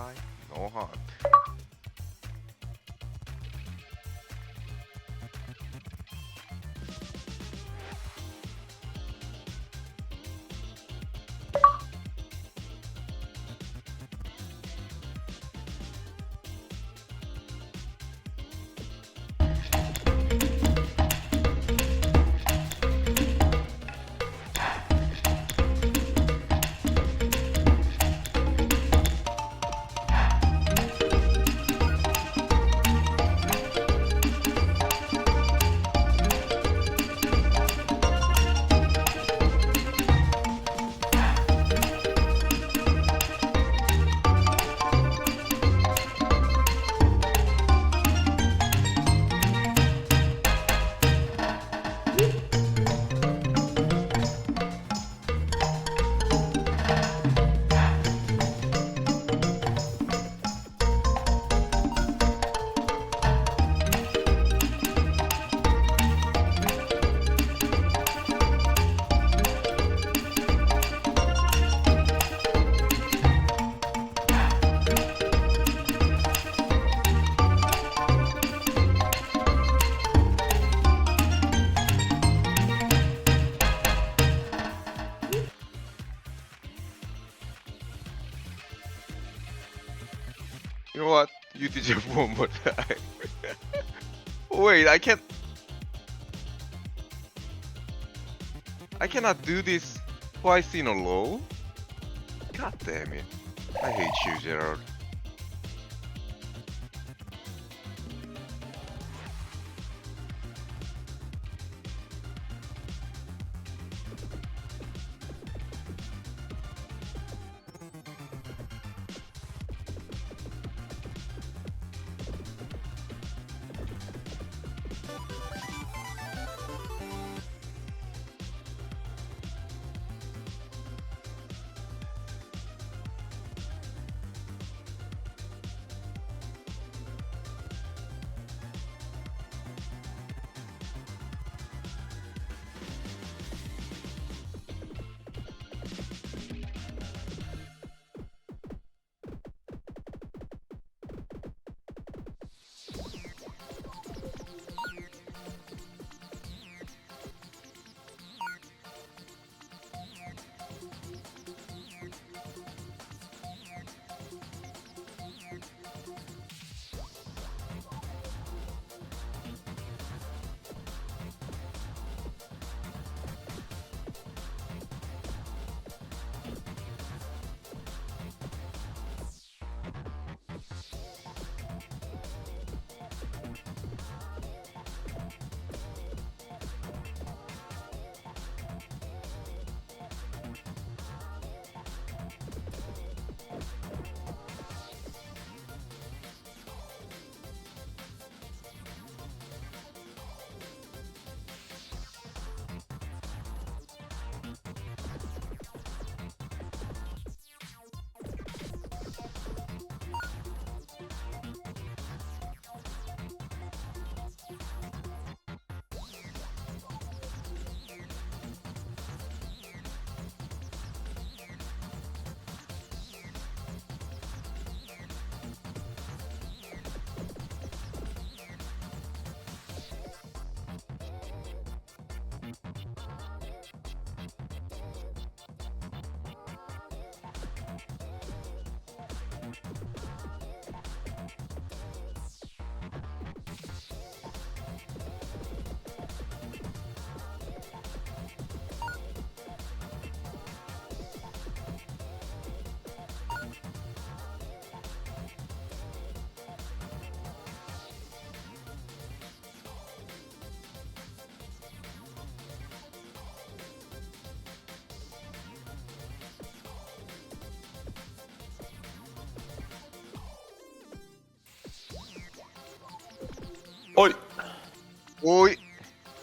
high, no heart. You know what? You did your one more time. Wait, I can't. I cannot do this twice in a row. God damn it! I hate you, Gerard. Oi! Oi!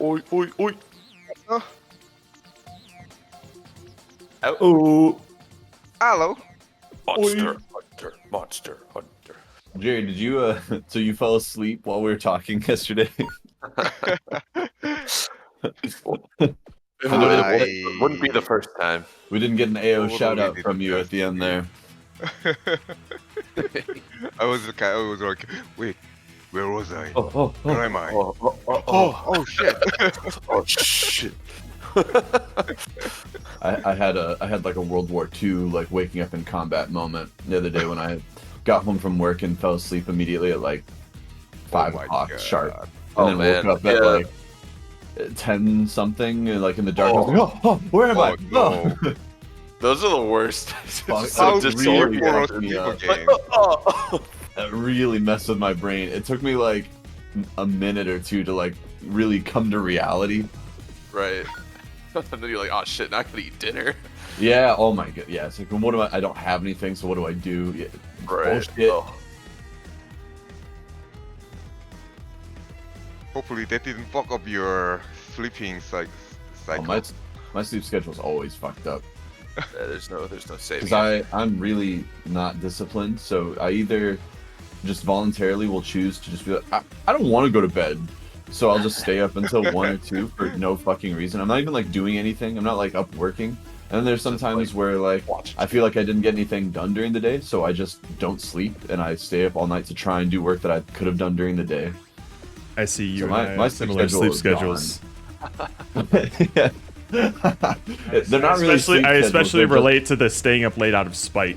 Oi, oi, oi! Oh, Oh! hello! Monster Hunter, Monster Hunter. Jerry, did you so you fell asleep while we were talking yesterday? It wouldn't be the first time. We didn't get an AO Totally shout out from didn't you at just the end sleep. there. I was like, wait, where was I? Oh, Where am I? Oh, shit. oh, shit. I had like a World War II like waking up in combat moment the other day when I got home from work and fell asleep immediately at like 5 my o'clock God. sharp, and Oh, then man. woke up at Yeah. like 10 something, like in the dark. I was like, oh, where am I? no. Those are the worst. Fuck, How Just deep really for a messed me video up. game? Oh. That really messed with my brain. It took me like a minute or two to like really come to reality. Right. And then you're like, oh shit, now I gotta eat dinner. Yeah. Oh my god. Yeah. It's like, what do I don't have anything, so what do I do? Yeah, Right. bullshit. Oh. Hopefully that didn't fuck up your sleeping cycle. Oh, my sleep schedule's always fucked up. Yeah, there's no saving. Because I'm really not disciplined, so I either just voluntarily will choose to just be like, I don't want to go to bed, so I'll just stay up until 1 or 2 for no fucking reason. I'm not even like doing anything. I'm not like up working. And then there's some times where like I feel like I didn't get anything done during the day, so I just don't sleep and I stay up all night to try and do work that I could have done during the day. I see you So and my I have sleep similar schedule sleep is schedules. Yeah. They're not really sleep I schedules, especially they're just- relate to the staying up late out of spite.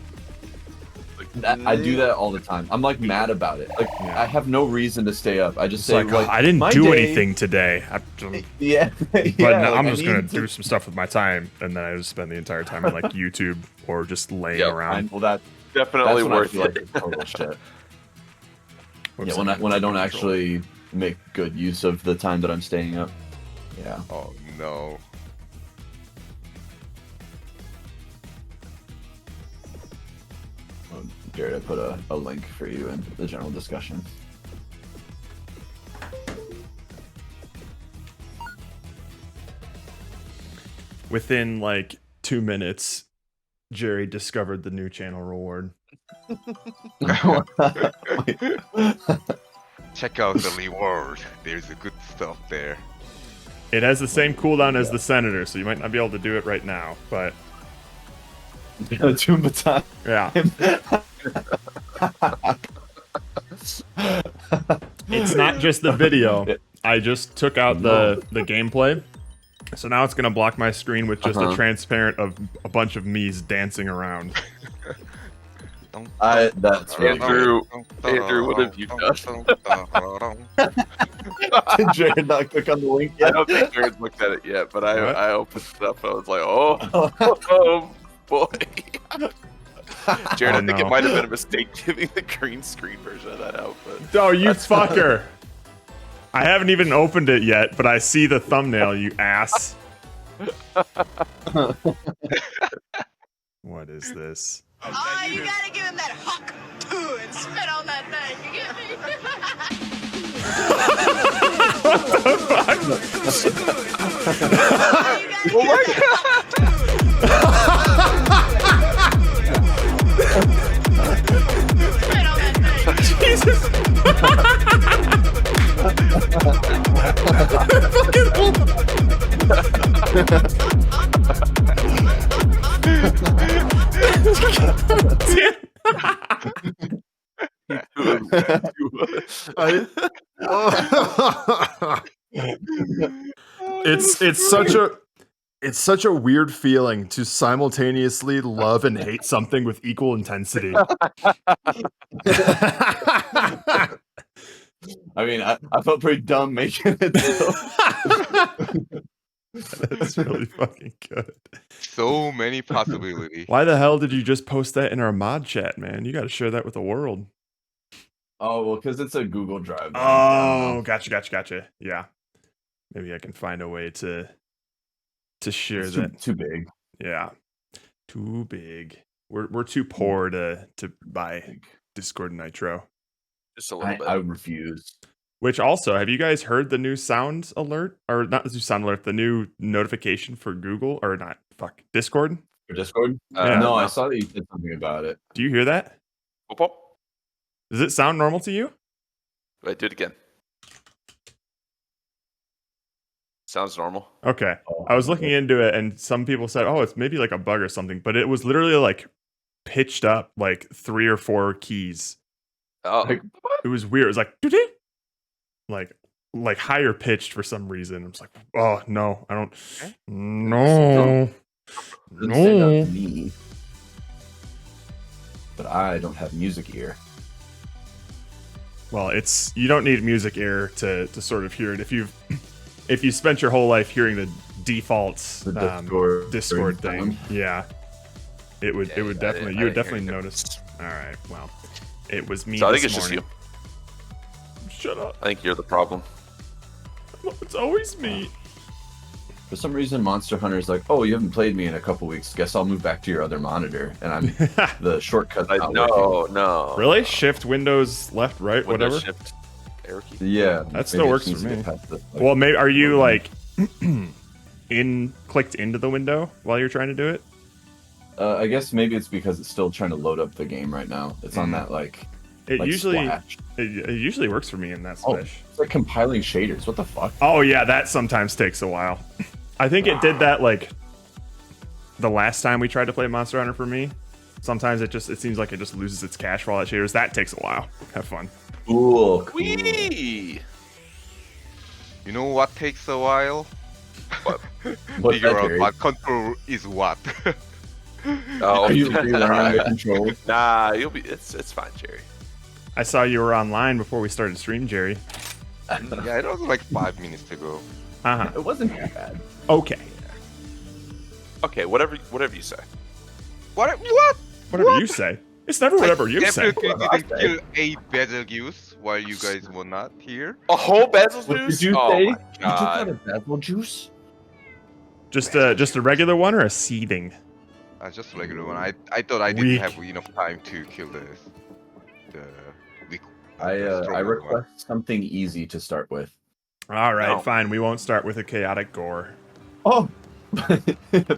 I do that all the time. I'm like mad about it. Like Yeah. I have no reason to stay up. I just It's say like, like I didn't my do day- anything today. Yeah, But yeah, now like, I'm I just gonna need do some stuff with my time, and then I just spend the entire time on like YouTube or just laying Yeah, around. Well, that's Definitely when I worth feel like it. it's total shit. Whoops, Yeah, I'm when I in don't control. actually make good use of the time that I'm staying up. Yeah. Oh no. Jared, I put a link for you in the general discussion. Within like 2 minutes, Jerry discovered the new channel reward. Check out the reward. There's a good stuff there. It has the same cooldown as the senator, so you might not be able to do it right now. But Tomb of Time. yeah, it's not just the video. I just took out the gameplay, so now it's gonna block my screen with just a transparent of a bunch of me's dancing around. That's really Andrew, Andrew, what have you done? Did Jared not click on the link I yet? don't think Jared's looked at it yet, but What? I opened it up. I was like, oh boy. Jared, I think no. it might have been a mistake giving the green screen version of that out, but Oh, you fucker! I haven't even opened it yet, but I see the thumbnail, you ass. What is this? Oh, you gotta give him that huck too and spit on that thing. You get me? Oh my Spit on that thing. Jesus! It's such a weird feeling to simultaneously love and hate something with equal intensity. I mean, I felt pretty dumb making it. So. That's really fucking good. So many possibilities. Why the hell did you just post that in our mod chat, man? You got to share that with the world. Oh, well, because it's a Google Drive. man. I don't Oh, know. gotcha. Yeah, maybe I can find a way to share It's that. too big. Yeah, too big. We're too poor to buy Discord Nitro. just a little bit. I refuse. Which also, have you guys heard the new sound alert? Or not the new sound alert, the new notification for Google, or not, fuck, Discord? For Discord? Yeah. No, I saw that you said something about it. Do you hear that? Whoop, whoop. Does it sound normal to you? Wait, do it again. Sounds normal. Okay. I was looking into it, and some people said, oh, it's maybe like a bug or something, but it was literally like pitched up like 3 or 4 keys. Oh, Like, It was weird. It was like doo-doo. like higher pitched for some reason. I was like, oh no, I don't. No, doesn't stand out no. to me. But I don't have music ear. Well, it's you don't need music ear to sort of hear it. If you spent your whole life hearing the defaults The Discord thing, yeah, it would Yeah, definitely I you would didn't hear definitely it. notice. All right, well, it was me. So I think this it's just morning. you. Shut up! I think you're the problem. It's always me. For some reason, Monster Hunter's like, oh, you haven't played me in a couple weeks. Guess I'll move back to your other monitor. And I'm the shortcut's not working. No. Really? Shift, Windows, left, right, Windows whatever. Shift, arrow key. Yeah, That maybe still it works needs for to me. get past this, Well, maybe are you like clicked into the window while you're trying to do it? I guess maybe it's because it's still trying to load up the game right now. It's on that like It usually splash. it usually works for me in that Oh, splash. it's like compiling shaders. What the fuck? Oh yeah, that sometimes takes a while. I think it did that like the last time we tried to play Monster Hunter for me. Sometimes it seems like it just loses its cache for all that shaders. That takes a while. Have fun. Cool. Wee! You know what takes a while? What's Figure that, out Jerry? what control is what. Oh, Are you relying on control? nah, you'll be. It's fine, Jerry. I saw you were online before we started stream, Jerry. Yeah, it was like 5 minutes ago. Uh-huh. It wasn't that bad. Okay. Okay, whatever you say. What? Whatever you say. It's never whatever you say. Definitely didn't kill a Betelgeuse while you guys were not here. A whole bezel What juice? did you Oh say? my You took out god. a bezel juice? Just a regular one or a seething? Just a regular one. I thought I Weak. didn't have enough time to kill the I stronger one. request something easy to start with. All right, No. fine. We won't start with a chaotic gore Oh,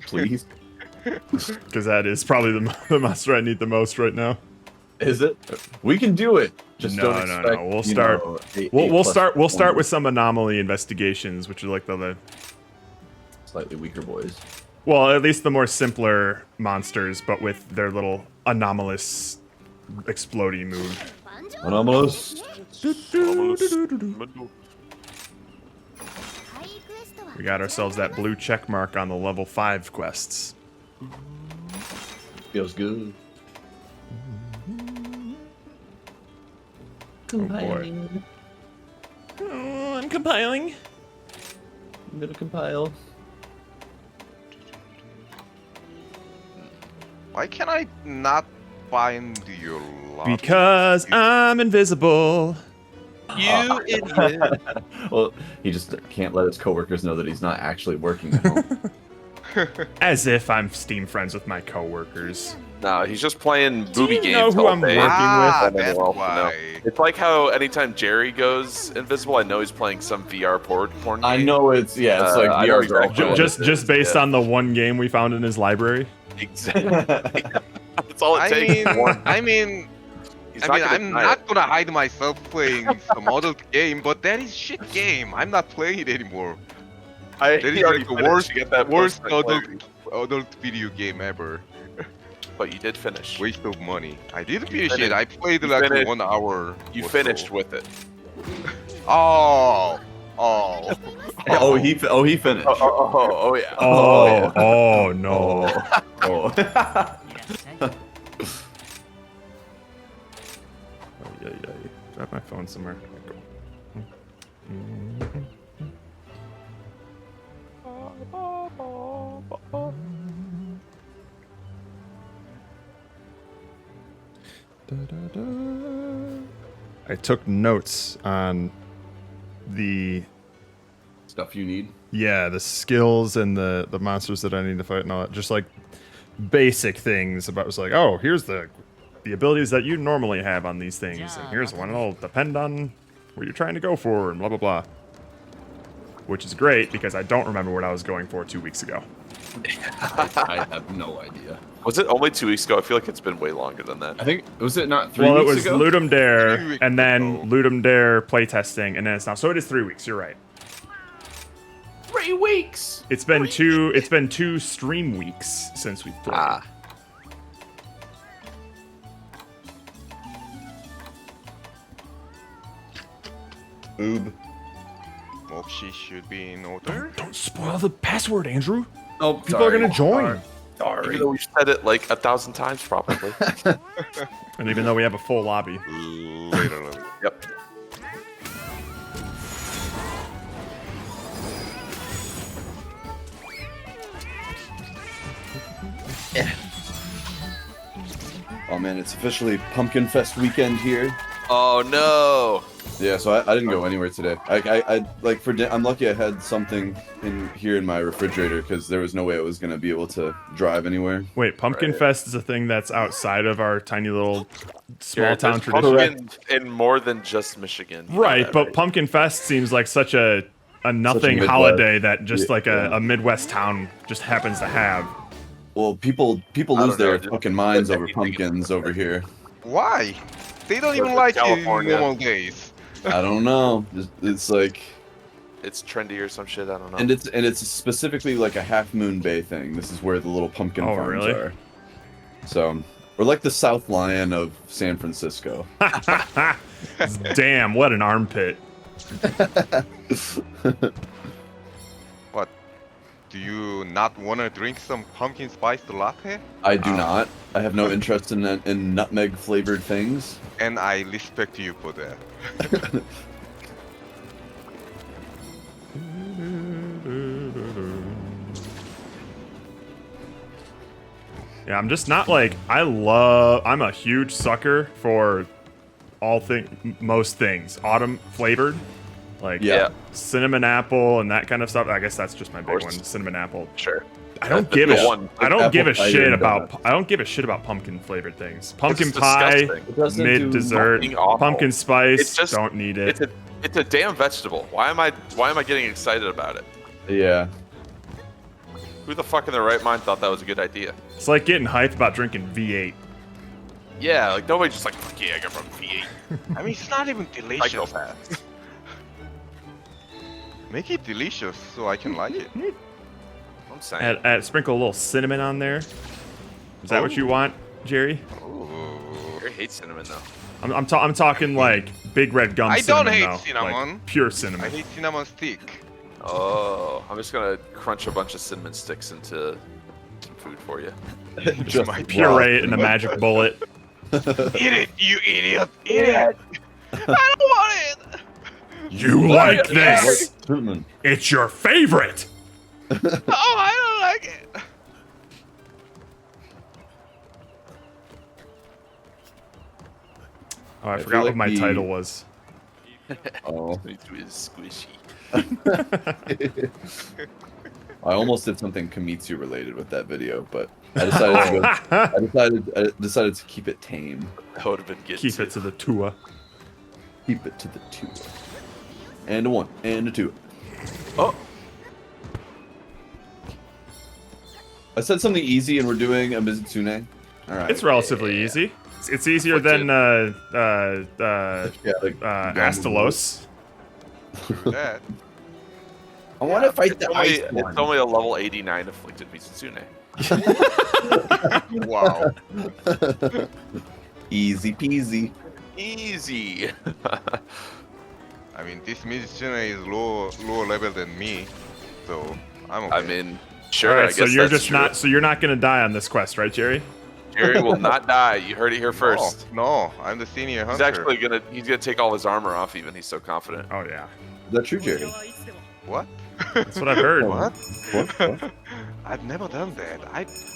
please. because that is probably the monster I need the most right now. Is it? We can do it. Just No, don't no, expect. no. We'll you start- know, We'll start 20, with some anomaly investigations, which are like the slightly weaker boys. well, at least the more simpler monsters, but with their little anomalous explodey move. Anomalous. We got ourselves that blue check mark on the level 5 quests. Feels good. Oh boy. Oh, I'm compiling. I'm gonna compile. Why can I not find your lobby? Because I'm invisible. You idiot. Well, he just can't let his coworkers know that he's not actually working at home. As if I'm Steam friends with my coworkers. No, he's just playing booby you games know who all I'm day. working Ah, And then that's we'll also know. why. It's like how anytime Jerry goes invisible, I know he's playing some VR porn game. I know it's it's like I know VR's are all exactly good. what Just based Yeah. on the one game we found in his library. Exactly. That's all it I takes. mean, He's I not mean, gonna I'm deny not it. gonna hide myself playing some adult game, but that is shit game. I'm not playing it anymore. I, That is he already like the finished. worst- You get that Worst post-nut adult video game ever. clarity. But you did finish. Waste of money. I did You finish it. finished- I played you like finished- 1 hour. You or finished so. with it. Oh. oh, he finished. Oh yeah. Oh, yeah. oh no. Oh. Yeah. Drop my phone somewhere. I took notes on the Stuff you need. the skills and the monsters that I need to fight and all that. Just like basic things about it's like, oh, here's the abilities that you normally have on these things, and here's one. It'll depend on what you're trying to go for, and blah blah blah. Which is great because I don't remember what I was going for 2 weeks ago. I have no idea. Was it only 2 weeks ago? I feel like it's been way longer than that. I think was it not 3 Well, it weeks was ago? Ludum 3 Dare, weeks and then ago. Ludum Dare playtesting, and then it's now. So it is 3 weeks. You're right. 3 weeks. It's been two. It's been 2 stream weeks since we've played. Ah. Oob. Moxie should be in order. Don't spoil the password, Andrew. Oh, People are gonna join. Even though we've said it like 1,000 times, probably. And even though we have a full lobby. Literally. Yep. Oh man, it's officially Pumpkin Fest weekend here. Oh no! Yeah, so I didn't go anywhere today. I like I'm lucky I had something in here in my refrigerator because there was no way I was gonna be able to drive anywhere. Wait, Pumpkin Right. Fest is a thing that's outside of our tiny little small Yeah, town there's tradition. pumpkin in more than just Michigan. You know Right, that, but Pumpkin Fest seems like such a nothing Midwest- holiday that just yeah, like a Midwest town just happens to have. Well, people I lose don't know, their dude. fucking minds over Anything in pumpkins over here. Why? They don't even Because like it's it in California. normal days. I don't know. It's like, It's trendy or some shit. I don't know. and it's specifically like a Half Moon Bay thing. This is where the little pumpkin Oh, farms really? are. So we're like the South Lion of San Francisco. Damn, what an armpit. What? Do you not want to drink some pumpkin spiced latte? I do not. I have no interest in nutmeg flavored things. And I respect you for that. Yeah, I'm just not like I'm a huge sucker for most things autumn flavored, like Yeah. cinnamon apple and that kind of stuff. I guess that's just my big course. one, cinnamon apple. Sure. I don't That's give the a one. I don't Apple give a cider shit and about donuts. I don't give a shit about pumpkin flavored things. Pumpkin It's pie, disgusting. It doesn't mid do dessert, fucking awful. pumpkin spice. It's just- don't need it. It's a damn vegetable. Why am I getting excited about it? Yeah. Who the fuck in their right mind thought that was a good idea? It's like getting hyped about drinking V8. Yeah, like nobody just like, fuck yeah, I got from V8. I mean, it's not even delicious. Psychopaths. Make it delicious so I can like it. I'm saying. Add sprinkle a little cinnamon on there. Is that what you want, Jerry? Ooh. I hate cinnamon though. I'm talking like big red gum I don't cinnamon. hate though. cinnamon. Like pure I cinnamon. hate cinnamon stick. Oh, I'm just gonna crunch a bunch of cinnamon sticks into some food for you. Just my Puree it in a magic bullet. Eat it, you idiot! Eat it! I don't want it! You like this? Cinnamon. It's your favorite. Oh, I don't like it! Oh, I feel forgot what like my the- title was. Oh. It was squishy. I almost did something Kimitsu related with that video, but I decided to keep it tame. That would have been good. Keep it to the Tua. Keep it to the 2. And a 1 and a 2. Oh, I said something easy and we're doing a Mizitsune. Alright. It's relatively easy. It's easier than yeah, like Astalos. That. I want to fight the only, ice it's one. only a level 89 afflicted Mizitsune. Wow. Easy peasy. Easy. I mean, this Mizune is lower level than me, so I'm okay. I mean, sure. All I right, guess so you're that's just true. not. So you're not gonna die on this quest, right, Jerry? Jerry will not die. You heard it here first. No, I'm the senior He's hunter. actually he's gonna take all his armor off. Even he's so confident. Oh yeah, Is that true, Jerry? What? that's what I've heard. What? What? I've never done that.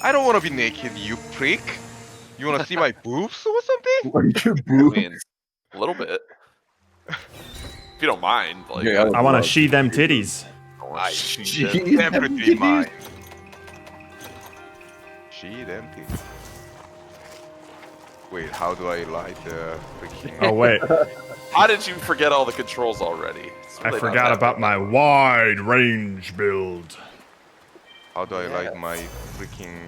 I don't want to be naked, you prick. You want to see my boobs or something? What your I boo? mean, a little bit. If you don't mind, like, Yeah, I want to love- see them titties. I Jeez. Definitely mine. She empty. Wait, how do I light the freaking? Oh wait, How did you forget all the controls already? It's I really not forgot that about my wide range build. How do I light my freaking?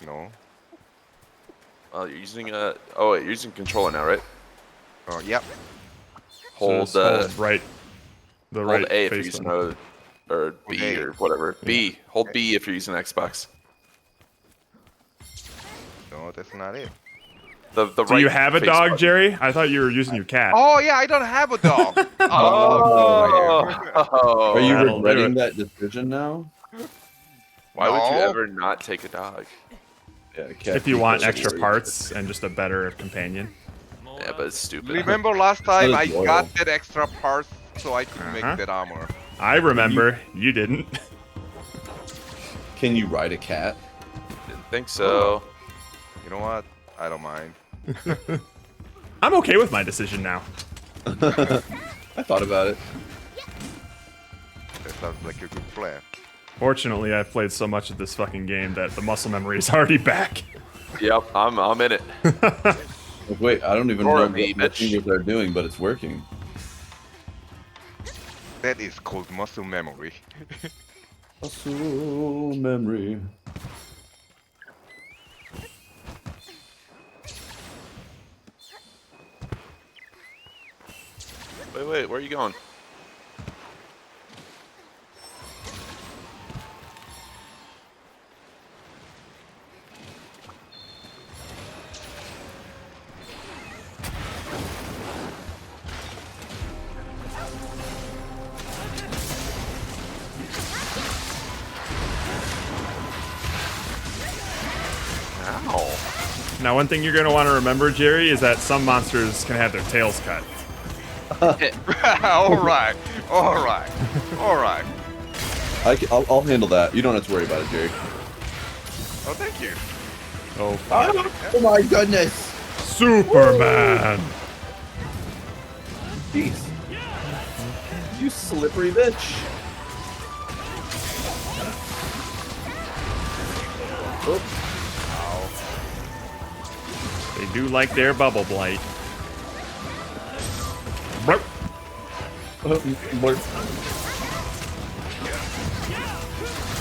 No. Well, you're using a. Oh wait, you're using controller now, right? Oh, yep. Hold So just hold right, the hold right A if you're face using button. or B A. or whatever. B. Hold B if you're using Xbox. No, that's not it. The Do you right have a face dog, button. Jerry? I thought you were using your cat. Oh yeah, I don't have a dog. Oh. Are you That'll do regretting it. that decision now? Why would you No. ever not take a dog? Yeah, cat If you want people are extra weird. parts and just a better companion. Yeah, but it's stupid. Remember last time That I is loyal. got that extra parts so I could make Uh-huh. that armor. I remember. You didn't. Can you ride a cat? Didn't think so. You know what? I don't mind. I'm okay with my decision now. I thought about it. That sounds like a good plan. Fortunately, I've played so much of this fucking game that the muscle memory is already back. Yep, I'm in it. Like, wait, I don't even Or know me, what my bitch. fingers are doing, but it's working. That is called muscle memory. Muscle memory. Wait, where are you going? Ow. Now, one thing you're going to want to remember, Jerry, is that some monsters can have their tails cut. Alright, alright, alright. I'll handle that. You don't have to worry about it, Jerry. Oh, thank you. Oh, Oh my goodness! Superman! Jeez. You slippery bitch. Oh, They do like their bubble blight. Blurp. blurp.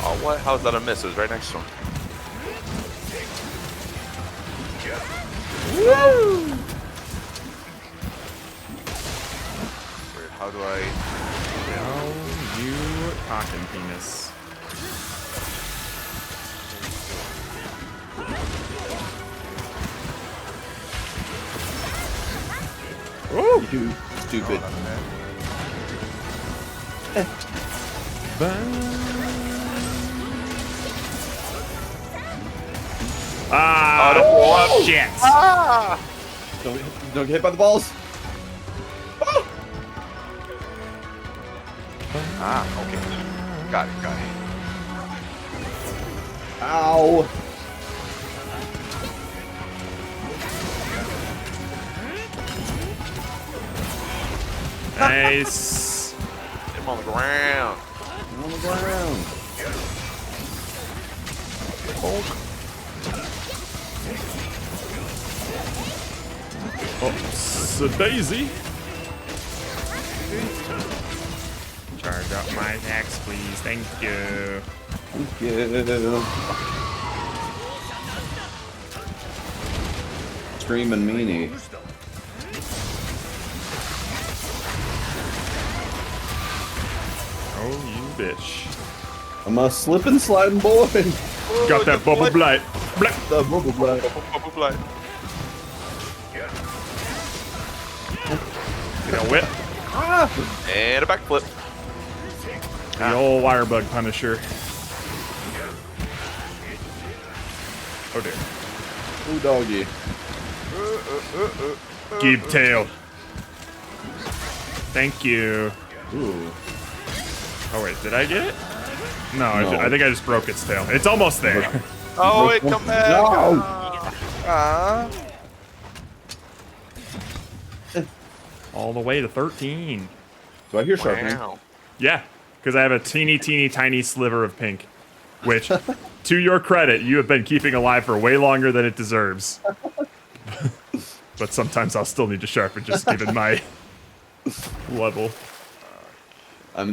Oh, what? How's that a miss? It was right next to him. Wait, how do I... Oh, you talking penis. Oh! You stupid. Ah, Oh, shit! Don't get hit by the balls. Ah, okay. Got it, got it. Ow. Nice. Hit him on the ground. On the ground. Oh, Daisy. Charge up my axe, please. Thank you. Thank you. Screaming meanie. Oh, you bitch. I'm a slip and sliding boy. Got that bubble blight. Blap. The bubble blood. Bubble blight. You know, whip. And a backflip. The old wire bug punisher. Oh dear. Ooh, doggy. Keep tail. Thank you. Ooh. Oh wait, did I get it? No, No. I think I just broke its tail. It's almost there. Oh, wait, come back. No. Ah. All the way to 13. Do I hear sharpening? Wow. Yeah, because I have a teeny tiny sliver of pink, which, to your credit, you have been keeping alive for way longer than it deserves. But sometimes I'll still need to sharpen, just given my level. I'm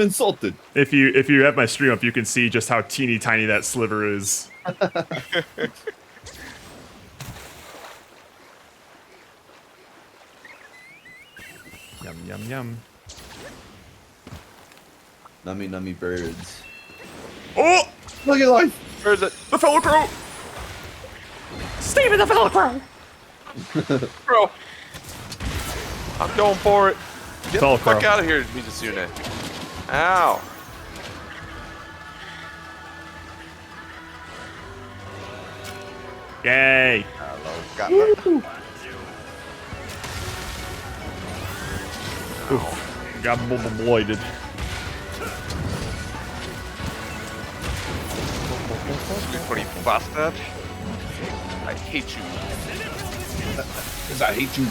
insulted. If you have my stream up, you can see just how teeny tiny that sliver is. Yum yum yum. Nummy birds. Oh, Look at life. Where is it? the Velcro! Steven the Velcro! Bro. I'm going for it. Get Tell the fuck Crow. out of here, Mizusune. Ow. Yay! Hello, got that. Got bloated. You pretty bastard. I hate you. Because I hate you.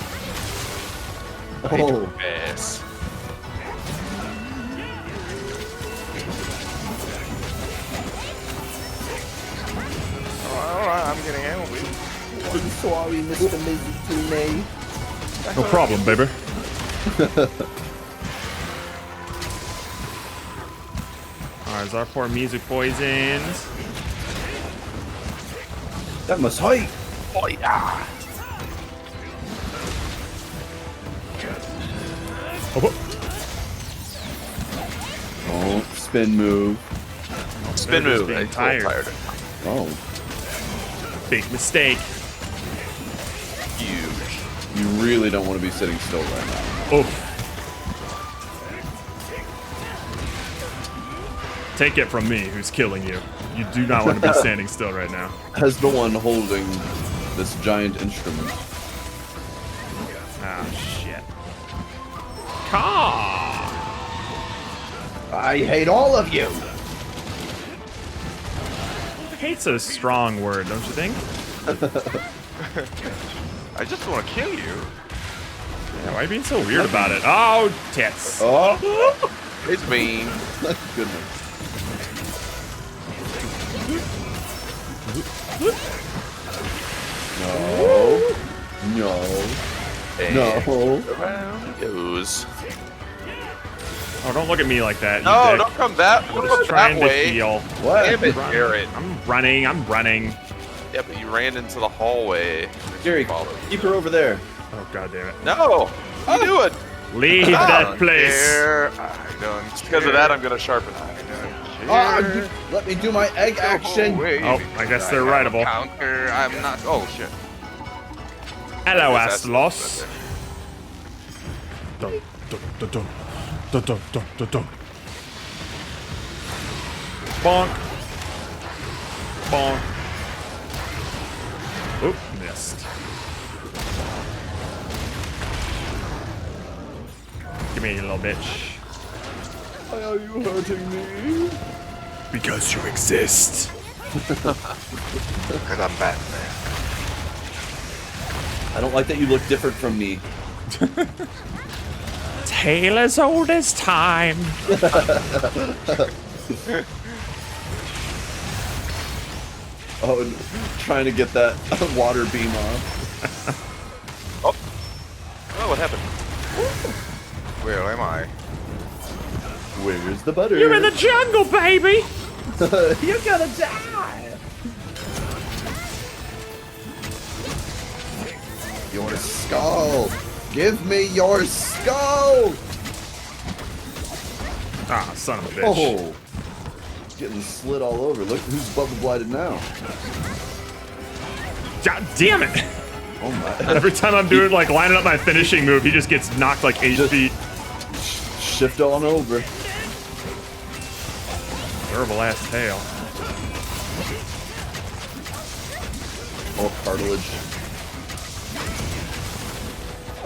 Oh, Ass. Alright, I'm getting angry. I'm sorry, Mr. Mizutune. No problem, baby. Alright, is our poor music poisoned? That must hurt. Oh, yeah. Oh, Oh, spin move. Spin They're just move. being I'm tired. tired. Oh, big mistake. Huge. you really don't want to be sitting still right now. Oh. Take it from me, who's killing you. You do not want to be standing still right now. As the one holding this giant instrument. Ah, shit. Caw! I hate all of you. Hate's a strong word, don't you think? I just want to kill you. Yeah, why are you being so weird about it? Oh, tits. Oh, It's mean. goodness. No. No. And No. around it goes. Oh, don't look at me like that, you No, dick. don't come that, I'm don't just come trying that to way. heal. What? Damn it, Garrett. I'm running. Yeah, but you ran into the hallway. Gary, Follow. keep her over there. Oh, god damn it. No! What are you doing? Leave I that don't place. Care. I don't Because of that, I'm gonna sharpen it. Ah, let me do my egg action. Oh, I guess they're writable. Counter. I'm not. Oh shit. Hello, That's Aslos. Dun, dun, dun, dun. Dun, dun, dun, dun, dun. Bonk. Bonk. Oop, missed. Give me, you little bitch. Why are you hurting me? Because you exist. Because I'm Batman. I don't like that you look different from me. Tale as old as time. Oh, and trying to get that water beam off. Oh, what happened? Where am I? Where's the butter? You're in the jungle, baby. You're gonna die. Your skull. Give me your skull. Ah, son of a bitch. Oh, getting slit all over. Look who's bubble blighted now. God damn it. Oh my. Every time I'm doing, like, lining up my finishing move, he just gets knocked like 8 Just- feet. Shift on over. Durable ass tail. Oh, cartilage.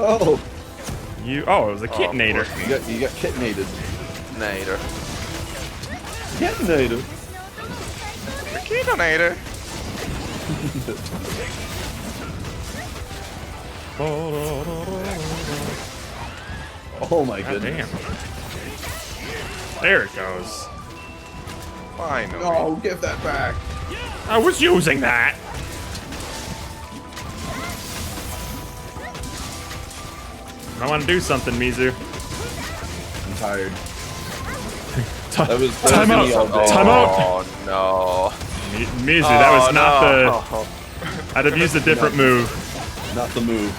Oh, Oh, it was a kitnator. you got kitnated. Nader. Kitnated. Ketonator. Oh my God goodness. damn. There it goes. Finally. No, give that back. I was using that. I want to do something, Mizu. I'm tired. Ti- That was Time me all out. day. Time out. Oh, no. Mizu, that was not the. the... I'd have used a different move. Not the move.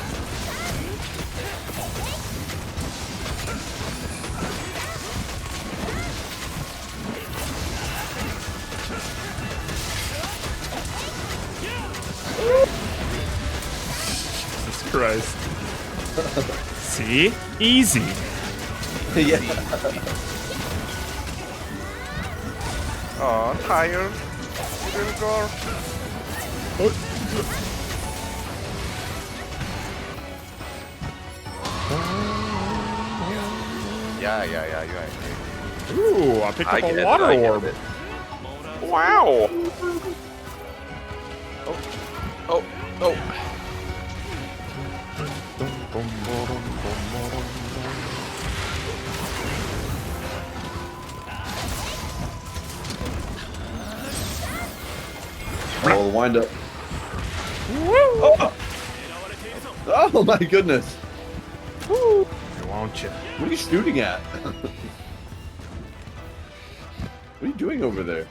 See? Easy. Yeah. Oh, tired. Little girl. Yeah. Ooh, I picked I up get a it, water I get orb. it. Wow. Oh, oh. Oh, wind up. Oh. Oh my goodness. Won't you? What are you shooting at? What are you doing over there?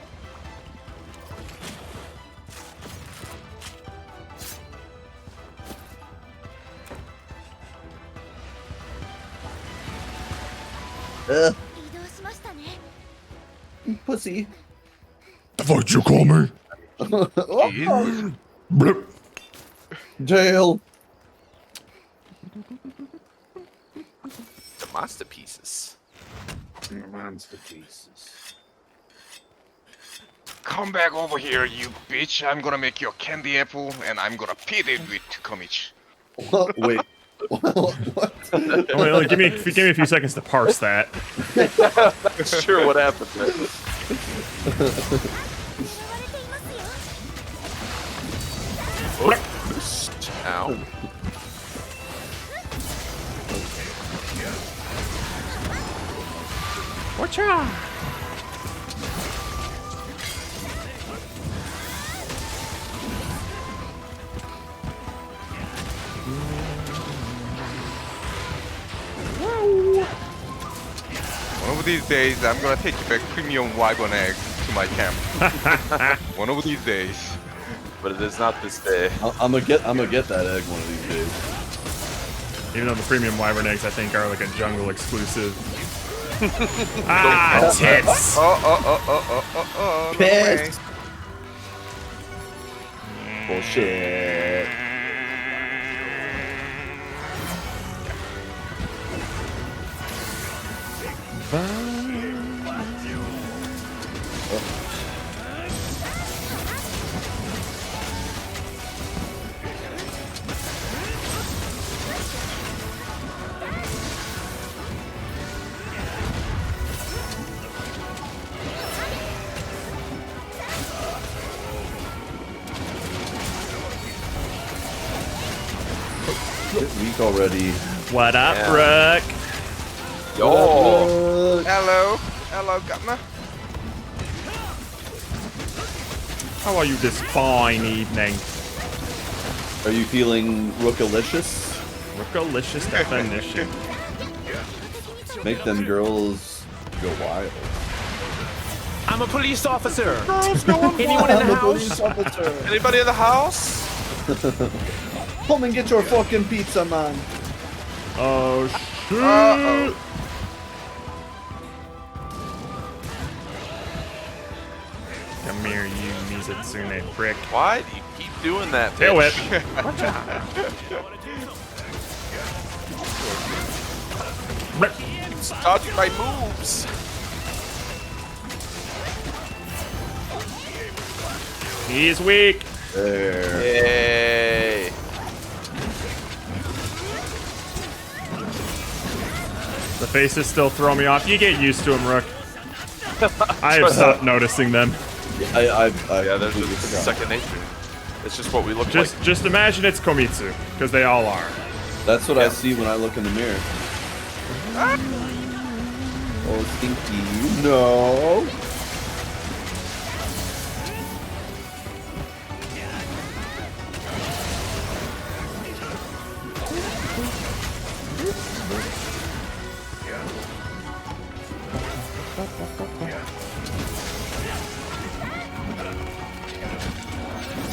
Pussy. The fuck you call me? Oh, Blip. jail. The masterpieces. Come back over here, you bitch. I'm gonna make you a candy apple and I'm gonna feed it with Komichi. Wait. What? Oh, wait, like, give me a few seconds to parse that. Sure, what happened there? Ow. Watch out! One of these days, I'm gonna take you back premium wagon egg to my camp. One of these days. But it is not this day. I'm gonna get that egg one of these days. Even though the premium wyvern eggs, I think, are like a jungle exclusive. Ah, tits! Oh, no way. Piss. Bullshit. Get weak already. What up, Yeah. Rook? Yo. Hello, Gatna. How are you this fine evening? Are you feeling rookalicious? Rookalicious definition. Make them girls go wild. I'm a police officer. Anyone in the house? Officer. Anybody in the house? Come and get your fucking pizza, man. Oh shit! Uh-oh. Come here, you Mizutsune prick. Why do you keep doing that? Tail whip. Dodging my moves. He's weak. There. Yay. Oh, The faces still throw me off. You get used to them, Rook. I have stopped noticing them. I Yeah, there's completely just forgot. second nature. It's just what we look Just imagine it's Komitsu, because they all are. That's what I see when I look in the mirror. Oh, Stinky, no.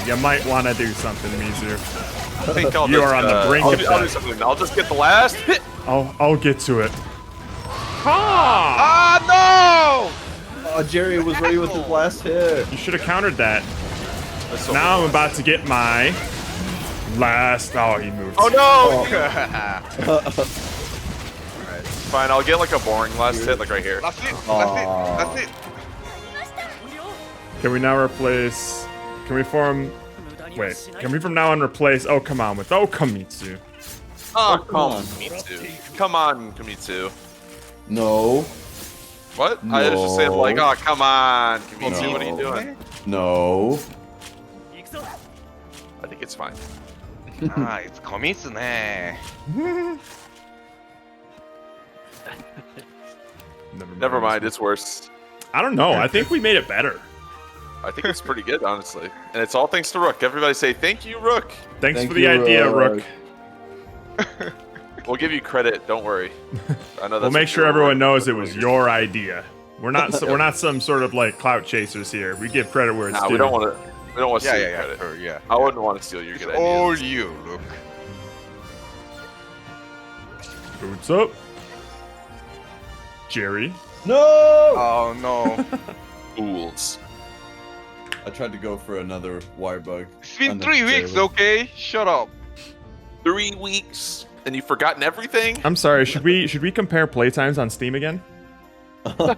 You might want to do something, Mizu. I think I'll You just, are on the brink of I'll do death. something. I'll just get the last hit. I'll get to it. Ah! Ah, Oh, Jerry was ready with his last hit. You should have countered that. That's so Now I'm about to get my Last. Oh, he moved. Oh no! Fine, I'll get like a boring last hit, like right here. That's it. That's it. Can we now replace? Can we form? Wait. Can we from now on replace? Oh, come on with Okamitsu. Oh, come on. Kamitsu. Come on, Kamitsu. No. What? I was just saying, like, No. oh, come on, Kamitsu, what are you No. doing? No. I think it's fine. Ah, it's Komitsu ne. Never mind, it's worse. I don't know. I think we made it better. I think it's pretty good, honestly. And it's all thanks to Rook. Everybody say, thank you, Rook. Thanks Thank for the you, idea, Rook. Rook. We'll give you credit, don't worry. I know that's We'll make what sure you're everyone worried knows about. it was your idea. We're not some sort of like clout chasers here. We give credit where it's Nah, due. we don't want to Yeah, steal your yeah, credit. sure, yeah. I wouldn't want to steal your It's good all ideas. you, look. Boots up, Jerry. No. Oh no. Fools. I tried to go for another wire bug. It's been 3 weeks, Unnecessarily. okay? Shut up. 3 weeks, and you've forgotten everything? I'm sorry. Should we compare playtimes on Steam again? God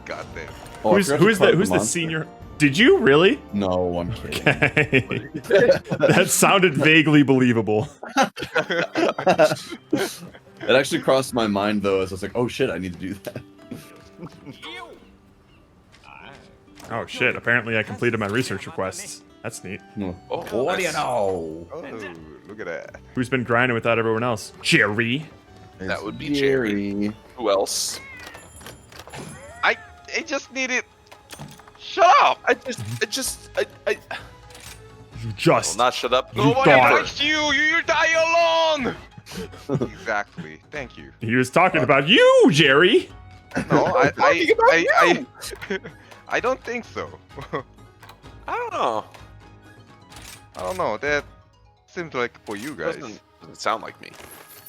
damn. Oh, I who's forgot to who's carve the who's the monster. senior? Did you really? No, I'm kidding. Okay. That sounded vaguely believable. It actually crossed my mind though, as I was like, "Oh shit, I need to do that." Oh shit! Apparently, I completed my research requests. That's neat. No. Oh, What do you that's- know? Oh, look at that. Who's been grinding without everyone else? Jerry. That would be Jerry. Who else? I just need it. Shut up! I You will just. not shut up. You Nobody thought- likes you. You die alone. Exactly. Thank you. He was talking about you, Jerry. No, Talking about I don't think so. I don't know. I don't know. That seems like for you guys. Doesn't sound like me.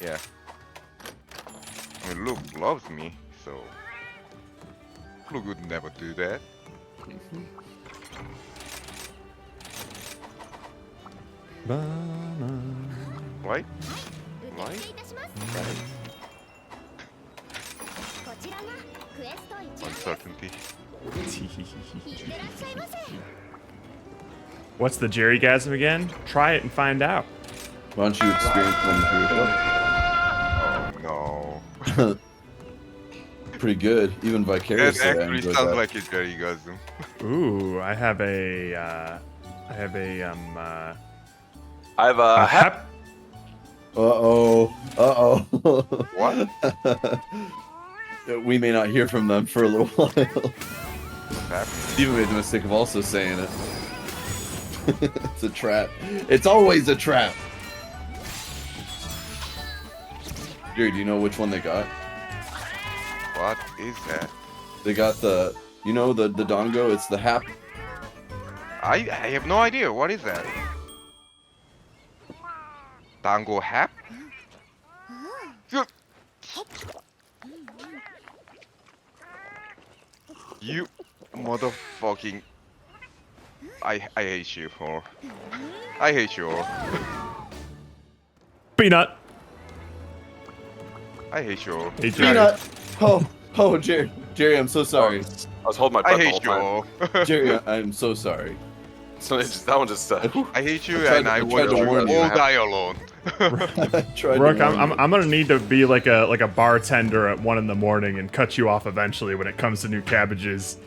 Yeah. I mean, Luke loves me, so Luke would never do that. Right? Right? Uncertainty. What's the Jerrygasm again? Try it and find out. Why don't you experience one through Oh it? Pretty good, even no. That vicariously. I actually enjoyed sounds that. like a Jerrygasm. Ooh, I have a I have a a hap. What? We may not hear from them for a little while. What's happening? Steven made the mistake of also saying it. It's a trap. It's always a trap. Jerry, do you know which one they got? What is that? They got the, you know, the dongo. It's the hap. I have no idea. What is that? Dango hap? You motherfucking. I hate you all. I hate you all. Peanut. I hate you all. Hey, Jerry. Peanut. Oh, Jerry. Jerry, I'm so sorry. I was holding my I breath the hate whole you time. all. Jerry, I'm so sorry. So that one just. I hate you, I tried and to- I I want tried to you warn you. all die alone. I tried Rook, to warn I'm you. gonna need to be like a bartender at 1 a.m. and cut you off eventually when it comes to new cabbages.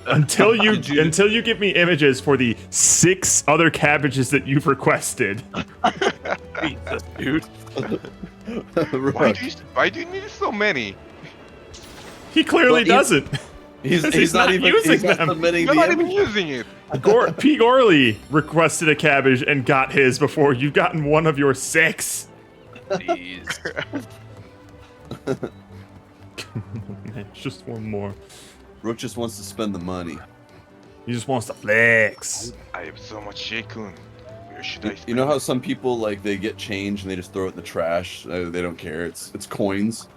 Until you give me images for the 6 other cabbages that you've requested. Jesus, dude. Rook, Why do you need so many? He clearly Well, he- doesn't. he's not even using he's not them. submitting You're the not even image. using it. P. Gorley requested a cabbage and got his before you've gotten one of your 6. Jeez. It's just one more. Rook just wants to spend the money. He just wants to flex. I have so much Shaykun. Where should I You know how some people like they get change and they just throw it in the trash? They don't care. It's coins.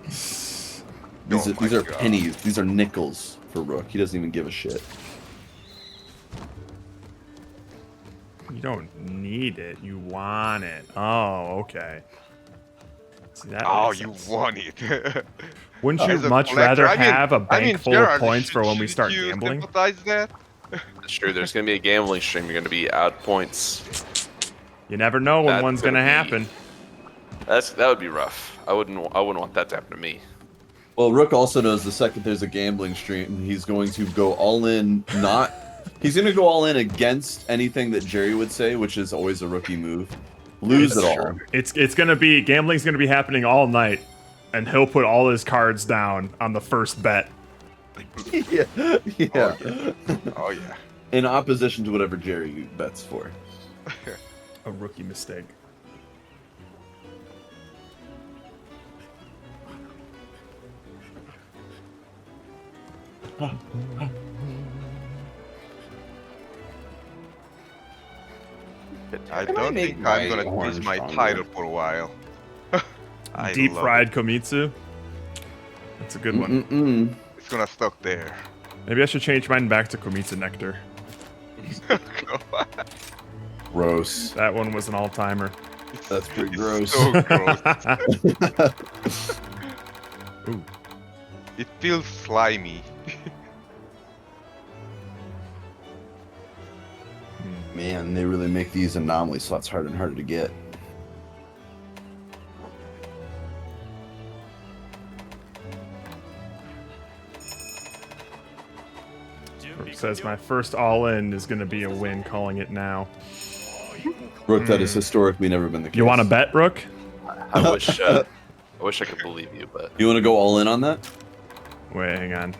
These Oh are, these my are God. pennies. These are nickels for Rook. He doesn't even give a shit. You don't need it. You want it. Oh, okay. See, that Oh, makes you sense. want it. Wouldn't you As a much collector, rather I mean- have a bank full Gerard, of points for when we shouldn't start you gambling? sympathize that? That's true. There's gonna be a gambling stream. You're gonna be out points. You never know when That's one's gonna gonna be- happen. That would be rough. I wouldn't want that to happen to me. Well, Rook also knows the second there's a gambling stream, he's going to go all in. He's going to go all in against anything that Jerry would say, which is always a rookie move. Lose it all. It's gonna be gambling's gonna be happening all night, and he'll put all his cards down on the first bet. Yeah. Oh yeah. In opposition to whatever Jerry bets for. A rookie mistake. I Can I don't make think I'm my gonna horn lose my stronger? title for a while. I Deep love fried komitsu. That's a good one. Mm-mm. It's gonna stuck there. Maybe I should change mine back to komitsu nectar. Gross. That one was an all-timer. That's pretty It's gross. so gross. Ooh. It feels slimy. Man, they really make these anomaly slots harder and harder to get. Rook says my first all-in is gonna be a win. Calling it now. Rook, that has historically never been the case. You want to bet, Rook? I wish I could believe you, but You want to go all in on that? Wait, hang on.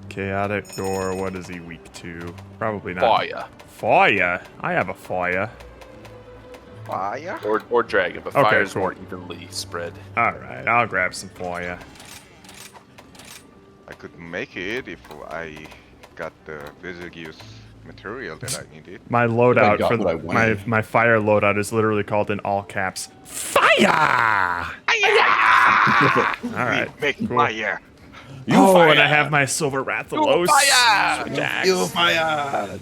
Chaotic door. What is he weak to? Probably not. fire Fire. I have a fire. Fire? or dragon, but Okay, fire is cool. more evenly spread. All right, I'll grab some fire. I could make it if I got the Visigius material that I needed. My loadout got for what I wanted. my fire loadout is literally called in all caps. Fire! All right. Make cool. fire. Oh, and I have my silver Rathalos. fire! Switch axe. You fire!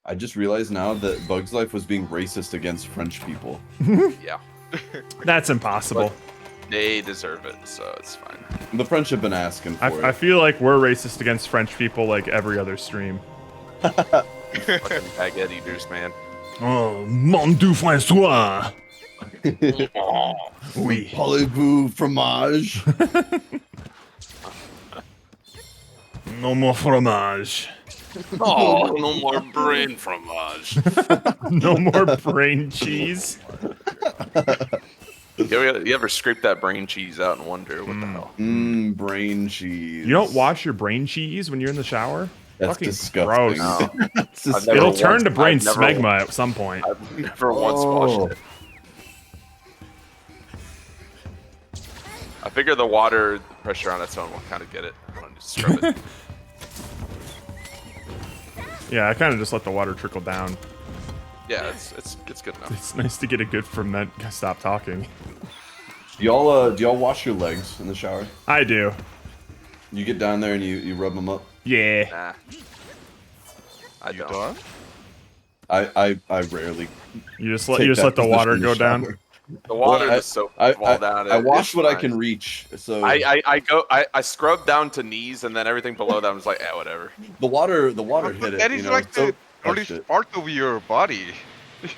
I just realized now that Bugs Life was being racist against French people. Yeah, That's impossible. they deserve it, so it's fine. The French have been asking for I it. feel like we're racist against French people like every other stream. Fucking baguette eaters, man. Oh, mon Dieu François. Oui. Parlez-vous fromage? No more fromage. Oh, no more brain fromage. No more brain cheese. You ever scrape that brain cheese out and wonder what the hell? Brain cheese. You don't wash your brain cheese when you're in the shower? That's Fucking disgusting. gross. No, That's I've never It'll once- turn to brain I've never- smegma at some point. I've never once washed it. I figure the water pressure on its own will kind of get it. I don't just scrub it. Yeah, I kind of just let the water trickle down. Yeah, it's good enough. It's nice to get a good ferment. Stop talking. do y'all wash your legs in the shower? I do. You get down there and you rub them up? Yeah. Nah. I You don't. done? I rarely You just take let that the position water in the go down. shower. The water, Well, the soap I fall down. I wash it's what I fine. can reach. So I scrub down to knees, and then everything below that was like, whatever. the water But hit it. that you is know, like so the touched early it. part of your body.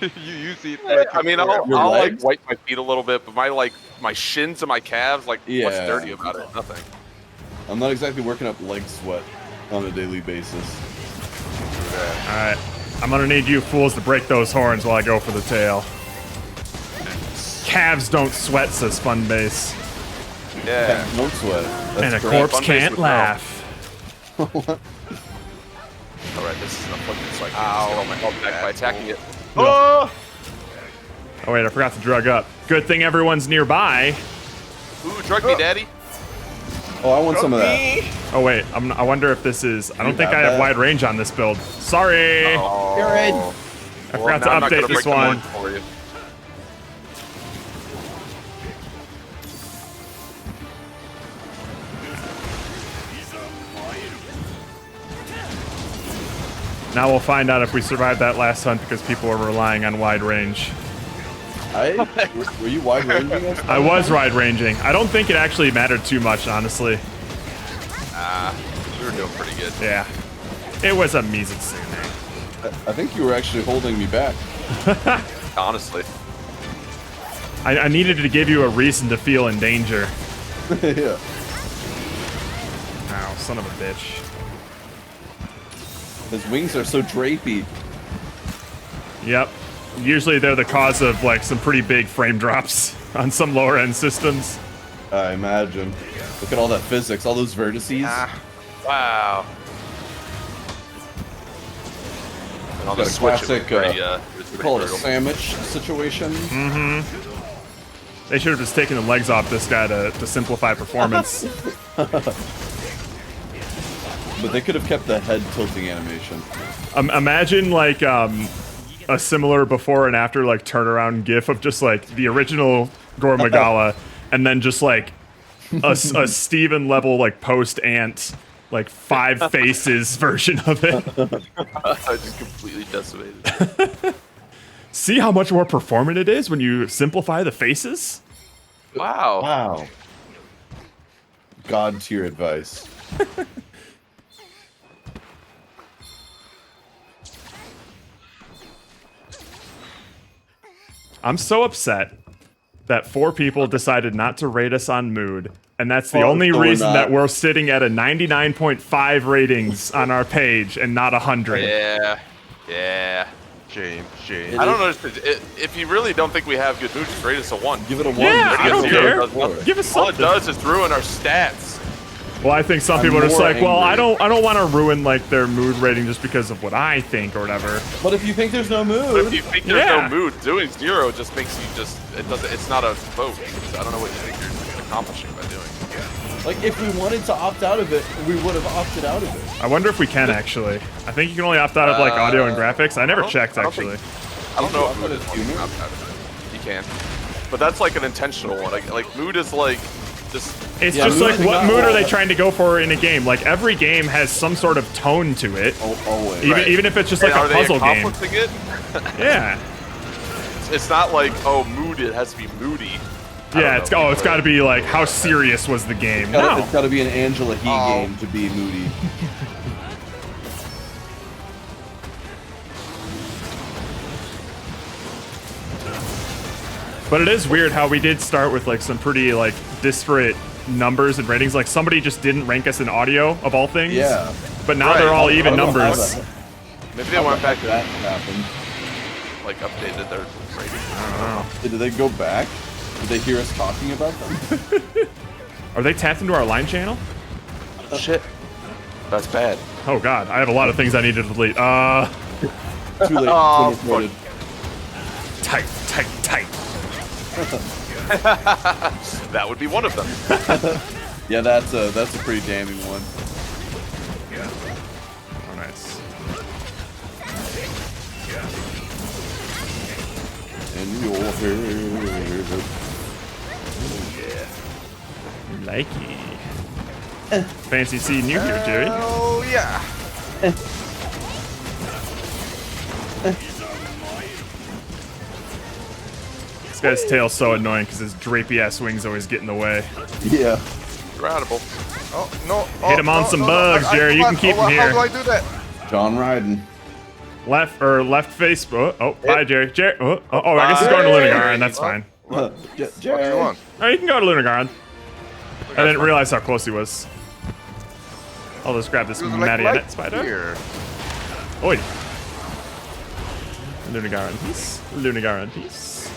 You use it. Yeah, like I mean, for- I'll Your like legs? wipe my feet a little bit, but my shins and my calves, like, what's Yeah. dirty about it? Nothing. I'm not exactly working up leg sweat on a daily basis. Alright. I'm gonna need you fools to break those horns while I go for the tail. Calves don't sweat, says Funbase. Yeah. Don't sweat. That's And a correct. corpse Funbase can't would know. laugh. All right, this is an afflicted, so I can't Ow. just get all my health back by attacking it. Oh! Oh wait, I forgot to drug up. Good thing everyone's nearby. Ooh, drug me, daddy. Oh, I want some of that. Oh wait, I wonder if this is. I don't think I have have that? wide range on this build. Sorry. Oh. Jared. I forgot to now I'm not update gonna this break the one. horn for you. Now we'll find out if we survived that last hunt because people were relying on wide range. Were you wide ranging us? I was wide ranging. I don't think it actually mattered too much, honestly. We were doing pretty good. Yeah. It was a Mizutsume. I think you were actually holding me back. Honestly. I needed to give you a reason to feel in danger. Yeah. Ow, son of a bitch. His wings are so drapey. Yep. Usually they're the cause of like some pretty big frame drops on some lower end systems. I imagine. Look at all that physics, all those vertices. Wow. And on the Got a Switch, it was classic, pretty, We call it a sandwich situation. They should have just taken the legs off this guy to simplify performance. But they could have kept the head tilting animation. Imagine like a similar before and after like turnaround gif of just like the original Gore Magala and then just like a Steven level like post ant like 5 faces version of it. I was just completely decimated. See how much more performant it is when you simplify the faces? Wow. Wow. God tier advice. I'm so upset that 4 people decided not to rate us on mood, and that's the Oh, only so we're reason not. that we're sitting at a 99.5 ratings on our page and not 100. Yeah. Yeah. Shame. I don't know if you really don't think we have good mood, just rate us a 1. Give it a 1. Yeah, Just I give don't it a care. zero. Four. Give us All something. it does is ruin our stats. Well, I think some I'm people are just more like, well, angry. I don't want to ruin like their mood rating just because of what I think or whatever. But if you think there's no But if mood, you think there's Yeah. no mood, doing 0 just makes you it's not a vote. I don't know what you think you're accomplishing by doing. like if we wanted to opt out of it, we would have opted out of it. I wonder if we can actually. I think you can only opt out of like audio and graphics. I never checked I don't actually. I don't know if I'm mood gonna is one do you can mood. opt out of it. You can. But that's like an intentional one. Like mood is like just It's Yeah, just mood like is what not mood are they all- trying to go for in a game? Like every game has some sort of tone to it. Always. Even if it's just like are a they puzzle game. accomplishing it? Yeah. It's not like, oh, mood, it has to be moody. I Yeah, don't know. it's got to be like how serious was the game? It's No. got to be an Angela He Oh. game to be moody. But it is weird how we did start with like some pretty like disparate numbers and ratings. Like somebody just didn't rank us in audio of all things. Yeah. But now Right. they're all I even don't know how numbers. that- Maybe they went back how to that happened. like updated their rating. Did they go back? Did they hear us talking about them? Are they tapped into our line channel? Shit. That's bad. Oh god, I have a lot of things I need to delete. Too late. Oh, It's been recorded. Tight. That would be one of them. Yeah, that's a pretty damning one. Oh, nice. In your hair. Likey. Fancy seeing you here, Jerry. Oh yeah. This guy's tail's so annoying because his drapey ass wings always get in the way. Yeah. Routable. Oh no. Hit him on some bugs, Jerry. You can keep him here. How do I do that? John Ryden. Left face. Oh, bye, Jerry. Jerry. I guess he's going to Lunagaran. That's fine. What do you want? Oh, you can go to Lunagaran. I didn't realize how close he was. I'll just grab this It was Marionette right spider. here. Oi. Lunagaran piece. Lunagaran piece.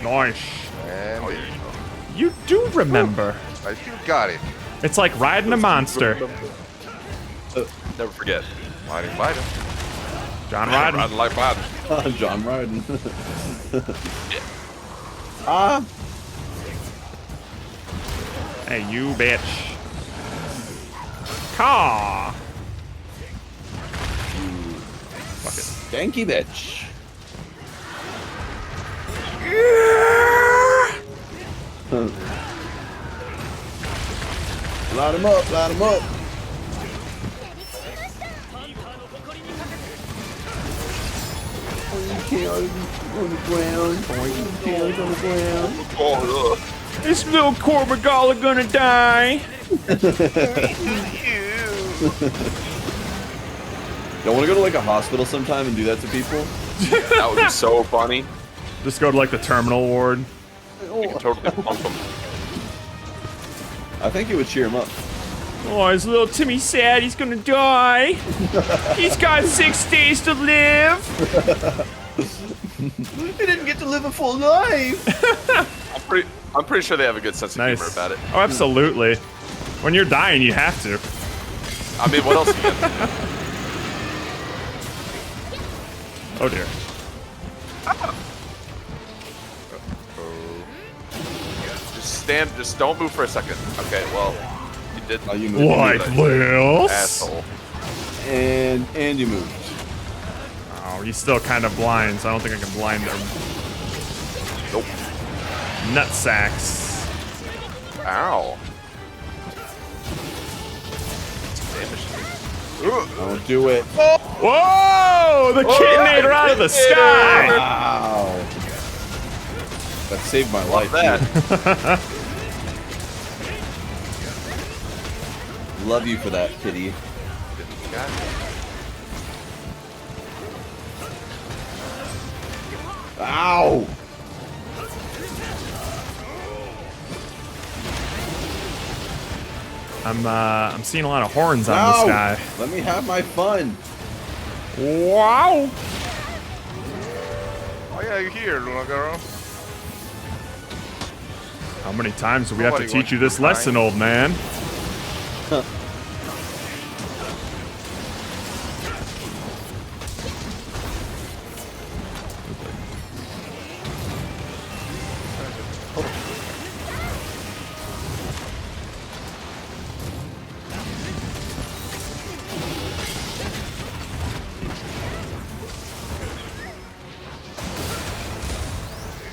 Nice. And there you You do remember. go. I still got it. It's like riding a monster. Never forget. Mighty Biden. John Ryden. Riding like Biden. John Ryden. Hey, you bitch. Caw. Fuck it. Stanky bitch. Light him up, light him up. On the ground. On the ground. Oh, This little Corvagala gonna die. Don't want to go to like a hospital sometime and do that to people? ugh. That would be so funny. Just go to like the terminal ward. You can totally pump them. I think it would cheer him up. Oh, is little Timmy sad? He's gonna die. He's got 6 days to live. He didn't get to live a full life. I'm pretty sure they have a good sense of humor Nice. about it. Oh, absolutely. When you're dying, you have to. I mean, what else are you gonna Oh dear. do? Just don't move for a second. Okay, well, you did. Oh, you moved. Like this? Asshole. And you moved. Oh, he's still kind of blind, so I don't think I can blind him. Nope. Nut sacks. Ow. Don't do it. Whoa! The kitinator out of the sky! Wow. That saved my life. That. dude. Love you for that, kitty. Ow! I'm seeing a lot of horns on this Ow! guy. Let me have my fun. Wow! Oh yeah, you're here, Luna girl. How many times do we have to Nobody teach wants you to this be lesson, kind. old man?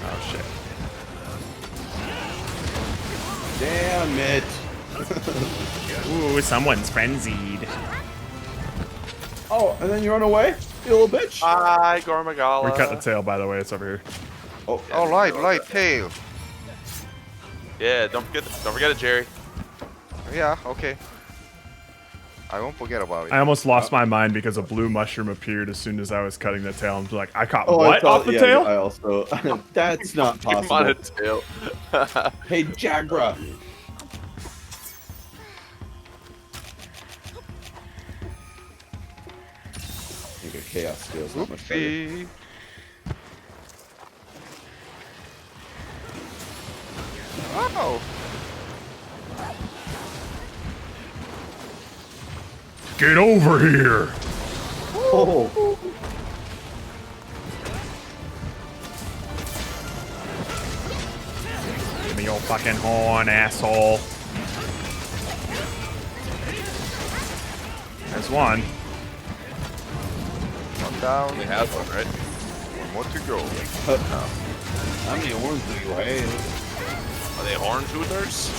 Oh shit. Damn it. Ooh, someone's frenzied. Oh, and then you run away? You little bitch. Hi, Gormagala. We cut the tail, by the way. It's over here. Oh, Oh, light tail. Yeah, don't forget it, Jerry. Yeah, okay. I won't forget about it. I almost lost my mind because a blue mushroom appeared as soon as I was cutting the tail. I'm like, I caught I what thought- off the yeah, tail? I also. That's not Give him on a possible. tail. Hey, Jagra. I think a chaos steals not much better. Oopsie. Oh. Get over here! Oh, Give me your fucking horn, asshole. There's one. One down. They have one, right? One more to go. how many horns do you have? Are they horn toothers?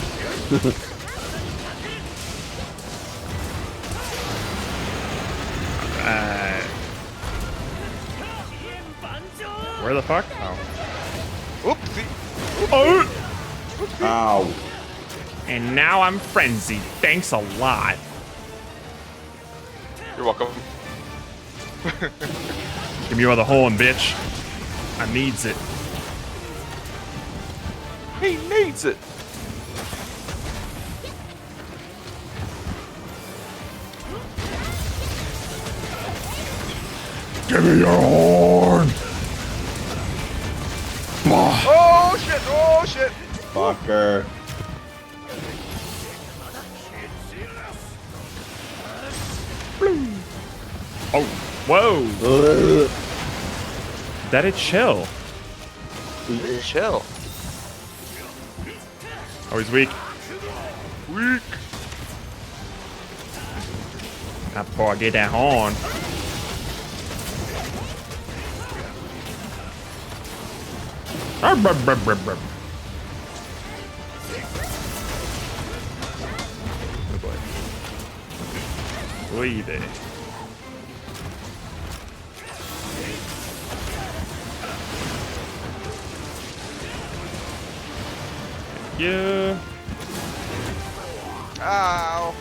Where the fuck? Oh. Oopsie. Oh! Ow. And now I'm frenzied. Thanks a lot. You're welcome. Give me your other horn, bitch. I needs it. He needs it. Give me your horn! Oh shit! Oh shit! Fucker. Oh, whoa! Ugh. That it chill. Chill. Oh, he's weak. Weak. Not before I get that horn. Oide. Yeah. Ow.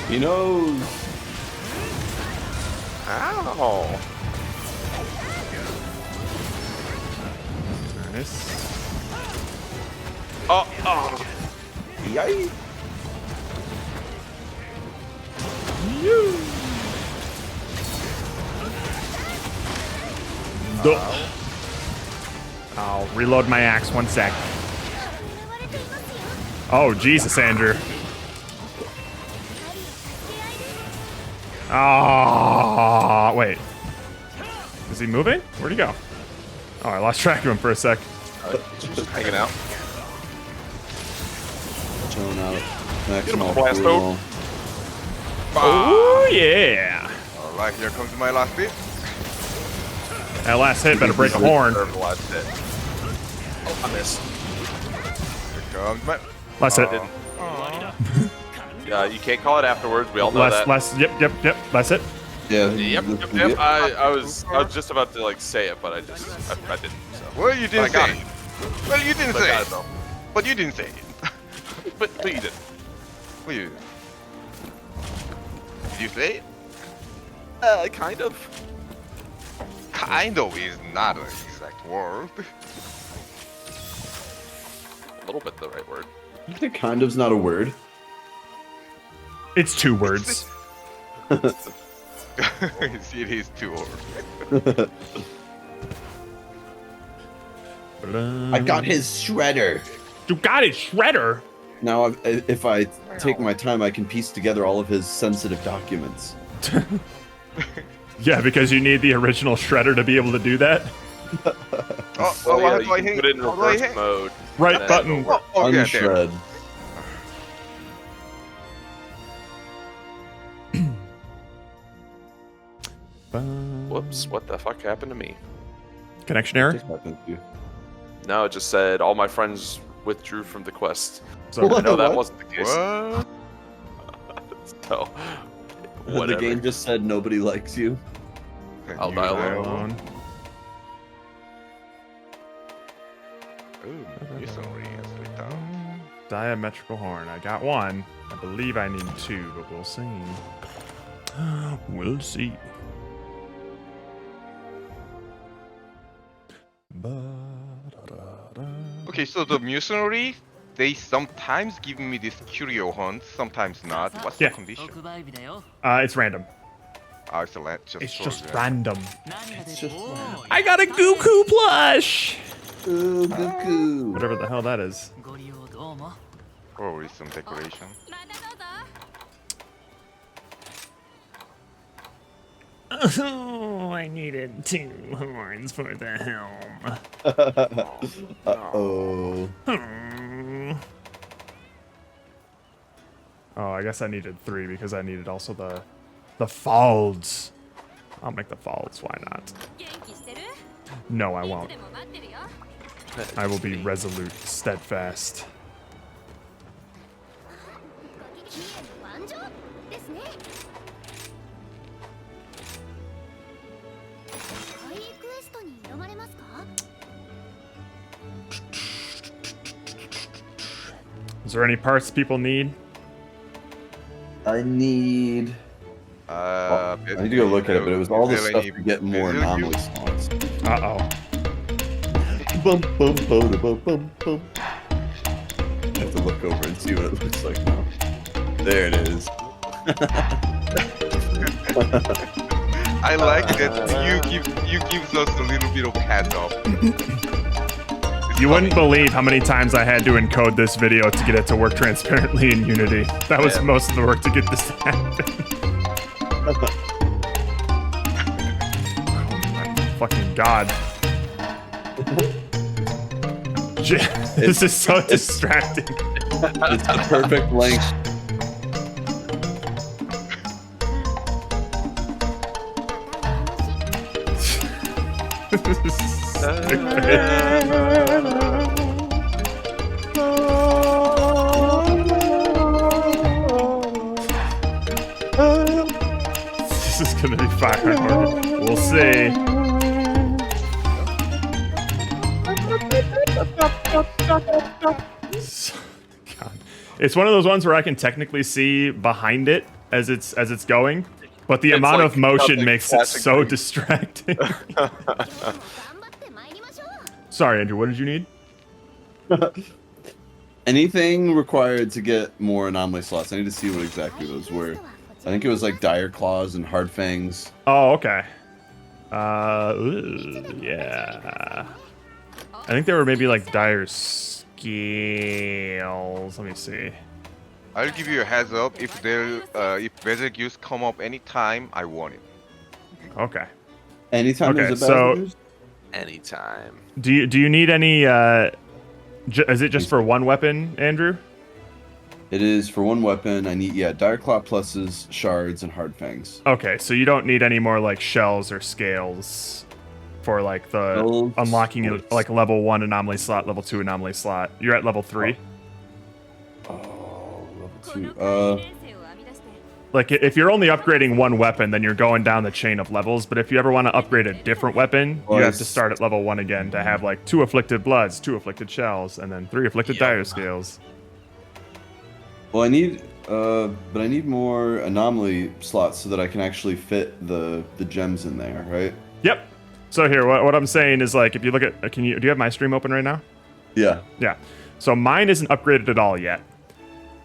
He knows. Ow. Nice. Oh. Yay. I'll reload my axe 1 sec. Oh, Jesus, Andrew. Ah, wait. Is he moving? Where'd he go? Oh, I lost track of him for a sec. Just hanging out. Chilling out. Get him, Maximum blast cool. Oh, yeah. Alright, here comes my last bit. That last hit better break a horn. Deserved the last hit. Oh, I missed. Here comes my. Last hit. Didn't. You can't call it afterwards. We all know that. Yep. That's it. Yeah. Yep. I was just about to like say it, but I didn't. So. Well, you didn't I got say it. it. Well, you didn't But I say got it. it though. But you didn't say it. But you didn't. Well, you. Did you say it? Kind of. Kind of is not an exact word. A little bit the right word. You think kind of's not a word? It's 2 words. See, it is 2 words. I got his shredder. You got it, Shredder. Now, if I take my time, I can piece together all of his sensitive documents. Yeah, because you need the original Shredder to be able to do that. Oh, Well, how yeah, do you I can hit? put it in How do I reverse hit? mode. Right Then button. it'll work. Oh, yeah, there. Unshred. Whoops! What the fuck happened to me? Connection error. Just happened to you. No, it just said all my friends withdrew from the quest. So, I know that What? wasn't the case. What? So, The whatever. game just said nobody likes you. I'll You dial dial alone. alone. Ooh, you sound really answered down. diametrical horn. I got 1. I believe I need 2, but we'll see. We'll see. Okay, so the mercenary, they sometimes give me this curio hunt, sometimes not. What's Yeah. the condition? It's random. Oh, it's a land. It's so just random. random. It's just I got a Goku plush. Ooh, Goku. Whatever the hell that is. Probably some decoration. Oh, I needed 2 horns for the helm. Uh-oh. Oh, I guess I needed 3 because I needed also the folds. I'll make the folds. Why not? No, I won't. I will be resolute, steadfast. Is there any parts people need? I need... I I need to go look at it, but it was all the Really stuff need- to get more really anomaly need- spawns. Uh-oh. Bum, bum, bum, bum, bum, bum. I have to look over and see what it looks like now. There it is. I like that you give us a little bit of heads up. You wouldn't believe how many times I had to encode this video to get it to work transparently in Unity. That was Yeah. most of the work to get this to happen. Oh my fucking god. This is so distracting. It's the perfect length. This is stupid. gonna be fire. We'll see. God. It's one of those ones where I can technically see behind it as it's going, but the It's amount like of motion nothing makes it passing so by. distracting. Sorry, Andrew. What did you need? Anything required to get more anomaly slots? I need to see what exactly those were. I think it was like Dire Claws and Hard Fangs. Oh, okay. Yeah. I think there were maybe like dire scales. Let me see. I'll give you a heads up if Betelgeuse come up anytime. I want it. Okay. Anytime Okay, there's a so- Betelgeuse? Anytime. Do you need any? Is it just for one weapon, Andrew? It is for one weapon. I need Dire Claw pluses, shards, and Hard Fangs. Okay, so you don't need any more like shells or scales for like the Shells, unlocking it, what's- like level 1 anomaly slot, level 2 anomaly slot. You're at level 3. Oh, level 2. Like if you're only upgrading one weapon, then you're going down the chain of levels. But if you ever want to upgrade a different weapon, you have to start at level 1 again to have like 2 afflicted bloods, 2 afflicted shells, and then 3 afflicted dire scales. Well, I need, but I need more anomaly slots so that I can actually fit the gems in there, right? Yep. So here, what I'm saying is like if you look at, do you have my stream open right now? Yeah. Yeah. So mine isn't upgraded at all yet.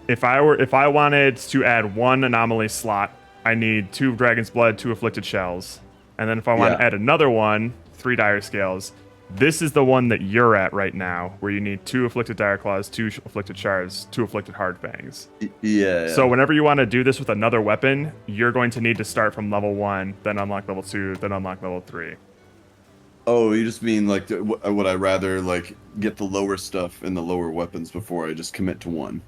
If I wanted to add 1 anomaly slot, I need 2 Dragon's Blood, 2 afflicted shells. And then if I want to Yeah. add another one, 3 dire scales. This is the one that you're at right now, where you need 2 afflicted dire claws, 2 afflicted shards, 2 afflicted hard fangs. Yeah. So whenever you want to do this with another weapon, you're going to need to start from level 1, then unlock level 2, then unlock level 3. Oh, you just mean like, would I rather like get the lower stuff and the lower weapons before I just commit to one?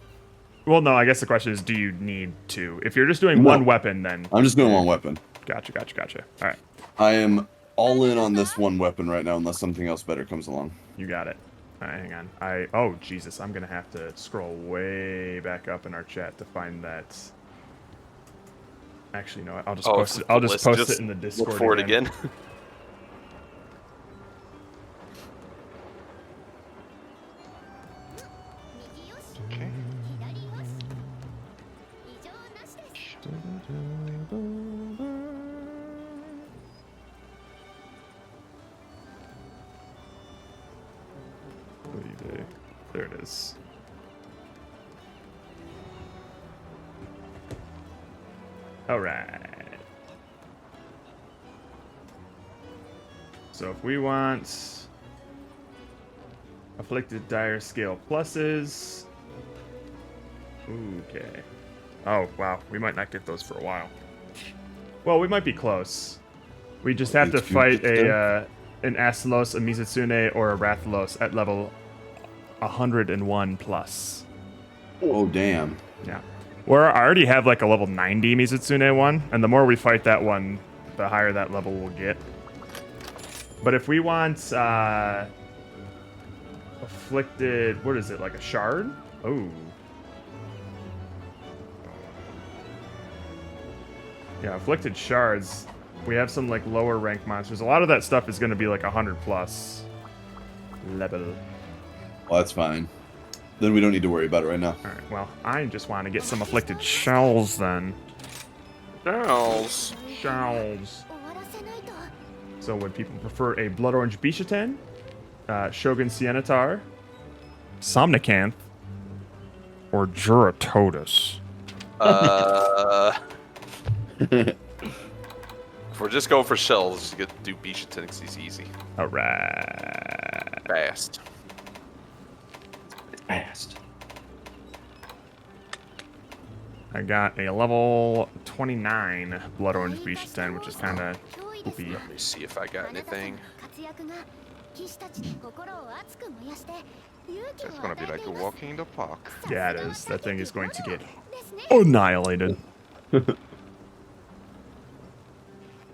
Well, no, I guess the question is, do you need 2? If you're just doing No. one weapon, then I'm just doing one weapon. gotcha. All right, I am all in on this one weapon right now, unless something else better comes along. you got it. All right, hang on. Oh Jesus, I'm gonna have to scroll way back up in our chat to find that. Actually, you know what? I'll just post it. I'll just post it in the Discord. Look for it again. Okay. There it is. All right. So if we want afflicted dire scale pluses, okay. Oh wow, we might not get those for a while. Well, we might be close. We just have to fight an Astalos, a Mizutsune, or a Rathalos at level 101 plus. Oh, damn. Yeah. Where I already have like a level 90 Mizutsune one, and the more we fight that one, the higher that level will get. But if we want afflicted, what is it, like a shard? Oh. Yeah, afflicted shards. We have some like lower rank monsters. A lot of that stuff is going to be like 100 plus level. Well, that's fine. Then we don't need to worry about it right now. All right. Well, I just want to get some afflicted shells then. Shells. Shells. So would people prefer a Blood Orange Bishaten, Shogun Siennatar, Somnicanth, or Juratotus? If we're just going for shells, just get do Bishaten because he's easy. All right. Fast. Fast. I got a level 29 Blood Orange Bishaten, which is kind of poopy. Let me see if I got anything. It's gonna be like a walking in the park. Yeah, it is. That thing is going to get annihilated.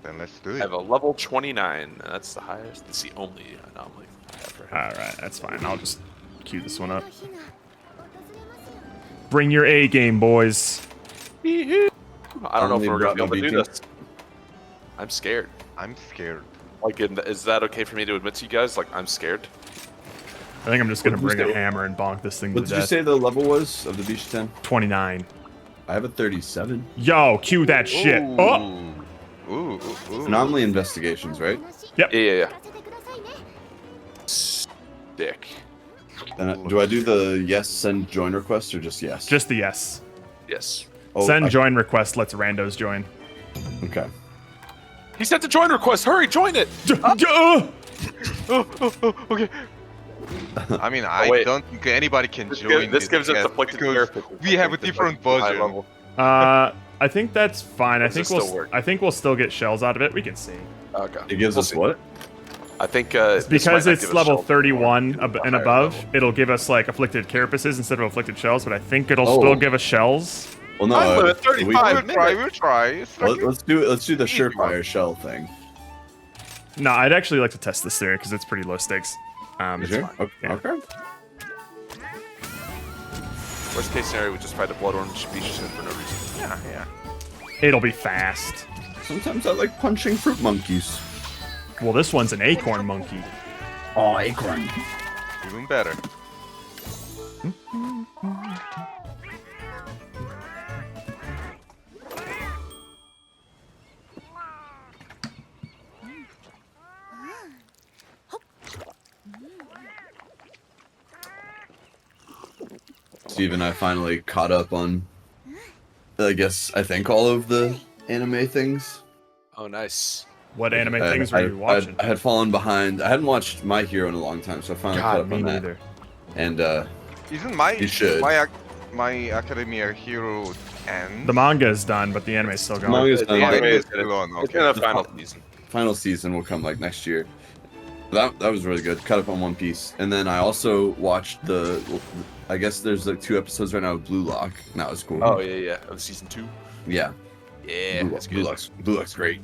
Then let's do I it. have a level 29. That's the highest. That's the only anomaly I have right All right, that's fine. I'll just queue this one up. Bring your A game, boys. now. I don't know if Only we're going to be brought able to no do BT. this. I'm scared. I'm scared. Like, is that okay for me to admit to you guys? Like, I'm scared. I think I'm just gonna What did you bring a say? hammer and bonk this thing What to did you death. say the level was of the Bishaten? 29. I have a 37. Yo, cue that shit. Oh! Ooh. Anomaly investigations, right? Yeah. Dick. Then do I do the yes send join request or just yes? Just the yes. Yes. Oh, Send join request lets randos join. Okay. He sent a join request. Hurry, join it. Okay. I mean, I wait. don't think anybody can join This gives us yet afflicted because character. we have a different version. I think that's fine. Does it still work? I think we'll still get shells out of it. We can see. Okay. It gives We'll us see. what? I think this might Because not it's give us level shelter 31 anymore. and Higher above, level. it'll give us like afflicted carapaces instead of afflicted shells, but I think it'll Oh. still give us shells. Well, no. I'm at we- 35. We'll try. It's like let's do the Easy one. surefire shell thing. No, I'd actually like to test this theory because it's pretty low stakes. It's Sure? fine. Okay. Yeah. Okay. Worst case scenario, we just fight a blood orange Bishaten for no reason. yeah. It'll be fast. Sometimes I like punching fruit monkeys. Well, this one's an acorn monkey. Oh, acorn. Even better. Steve and I finally caught up on, I think all of the anime things. Oh, nice. What anime I- things I- were you watching? I had fallen behind. I hadn't watched My Hero in a long time, so I finally caught God, up me on that. neither. And Isn't my You should. my Academia Hero end? The manga is done, but the anime is still going. manga's The done. anime is is gonna- still on, It's okay. in the final season. Final season will come like next year. That was really good. Caught up on One Piece, and then I also watched the. I guess there's like 2 episodes right now of Blue Lock, and that was cool. Oh yeah. Of season 2. yeah. Yeah, Blue, that's Blue good. Lock's great.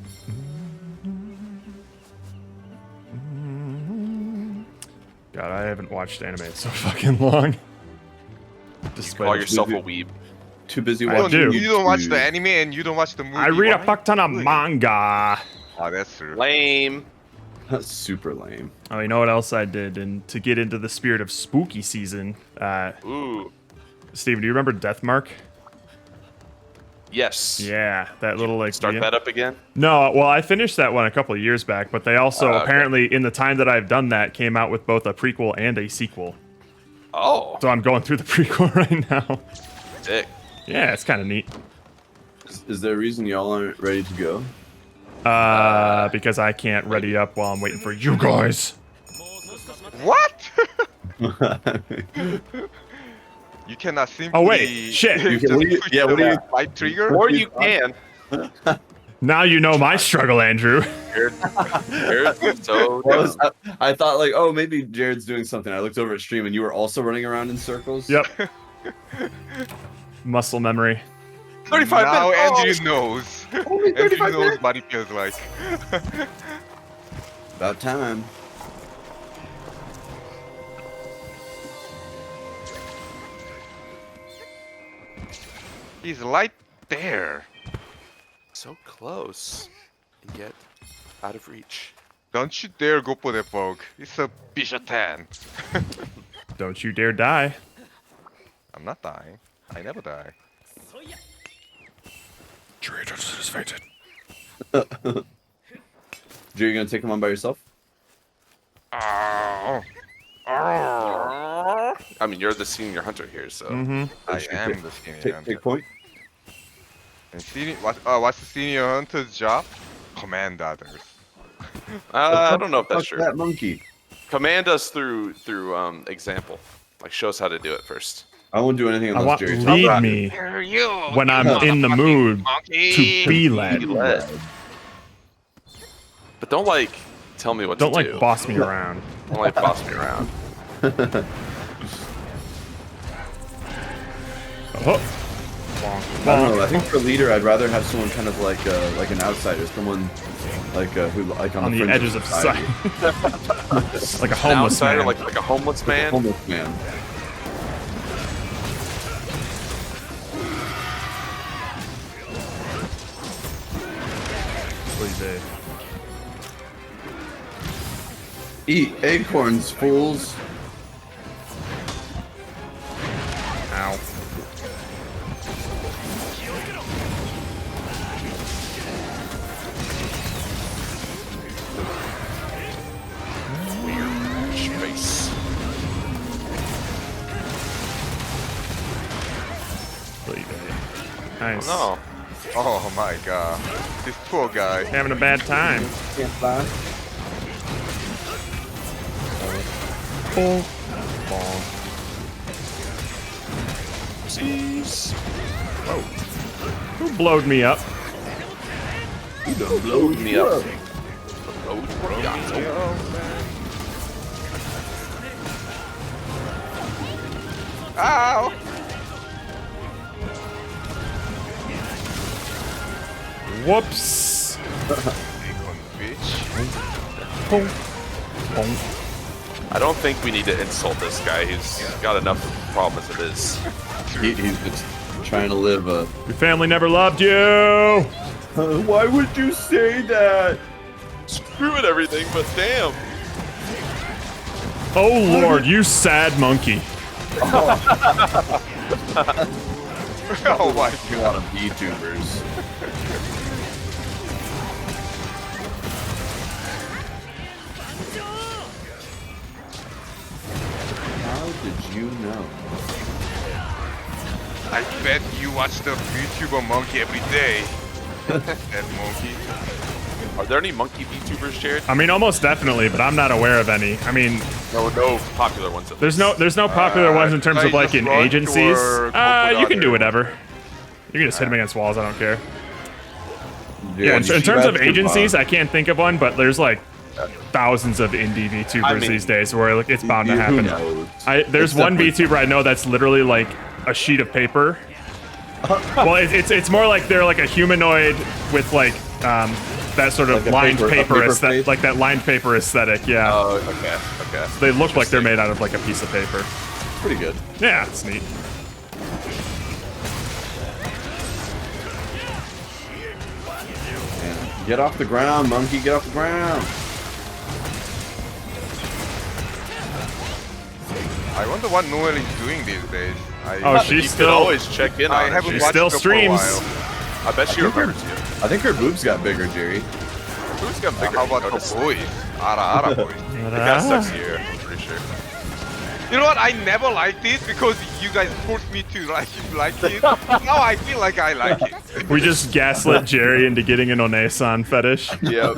God, I haven't watched anime in so fucking long. Despite Call it. yourself a weeb. Too busy I watching. do. You don't watch the YouTube. anime and you don't watch the movie. I read a Why? fuck ton of manga. Oh, that's true. Lame. That's super lame. Oh, you know what else I did? And to get into the spirit of spooky season, Ooh. Steve, do you remember Deathmark? Yes. Yeah, that little like. Start that up again. No, well, I finished that one a couple of years back, but they also Okay. apparently, in the time that I've done that, came out with both a prequel and a sequel. Oh. So I'm going through the prequel right now. Dick. Yeah, it's kind of neat. Is there a reason y'all aren't ready to go? Because I can't ready up while I'm waiting for you guys. What? You cannot simply. Oh, wait, shit. You can- just what do you- push yeah, what the do you- right trigger. Or you can. Now you know my struggle, Andrew. Jared, so I thought like, oh, maybe Jared's doing something. I looked over at stream, and you were also running around in circles. Yep. Muscle memory. 35 Now minutes. Andrew knows. Only Andrew 35 knows minutes. what it feels like. About time. He's right there. So close, and yet out of reach. Don't you dare go for that bug. It's a Bishaten. Don't you dare die. I'm not dying. I never die. Traitors is fated. Jared, you gonna take him on by yourself? Oh, I mean, you're the senior hunter here, so. I am the senior Take hunter. point. And what's the senior hunter's job? Command others. I don't know if that's Fuck true. that monkey. Command us through example. Like, show us how to do it first. I won't do anything I unless want Jared. lead me Here you. when I'm in the mood to be led. Led. But don't like tell me what Don't to like do. boss me around. Don't like boss me around. Oh. I don't know. I think for leader, I'd rather have someone kind of like an outsider, someone like who like On the fringe of edges of society. sight. Like a An homeless outsider, man. like a homeless man. Homeless man. Please, Eat acorns, fools. Ow. Space. Please, nice. No. Oh my god. This poor guy. Having a bad time. Can't fly. Ball. Ball. Jeez. Who blowed me up? Load me up. Load me up. Ow! Whoops. Bacon bitch. Boom. Boom. I don't think we need to insult this guy. He's got enough problems as it is. He's just trying to live a. Your family never loved you. Why would you say that? Screw it, everything, but damn. Oh Lord, you sad monkey. Oh my A lot of VTubers. How did you know? I bet you watch the YouTuber monkey every day. That monkey. Are there any monkey VTubers, Jared? I mean, almost definitely, but I'm not aware of any. I mean, No popular ones. At there's least. no popular ones in terms I of like just in run agencies. to our You can do corporate whatever. You can just hit them against walls. I don't care. Dude, Yeah, in you terms of should agencies, I can't think of one, but there's like thousands of indie VTubers I mean, these days where like, it's bound to Who happen. knows? There's It's one definitely- VTuber I know that's literally like a sheet of paper. Well, it's more like they're like a humanoid with like that sort of Like a lined paper- a paper, paper aesthetic, face? like that lined paper aesthetic. Yeah, Oh, okay. they look like they're made out of like a piece of paper. Pretty good. Yeah, it's neat. And get off the ground, monkey. Get off the ground. I wonder what Noel is doing these days. Oh, You she's can still. always check in I on her. haven't She watched still her streams. for a while. I bet she remembers you. I think her boobs got bigger, Jerry. Who's got bigger? How about I her noticed. boys? Ara boys. It got sexier, I'm pretty sure. You know what? I never liked it because you guys forced me to like it. Now I feel like I like it. We just gaslit Jerry into getting an Onesan fetish. Yeah.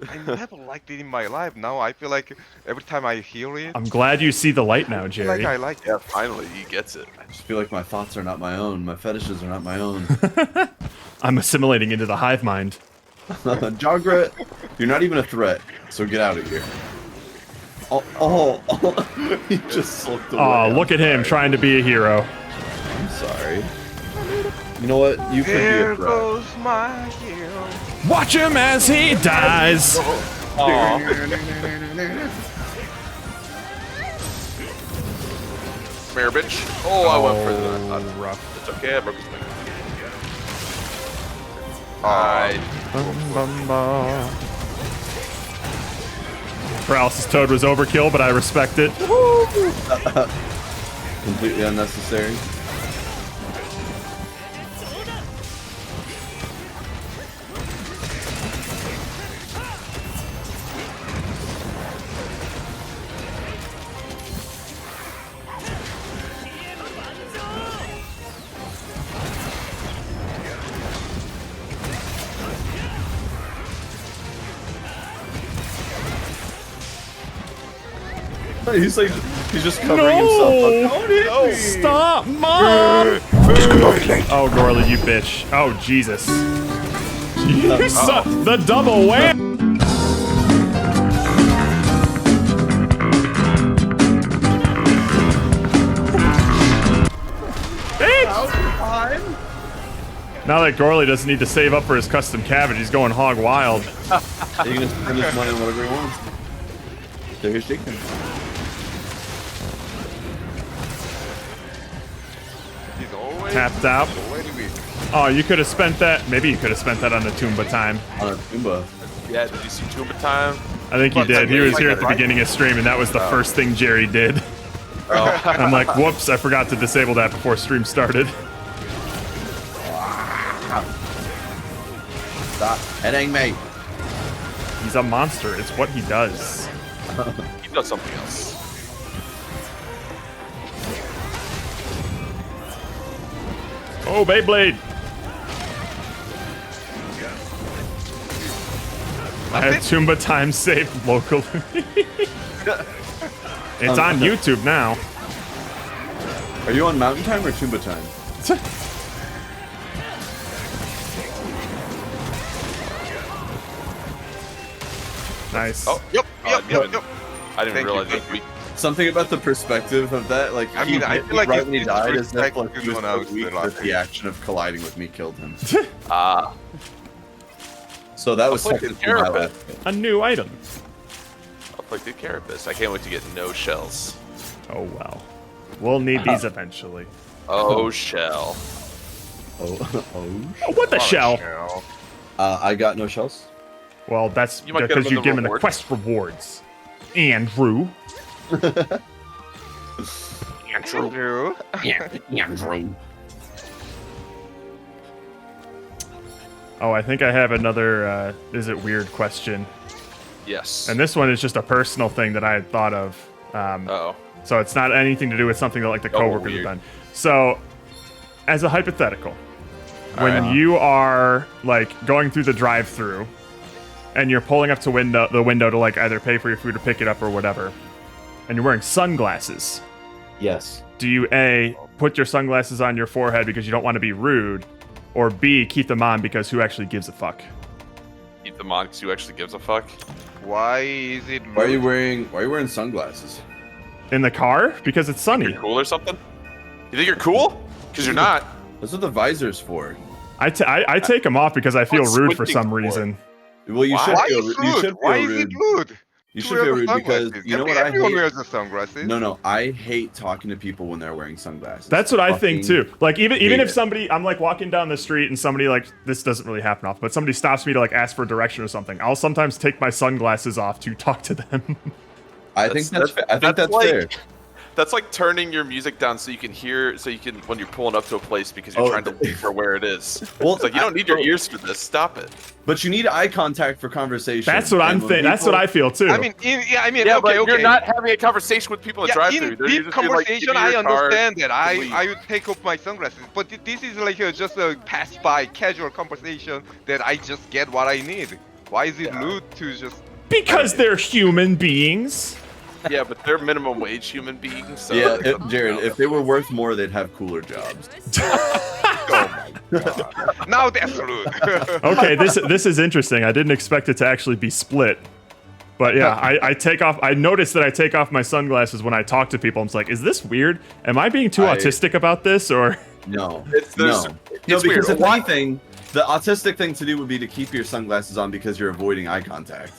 I never liked it in my life. Now I feel like every time I hear it, I'm glad you see the light now, I feel Jerry. like I like it. Yeah, finally, he gets it. I just feel like my thoughts are not my own. My fetishes are not my own. I'm assimilating into the hive mind. Jogra, you're not even a threat, so get out of here. He just slipped away. Aw, look at him trying to be a hero. I'm sorry. You know what? You could be There a threat. goes my hero. Watch him as he dies. Come here, bitch. Oh, I went further than I thought. rough. It's okay, I broke his leg. Alright. Paralysis Toad was overkill, but I respect it. Completely unnecessary. He's like, he's just covering himself up. Don't hit me. Stop, Mom! Oh, Gorley, you bitch. Oh, Jesus. You suck. The double wham! Now that Gorley doesn't need to save up for his custom cabbage, he's going hog wild. He can just spend his money on whatever he wants. There's chicken. He's always Tapped out. already weak. Oh, you could have spent that. Maybe you could have spent that on the Toomba time. On a Goomba. Yeah, did you see Toomba Time? I think he But did. He was like here a at the right? beginning of stream, and that was the first thing Jerry did. Oh. I'm like, whoops, I forgot to disable that before stream started. Stop hitting me. He's a monster. It's what he does. He does something else. Oh, Beyblade! I have Toomba time saved locally. It's on YouTube now. Are you on Mountain Time or Toomba Time? Nice. Oh, Yep, I yep, didn't, yep. I didn't Thank you, realize thank that we. Something about the perspective of that, like I mean, I hit feel me like right it's when he died, as if disrespect like to he was someone so else weak than that last the action of colliding with me killed him. Ah. So that was I'll play the technically my Carapace. last hit. A new item. I'll play the Carapace. I can't wait to get no shells. Oh, well. We'll need these eventually. Oh, shell. Oh, Oh, what the shell? I got no shells. Well, that's You might get because him you in the give him the reward. quest rewards. Andrew. Andrew. Oh, I think I have another is it weird question. Yes. And this one is just a personal thing that I had thought of. Uh-oh. So it's not anything to do with something that like the Oh, coworkers have weird. done. So, as a hypothetical, when right. you are like going through the drive-through and you're pulling up to the window to like either pay for your food or pick it up or whatever, and you're wearing sunglasses, Yes. do you A, put your sunglasses on your forehead because you don't want to be rude, or B, keep them on because who actually gives a fuck? Keep them on because who actually gives a fuck? Why is it? Why are you wearing sunglasses? In the car? Because it's sunny. You're cool or something? You think you're cool? Because you're not. That's what the visor's for. I take them off because I feel What's rude for squinting some for? reason. Well, you Why? should Why feel is you rude? should feel Why is rude. it rude? You to should wear feel the rude because sunglasses? you know what I Everyone hate. wears the sunglasses. No, I hate talking to people when they're wearing sunglasses. That's what I think Fucking too. Like even hate if it. somebody, I'm like walking down the street and somebody like this doesn't really happen often, but somebody stops me to like ask for direction or something. I'll sometimes take my sunglasses off to talk to them. I think that's like, fair. That's like turning your music down so you can hear, so you can when you're pulling up to a place because you're Oh, trying to look for where it is. Well, It's like you don't need your ears for this. Stop it. But you need eye contact for conversation. That's what I'm And when thinking. That's what people- I feel too. I mean, Yeah, okay, but okay. you're not having a conversation with people in Yeah, drive-through. in You're deep just being like, conversation, "Give me I your card understand that. and leave." I would take off my sunglasses, but this is like just a pass-by casual conversation that I just get what I need. Why is it rude to just? because they're human beings. Yeah, but they're minimum wage human beings. So Yeah, it doesn't Jared, count. if they were worth more, they'd have cooler jobs. Now that's rude. Okay, this is interesting. I didn't expect it to actually be split. But yeah, I take off. I noticed that I take off my sunglasses when I talk to people. I'm just like, is this weird? Am I being too I- autistic about this, or? No, It's- there's- no, it's because weird. if anything, the autistic thing to do would be to keep your sunglasses on because you're avoiding eye contact.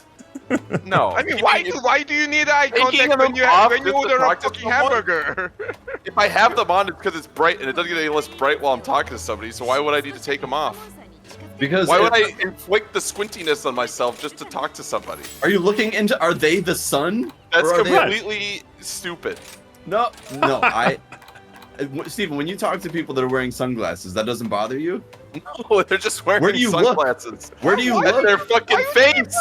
No, I mean, why do you need eye Taking contact them when you off when you just to order a talk to fucking someone? hamburger? If I have them on, it's because it's bright, and it doesn't get any less bright while I'm talking to somebody. So why would I need to take them off? Because Why would if- I inflict the squintiness on myself just to talk to somebody? Are you looking into? Are they the sun? That's Or are they- completely stupid. No, Steven, when you talk to people that are wearing sunglasses, that doesn't bother you? No, they're just wearing Where do you look? sunglasses. Where do you At look? their fucking face.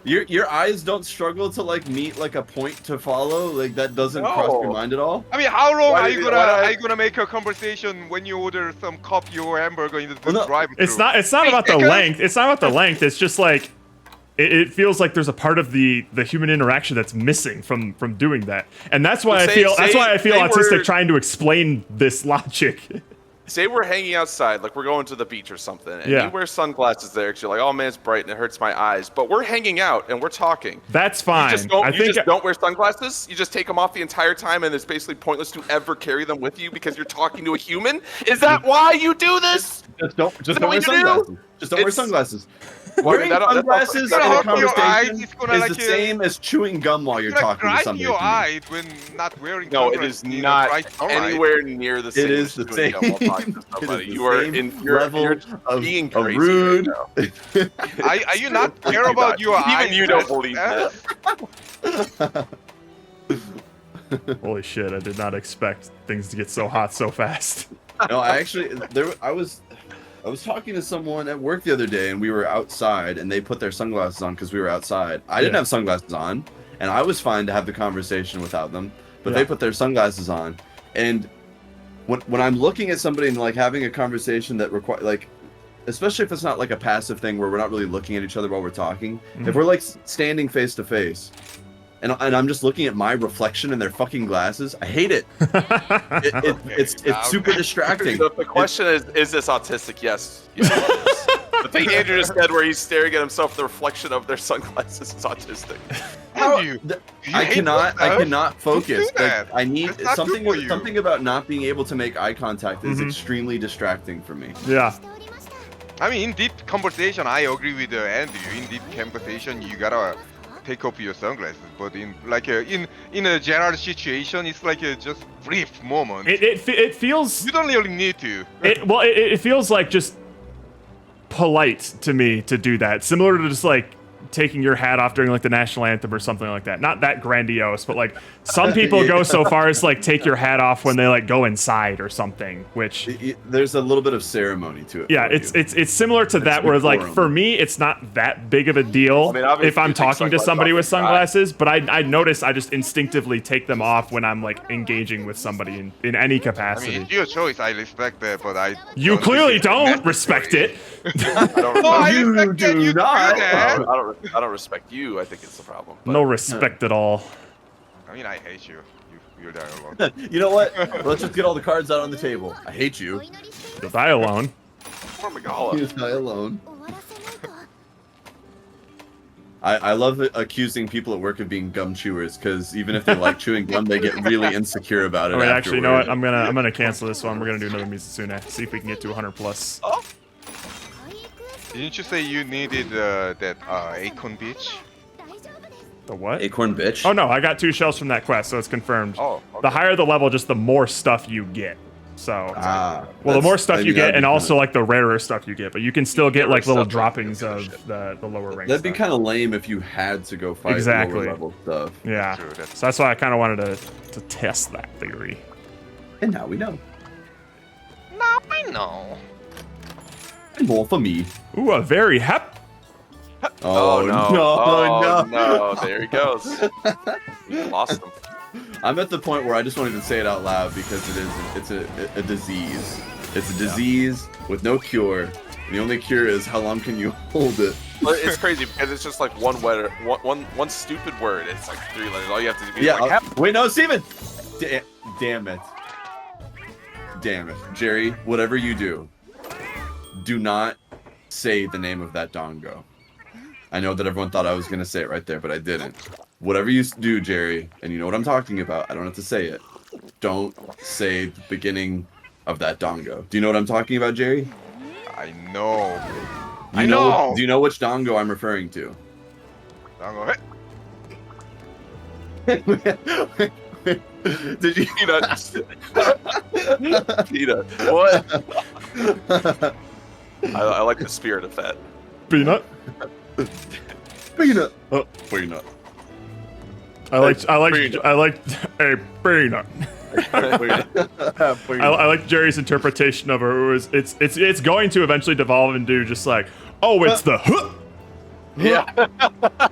Your eyes don't struggle to like meet like a point to follow. Like that doesn't cross your No. mind at all. I mean, how long Why are did you you- gonna why did I- are you gonna make a conversation when you order some coffee or hamburger in the Well, no, drive-through? It's not about the Because- length. It's not about the length. It's just like it feels like there's a part of the human interaction that's missing from doing that, and that's why But I say- feel say autistic we're- trying to explain this logic. Say we're hanging outside, like we're going to the beach or something, and Yeah. you wear sunglasses there because you're like, oh man, it's bright and it hurts my eyes. But we're hanging out and we're talking. That's fine. You just don't, I you think just don't wear sunglasses. You just take them off the entire time, and it's basically pointless to ever carry them with you because you're talking to a human. Is that why you do this? Just don't that wear what you do? sunglasses. Just don't wear It's- sunglasses. Well, I Wearing mean, that's sunglasses It's gonna in a hurt your eyes, conversation it's gonna is like the same as chewing gum while you're It's gonna talking to grind somebody. your to me. eyes when not wearing No, it sunglasses is in a not bright sunlight. anywhere near the same. It is as the chewing same. gum while talking to It somebody. is the You are same in you're, level you're of, being of crazy rude. right now. Are you not care do about not. your eyes? Even you don't believe that. Holy shit! I did not expect things to get so hot so fast. No, I actually I was talking to someone at work the other day, and we were outside, and they put their sunglasses on because we were outside. I didn't Yeah. have sunglasses on, and I was fine to have the conversation without them. But Yeah. they put their sunglasses on, and when I'm looking at somebody and like having a conversation that require like, especially if it's not like a passive thing where we're not really looking at each other while we're talking. Mhm. If we're like standing face to face, and I'm just looking at my reflection in their fucking glasses, I hate it. It's super distracting. So if the question is this autistic? Yes. yes. The thing Andrew just said, where he's staring at himself, the reflection of their sunglasses is autistic. How do you? I hate cannot yourself? focus. do that. Like, I need That's not something good for you. something about not being able to make eye contact is Mhm. extremely distracting for me. Yeah. I mean, in deep conversation, I agree with Andy. In deep conversation, you gotta take off your sunglasses. But in like in a general situation, it's like a just brief moment. It feels You don't really need to. it feels like just polite to me to do that. Similar to just like taking your hat off during like the national anthem or something like that. Not that grandiose, but like some people go so far as like take your hat off when they like go inside or something, which There's a little bit of ceremony to it. yeah, for it's you. it's similar to that where like decorum. for me it's not that big of a deal I mean, obviously if I'm you take talking to sunglasses somebody off with and try. sunglasses, but I notice I just instinctively take them off when I'm like engaging with somebody in any I capacity. mean, it's your choice. I respect that, but I. You don't clearly think it's don't respect necessary. it. I don't, No, I You respect that do you not. do that. I don't respect you. I think it's the problem. But No respect at all. I mean, I hate you. You're there alone. You know what? Let's just get all the cards out on the table. I hate you. You'll die alone. Poor Magala. You die alone. I love accusing people at work of being gum chewers because even if they like chewing gum, they get really insecure about it. Oh, wait, actually, you know what? afterward. I'm gonna cancel this one. We're gonna do another Mizusune. See if we can get to 100 plus. Didn't you say you needed that Acorn Beach? The what? Acorn bitch. Oh no, I got 2 shells from that quest, so it's confirmed. Oh, okay. The higher the level, just the more stuff you get. So, Ah, well, the that's- more stuff I you mean, get, that'd and be also kinda- like the rarer stuff you get, but you can still get like little stuff, droppings yeah, of shit. the lower rank. That'd be stuff. kind of lame if you had to go fight Exactly. lower level stuff. Yeah. True, that's- So that's why I kind of wanted to test that theory. And now we know. No, I know. And more for me. Ooh, a very hep. Oh, no. no, Oh, no. no. There he goes. You lost him. I'm at the point where I just won't even say it out loud because it's a disease. It's a disease with no cure. And the only cure is how long can you hold it. But it's crazy because it's just like one stupid word. It's like 3 letters. All you have to do is Yeah. like, Wait, no, Steven! Damn it. Damn it. Jerry, whatever you do not say the name of that dongo. I know that everyone thought I was going to say it right there, but I didn't. Whatever you do, Jerry, and you know what I'm talking about, I don't have to say it. Don't say the beginning of that dongo. Do you know what I'm talking about, Jerry? I know. You I know. Do you know which dongo I'm referring to? I'm going, Did you? Peanut. Peanut. What? I like the spirit of that. Peanut. Peanut. Oh, peanut. I like a peanut. I like Jerry's interpretation of her. It's going to eventually devolve into just like, oh, it's the huh. Yeah.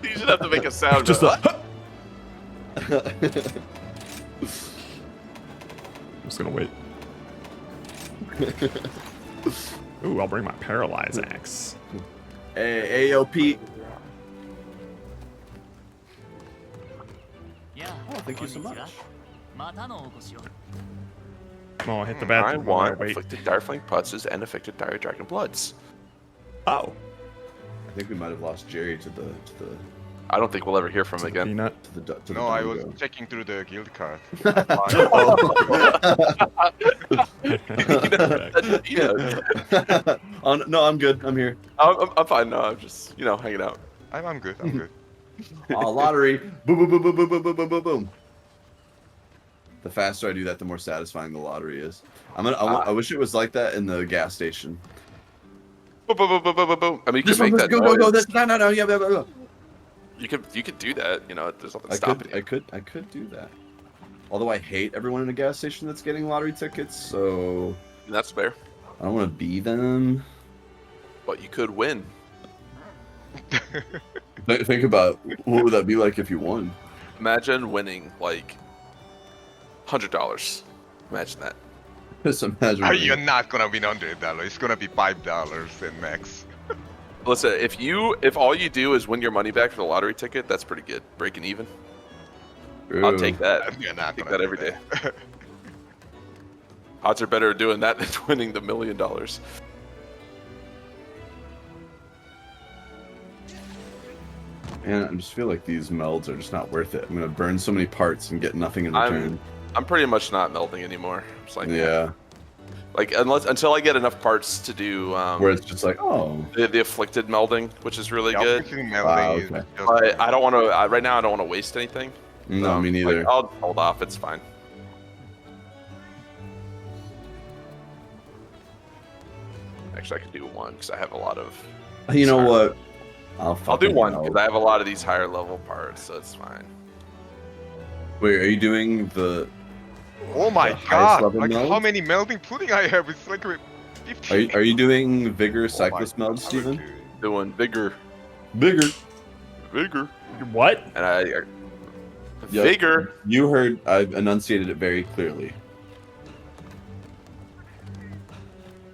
You should have to make a sound. Just of a huh. I'm just gonna wait. Ooh, I'll bring my paralyze axe. Hey, AOP. Oh, thank you so much. Oh, I hit the I bathroom. want Wait. afflicted Direfling Putzes and affected Dire Dragon Bloods. Oh. I think we might have lost Jerry to the I don't think we'll ever hear from him again. Peanut. to the no, I was dongo. checking through the guild card. Peanut. No, I'm good. I'm here. I'm fine. No, I'm just hanging out. I'm good. I'm good. Oh, lottery. Boom, boom, boom, boom, boom, boom, boom, boom, boom, boom. The faster I do that, the more satisfying the lottery is. I wish it was like that in the gas station. Boom, boom, boom, boom, boom, boom, boom. I mean, you This can one, make that go, noise. go, go. This, no. Yeah, blah, blah, blah. You could do that. There's nothing I stopping you. could do that. Although I hate everyone in a gas station that's getting lottery tickets, so That's fair. I don't want to be them. But you could win. Think about what would that be like if you won? Imagine winning like $100. Imagine that. Just imagine. You're not gonna win $100. It's gonna be $5 and max. Listen, if all you do is win your money back for the lottery ticket, that's pretty good. Breaking even. I'll Ooh. take that. You're not Take gonna that every day. Odds are better doing that than winning the $1 million. Man, I just feel like these melds are just not worth it. I'm gonna burn so many parts and get nothing in return. I'm pretty much not melding anymore. It's like Yeah, like until I get enough parts to do where it's just like, oh, the afflicted melding, which is really The good. afflicted Wow, melding is okay. just- But I don't want to. Right now, I don't want to waste anything. no, me neither. Like, I'll hold off. It's fine. Actually, I could do one because I have a lot of. You know Sorry. what? I'll do fucking one meld. because I have a lot of these higher level parts, so it's fine. Wait, are you doing the? Oh my The highest god! level Like meld? how many melding pudding I have? It's like 50. Are you doing vigor Oh my cyclist meld, god, Steven? dude. Doing vigor, Vigor. What? and I Yep. vigor. You heard. I've enunciated it very clearly.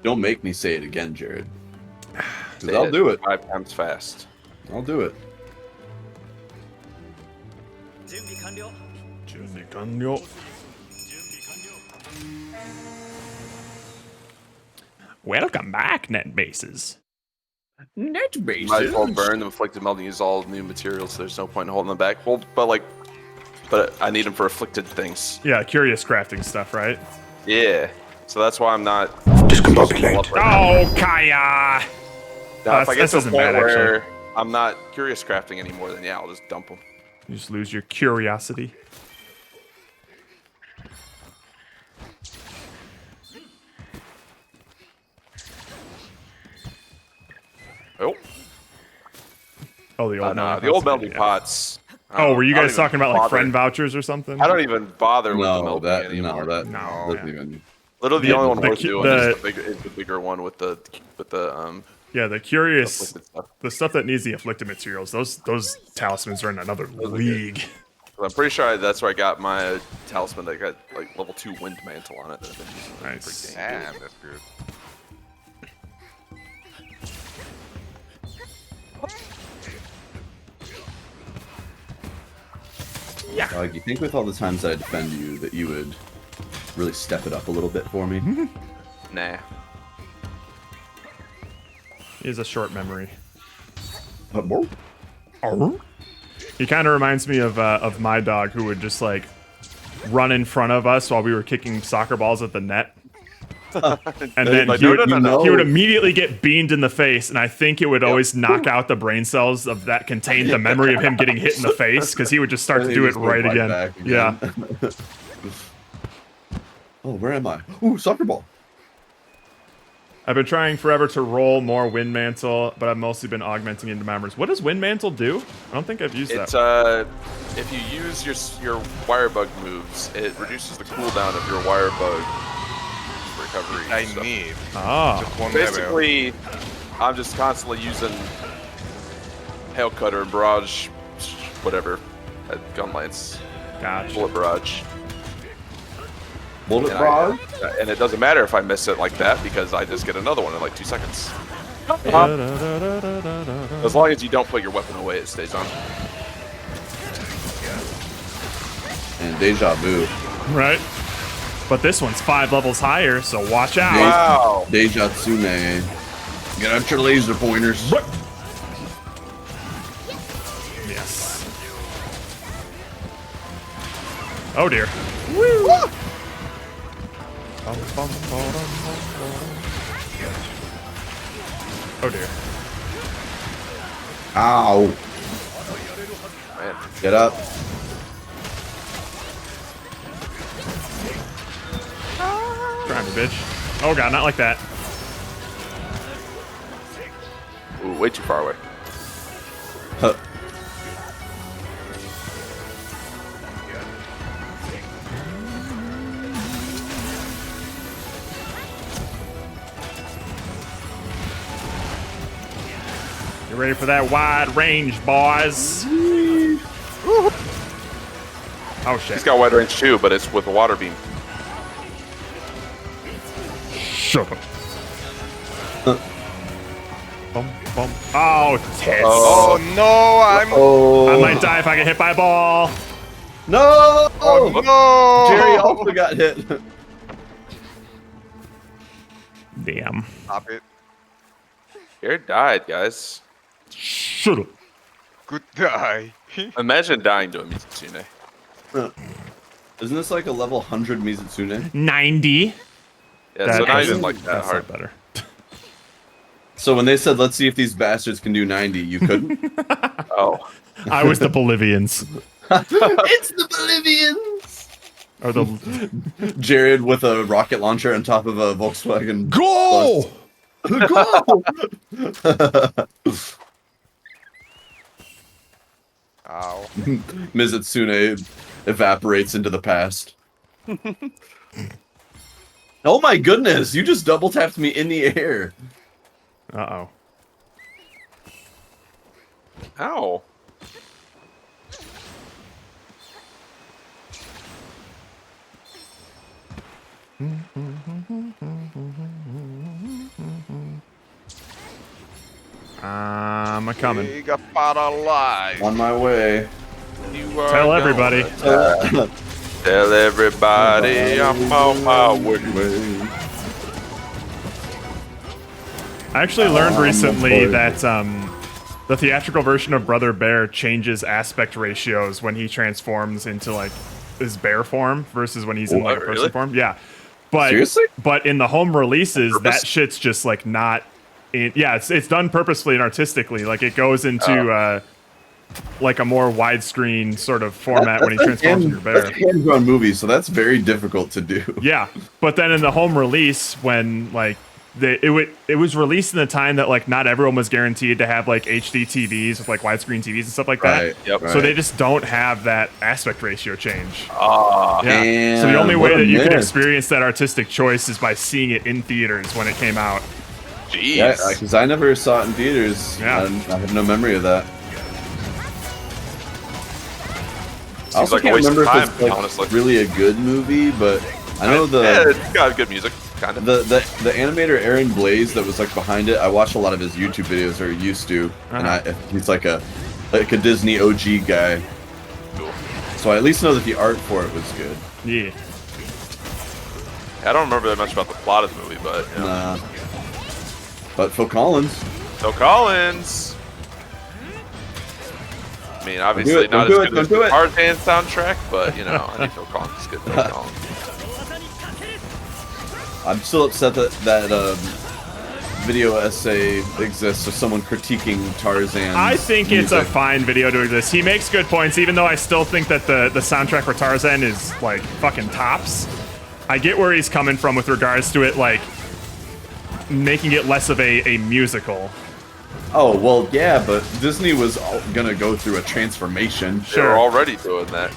Don't make me say it again, Jared. 'Cause Say I'll do it. 5 times fast. I'll do it. Welcome back, net bases. Net bases. Might as well burn the afflicted melding. Use all new materials. So there's no point in holding them back. Well, but I need them for afflicted things. Yeah, curious crafting stuff, right? Yeah. So that's why I'm not. Discombobulate. Oh, Kaya! Now, if I get this to a isn't point bad, actually. where I'm not curious crafting anymore, then yeah, I'll just dump them. You just lose your curiosity. Oh, Oh, the old no, one. the old That's- melting yeah. pots. Oh, were you I don't guys even talking about like bother. friend vouchers or something? I don't even bother with the No, melting that anymore. no, that No. doesn't even. Literally, the The- only one the worth cu- doing the- is the bigger one with the Yeah, the curious, afflicted stuff. the stuff that needs the afflicted materials. Those talismans are in another league. I'm pretty sure that's where I got my talisman that got like level 2 wind mantle on it. That I've been using. Nice. Damn, that's good. Like, you think with all the times that I defend you that you would really step it up a little bit for me? Nah. He has a short memory. More? He kind of reminds me of my dog, who would just like run in front of us while we were kicking soccer balls at the net. And then Like, he, would, no. he would immediately get beamed in the face, and I think it would always knock out the brain cells of that contained the memory of him getting hit in the face, because he would just start to do it right again. Yeah. Oh, where am I? Ooh, soccer ball. I've been trying forever to roll more Wind Mantle, but I've mostly been augmenting into members. What does Wind Mantle do? I don't think I've used It's that. if you use your wire bug moves, it reduces the cooldown of your wire bug recovery. I stuff. need Ah, just one level. Basically, I'm just constantly using Hail Cutter, Barrage, whatever, Gun Lance, gosh. Bullet Barrage. Bullet And, barrage? and it doesn't matter if I miss it like that because I just get another one in like 2 seconds. As long as you don't put your weapon away, it stays on. And deja vu. Right? But this one's 5 levels higher, so watch out. Wow. Deja Tsune. Get out your laser pointers. Yes. Oh dear. Oh dear. Ow. Man. Get up. Try me, bitch. Oh god, not like that. Ooh, way too far away. Huh. You ready for that wide range, boys? Oh shit. He's got wide range too, but it's with a water beam. Shut up. Bum, bum. Oh, tits. Oh no, I'm. I might die if I get hit by a ball. No! Oh no! Jerry also got hit. Damn. Stop it. Jared died, guys. Shut up. Good die. Imagine dying to a Mizitsune. Isn't this like a level 100 Mizitsune? 90. Yeah, so not even isn't- like that that's hard. not better. So when they said, let's see if these bastards can do 90, you couldn't? Oh. I was the Bolivians. It's the Bolivians! Or the Jared with a rocket launcher on top of a Volkswagen. goal. Go! Ow. Mizitsune evaporates into the past. Oh my goodness, you just double tapped me in the air. Uh-oh. Ow. I'm a coming. Big pot alive. On my way. You are Tell gonna everybody. die. Tell everybody I'm on my way. I actually learned recently boy. that the theatrical version of Brother Bear changes aspect ratios when he transforms into like his bear form versus when he's in like a What, person really? form. Yeah. But Seriously? But in the home releases, Purpose? that shit's just like not in, yeah, it's done purposefully and artistically. Like it goes into like a more widescreen sort of format when he transforms into a bear. That's a hand-drawn movie, so that's very difficult to do. Yeah, but then in the home release, when like it was released in the time that like not everyone was guaranteed to have like HD TVs with like widescreen TVs and stuff like that. Right. Yep. So they just don't have that aspect ratio change. Ah, Yeah. So the only what way a that you could miss. experience that artistic choice is by seeing it in theaters when it came out. jeez. Yeah, because I never saw it in theaters. Yeah. And I have no memory of that. I also like a can't waste of remember if time, it's like honestly. really a good movie, but I know Yeah, the it's got good music, kind of. the animator Aaron Blaze that was like behind it. I watched a lot of his YouTube videos, or used to, and he's like a Disney OG guy. Cool. So I at least know that the art for it was good. Yeah. I don't remember that much about the plot of the movie, but you know. Nah. But Phil Collins. So Collins. I mean, obviously Don't not do as it, good as don't do the it. Tarzan soundtrack, but you know, I think Phil Collins is good. Phil Collins. I'm still upset that video essay exists of someone critiquing Tarzan. I think it's a fine video to exist. He makes good points, even though I still think that the soundtrack for Tarzan is like fucking tops. I get where he's coming from with regards to it, like making it less of a musical. Oh well, yeah, but Disney was gonna go through a transformation. They're Sure. already doing that.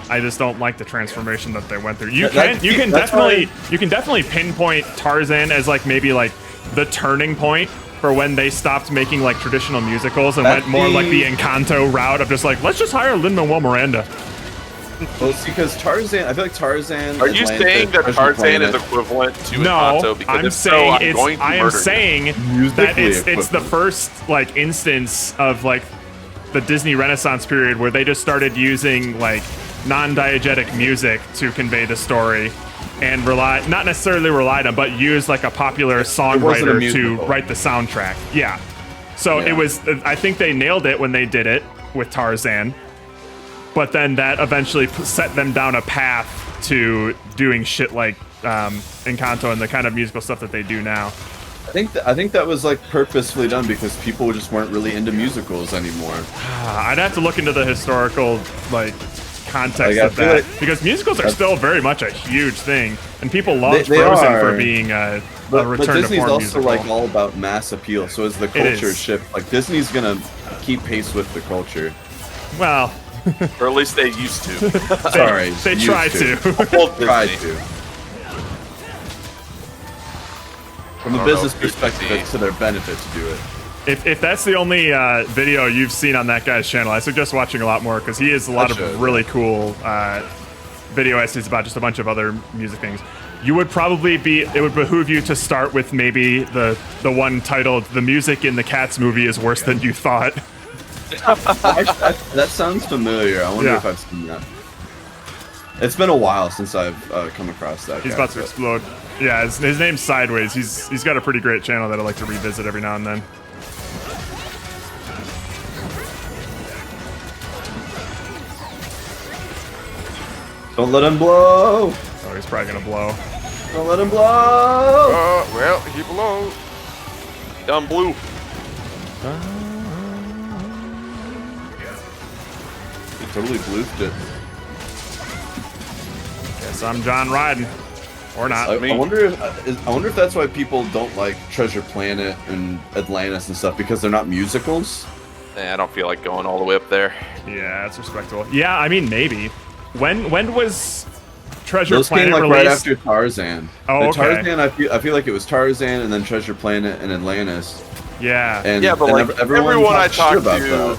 I just don't like the transformation that they went through. You That- can that's definitely pinpoint Tarzan as like maybe like the turning point for when they stopped making like traditional musicals and That's went more like the the- Encanto route of just like let's just hire Lin-Manuel Miranda. Well, it's because Tarzan. I feel like Tarzan. Are you Atlantis, saying that Treasure Tarzan is Planet- equivalent to No, Encanto? Because I'm if so, saying I'm going to I am murder you. saying that Musically it's the equivalent. first like instance of like the Disney Renaissance period where they just started using like non-diegetic music to convey the story and not necessarily relied on, but used like a popular songwriter to musical. write the soundtrack. Yeah. So Yeah. it was, I think they nailed it when they did it with Tarzan, but then that eventually set them down a path to doing shit like Encanto and the kind of musical stuff that they do now. I think that was like purposefully done because people just weren't really into musicals anymore. I'd have to look into the historical like context Like, I of feel that like- because musicals are still very much a huge thing, and people love They Frozen for are. being a But return Disney's to form also musical. like all about mass appeal. So as the culture is. shift, like Disney's gonna keep pace with the culture. Well, Or at least they used to. Sorry, they used try to. Well, Tried Disney. to. From a I don't know business if it's perspective, Disney. it's to their benefit to do it. If that's the only video you've seen on that guy's channel, I suggest watching a lot more because he has a lot I should, of really cool video essays about just a bunch of other music things. You would probably it would behoove you to start with maybe the one titled "The Music in the Cats Movie is Worse Than You Thought." That sounds familiar. I wonder Yeah. if I've seen that. It's been a while since I've come across that. He's guy, about to but- explode. Yeah, his name's Sideways. He's got a pretty great channel that I like to revisit every now and then. Don't let him blow. Oh, he's probably gonna blow. Don't let him blow. Well, he blows. Dumb blue. He totally bloofed it. Guess I'm John Ryden, or not. I wonder if that's why people don't like Treasure Planet and Atlantis and stuff because they're not musicals. I don't feel like going all the way up there. Yeah, that's respectable. Yeah, I mean maybe. When was Treasure Those Planet came like released? right after Tarzan. Oh, The okay. Tarzan, I feel like it was Tarzan and then Treasure Planet and Atlantis. Yeah. And Yeah, but and like everyone everyone I talks talk shit about to that.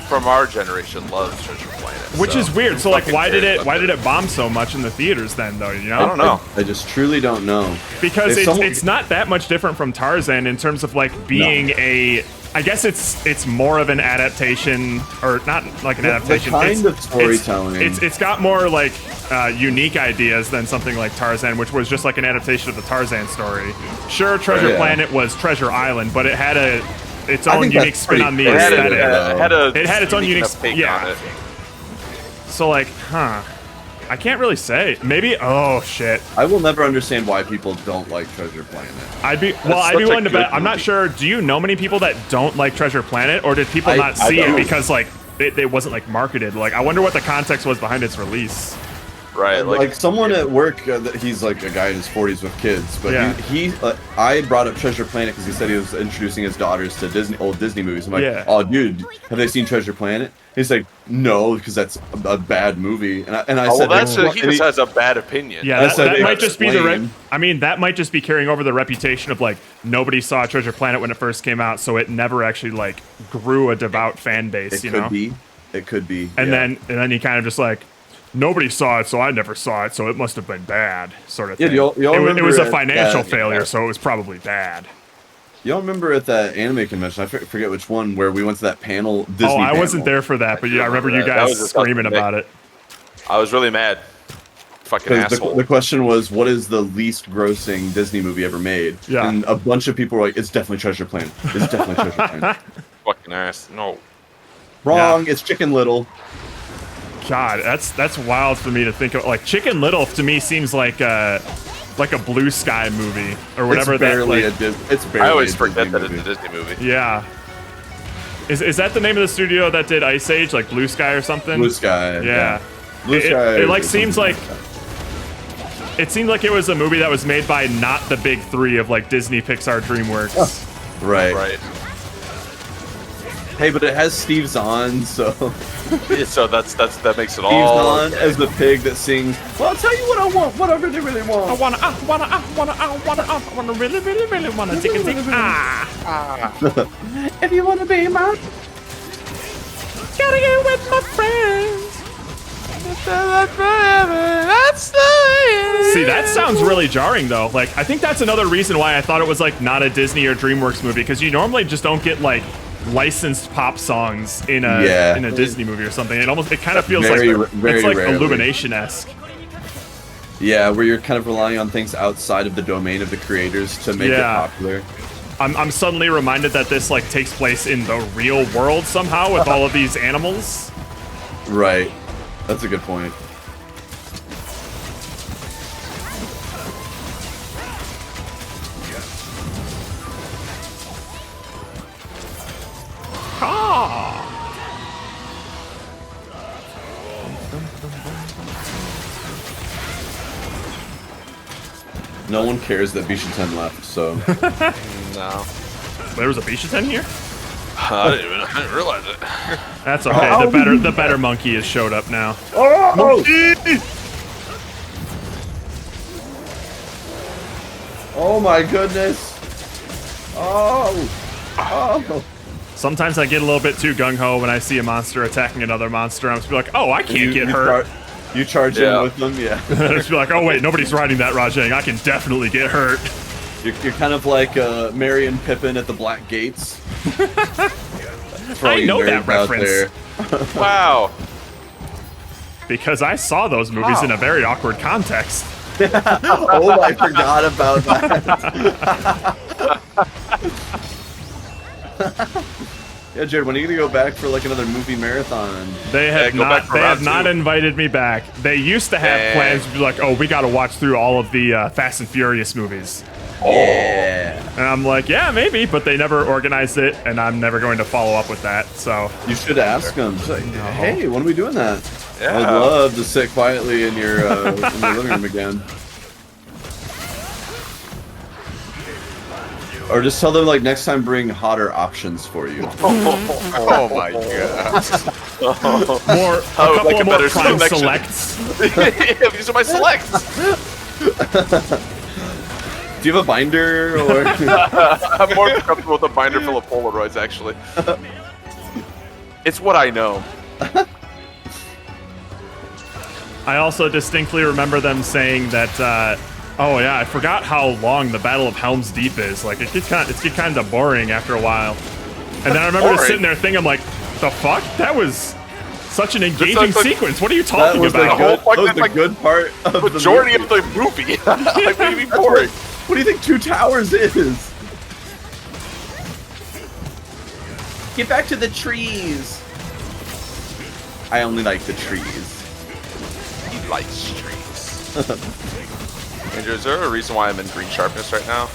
from our generation loves Treasure Planet. Which so is weird. who So like fucking why did cares it about bomb so much in the theaters then though, you know? I don't know. I just truly don't know. Because If someone- it's not that much different from Tarzan in terms of like being I guess it's more of an adaptation, or not like an The adaptation. kind it's, of storytelling. It's got more like unique ideas than something like Tarzan, which was just like an adaptation of the Tarzan story. Sure, Treasure Yeah. Planet was Treasure Island, but it had its I own think unique that's spin pretty on the close It had, to aesthetic. it, It had its own unique take yeah. on it. So like, I can't really say. Maybe. Oh shit. I will never understand why people don't like Treasure Planet. I'd be such willing a to bet. good I'm not movie. sure. Do you know many people that don't like Treasure Planet, or did people I- not I see it don't. because like it wasn't like marketed? Like I wonder what the context was behind its release. Right, Like someone at work, he's like a guy in his 40s with kids, but Yeah. I brought up Treasure Planet because he said he was introducing his daughters to old Disney movies. I'm like, Yeah. oh dude, have they seen Treasure Planet? He's like, no, because that's a bad movie. And I Oh, said, well, that's "Well," he and just has a bad opinion. Yeah, I that, said that they might just be the. explain. I mean, that might just be carrying over the reputation of like nobody saw Treasure Planet when it first came out, so it never actually like grew a devout fan base. it You could know. be. It could be. And yeah. then he kind of just like. Nobody saw it, so I never saw it, so it must have been bad, sort of Yeah, thing. y'all it remember was a it- financial yeah, failure, yeah. so it was probably bad. Y'all remember at that anime convention, I forget which one, where we went to that panel, Disney Oh, I panel. wasn't there for that, but yeah, I remember you That guys was a screaming fucking about it. I was really mad. Fucking Because asshole. the question was, what is the least grossing Disney movie ever made? Yeah. And a bunch of people were like, it's definitely Treasure Planet. It's definitely Treasure Planet. Fucking ass. No. Wrong, it's Chicken Little. God, that's wild for me to think of. Like Chicken Little to me seems like a Blue Sky movie or whatever It's that. barely Like, it's barely I always a forget Disney that it's movie. a Disney movie. yeah. Is that the name of the studio that did Ice Age, like Blue Sky or something? Blue Sky. Yeah. Blue It- Sky. it, like is seems something like- that. It seemed like it was a movie that was made by not the big three of like Disney, Pixar, DreamWorks. Right. Right. Hey, but it has Steve Zahn, so Yeah, so that makes it Steve all. Zahn as the pig that sings, well, I'll tell you what I want, what I really, really want. I wanna really, really, really wanna dig and dig. If you want to be my... Gotta get with my friends. See, that sounds really jarring though. Like, I think that's another reason why I thought it was like not a Disney or DreamWorks movie, because you normally just don't get like licensed pop songs in a Yeah. in a Disney movie or something. It kind of feels Very like very it's like rarely. Illumination-esque. Yeah, where you're kind of relying on things outside of the domain of the creators to make it Yeah. popular. I'm suddenly reminded that this like takes place in the real world somehow with all of these animals. Right. That's a good point. Ah! No one cares that Bisha-ten left, so No. There was a Bisha-ten here? I didn't realize it. That's okay. The better monkey has showed up now. Oh my goodness! Oh! Sometimes I get a little bit too gung-ho when I see a monster attacking another monster. I'm just be like, oh, I can't get hurt. You charge Yeah. in with them, yeah. And just be like, oh wait, nobody's riding that Rajang. I can definitely get hurt. You're kind of like Merry and Pippin at the Black Gates. For all I you know that nerds out reference. there. Wow. Because I saw those movies in a very awkward context. Oh, I forgot about that. Yeah, Jared, when are you gonna go back for like another movie marathon? They have go back not. for They have round not two. invited me back. They used to have Dang. plans to be like, oh, we got to watch through all of the Fast and Furious movies. Yeah. And I'm like, yeah, maybe, but they never organized it, and I'm never going to follow up with that. So You should ask them. Just like, hey, when are we doing that? Yeah. I'd love to sit quietly in your living room again. Or just tell them like next time bring hotter options for you. Oh my god. more, a would couple like a of more better prime selection. selects. Yeah, these are my selects. Do you have a binder or? I'm more comfortable with a binder full of Polaroids, actually. It's what I know. I also distinctly remember them saying that. Oh yeah, I forgot how long the Battle of Helm's Deep is. Like it gets kind of boring after a while. And then I remember just Boring? sitting there thinking, I'm like, the fuck? That was such an engaging sounds like- sequence. What are you That talking was the about? good. whole That was fucking, the like, good part of the Majority movie. of the movie. Like, what do you mean boring? What do you think Two Towers is? Get back to the trees. I only like the trees. He likes trees. Andrew, is there a reason why I'm in green sharpness right now?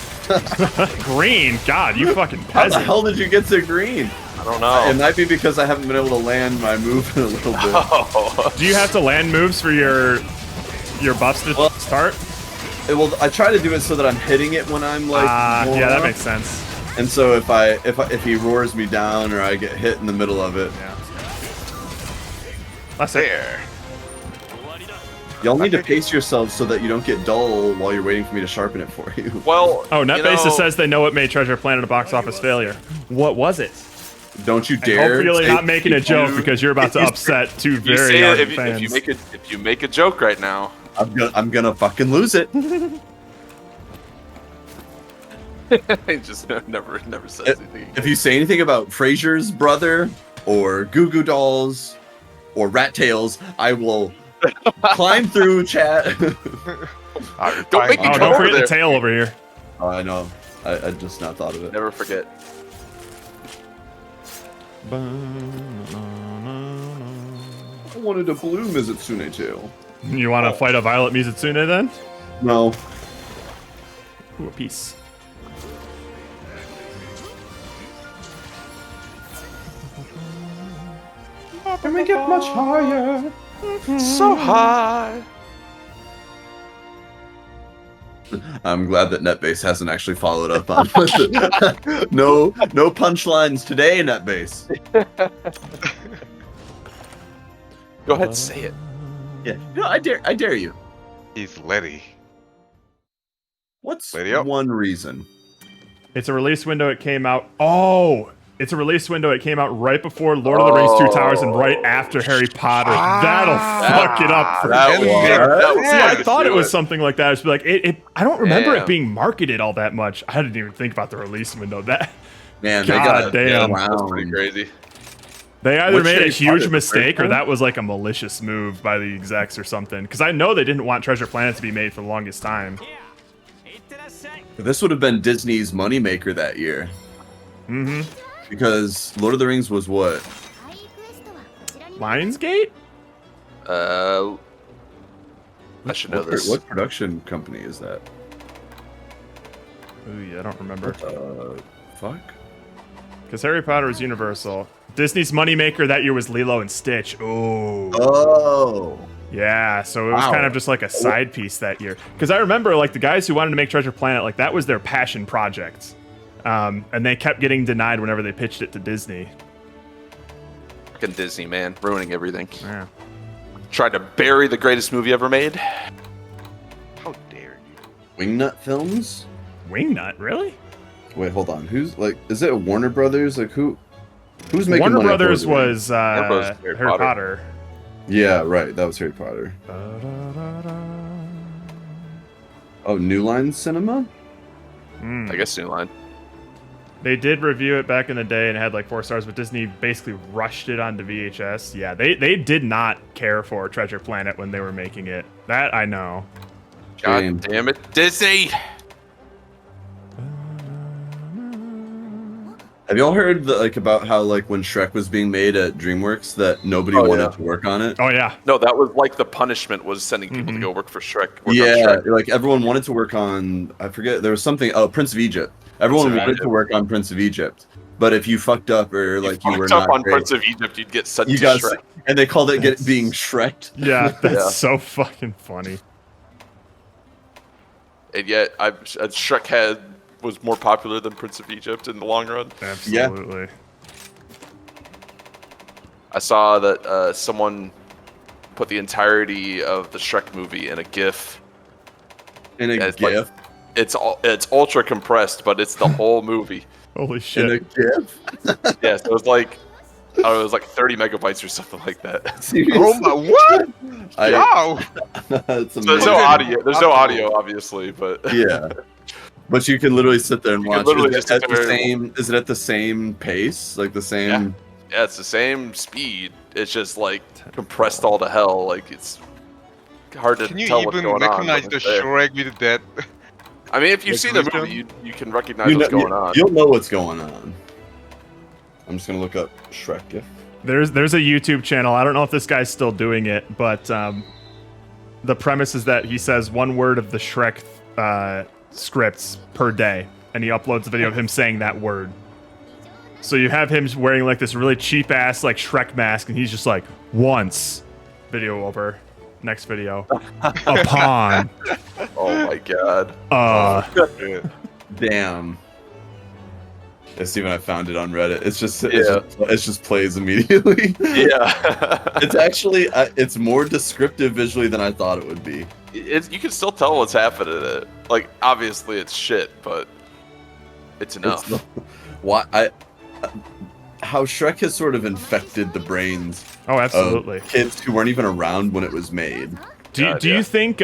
Green, God, you fucking How the peasant. hell did you get to green? I don't know. It might be because I haven't been able to land my move in a little bit. Oh. Do you have to land moves for your buffs to Well- start? Well, I try to do it so that I'm hitting it when I'm like. more Yeah, that up. makes sense. And so if he roars me down or I get hit in the middle of it, Yeah. That's it. There. y'all need to pace yourselves so that you don't get dull while you're waiting for me to sharpen it for you. Well, Oh, you NetBasis know, says they know what made Treasure Planet a box office failure. What was it? Don't you And dare! hopefully say- not making a joke because you're about to upset two you very say it, ardent if fans. you make a joke right now. I'm gonna fucking lose it. He just never says anything. If you say anything about Frasier's brother or Goo Goo Dolls or Rat Tails, I will climb through chat. Don't make me Oh, come don't over forget there. the tail over here. Oh, I know. I just not thought of it. Never forget. I wanted a blue Mizutsune tail. You want to fight a Violet Mizutsune then? No. Ooh, a piece. Can we get much higher? So high. I'm glad that NetBase hasn't actually followed up on no punchlines today, NetBase. Go ahead, say it. Yeah, no, I dare you. He's Letty. What's Lady up. one reason? It's a release window. It came out. Oh, it's a release window. It came out right before Lord of the Rings: Two Towers and right after Harry Potter. That'll fuck it up for That And was- they- that was- See, I Yeah, thought it was do something like that. I was like, I don't remember it Damn. being marketed all that much. I didn't even think about the release window. That Man, God they damn. got That's pretty crazy. they either Which made a Harry huge Potter, the mistake first or one? that was like a malicious move by the execs or something. Because I know they didn't want Treasure Planet to be made for the longest time. This would have been Disney's moneymaker that year. Mm-hmm. Because Lord of the Rings was what? Lionsgate? I should know this. What production company is that? Ooh, yeah, I don't remember. Fuck? Because Harry Potter was Universal. Disney's moneymaker that year was Lilo and Stitch. Ooh. Oh. Yeah, so it was Wow. kind of just like a side piece that year. Because I remember, like, the guys who wanted to make Treasure Planet, like, that was their passion project. And they kept getting denied whenever they pitched it to Disney. Fucking Disney, man, ruining everything. Yeah. Tried to bury the greatest movie ever made. How dare you? Wingnut Films? Wingnut, really? Wait, hold on. Who's like? Is it Warner Brothers? Like who? Who's making Warner money off Brothers of it? was Warner Bros. Harry Harry Potter. Yeah, right. That was Harry Potter. Oh, New Line Cinema. Mm. I guess New Line. They did review it back in the day and it had like 4 stars, but Disney basically rushed it onto VHS. Yeah, they did not care for Treasure Planet when they were making it. That I know. God Shame. damn it, Disney! Have y'all heard about how like when Shrek was being made at DreamWorks that nobody Oh, wanted yeah. to work on it? Oh yeah. No, that was like the punishment was sending people to go work for Shrek. work on Yeah, Shrek. like everyone wanted to work on. I forget there was something. Oh, Prince of Egypt. Everyone Prince of wanted Egypt. to work on Prince of Egypt, but if you fucked up or like you were Fucked up not on great, Prince of Egypt, you'd get sent you to got Shrek. and they called it being Shreked. Yeah, that's Yeah. so fucking funny. And yet, Shrek was more popular than Prince of Egypt in the long run. Absolutely. I saw that someone put the entirety of the Shrek movie in a GIF. In a Yeah, it's like- GIF. It's ultra compressed, but it's the whole movie. Holy In a shit. GIF. Yeah, so it was like, I don't know, it was like 30 megabytes or something like that. Seriously? Oh my what? I- Wow. That's So there's amazing. no audio. There's no audio, obviously, but Yeah. But you can literally sit there and You can watch. literally Is just it at sit the there and- same? Is it at the same pace? Like the same? yeah, it's the same speed. It's just like compressed all to hell. Like it's hard to Can you tell what's even going on. recognize when the it's there. Shrek with that? I mean, if you like see the wisdom? movie, you can recognize You what's know, going on. You'll know what's going on. I'm just gonna look up Shrek GIF. There's a YouTube channel. I don't know if this guy's still doing it, but the premise is that he says one word of the Shrek scripts per day, and he uploads a video of him saying that word. So you have him wearing like this really cheap ass like Shrek mask, and he's just like once. Video over. Next video. Upon. Oh my god. Damn. Yeah, Steven, I found it on Reddit. It's just Yeah. it just plays immediately. Yeah. It's actually it's more descriptive visually than I thought it would be. You can still tell what's happening in it. Like, obviously it's shit, but it's enough. Why how Shrek has sort of infected the brains Oh, absolutely. of kids who weren't even around when it was made. Do God, you yeah. think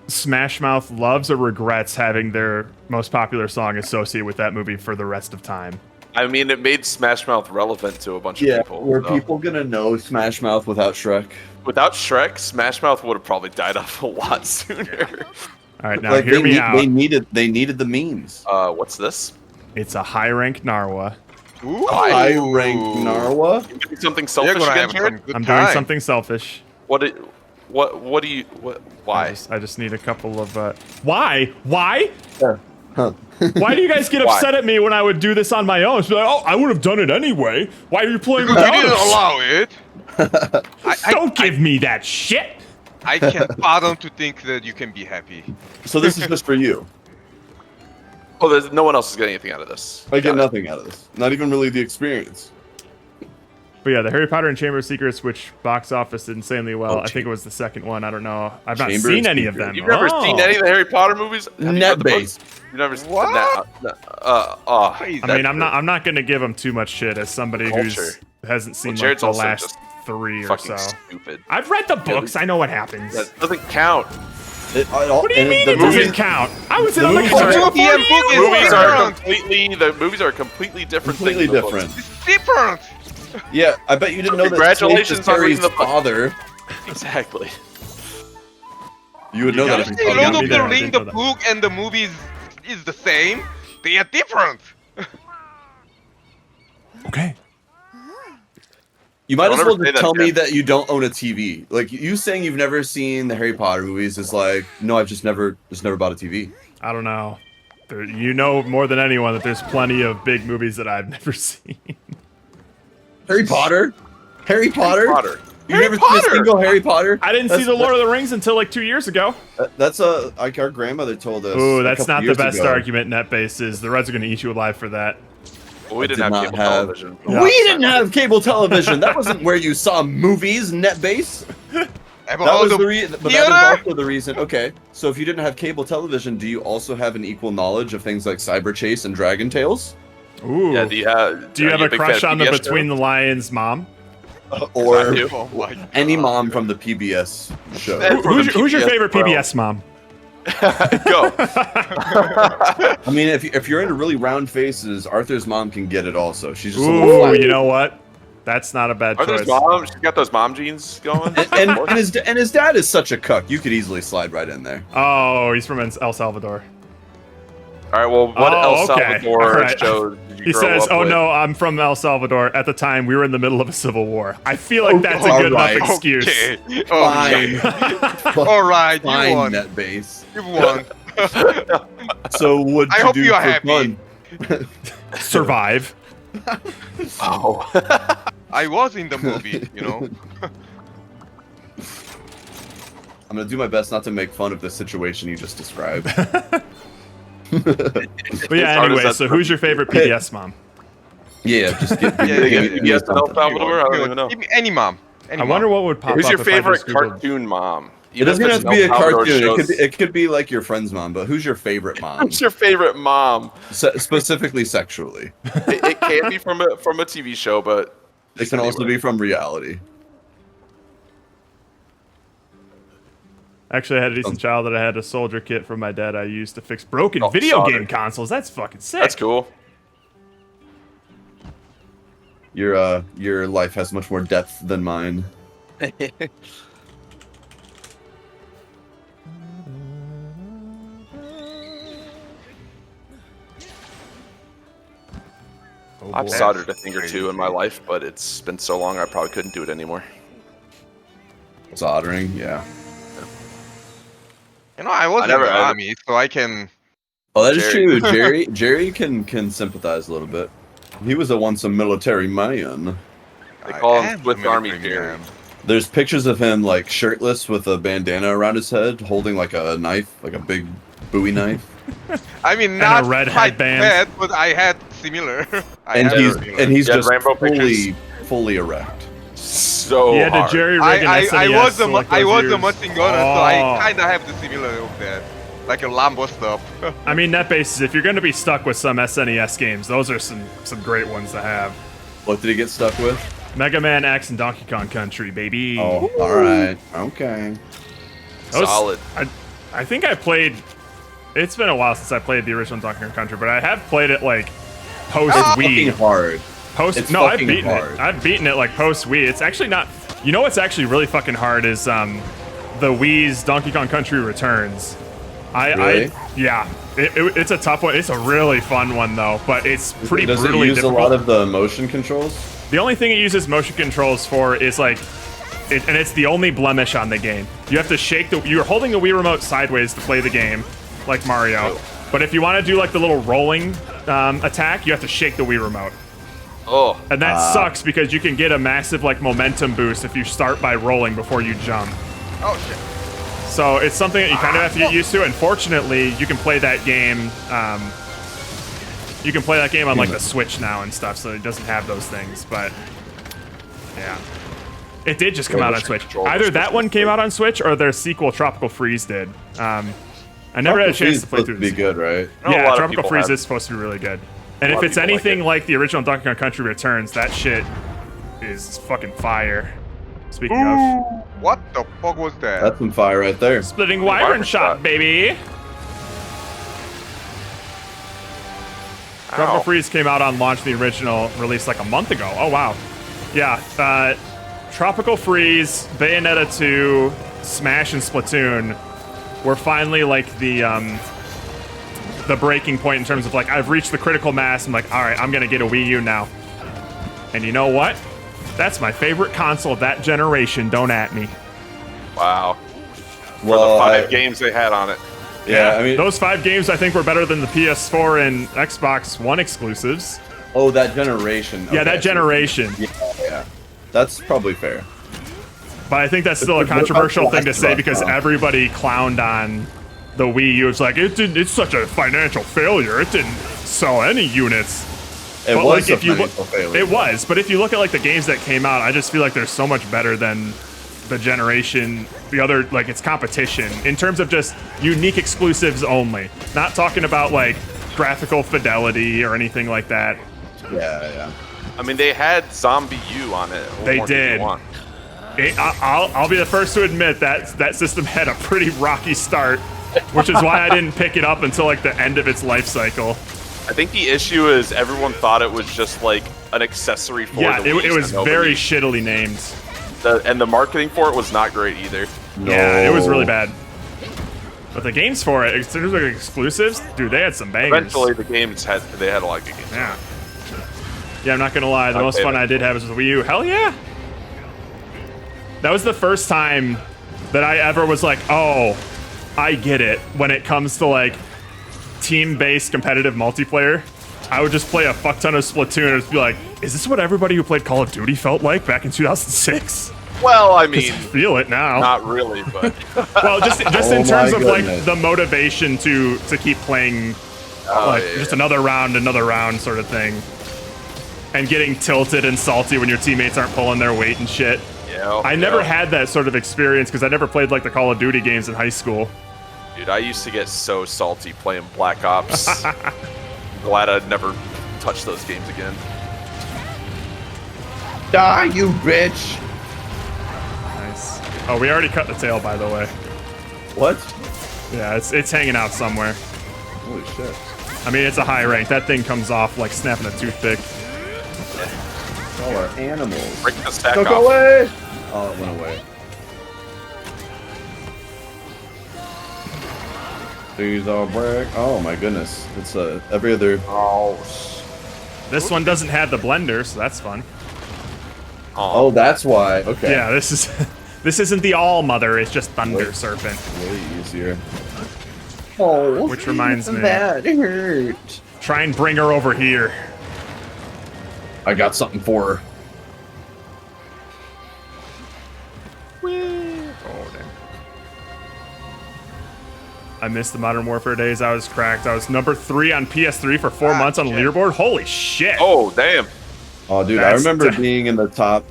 Smash Mouth loves or regrets having their most popular song associated with that movie for the rest of time? I mean, it made Smash Mouth relevant to a bunch of people. were so. people gonna know Smash Mouth without Shrek? Without Shrek, Smash Mouth would have probably died off a lot sooner. All right, now Like hear me out. they needed the memes. What's this? It's a high rank Narwa. Ooh. High rank Narwa. You doing something You're selfish gonna again, have Jared? some good I'm time. doing something selfish. What do you? Why? I just need a couple of. Why? Why? Huh. Why do you guys get Why? upset at me when I would do this on my own? It's like, oh, I would have done it anyway. Why are you playing You without didn't us? allow it. Don't give me that shit. I can't fathom to think that you can be happy. So this is just for you. Oh, there's no one else is getting anything out of this. I get Got it. nothing out of this. Not even really the experience. But yeah, the Harry Potter and Chamber of Secrets, which box office insanely well. I think it was the second one. I don't know. I've not Chamber of seen any of Secrets. them. You've never Oh. seen any of the Harry Potter movies? Have you read the Net-based. books? You've never seen What? Crazy. I mean, I'm not gonna give them too much shit as somebody who Culture. hasn't seen like, Jared's the also last just 3 or fucking so. stupid. I've read the books. I know what happens. That doesn't count. What do you mean it doesn't count? I was in the on the movies country are- before Yeah, you. movies Movies are different. completely different. Completely things than the different. books. It's different. Yeah, I bet you didn't know that Congratulations Snape is on Harry's reading the book. father. Exactly. You would know gotta that if be you The fucking Lord me of there, the I Ring, didn't the know that. book, and the movies is the same. They are different. Okay. You might Don't as well ever say just that tell me again. that you don't own a TV. Like you saying you've never seen the Harry Potter movies is like, no, I've just never bought a TV. I don't know. You know more than anyone that there's plenty of big movies that I've never seen. Harry Potter. Harry Potter. Potter. You Harry never seen a Potter! single Harry Potter? I didn't see The Lord of the Rings until like 2 years ago. That's like our grandmother told us. Ooh, a that's couple not the years best ago. argument NetBase is. The Reds are going to eat you alive for that. Well, we did didn't have not cable have- television. Yeah. We didn't have cable television. That wasn't where you saw movies. NetBase. That was the reason. But that is also the reason. Okay, so if you didn't have cable television, do you also have an equal knowledge of things like Cyber Chase and Dragon Tales? Ooh. Yeah, do you have a big crush fan on of the PBS Between show? the Lions mom? Or I do. Oh my God. any mom from the PBS show? And from the Who's your PBS favorite bro. PBS mom? Go. I mean, if you're into really round faces, Arthur's mom can get it also. She's just a little Ooh, flat. you know what? That's not a bad Arthur's choice. mom, she's got those mom jeans going. and his dad is such a cuck. You could easily slide right in there. Oh, he's from El Salvador. All right, well, what Oh, El okay. Salvador All right. show did you He grow says, up "Oh with? no, I'm from El Salvador. At the time, we were in the middle of a civil war." I feel like that's a all good right. enough excuse. Okay. Fine. All right, you Fine, won. NetBase. You won. So what I you hope do you are for happy. fun? Survive. Oh. I was in the movie, you know. I'm gonna do my best not to make fun of the situation you just described. But yeah, As hard as anyway, that's so who's your favorite PBS mom? Yeah, just get Yeah, yeah, give me PBS in El something. Salvador? I don't even know. Give me any mom. Any I wonder mom. what would pop Who's up your if I favorite just Googled- cartoon mom? It doesn't have to be a cartoon. Shows. It could be like your friend's mom, but who's your favorite mom? Who's your favorite mom? Specifically sexually. It can't be from a TV show, but It can also be from reality. Actually, I had a decent childhood. I had a soldier kit from my dad I used to fix broken Oh, video solder. game consoles. That's fucking sick. that's cool. Your life has much more depth than mine. Oh, I've boy. soldered a thing or two in my life, but it's been so long I probably couldn't do it anymore. Soldering, yeah. You know, I was I in never- the I- army, so I can. Oh, that is Jerry. true. Jerry can sympathize a little bit. He was once a military man. They call I him am Swift the Army military Jerry. man. There's pictures of him like shirtless with a bandana around his head, holding like a knife, like a big Bowie knife. I mean, a not red quite headband. that, but I had similar. I And had he's similar. and he's You had just rainbow fully erect. So He had a hard. Jerry Riggin I SNES was the to like I those was the years. machine gunner, so I Oh. kind of have the similar of that, like a Lambo stuff. I mean, NetBase, if you're going to be stuck with some SNES games, those are some great ones to have. What did he get stuck with? Mega Man X and Donkey Kong Country, baby. Oh, all right, okay. Those- Solid. I think I played. It's been a while since I played the original Donkey Kong Country, but I have played it like post Fucking Wii. hard. Post it's no, I've fucking beaten hard. it. I've beaten it like post Wii. It's actually not. You know what's actually really fucking hard is the Wii's Donkey Kong Country Returns. Really? Yeah. It's a tough one. It's a really fun one though, but it's pretty Does it brutally use difficult. a lot of the motion controls? The only thing it uses motion controls for is like, and it's the only blemish on the game. You have to shake you're holding the Wii remote sideways to play the game, like Mario. But if you want to do like the little rolling attack, you have to shake the Wii remote. Oh, And that sucks because you can get a massive like momentum boost if you start by rolling before you jump. Oh shit! So it's something that you kind of have to get used to. And fortunately, you can play that game. You can play that game on like the Switch now and stuff, so it doesn't have those things. But yeah, it did just come Yeah, out on motion Switch. control Either was that one came out on Switch or their sequel, Tropical Freeze, did. I never had a chance to play Supposed through to be this. good, right? I know a Yeah, lot of Tropical people Freeze have. is supposed to be really good. And A lot if of it's people like anything it. like the original Donkey Kong Country Returns, that shit is fucking fire. Speaking of What the fuck was that? That's some fire right there. splitting Wyvern Wyvern shot, shot. baby. Tropical Ow. Freeze came out on launch, the original release like a month ago. Oh wow. Yeah, Tropical Freeze, Bayonetta 2, Smash, and Splatoon were finally like the breaking point in terms of like I've reached the critical mass. I'm like, all right, I'm gonna get a Wii U now. And you know what? That's my favorite console of that generation. Don't at me. wow. For Well, the 5 games they had on it. Yeah, I mean, those 5 games I think were better than the PS4 and Xbox One exclusives. oh, that generation. Yeah, Okay, that so- generation. Yeah, that's probably fair. But I think that's still a What about controversial The thing to Last say of Us, because though? everybody clowned on the Wii U. It's like it's such a financial failure. It didn't sell any units. It But, was like, if a you look, financial failure. it was. But if you look at like the games that came out, I just feel like they're so much better than the generation, the other, like it's competition in terms of just unique exclusives only. Not talking about like graphical fidelity or anything like that. Yeah. I mean, they had Zombie U on it. What They more could you did. want? I'll be the first to admit that system had a pretty rocky start, which is why I didn't pick it up until like the end of its life cycle. I think the issue is everyone thought it was just like an accessory for Yeah, the it Wii, was so very nobody- shittily named. and the marketing for it was not great either. Yeah, it was No. really bad. But the games for it, in terms of exclusives, dude, they had some bangers. Eventually, the games had a lot of good games. Yeah. Yeah, I'm not gonna lie. The I'd most say fun that. I did have was with Wii U. Hell yeah! That was the first time that I ever was like, oh, I get it. When it comes to like team-based competitive multiplayer, I would just play a fuck ton of Splatoon and just be like, is this what everybody who played Call of Duty felt like back in 2006? Well, I mean, I feel it now. not really, but Well, just Oh in terms my of like goodness. the motivation to keep playing, like yeah. just another round sort of thing, and getting tilted and salty when your teammates aren't pulling their weight and shit. yeah, I never had that sort of experience because I never played like the Call of Duty games in high school. Dude, I used to get so salty playing Black Ops. Glad I'd never touched those games again. Die, you bitch! Nice. Oh, we already cut the tail, by the way. What? Yeah, it's hanging out somewhere. Holy shit! I mean, it's a high rank. That thing comes off like snapping a toothpick. All our animals. Break the stack Don't off. go away! Oh, it went away. These are break. Oh my goodness! It's every other. Oh, This one doesn't have the blender, so that's fun. Oh, that's why. Okay. Yeah, this is this isn't the All Mother. It's just Thunder Wait. Serpent. Way easier. Oh, Which reminds me. that hurt. Try and bring her over here. I got something for her. Oh, damn. I missed the Modern Warfare days. I was cracked. I was number 3 on PS3 for 4 months on the shit. leaderboard. Holy shit. oh, damn. Oh, dude, I That's remember t- being in the top.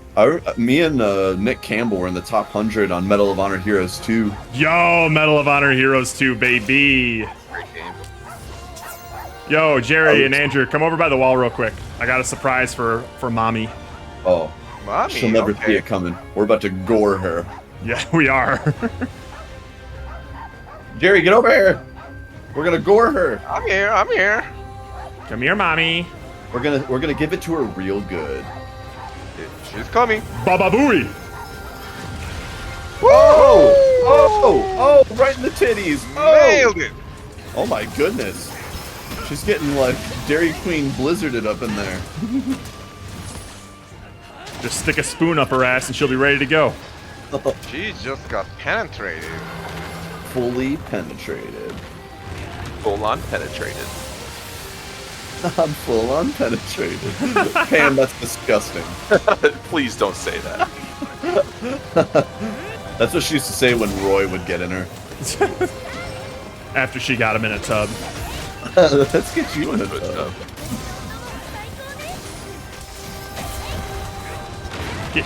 Me and Nick Campbell were in the top 100 on Medal of Honor Heroes 2. Yo, Medal of Honor Heroes 2, baby. Great game. Yo, Jerry and Andrew, come over by the wall real quick. I got a surprise for mommy. Oh, Mommy, she'll never okay. see it coming. We're about to gore her. Yeah, we are. Jerry, get over here. We're gonna gore her. I'm here. I'm here. Come here, mommy. We're gonna give it to her real good. She's coming. Baba Booey. Oh! Oh! Oh! Right in the titties. Oh! Nailed it. Oh my goodness. She's getting like Dairy Queen blizzarded up in there. Just stick a spoon up her ass and she'll be ready to go. She just got penetrated. Fully penetrated. Full on penetrated. I'm full on penetrated. Pam, that's disgusting. Please don't say that. That's what she used to say when Roy would get in her. After she got him in a tub. Let's get you in a Good tub. stuff.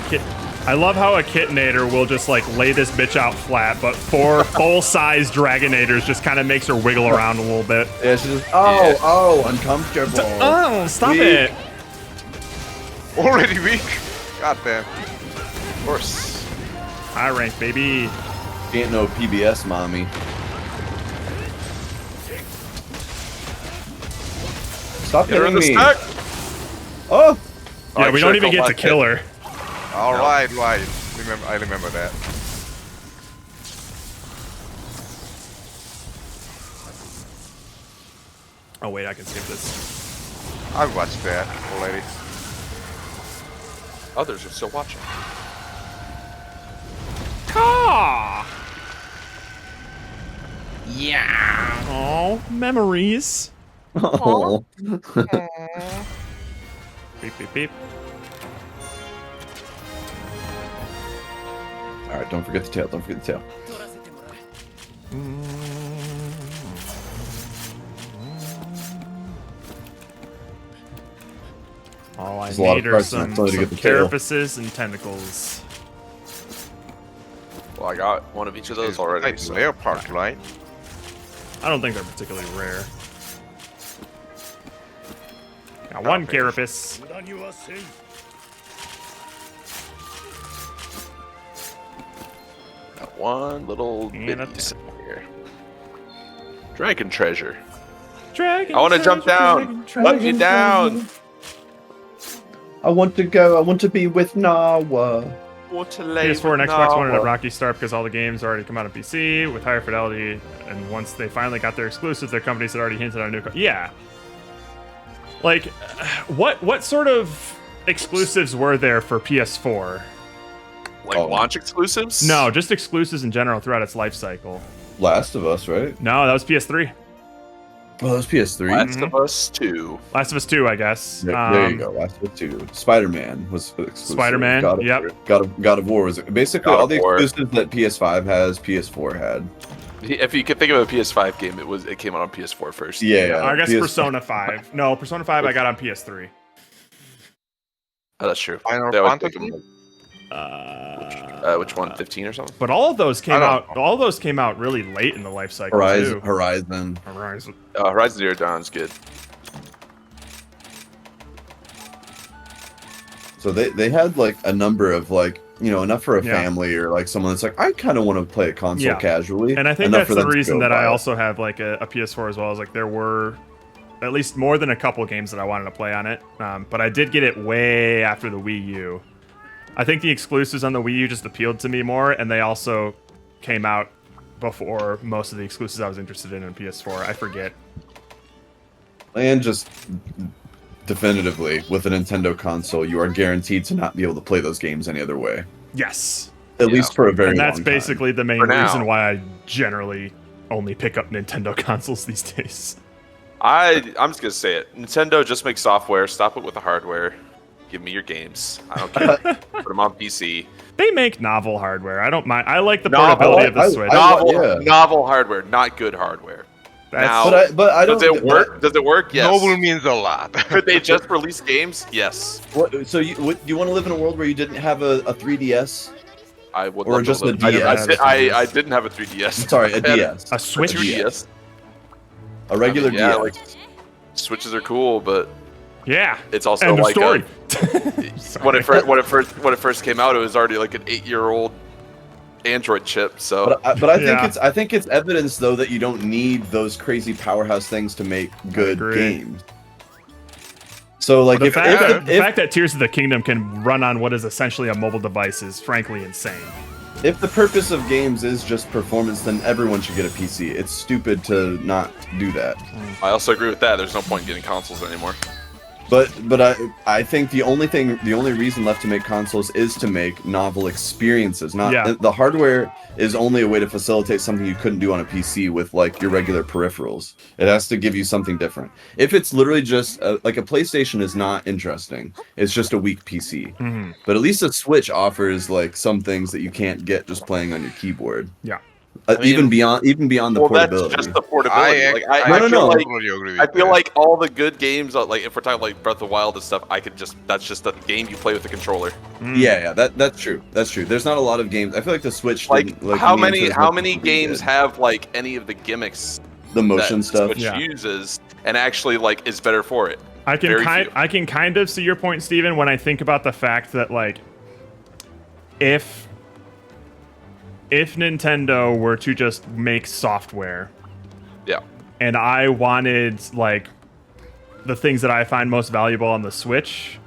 Kit. I love how a Kitnator will just like lay this bitch out flat, but 4 full-size Dragonators just kind of makes her wiggle around a little bit. Yeah, she's just, Yeah. oh, uncomfortable. Oh, stop Weak. it. Already weak. God damn. Of course. High rank, baby. She ain't no PBS mommy. Stop Get her in hitting the me. stack. Oh! Yeah, I we don't should've even get called to my kill kid. her. All No. right. I remember that. Oh wait, I can skip this. I watched that already. Others are still watching. Ah! Oh, memories. Oh. Beep, beep, beep. All right, don't forget the tail. Don't forget the tail. All I There's a lot of need are parts in that some, story to get the tail. carapaces and tentacles. Well, I got one of each of those It's already. like So. leopard, right? I don't think they're particularly rare. Got one carapace. Got one little And bit a here. Dragon treasure. Dragon I want to jump down. Let me down. I want to go. I want to be with Nawa. PS4 and Xbox wanted a Rocky Start because all the games already come out on PC with higher fidelity, and once they finally got their exclusives, their companies had already hinted on a new. Yeah. Like, what sort of exclusives were there for PS4? Like Oh. launch exclusives? No, just exclusives in general throughout its life cycle. Last of Us, right? No, that was PS3. Oh, that was PS3. Last of Us 2. Last of Us 2, I guess. There you go. Last of Us 2. Spider-Man was exclusive. Spider-Man, God of, yep. God of War was basically God all of the War. exclusives that PS5 has. PS4 had. If you could think of a PS5 game, it came out on PS4 first. Yeah. I guess PS5. Persona 5. No, Persona 5 I got on PS3. Oh, that's true. Final That would Fantasy? take them, which one? 15 or something? But all of those came I don't out. All of those came out really late in the life cycle Horizon. too. Horizon. Horizon. Horizon Zero Dawn's good. So they had like a number of like, you know, enough for a Yeah. family or like someone that's like, I kind of want to play a console Yeah. casually. And I think enough that's for the them to reason go that buy I it. also have like a PS4 as well. Is like there were at least more than a couple games that I wanted to play on it. But I did get it way after the Wii U. I think the exclusives on the Wii U just appealed to me more, and they also came out before most of the exclusives I was interested in PS4. I forget. And just definitively, with a Nintendo console, you are guaranteed to not be able to play those games any other way. Yes. At least for a very And that's long time. basically the main For now. reason why I generally only pick up Nintendo consoles these days. I'm just gonna say it. Nintendo just makes software. Stop it with the hardware. Give me your games. I don't care. Put them on PC. They make novel hardware. I don't mind. I like the Novel. portability of the Switch. Yeah. Novel hardware, not good hardware. That's- Now, But I don't. does it work? Does it work? Yes. Noble means a lot. Could they just release games? Yes. So do you want to live in a world where you didn't have a 3DS? I would. Or love to just a live- I- DS. I didn't have a 3DS. Sorry, a I had DS. a Switch. 2DS. A regular yeah, DS. like Switches are cool, but Yeah. it's also End of like story. when it first came out, it was already like an 8-year-old Android chip. So But I think Yeah. I think it's evidence though that you don't need those crazy powerhouse things to make good agree. games. So like The, if, fact, if, that, the if, fact that Tears of the Kingdom can run on what is essentially a mobile device is frankly insane. if the purpose of games is just performance, then everyone should get a PC. It's stupid to not do that. I also agree with that. There's no point in getting consoles anymore. But I think the only reason left to make consoles is to make novel experiences. Not Yeah. the hardware is only a way to facilitate something you couldn't do on a PC with like your regular peripherals. It has to give you something different. If it's literally just like a PlayStation is not interesting. It's just a weak PC. Mm-hmm. But at least a Switch offers like some things that you can't get just playing on your keyboard. Yeah. I mean, even beyond the Well, portability. that's just the portability. I No, feel no. like totally agree with I feel that. like all the good games, like if we're talking like Breath of the Wild and stuff, that's just a game you play with the controller. Yeah, that's true. That's true. There's not a lot of games. I feel like the Switch Like didn't, how lean many into as how much many as we games did. have like any of the gimmicks the motion that stuff? Switch Yeah. uses and actually like is better for it? I can Very few. I can kind of see your point, Steven, when I think about the fact that like if Nintendo were to just make software Yeah. and I wanted like the things that I find most valuable on the Switch,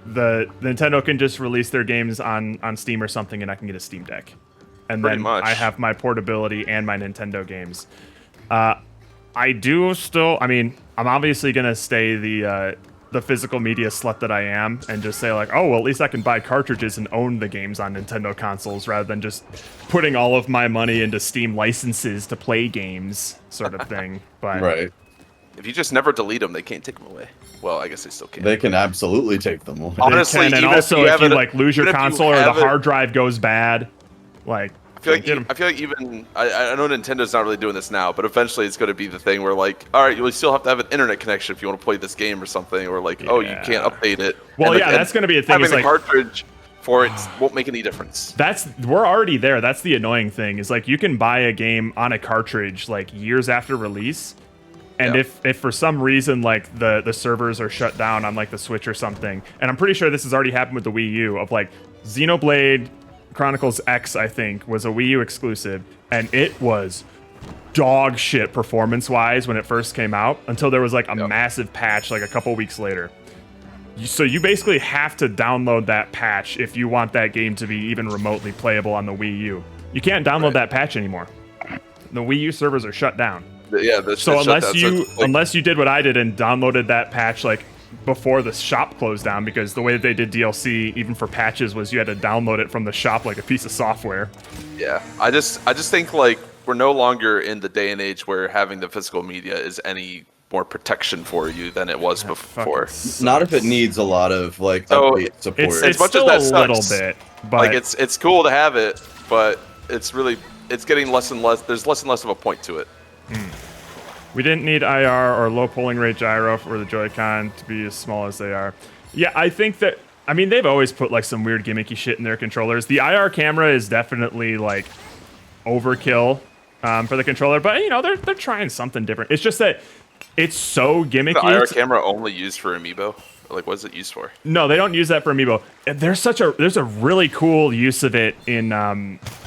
the Nintendo can just release their games on Steam or something and I can get a Steam Deck. And Pretty then much. I have my portability and my Nintendo games. I do still, I mean, I'm obviously going to stay the the physical media slut that I am and just say like, oh, well, at least I can buy cartridges and own the games on Nintendo consoles rather than just putting all of my money into Steam licenses to play games, sort of thing. But Right. If you just never delete them, they can't take them away. Well, I guess they still can. They can absolutely take them away. they Honestly, can, and even if also you if have you it- like lose your even if you console or the have it- hard drive goes bad, like I get 'em. feel like even I know Nintendo's not really doing this now, but eventually it's going to be the thing where like, all right, you still have to have an internet connection if you want to play this game or something, or like, oh, you Yeah. can't update it. Well, And yeah, that's gonna be a thing, Having it's the like- cartridge for it won't make any difference. we're already there. That's the annoying thing is like you can buy a game on a cartridge like years after release, and Yeah. if for some reason like the servers are shut down on like the Switch or something, and I'm pretty sure this has already happened with the Wii U of like Xenoblade Chronicles X, I think, was a Wii U exclusive, and it was dog shit performance wise when it first came out until there was like a massive patch like a couple weeks later. So you basically have to download that patch if you want that game to be even remotely playable on the Wii U. You can't download that patch anymore. The Wii U servers are shut down. Yeah. So it's shut unless down. you it's like- unless you did what I did and downloaded that patch like before the shop closed down, because the way that they did DLC even for patches was you had to download it from the shop like a piece of software. Yeah, I just think like we're no longer in the day and age where having the physical media is any more protection for you than it was before. Not if it needs a lot of like So, update support. It's As much still as that a little sucks, bit, but Like it's cool to have it, but it's getting less and less. There's less and less of a point to it. we didn't need IR or low polling rate gyro for the Joy-Con to be as small as they are. Yeah, I think that, I mean, they've always put like some weird gimmicky shit in their controllers. The IR camera is definitely like overkill for the controller, but you know, they're trying something different. It's just that it's so gimmicky. The IR camera only used for Amiibo. Like, what is it used for? No, they don't use that for Amiibo. There's a really cool use of it in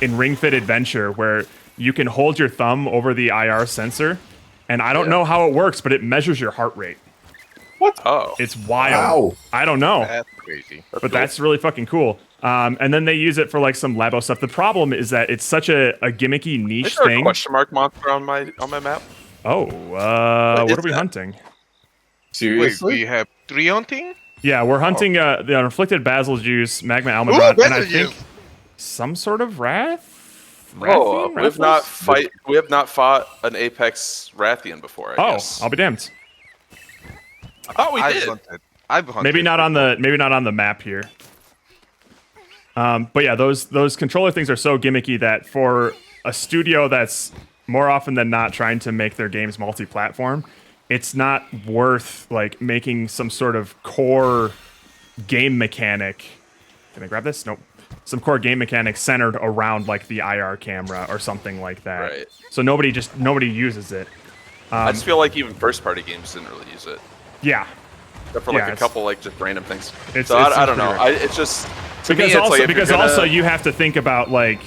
Ring Fit Adventure where you can hold your thumb over the IR sensor, and I don't know how it works, but it measures your heart rate. Oh, It's wild. Wow. I don't know, That's crazy. but that's really fucking cool. And then they use it for like some Labo stuff. The problem is that it's such a gimmicky niche is there a thing. question mark monster on my map? Oh, what is are we that? hunting? Wait, Seriously? we have 3 hunting? Yeah, we're hunting the Inflicted Basil Juice, Magma Ooh, Almudron, and Basil I think Juice. some sort of Wrath? Oh, Rathian? we have not fought an Apex Rathian before. I Oh, guess. I'll be damned. I thought we I've did. hunted. I've hunted. Maybe not on the map here. But yeah, those controller things are so gimmicky that for a studio that's more often than not trying to make their games multi-platform, it's not worth like making some sort of core game mechanic. Can I grab this? Nope. Some core game mechanic centered around like the IR camera or something like that. Right. So nobody uses it. I just feel like even first-party games didn't really use it, Yeah. except for like Yeah, a it's- couple like just random things. It's- So it's I don't know. pretty rare. It's just to me, Because it's also, like if because you're gonna, also you have to think about like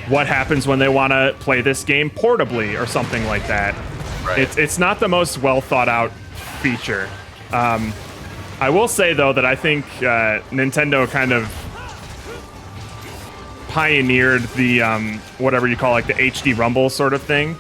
what happens when they want to play this game portably or something like that. Right. It's not the most well thought out feature. I will say though that I think Nintendo kind of pioneered the whatever you call like the HD Rumble sort of thing.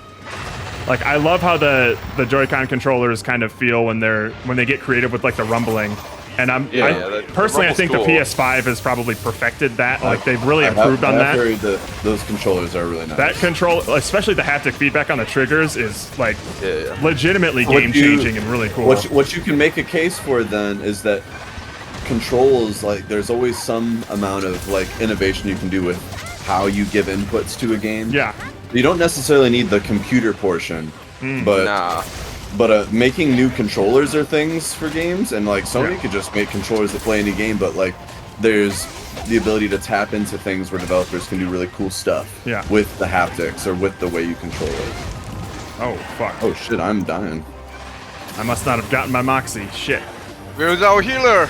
Like I love how the Joy-Con controllers kind of feel when they get creative with like the rumbling. And personally, I Rumble's think cool. the PS5 has probably perfected that. Like they've really improved on I've that. heard that those controllers are really nice. That control, especially the haptic feedback on the triggers, is like Yeah. legitimately What game changing and really cool. What you can make a case for then is that controls, like there's always some amount of like innovation you can do with how you give inputs to a game. Yeah, You don't necessarily need the computer portion, but Nah. making new controllers are things for games, and like Sony Yeah. could just make controllers that play any game, but like there's the ability to tap into things where developers can do really cool stuff Yeah. with the haptics or with the way you control it. Oh fuck! Oh shit, I'm dying. I must not have gotten my moxie. Shit. Where's our healer?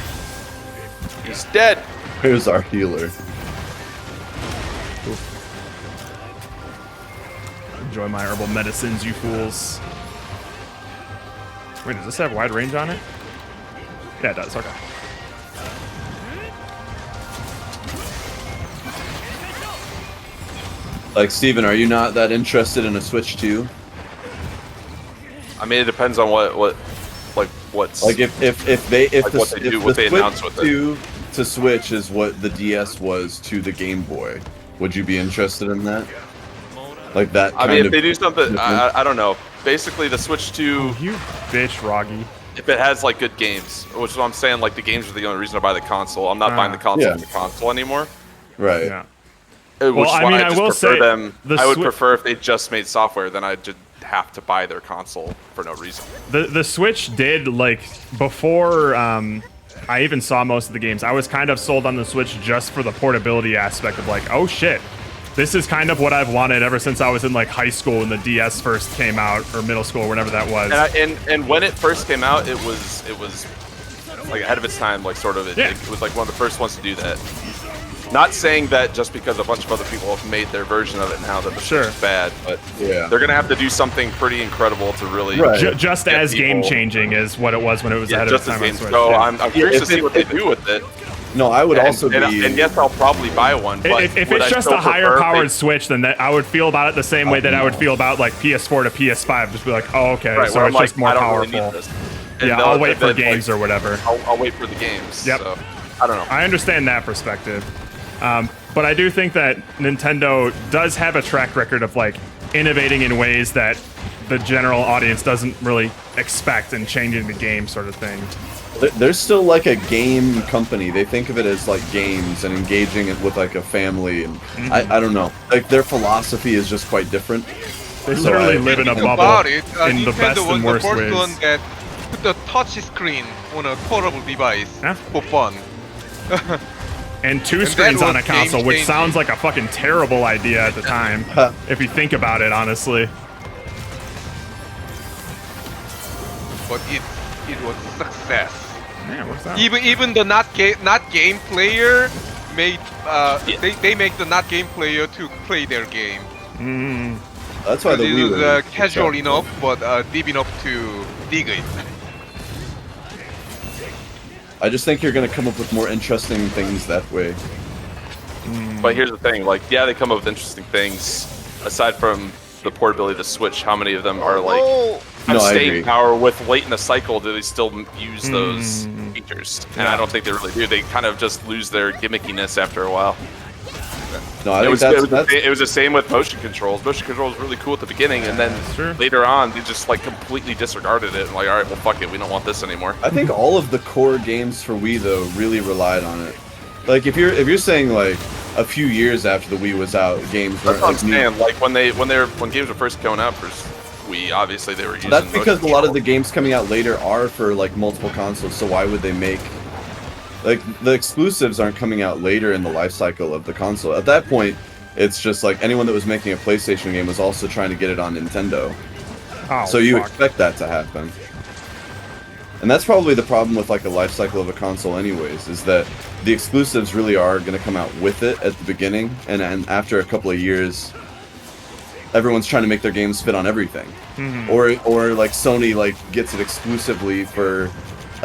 He's dead. Here's our healer. Enjoy my herbal medicines, you fools. Wait, does this have wide range on it? Yeah, it does. Okay. Like Steven, are you not that interested in a Switch 2? I mean, it depends on what like what's Like if Like the, what they if do- the what they Switch announce with it. 2 to Switch is what the DS was to the Game Boy, would you be interested in that? Like that I kind mean, if of they do something, different? I don't know. Basically, the Switch 2, You bitch, Roggy. if it has like good games, which is what I'm saying, like the games are the only reason I buy the console. I'm not buying the Ah. console Yeah. for the console anymore. right. Yeah. Which Well, is I why mean, I I just will prefer say them. the I would Swi- prefer if they just made software, then I'd just have to buy their console for no reason. The Switch did, like, before I even saw most of the games, I was kind of sold on the Switch just for the portability aspect of, like, oh shit, this is kind of what I've wanted ever since I was in, like, high school when the DS first came out, or middle school, whenever that was. And when it first came out, it was like ahead of its time, like sort of. Yeah. It was like one of the first ones to do that. Not saying that just because a bunch of other people have made their version of it now that the Sure. Switch is bad, but Yeah. they're gonna have to do something pretty incredible to really Right. Just get as people- game-changing as what it was when it was Yeah, ahead just of as its time on game. Switch. So yeah. I'm curious if to see it- what they if it- do with it. No, I would And, also and, be and yes, I'll probably buy one. But If would it's I just still a higher prefer if powered they- Switch, then I would feel about it the same way that I would feel about like PS4 to PS5. Just be like, oh, okay, right, so where I'm it's like, just more I don't powerful. really need this. And Yeah, they'll- I'll wait and for then, games like, or whatever. I'll wait for the games. Yep. So, I don't know. I understand that perspective. But I do think that Nintendo does have a track record of like innovating in ways that the general audience doesn't really expect and changing the game sort of thing. they're still like a game company. They think of it as like games and engaging it with like a family, and I don't know. Like their philosophy is just quite different. They So literally I- live in a Think bubble about it, in the Nintendo best was and the worst first ways. one that put the touch screen on a portable device Yeah. for fun. And two that screens on a was console, which game-changing. sounds like a fucking terrible idea at the time, if you think about it honestly. But it was a success. Man, what's that? Even the not game player made they make the not game player to play their game. That's why the It Wii was was casual successful. enough, but deep enough to dig it. I just think you're gonna come up with more interesting things that way. But here's the thing, like, yeah, they come up with interesting things. Aside from the portability of the Switch, how many of them are like No, I staying agree. power with late in the cycle? Do they still use those features? And I don't think they really do. They kind of just lose their gimmickiness after a while. No, I It think was, that's it was the same with motion controls. Motion controls were really cool at the beginning, and then true. later on, they just like completely disregarded it. And like, all right, well, fuck it, we don't want this anymore. I think all of the core games for Wii though really relied on it. Like if you're saying like a few years after the Wii was out, games were That's what I'm like, new. saying. Like when games were first coming out for Wii, obviously they were using. That's because a motion lot of the control. games coming out later are for like multiple consoles. So why would they make like the exclusives aren't coming out later in the life cycle of the console? At that point, it's just like anyone that was making a PlayStation game was also trying to get it on Nintendo. Oh, So you fuck. expect that to happen. And that's probably the problem with like the life cycle of a console anyways, is that the exclusives really are going to come out with it at the beginning, and after a couple of years, everyone's trying to make their games fit on everything. Or like Sony like gets it exclusively for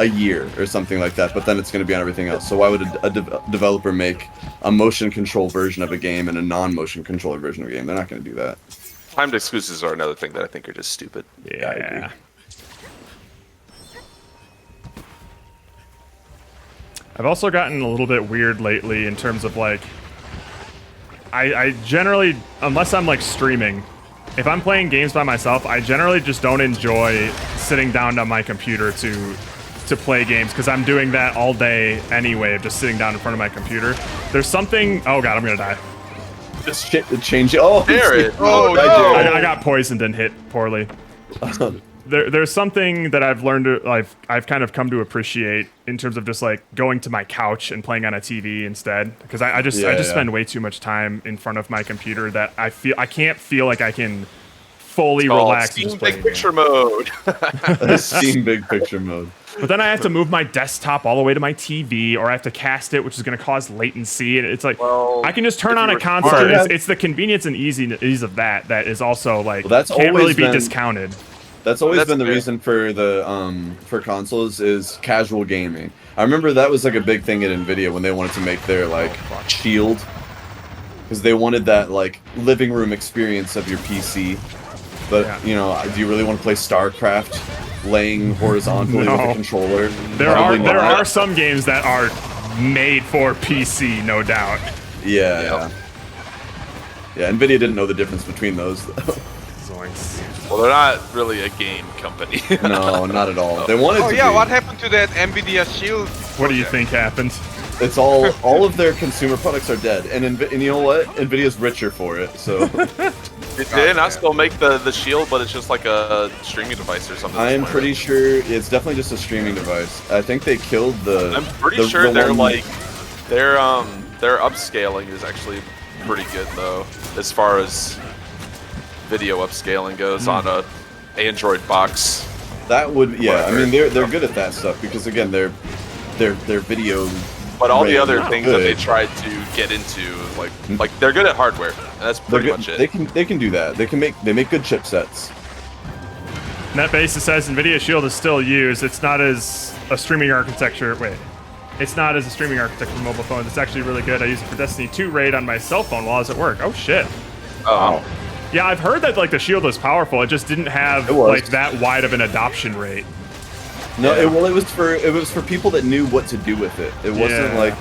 a year or something like that, but then it's going to be on everything else. So why would a developer make a motion control version of a game and a non-motion controller version of a game? They're not going to do that. Timed exclusives are another thing that I think are just stupid. Yeah. I agree. I've also gotten a little bit weird lately in terms of like, I generally, unless I'm like streaming, if I'm playing games by myself, I generally just don't enjoy sitting down on my computer to play games because I'm doing that all day anyway, just sitting down in front of my computer. There's something, oh god, I'm gonna die. Just change it. Oh, Jared! Oh, Hi, no. Jared. I got poisoned and hit poorly. There's something that I've learned to, I've kind of come to appreciate in terms of just like going to my couch and playing on a TV instead, because I just Yeah. spend way too much time in front of my computer that I can't feel like I can fully Oh, relax and Steam just play Big a game. Picture mode. Steam big picture mode. But then I have to move my desktop all the way to my TV, or I have to cast it, which is going to cause latency. And it's like, Well, I can just turn if on you a were console. smart- It's the convenience and ease of that is also like, Well, that's can't really always be been- discounted. That's always That's been the fair. reason for the for consoles is casual gaming. I remember that was like a big thing at Nvidia when they wanted to make their like Shield, because they wanted that like living room experience of your PC. But Yeah. you know, do you really want to play StarCraft laying horizontally with No. a controller. There Probably are not. some games that are made for PC, no doubt. Yeah. Yeah, Nvidia didn't know the difference between those. Zoinks. Well, they're not really a game company. No, not at all. They wanted Oh to yeah, be. what happened to that NVIDIA Shield? What do you think happened? It's all of their consumer products are dead, and you know what? Nvidia's richer for it. So Did they not still make the Shield, but it's just like a streaming device or something? I am somewhere? pretty sure it's definitely just a streaming device. I think they killed the. I'm pretty the- sure the they're one- like their upscaling is actually pretty good though, as far as video upscaling goes on a Android box. That would I Whatever. mean they're good at that stuff because again their video. But all the rate other is things that they good. tried to get into, like they're good at hardware, and that's They're pretty good. much it. They can do that. They make good chipsets. NetBase says NVIDIA Shield is still used. It's not as a streaming architecture. Wait. It's not as a streaming architecture for mobile phones. It's actually really good. I use it for Destiny 2 raid on my cell phone while I was at work. Oh, shit. Oh, Yeah, I've heard that like the Shield was powerful. It just didn't have It was. like that wide of an adoption rate. No, Yeah. it was for people that knew what to do with it. It wasn't Yeah. like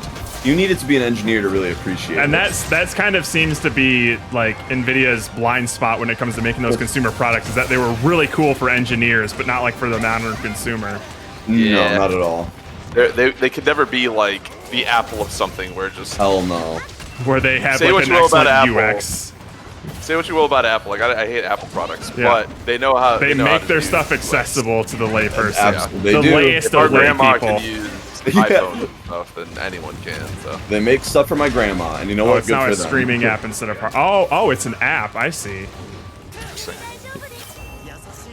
you needed to be an engineer to really appreciate And it. that's kind of seems to be like Nvidia's blind spot when it comes to making those consumer products is that they were really cool for engineers, but not like for the modern consumer. Yeah. No, not at all. they could never be like the Apple of something where just Hell no. Where they have Say like what an you will about excellent Apple. UX. say what you will about Apple. Like I hate Apple products, Yeah. but they know how They know how make to their use stuff UX. accessible to the layperson. Absolutely, they the do. layest If our of lay grandma people. can use Yeah. iPhone and stuff, then anyone can. So They make stuff for my grandma, and you know Oh, what? it's Good now for a them. streaming app instead of oh, it's an app. I see.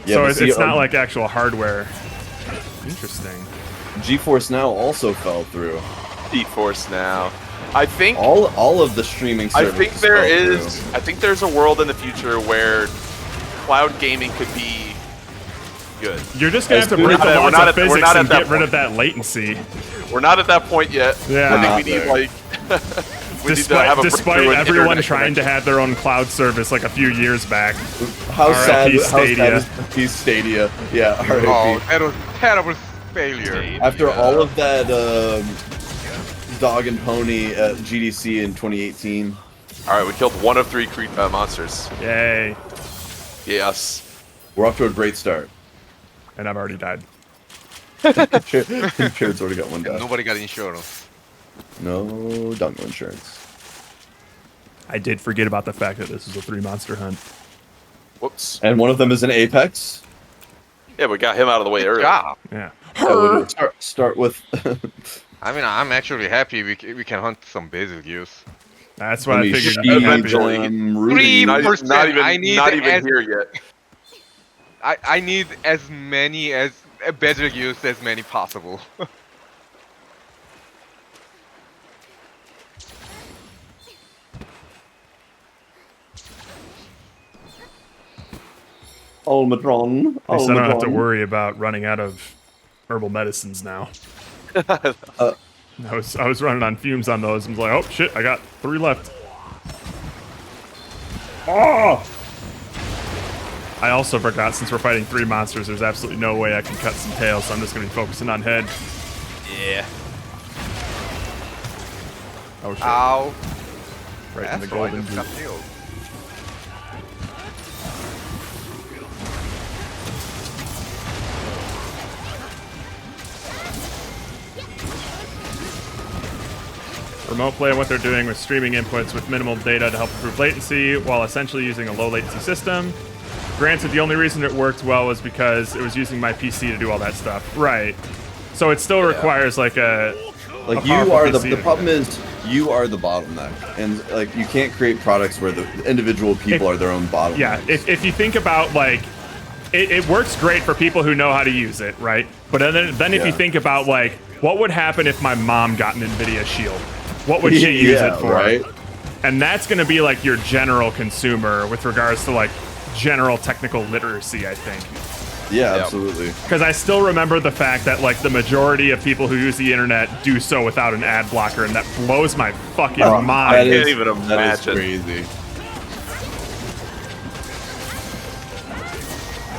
Yeah, So but it's, see, it's not like actual hardware. Interesting. GeForce Now also fell through. GeForce Now. I think All of the streaming I services. think there fell is. through. I think there's a world in the future where cloud gaming could be good. You're just gonna As have to soon break as- the we're laws not of at- we're physics not at and that get rid point. of that latency. We're not at that point yet. Yeah. I Not think we need there. like. we need to have a Despite breakthrough in everyone internet trying to connection. have their own cloud service like a few years back. How sad! RIP How sad Stadia. is Peace Stadia? Yeah, RIP. Oh, that was terrible failure. After all of that dog and pony at GDC in 2018. All right, we killed one of three monsters. Yay. Yes. We're off to a great start. And I've already died. Jared's already got one And death. nobody got insurance. No dongle insurance. I did forget about the fact that this is a 3-monster hunt. Whoops. And one of them is an Apex. Yeah, we got him out of the way early. Yeah. Yeah. Start with. I mean, I'm actually happy we can hunt some basic use. That's why I Let me figured shoot you'd be happy. eventually. Rudy. Not, even- 3%, not even. I need not even as- here yet. I need as many as basic use as many possible. Olmatron. At least I don't have to Olmatron. worry about running out of herbal medicines now. I was running on fumes on those and was like, oh shit, I got 3 left. Oh! I also forgot, since we're fighting 3 monsters, there's absolutely no way I can cut some tails, so I'm just gonna be focusing on head. Yeah. Oh shit, Ow. right in the That's why I golden just got goop. killed. Remote play and what they're doing with streaming inputs with minimal data to help improve latency while essentially using a low latency system. Granted, the only reason it worked well was because it was using my PC to do all that stuff. Right. So it still requires like a Like a you powerful are PC the to problem do it. is you are the bottleneck, and like you can't create products where the individual people are their own bottleneck. Yeah, if you think about like, it works great for people who know how to use it, right? But then if you Yeah. think about like, what would happen if my mom got an NVIDIA Shield? What would she use it for? Right? And that's going to be like your general consumer with regards to like general technical literacy, I think. Yeah, Yep. absolutely. Because I still remember the fact that like the majority of people who use the internet do so without an ad blocker, and that blows my fucking That mind. can't is- even That is imagine. crazy.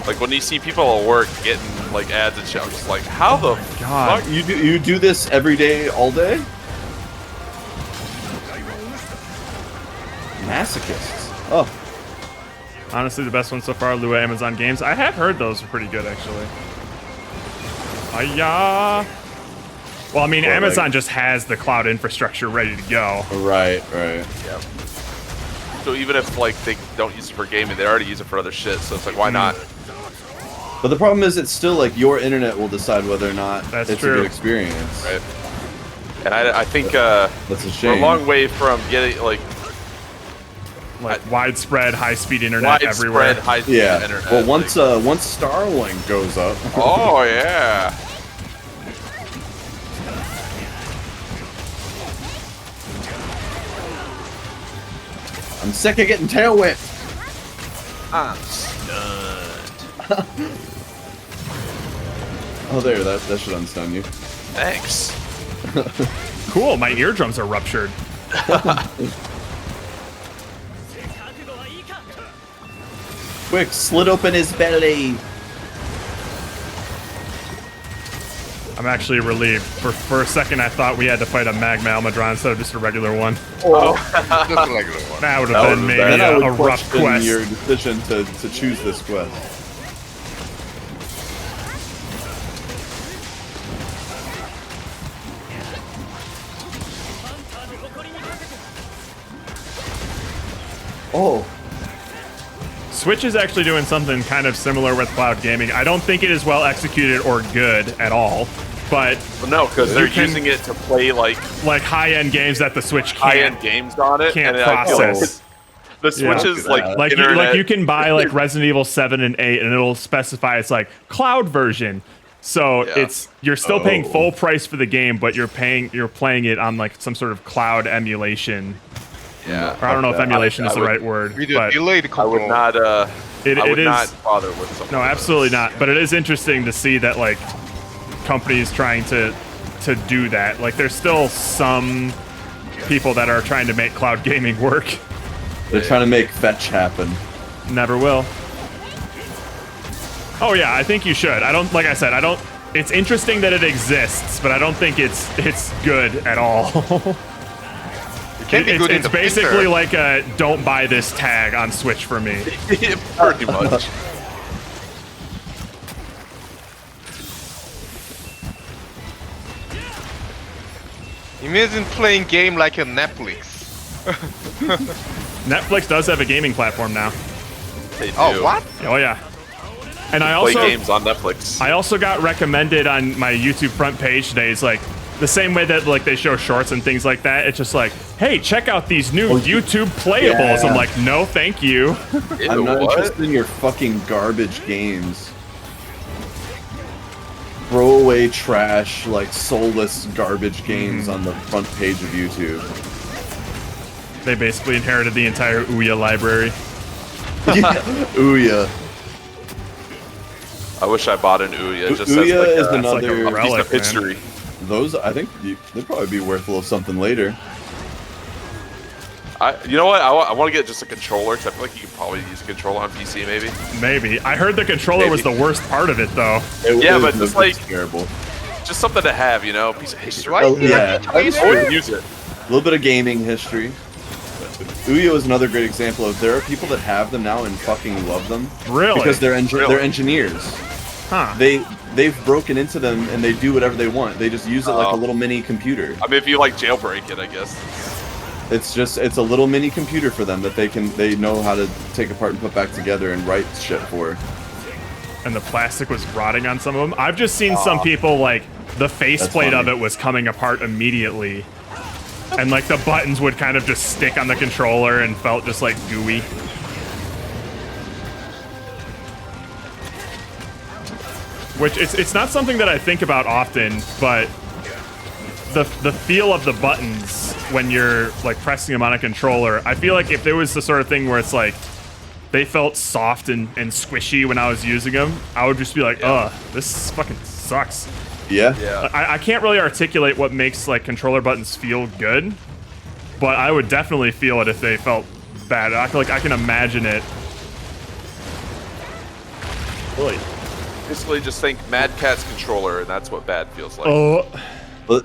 Like when you see people at work getting like ads and shit, I'm just like, how the God. fuck? You do this every day, all day? Masochists. Oh, Honestly, the best one so far, Lua Amazon Games. I have heard those are pretty good, actually. Hiya! Well, I mean, Or, like- Amazon just has the cloud infrastructure ready to go. right. Yeah. So even if like they don't use it for gaming, they already use it for other shit. So it's like, why not? But the problem is, it's still like your internet will decide whether or not That's it's true. a good experience. Right. And I think That's a we're a shame. long way from getting like Like widespread high-speed internet widespread everywhere. high-speed Yeah. internet. Well, once like- once Starlink goes up. oh yeah. I'm sick of getting tail whipped. I'm stunned. Oh, there. That should unstun you. Thanks. Cool, my eardrums are ruptured. Quick, slit open his belly. I'm actually relieved. For a second, I thought we had to fight a Magma Almadron instead of just a regular one. Just a regular one. That would That have been would've maybe been- Then I a, would a rough question quest. your decision to choose this quest. Oh, Switch is actually doing something kind of similar with cloud gaming. I don't think it is well executed or good at all, but Well, no, because they're You can- using it to play like like high-end games that the Switch high-end can't games on it, can't and I feel like process. the Switch Yeah. is like Like internet. you can buy like Resident Evil 7 and 8 and it'll specify it's like cloud version. So Yeah. it's you're still paying Oh. full price for the game, but you're playing it on like some sort of cloud emulation. yeah. Or I don't know if that. emulation is I the would- right word, With the but delayed I would control. not. It- I it would is- not bother with something. no, like absolutely this. not. But it is interesting to see that like companies trying to do that. Like there's still some people that are trying to make cloud gaming work. they're trying to make fetch happen. Never will. Oh yeah, I think you should. I don't like I said, I don't it's interesting that it exists, but I don't think it's good at all. It can be good in it's the basically printer. like a don't buy this tag on Switch for me. Pretty much. Imagine playing game like a Netflix. Netflix does have a gaming platform now. They do. Oh, what? Oh yeah. And I Play also games on Netflix. I also got recommended on my YouTube front page today. It's like the same way that like they show shorts and things like that. It's just like, hey, check out these new YouTube playables. yeah. I'm like, no, thank you. Ew, I'm not what? interested in your fucking garbage games. Throwaway trash, like soulless garbage games on the front page of YouTube. They basically inherited the entire Ouya library. Ouya. I wish I bought an Ouya just as Ouya like is a, another like a a piece relic, of history. Those, I think, they'd probably be worth a little something later. You know what? I want to get just a controller because I feel like you could probably use a controller on PC maybe. Maybe. I heard the controller was the Maybe. worst part of it, though. Yeah, but it's just like- terrible. Just something to have, you know, a piece of history. Why Oh, is it yeah. like I just I wouldn't use it. A little bit of gaming history. Ouya is another great example of there are people that have them now and fucking love them Really? because they're Really? they're engineers. Huh. They've broken into them and they do whatever they want. They just use it like a Oh. little mini computer. I mean, if you like jailbreak it, I guess. It's a little mini computer for them that they know how to take apart and put back together and write shit for. And the plastic was rotting on some of them. I've just seen some people like the faceplate of funny. it was coming apart immediately. And like the buttons would kind of just stick on the controller and felt just like gooey. Which it's not something that I think about often, but the feel of the buttons when you're like pressing them on a controller, I feel like if there was the sort of thing where it's like they felt soft and squishy when I was using them, I would just be like, ugh, this fucking sucks. Yeah. Yeah. I can't really articulate what makes like controller buttons feel good, but I would definitely feel it if they felt bad. I feel like I can imagine it. Really? Basically, just think Mad Catz controller, and that's what bad feels like. Oh. Well,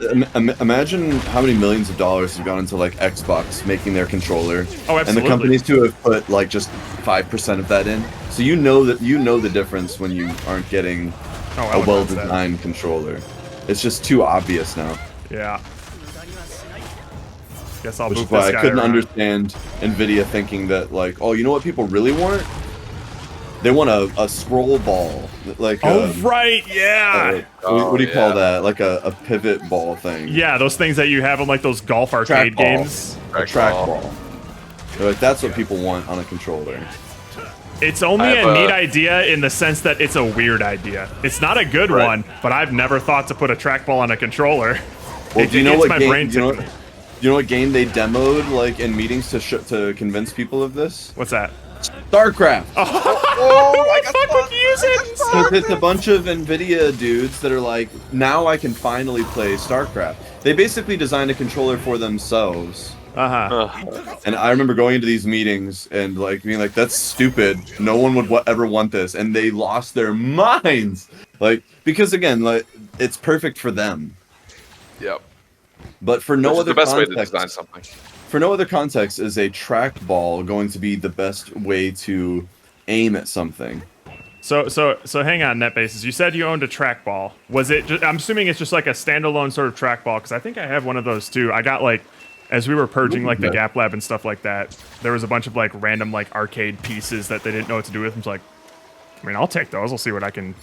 imagine how many millions of dollars have gone into like Xbox making their controller, Oh, and the absolutely. companies who have put like just 5% of that in. So you know the difference when you aren't getting Oh, a Elegance, well-designed controller. It's just too obvious now. Yeah. Guess I'll Which move is why this I guy couldn't around. understand Nvidia thinking that like, oh, you know what people really want? They want a scroll ball, like Oh, right, yeah. what do you call yeah. that? Like a pivot ball thing. Yeah, those things that you have in like those golf arcade Trackball. games. A trackball. They're like, that's what people want on a controller. It's only I have a neat a- idea in the sense that it's a weird idea. It's not a good Right. one, but I've never thought to put a trackball on a controller. Well, It do you know gets what my game? brain Do you ticking. know what game they demoed like in meetings to convince people of this? What's that? StarCraft. Oh, I got Fucking use it! Because it's a bunch of Nvidia dudes that are like, now I can finally play StarCraft. They basically designed a controller for themselves. Uh-huh. And I remember going into these meetings and like being like, "That's stupid. No one would ever want this," and they lost their minds. Like because again, like it's perfect for them, Yep. but for no Which is other the best way to context, design something. for no other context, is a trackball going to be the best way to aim at something? So hang on, NetBases. You said you owned a trackball. Was it? I'm assuming it's just like a standalone sort of trackball because I think I have one of those too. I got like, as we were purging like the Okay. Gap Lab and stuff like that, there was a bunch of like random like arcade pieces that they didn't know what to do with. I'm just like, I mean, I'll take those. I'll see what I can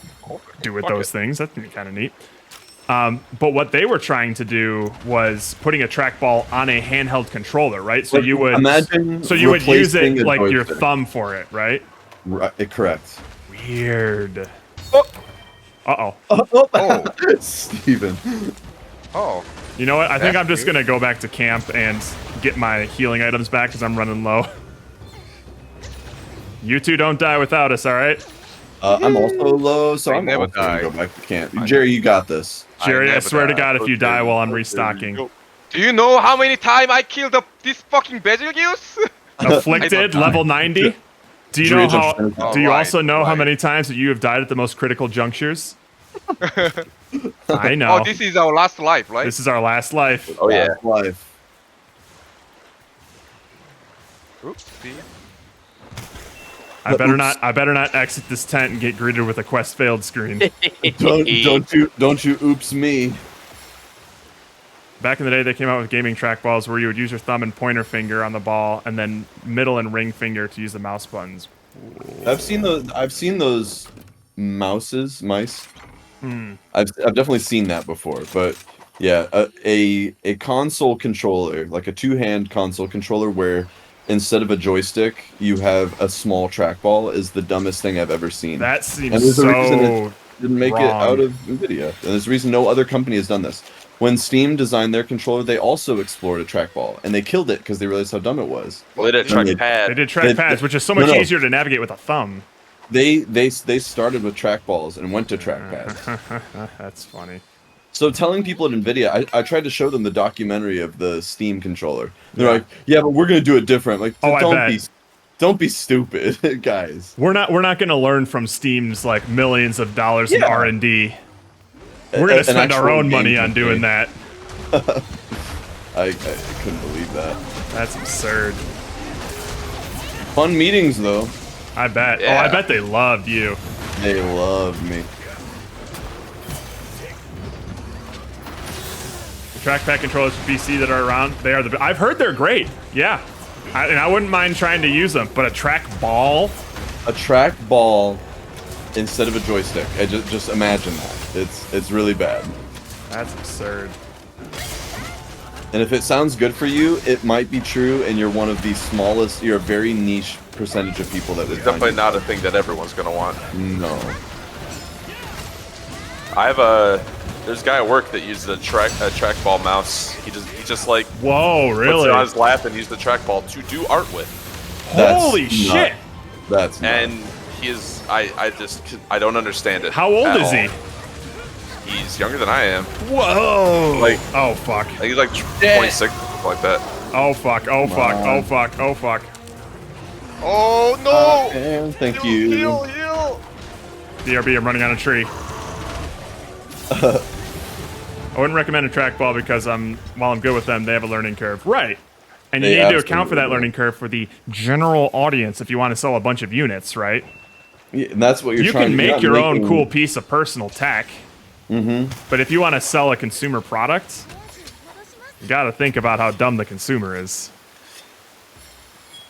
do with those things. That'd be kind of neat. But what they were trying to do was putting a trackball on a handheld controller, right? So Like, you would imagine so you would use replacing it a like your joystick. thumb for it, right? Right, correct. Weird. Oh. Uh-oh. Oh, Steven. oh. You know what? I think That's I'm just good. gonna go back to camp and get my healing items back because I'm running low. You two don't die without us, all right? I'm also low, so I I'm never also gonna die. go back to camp. Jerry, you got this. Jerry, I never swear to die. God, if you die while I'm Okay. restocking. Do you know how many times I killed this fucking Betelgeuse? Afflicted, level 90. Do you Jerry know how? jumps in. Do you Right, also know how right. many times that you have died at the most critical junctures? I know. Oh, this is our last life, right? This is our last life. Oh yeah. Last life. Oops, see? I better not exit this tent and get greeted with a quest failed screen. Don't you oops me. Back in the day, they came out with gaming trackballs where you would use your thumb and pointer finger on the ball, and then middle and ring finger to use the mouse buttons. I've seen those mice. Hmm. I've definitely seen that before, but yeah, a console controller, like a two-hand console controller where instead of a joystick you have a small trackball, is the dumbest thing I've ever seen. That and seems there's a reason so. it didn't make it wrong. out of Nvidia. And there's a reason no other company has done this. When Steam designed their controller, they also explored a trackball, and they killed it because they realized how dumb it was. Well, they did I mean, trackpad. They did trackpads, which is so much No. easier to navigate with a thumb. They started with trackballs and went to trackpads. That's funny. So telling people at NVIDIA, I tried to show them the documentary of the Steam controller. They're like, yeah, but we're going to do it different. Like, Oh, I bet. don't be stupid, guys. We're not going to learn from Steam's like millions of dollars in Yeah. R&D. We're going to spend our own money on doing that. I couldn't believe that. That's absurd. Fun meetings, though. I bet. Yeah. Oh, I bet they loved you. They love me. The trackpad controllers for PC that are around, they are the. I've heard they're great. Yeah, and I wouldn't mind trying to use them. But a trackball. A trackball instead of a joystick. I just imagine that. It's really bad. That's absurd. And if it sounds good for you, it might be true, and you're one of the smallest. You're a very niche percentage of people that would It's find definitely not a thing that everyone's gonna want. No. I have there's a guy at work that uses a trackball mouse. He just like Whoa, puts really? it on his lap and uses the trackball to do art with. That's Holy not- shit! That's not. And he is I don't understand it. How old at is he? all. He's younger than I am. Whoa! Like- oh fuck! I think he's like 26, something like that. Oh fuck! Oh fuck! Oh fuck! Oh fuck! Oh no! And thank Heal, you. heal, heal. BRB, I'm running on a tree. I wouldn't recommend a trackball because while I'm good with them, they have a learning curve. Right. And you They need to account for that absolutely learning curve for the general audience if you want to sell a bunch of units, right? Yeah, and that's what you're You trying can to make you're not your own making- cool piece of personal tech. Mm-hmm. But if you want to sell a consumer product, you got to think about how dumb the consumer is.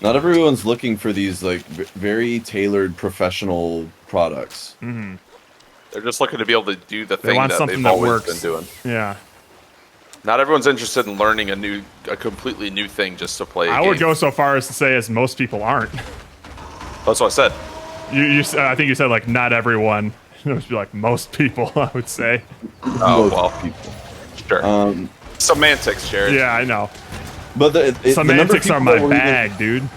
Not everyone's looking for these like very tailored professional products. They're just looking to be able to do the thing want that something they've that always works. been doing. Yeah. Not everyone's interested in learning a completely new thing just to play. I would go so far as to say as most people aren't. That's what I said. I think you said like not everyone. It would be like most people, I would say. Oh Most well, people. sure. Semantics, Jared. Yeah, I know. But the number of Semantics people are my that will bag, dude.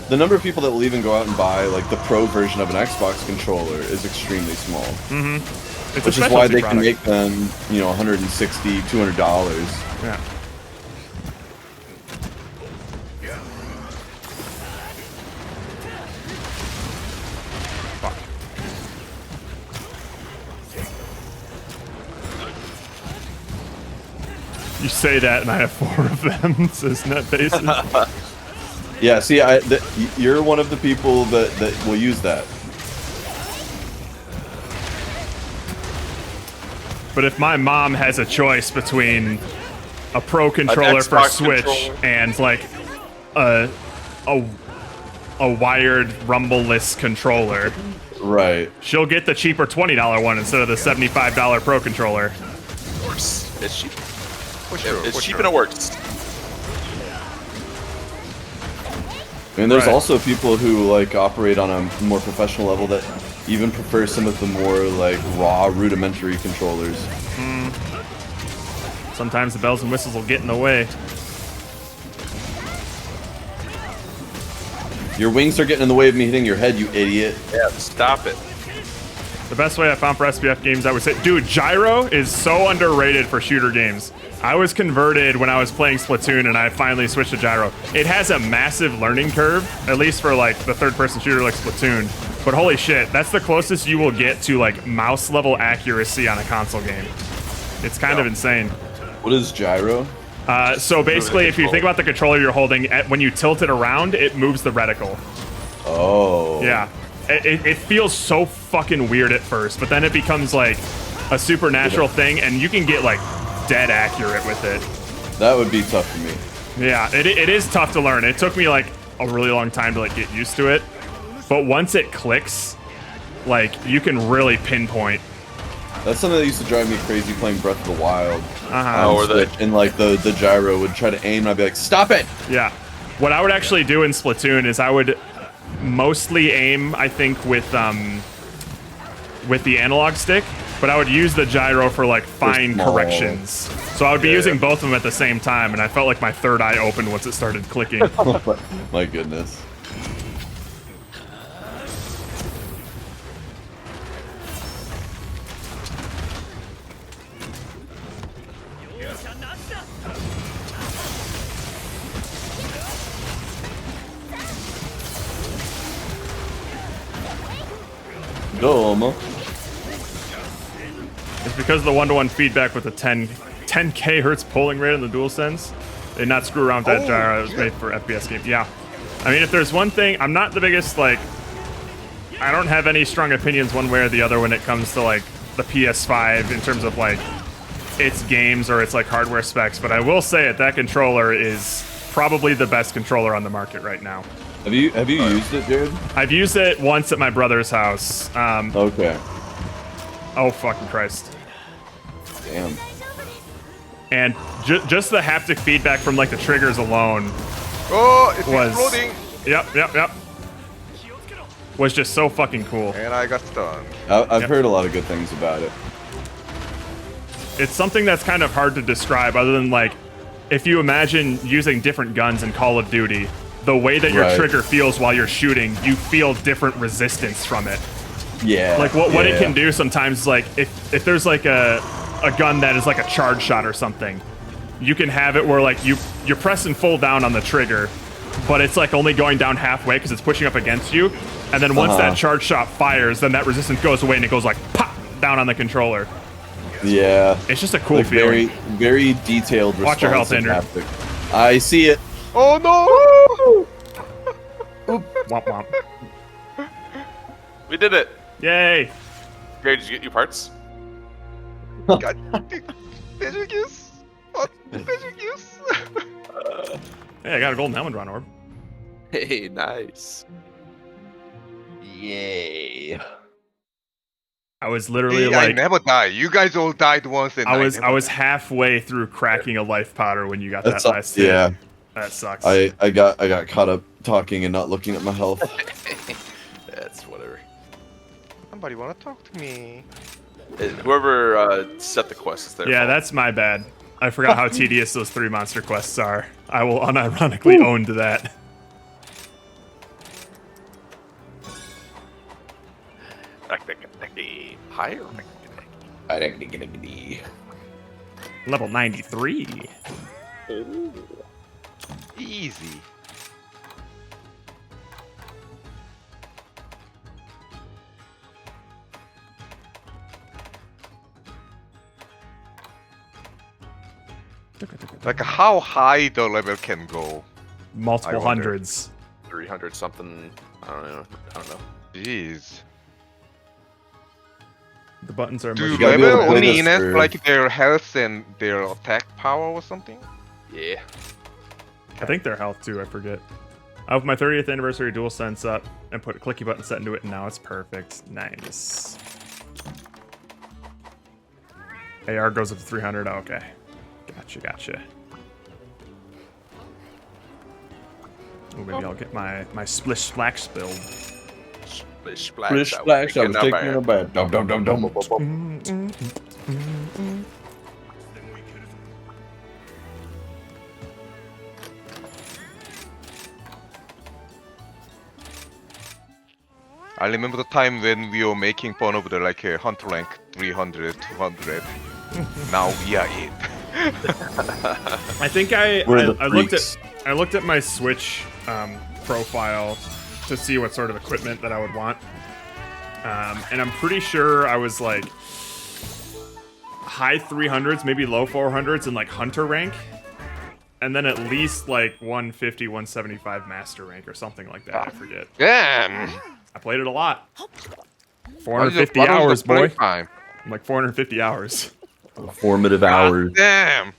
The number of people that will even go out and buy like the pro version of an Xbox controller is extremely small. It's Which a is why specialty they product. can make them, $160, $200. Yeah. Fuck. You say that, and I have 4 of them, says NetBases. Yeah, see, you're one of the people that will use that. But if my mom has a choice between a pro controller for Xbox Switch controller. and like a wired rumble-less controller, Right. she'll get the cheaper $20 one instead of the $75 pro controller. Of course. It's cheap. For sure, It's for cheap sure. and it works. And there's Right. also people who like operate on a more professional level that even prefer some of the more like raw, rudimentary controllers. Sometimes the bells and whistles will get in the way. Your wings are getting in the way of me hitting your head, you idiot. Yeah, stop it. The best way I found for SPF games, I would say, dude, gyro is so underrated for shooter games. I was converted when I was playing Splatoon, and I finally switched to gyro. It has a massive learning curve, at least for like the third-person shooter like Splatoon. But holy shit, that's the closest you will get to like mouse level accuracy on a console game. It's kind of insane. What is gyro? So basically, if you think about the controller you're holding, when you tilt it around, it moves the reticle. Oh. Yeah. It feels so fucking weird at first, but then it becomes like a supernatural thing, and you can get like dead accurate with it. That would be tough for me. Yeah, it is tough to learn. It took me like a really long time to like get used to it, but once it clicks, like you can really pinpoint. That's something that used to drive me crazy playing Breath of the Wild. Oh, were they? And like the gyro would try to aim, and I'd be like, "Stop it!" Yeah. What I would actually do in Splatoon is I would mostly aim, I think, with the analog stick, but I would use the gyro for like fine small. corrections. So I would be Yeah, using yeah. both of them at the same time, and I felt like my third eye opened once it started clicking. My goodness. Domo. It's because of the one-to-one feedback with the 10k hertz polling rate on the DualSense. They did not screw around with that gyro. It was made for FPS games. Yeah. I mean, if there's one thing, I'm not the biggest, like, I don't have any strong opinions one way or the other when it comes to, like, the PS5 in terms of, like, its games or its, like, hardware specs, but I will say it, that controller is probably the best controller on the market right now. Have you used it, dude? I've used it once at my brother's house. Okay. Oh, fucking Christ. Damn. And just the haptic feedback from, like, the triggers alone Oh, it's was... exploding! Yep. Was just so fucking cool. And I got stunned. I've Yep. heard a lot of good things about it. It's something that's kind of hard to describe other than, like, if you imagine using different guns in Call of Duty, the way that your Right. trigger feels while you're shooting, you feel different resistance from it. Yeah. Like, what it yeah. can do sometimes, like, if there's, like, a gun that is, like, a charge shot or something, you can have it where, like, you're pressing full down on the trigger, but it's, like, only going down halfway because it's pushing up against you. And then once Uh-huh. that charge shot fires, then that resistance goes away and it goes like pop down on the controller. Yeah. It's just a cool Like very, feeling. very detailed. Watch your health, responsive Andrew. haptic. I see it. Oh no! Womp womp. We did it. Yay! Gary, did you get your parts? God, magic use. What magic use? Hey, I got a golden helmet drawn orb. Hey, nice. Yay. I was literally See, I like, never die. You guys all died once, and I was never died. halfway through cracking a life powder when you got that That's last hit. yeah. That sucks. I got caught up talking and not looking at my health. That's whatever. Somebody wanna talk to me? Whoever set the quest is there. Yeah, that's my bad. I forgot how tedious those 3 monster quests are. I will unironically own to that. Higher. Level 93. Easy. Like how high the level can go? Multiple I wonder. hundreds. 300 something. I don't know. Jeez. The buttons are Do much gotta be level able to play only this enhance for- like their health and their attack power or something? Yeah. I think their health too, I forget. I have my 30th anniversary dual sense up and put a clicky button set into it, and now it's perfect. Nice. AR goes up to 300. Oh, okay. Gotcha. Ooh, maybe I'll get my splish splash build. Splish splash. Splish splash, I was taking a bath. Dum dum dum dum. I remember the time when we were making fun of the like hunter rank 300, 200. Now we are it. I think I We're the looked freaks. at my Switch profile to see what sort of equipment that I would want, and I'm pretty sure I was like high 300s, maybe low 400s in like hunter rank, and then at least like 150, 175 master rank or something like that. I forget. Damn. I played it a lot. What was 450 the hours, boy. playtime? Like 450 hours. Formative hours. Damn.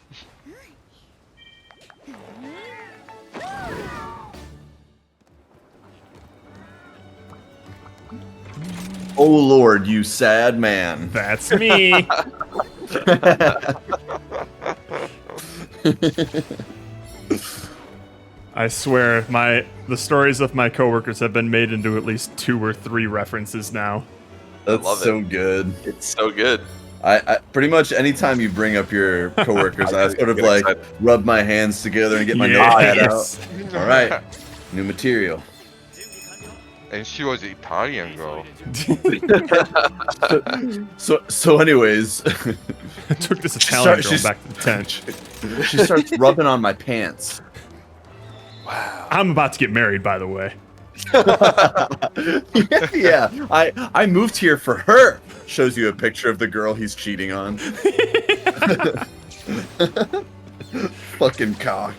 Oh Lord, you sad man. That's me. I swear, the stories of my coworkers have been made into at least 2 or 3 references now. That's love it. so good. It's so good. I pretty much anytime you bring up your coworkers, I sort of get like excited. rub my hands together and get my Yes. notepad out. All right, new material. And she was Italian girl. So anyways, I took this Italian girl she's- back to the tent. she starts rubbing on my pants. I'm about to get married, by the way. Yeah, I moved here for her. Shows you a picture of the girl he's cheating on. Fucking cock.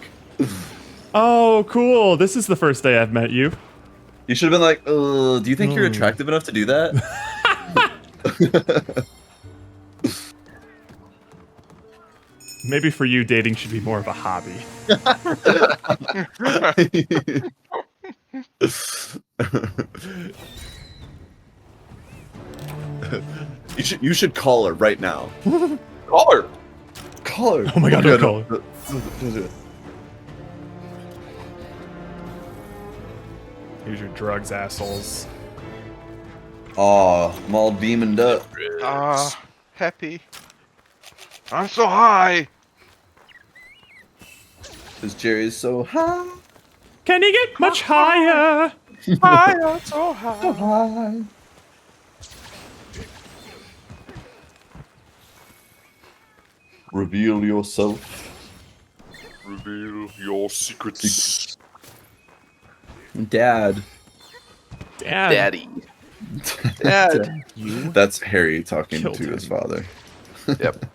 Oh, cool. This is the first day I've met you. You should have been like, do you think you're attractive enough to do that? Maybe for you, dating should be more of a hobby. You should call her right now. Call her. Call her. Oh my God, don't call her. her. Here's your drugs, assholes. Aw, I'm all demoned up. Ah, happy. I'm so high. Cause Jerry's so high. Can you get much higher? High, so high. High. Reveal yourself. Reveal your secrets. Dad. Daddy. Dad. That's Harry talking Killed to his him. father. Yep.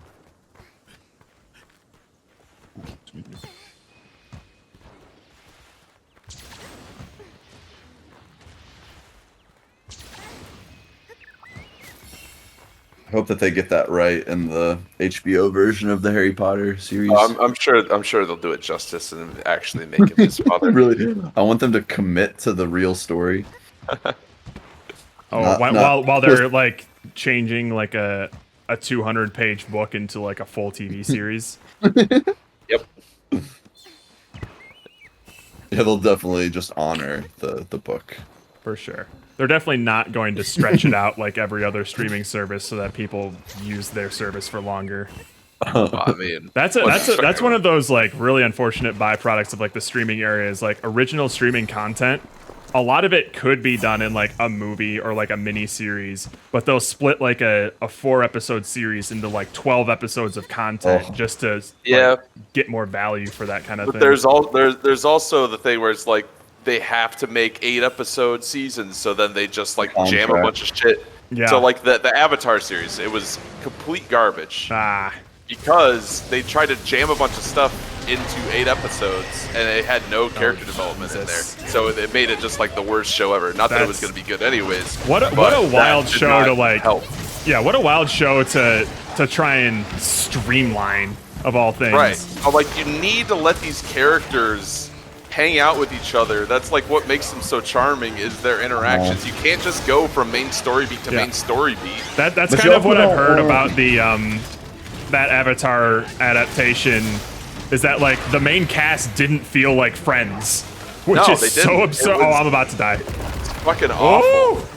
I hope that they get that right in the HBO version of the Harry Potter series. I'm sure they'll do it justice and actually make him his father. Really, I want them to commit to the real story. Oh, Not- while they're like changing like a 200-page book into like a full TV series. Yep. Yeah, they'll definitely just honor the book. For sure. They're definitely not going to stretch it out like every other streaming service so that people use their service for longer. I mean, That's one of those like really unfortunate byproducts of like the streaming area is like original streaming content. A lot of it could be done in like a movie or like a mini series, but they'll split like a 4-episode series into like 12 episodes of content just to like, get more value for that kind of thing. there's also the thing where it's like they have to make 8-episode seasons, so then they just like jam a bunch of shit. Yeah. So like the Avatar series, it was complete garbage because they tried to jam a bunch of stuff into 8 episodes, and it had no character development in there. So it made it just like the worst show ever. Not that it was going to be good anyways. What a but wild that did show not to like help. Yeah, what a wild show to try and streamline of all things. Right. But like you need to let these characters hang out with each other. That's like what makes them so charming is their interactions. You can't just go from main story beat to main story beat. That's But kind you of what also I've heard don't- about the that Avatar adaptation is that like the main cast didn't feel like Friends, which No, is they so didn't. absurd. It was- Oh, I'm about to die. It's fucking awful. Oh!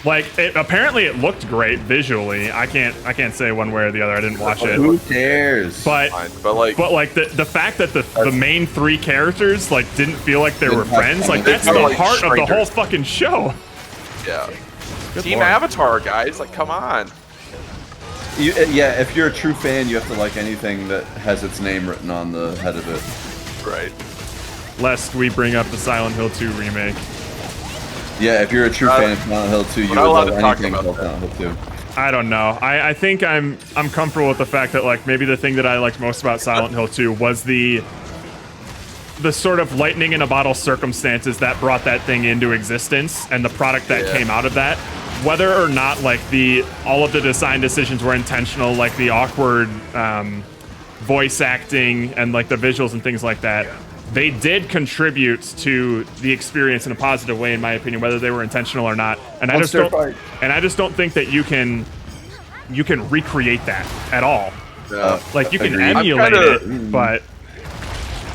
Like apparently it looked great visually. I can't say one way or the other. I didn't watch it. Who cares? But Fine, but like the fact that the main 3 characters like didn't feel like they were Didn't have friends, like fun. that's They the felt like heart of the whole strangers. fucking show. yeah. Good Team lord. Avatar, guys, like come on. Yeah, if you're a true fan, you have to like anything that has its name written on the head of it. Right. Lest we bring up the Silent Hill 2 remake. Yeah, if you're a true fan of Silent Hill 2, you we're would not allowed love to talk anything about about that. Silent Hill 2. I don't know. I think I'm comfortable with the fact that like maybe the thing that I liked most about Silent Hill 2 was the sort of lightning in a bottle circumstances that brought that thing into existence and the product that came out of that. Whether or not like all of the design decisions were intentional, like the awkward voice acting and like the visuals and things like that, they did contribute to the experience in a positive way, in my opinion, whether they were intentional or not. And I just don't think that you can recreate that at all. Like you can Agreed. emulate I'm it, but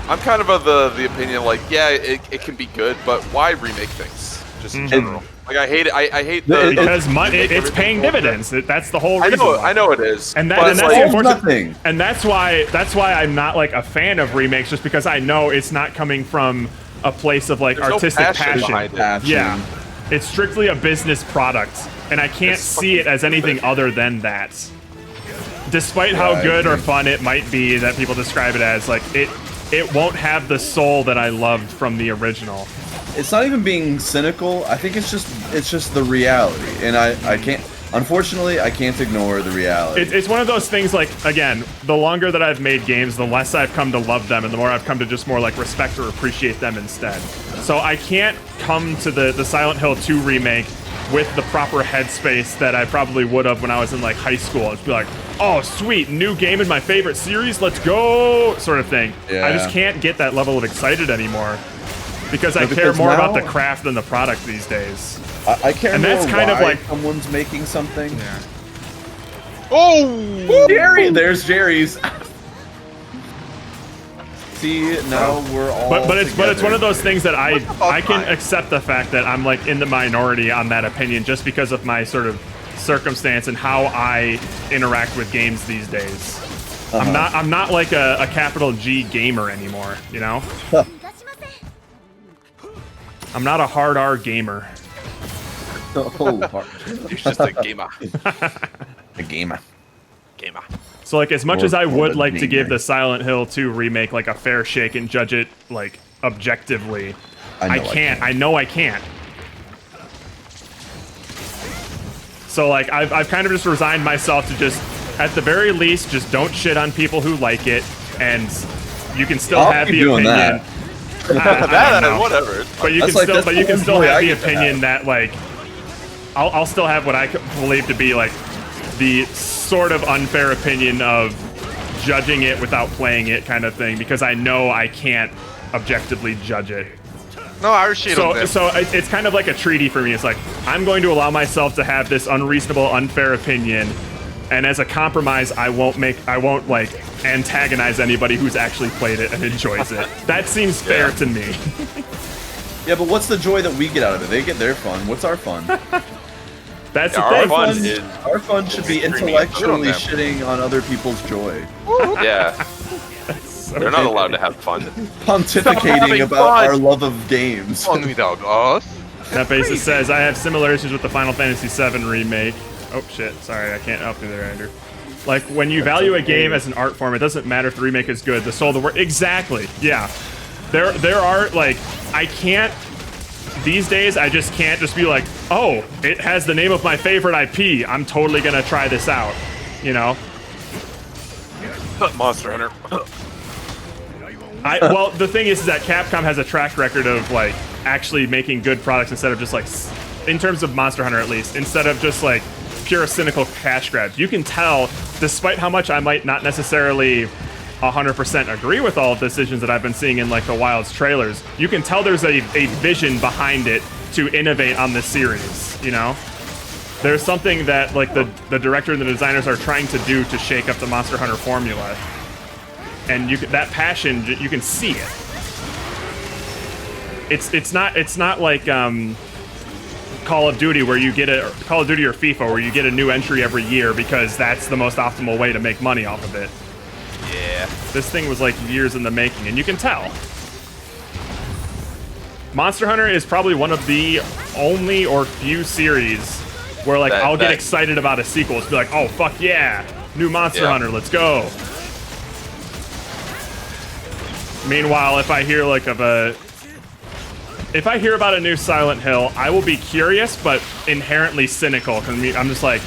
I'm kind of the opinion like, yeah, it can be good, but why remake things? Just in general. Like I hate it. I hate the because money, make it's everything paying bullshit. dividends. That's the whole I reason. know, why. I know it is. And, but and that's like, the unfortunate nothing. And that's why I'm not like a fan of remakes, just because I know it's not coming from a place of like There's no artistic passion passion. behind it. Yeah, it's strictly a business product, and I can't It's see it fucking as anything stupid. other than that. Despite how I good or agree. fun it might be that people describe it as, like it won't have the soul that I loved from the original. It's not even being cynical. I think it's just the reality, and I can't. Unfortunately, I can't ignore the reality. It's one of those things, like, again, the longer that I've made games, the less I've come to love them, and the more I've come to just more, like, respect or appreciate them instead. So I can't come to the Silent Hill 2 remake with the proper headspace that I probably would have when I was in, like, high school. I'd be like, oh, sweet, new game in my favorite series, let's go, sort of thing. I just Yeah. can't get that level of excited anymore because I No, care because more about now- the craft than the product these days. I care and more that's kind of why like- someone's making something. Oh! Jerry, there's Jerry's. See, now we're all. But it's one together. of those things that I can fine. accept the fact that I'm like in the minority on that opinion just because of my sort of circumstance and how I interact with games these days. I'm not like a capital G gamer anymore, you know? I'm not a hard R gamer. Oh, hard. He's just a gamer. A gamer. Gamer. So like as much Or- as I or would the like to give gamer. the Silent Hill 2 remake like a fair shake and judge it like objectively, I know I I can't. I know I can't. So like I've kind of just resigned myself to just, at the very least, just don't shit on people who like it, and you can still I'll have keep the doing opinion. that. I don't know. Whatever. But you That's can like- still, that's but the you can one still joy have I the get to opinion have. that like, I'll still have what I believe to be like the sort of unfair opinion of judging it without playing it kind of thing, because I know I can't objectively judge it. No, I shit on them. So it's kind of like a treaty for me. It's like, I'm going to allow myself to have this unreasonable, unfair opinion, and as a compromise, I won't like antagonize anybody who's actually played it and enjoys it. That seems fair to me. Yeah, but what's the joy that we get out of it? They get their fun. What's our fun? That's Yeah, the our thing. fun is Our fun should be streaming. intellectually Good on shitting on other people's joy. Yeah. They're not allowed to have fun. Pontificating having about fun. our love of games. Fun without us. That basis says, I have similar issues with the Final Fantasy VII remake. Oh shit, sorry, I can't help you there, Andrew. Like, when you value a game as an art form, it doesn't matter if the remake is good, the soul of the work. Exactly, yeah. There are, like, I can't, these days, I just can't just be like, oh, it has the name of my favorite IP, I'm totally gonna try this out, you know? Monster Hunter. Well, the thing is that Capcom has a track record of, like, actually making good products instead of just, like, in terms of Monster Hunter at least, instead of just, like, pure cynical cash grabs. You can tell, despite how much I might not necessarily 100% agree with all of the decisions that I've been seeing in, like, the Wilds trailers, you can tell there's a vision behind it to innovate on this series, you know? There's something that, like, the director and the designers are trying to do to shake up the Monster Hunter formula. And that passion, you can see it. It's not like Call of Duty where you get Call of Duty or FIFA where you get a new entry every year because that's the most optimal way to make money off of it. Yeah. This thing was like years in the making, and you can tell. Monster Hunter is probably one of the only or few series where like I'll get excited about a sequel. It's be like, oh fuck yeah, new Monster Hunter, let's go. Meanwhile, if I hear about a new Silent Hill, I will be curious, but inherently cynical. Because I'm just like,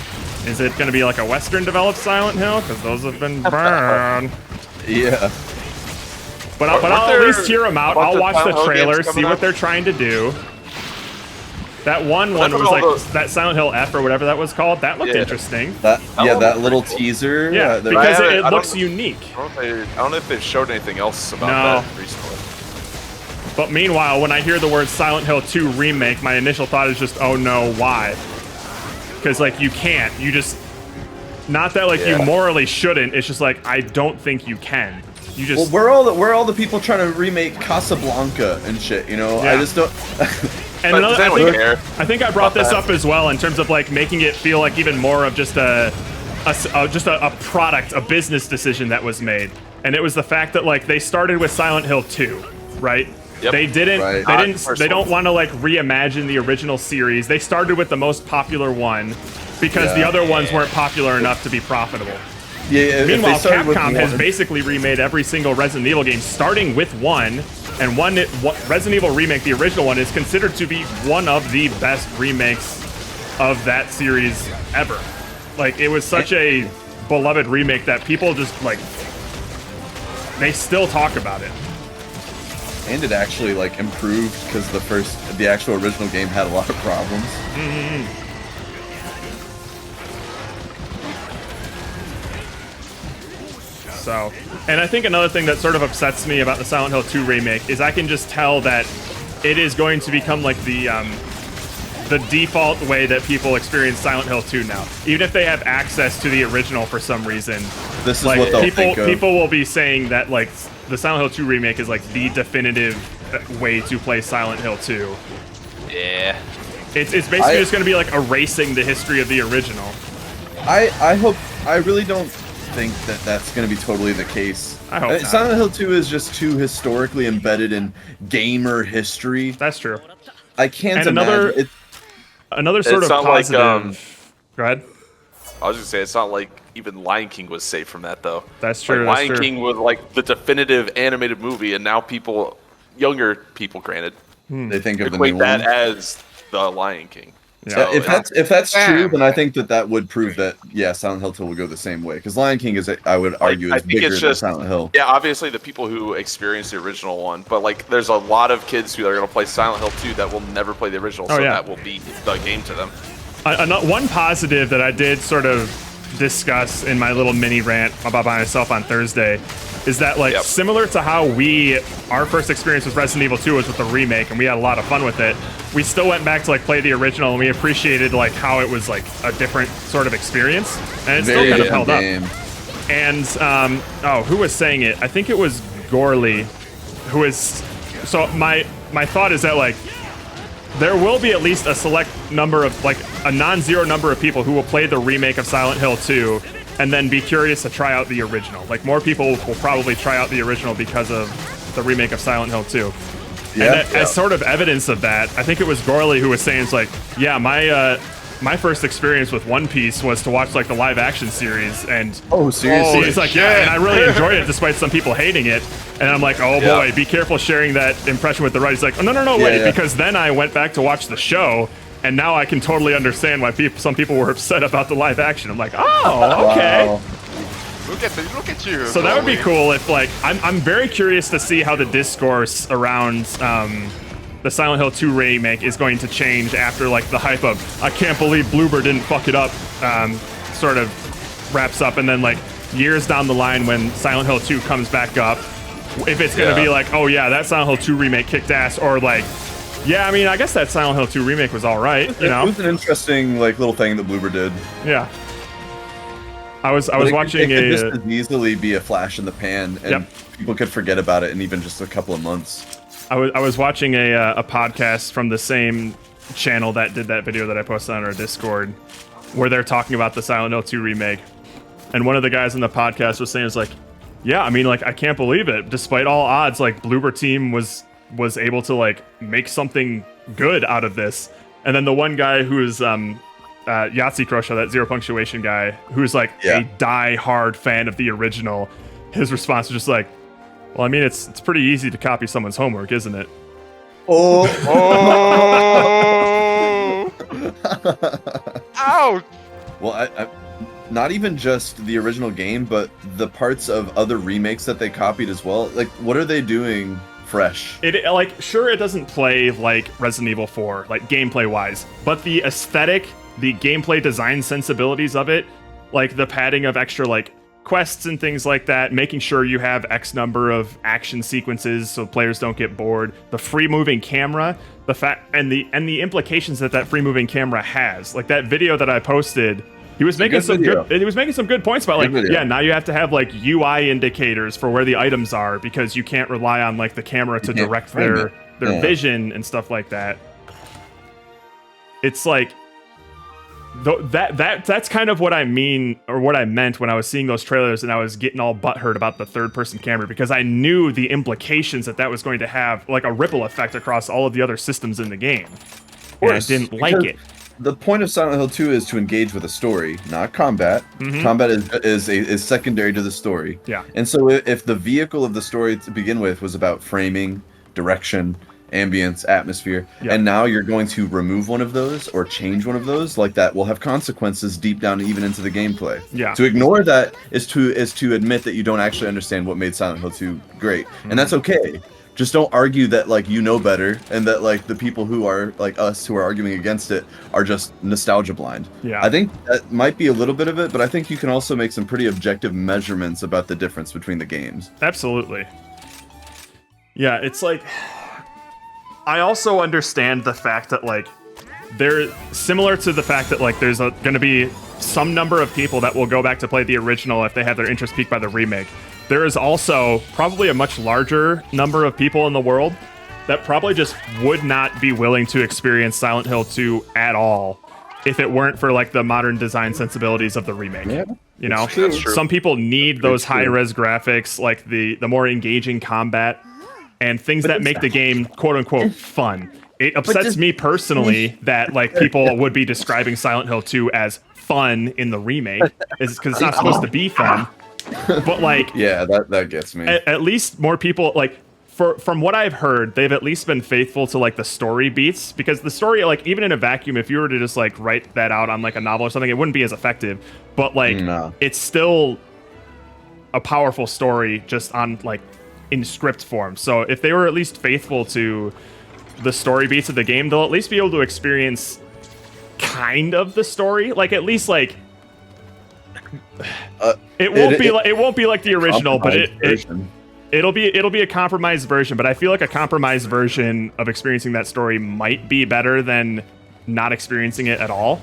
is it going to be like a Western developed Silent Hill? Because those have been burned. Yeah. But I'll at least hear them out. I'll watch the trailer, see what they're trying to do. That one was like that Silent Hill F or whatever that was called. That looked interesting. That little teaser. Yeah, because it looks unique. I don't know if they've showed anything else about that recently. But meanwhile, when I hear the word Silent Hill 2 remake, my initial thought is just, oh no, why? Because like you can't. You just, not that like you morally shouldn't. It's just like I don't think you can. You just. Well, we're all the people trying to remake Casablanca and shit. You know, I just don't. And another, I think I brought this up as well in terms of like making it feel like even more of just a product, a business decision that was made, and it was the fact that like they started with Silent Hill 2, right? Yep. They don't want to like reimagine the original series. They started with the most popular one because the other ones weren't popular enough to be profitable. Yeah. Meanwhile, Capcom has basically remade every single Resident Evil game, starting with 1. And Resident Evil Remake, the original one, is considered to be one of the best remakes of that series ever. Like, it was such a beloved remake that people just, like, they still talk about it. And it actually, like, improved because the actual original game had a lot of problems. Mm-hmm. So, and I think another thing that sort of upsets me about the Silent Hill 2 remake is I can just tell that it is going to become like the default way that people experience Silent Hill 2 now. Even if they have access to the original for some reason. This is like, what they'll think of. People will be saying that like the Silent Hill 2 remake is like the definitive way to play Silent Hill 2. Yeah. It's basically just going to be like erasing the history of the original. I really don't think that that's going to be totally the case. I hope not. Silent Hill 2 is just too historically embedded in gamer history. That's true. I can't and imagine. Another sort of positive. Go ahead. I was gonna say it's not like even Lion King was safe from that though. That's true. Like, Lion King was like the definitive animated movie, and now younger people, granted, they think of the equate new that one. as the Lion King. Yeah, if that's true, Damn. then I think that would prove that Silent Hill 2 will go the same way. Because Lion King is, I would argue, I is think bigger it's than just Silent Hill. Yeah, obviously the people who experienced the original one, but like there's a lot of kids who are gonna play Silent Hill 2 that will never play the original, so yeah. that will be the game to them. One positive that I did sort of discuss in my little mini rant about myself on Thursday is that, like, similar to how our first experience with Resident Evil 2 was with the remake, and we had a lot of fun with it, we still went back to, like, play the original, and we appreciated, like, how it was, like, a different sort of experience, and it still kind of held up. And, who was saying it? I think it was Gorley, who is... So my thought is that, like, there will be at least a select number of, like, a non-zero number of people who will play the remake of Silent Hill 2 and then be curious to try out the original. Like, more people will probably try out the original because of the remake of Silent Hill 2. Yeah, and as sort of evidence of that, I think it was Gorley who was saying, it's like, yeah, my first experience with One Piece was to watch, like, the live-action series, and... Oh, seriously? He's like, yeah, and I really enjoyed it despite some people hating it. And I'm like, oh boy, be careful sharing that impression with the right. He's like, oh, no, wait, because then I went back to watch the show, and now I can totally understand why some people were upset about the live action. I'm like, oh, okay. Wow. Look at you. So that would be cool if, like, I'm very curious to see how the discourse around the Silent Hill 2 remake is going to change after, like, the hype of, I can't believe Bloober didn't fuck it up, sort of wraps up, and then, like, years down the line when Silent Hill 2 comes back up, if it's gonna be like, oh yeah, that Silent Hill 2 remake kicked ass, or like, yeah, I mean, I guess that Silent Hill 2 remake was alright, you know? It was an interesting, like, little thing that Bloober did. Yeah. I was watching it could just as easily be a flash in the pan, and people could forget about it in even just a couple of months. I was watching a podcast from the same channel that did that video that I posted on our Discord, where they're talking about the Silent Hill 2 remake, and one of the guys in the podcast was saying, it's like, yeah, I mean, like, I can't believe it. Despite all odds, like, Bloober Team was able to, like, make something good out of this. And then the one guy who's Yahtzee Crusher, that Zero Punctuation guy, who's like a die-hard fan of the original, his response was just like, well, I mean, it's pretty easy to copy someone's homework, isn't it? Oh! Ouch! Well, I not even just the original game, but the parts of other remakes that they copied as well. Like, what are they doing fresh? It, like, sure, it doesn't play like Resident Evil 4, like, gameplay-wise, but the aesthetic, the gameplay design sensibilities of it, like the padding of extra, like, quests and things like that, making sure you have X number of action sequences so players don't get bored, the free-moving camera, the fact, and the implications that free-moving camera has. Like, that video that I posted, he was making some good points about, like, yeah, now you have to have, like, UI indicators for where the items are because you can't rely on, like, the camera to direct their vision and stuff like that. It's like, that's kind of what I mean, or what I meant when I was seeing those trailers and I was getting all butthurt about the third-person camera, because I knew the implications that was going to have, like, a ripple effect across all of the other systems in the game. And I didn't like it. The point of Silent Hill 2 is to engage with a story, not combat. Combat is secondary to the story. Yeah. And so if the vehicle of the story to begin with was about framing, direction, ambience, atmosphere, and now you're going to remove one of those or change one of those, like, that will have consequences deep down even into the gameplay. Yeah. To ignore that is to admit that you don't actually understand what made Silent Hill 2 great. And that's okay. Just don't argue that, like, you know better, and that, like, the people who are, like, us who are arguing against it are just nostalgia blind. Yeah. I think that might be a little bit of it, but I think you can also make some pretty objective measurements about the difference between the games. Absolutely. Yeah, it's like, I also understand the fact that, like, they're similar to the fact that, like, there's going to be some number of people that will go back to play the original if they have their interest piqued by the remake. There is also probably a much larger number of people in the world that probably just would not be willing to experience Silent Hill 2 at all if it weren't for, like, the modern design sensibilities of the remake. Yeah, you know, That's true. Some people need those high-res graphics, like the more engaging combat, and things that make the game quote-unquote fun. It upsets me personally that, like, people would be describing Silent Hill 2 as fun in the remake, is because it's not supposed to be fun. But, like, Yeah, that gets me. at least more people, like, from what I've heard, they've at least been faithful to like the story beats, because the story, like even in a vacuum, if you were to just like write that out on like a novel or something, it wouldn't be as effective. But like it's still a powerful story just on like in script form. So if they were at least faithful to the story beats of the game, they'll at least be able to experience kind of the story, like at least like it won't be like the original, but it'll be a compromised version. But I feel like a compromised version of experiencing that story might be better than not experiencing it at all.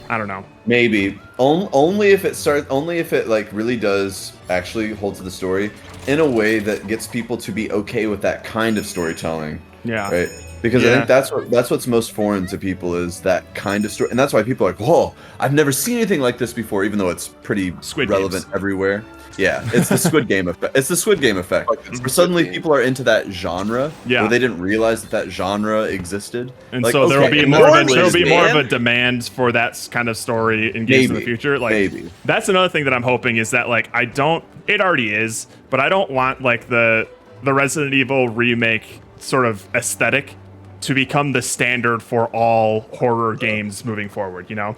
I don't know. Maybe only if it like really does actually hold to the story in a way that gets people to be okay with that kind of storytelling. Yeah. Right. Because I think that's what's most foreign to people is that kind of story, and that's why people are like, "Whoa, I've never seen anything like this before," even though it's pretty relevant everywhere. Yeah, it's the Squid Game effect. It's the Squid Game effect. Where suddenly people are into that genre where they didn't realize that genre existed. And like, so there will be more of a demand for that kind of story in games in the future. Like that's another thing that I'm hoping is that like it already is, but I don't want like the Resident Evil remake sort of aesthetic to become the standard for all horror games moving forward, you know?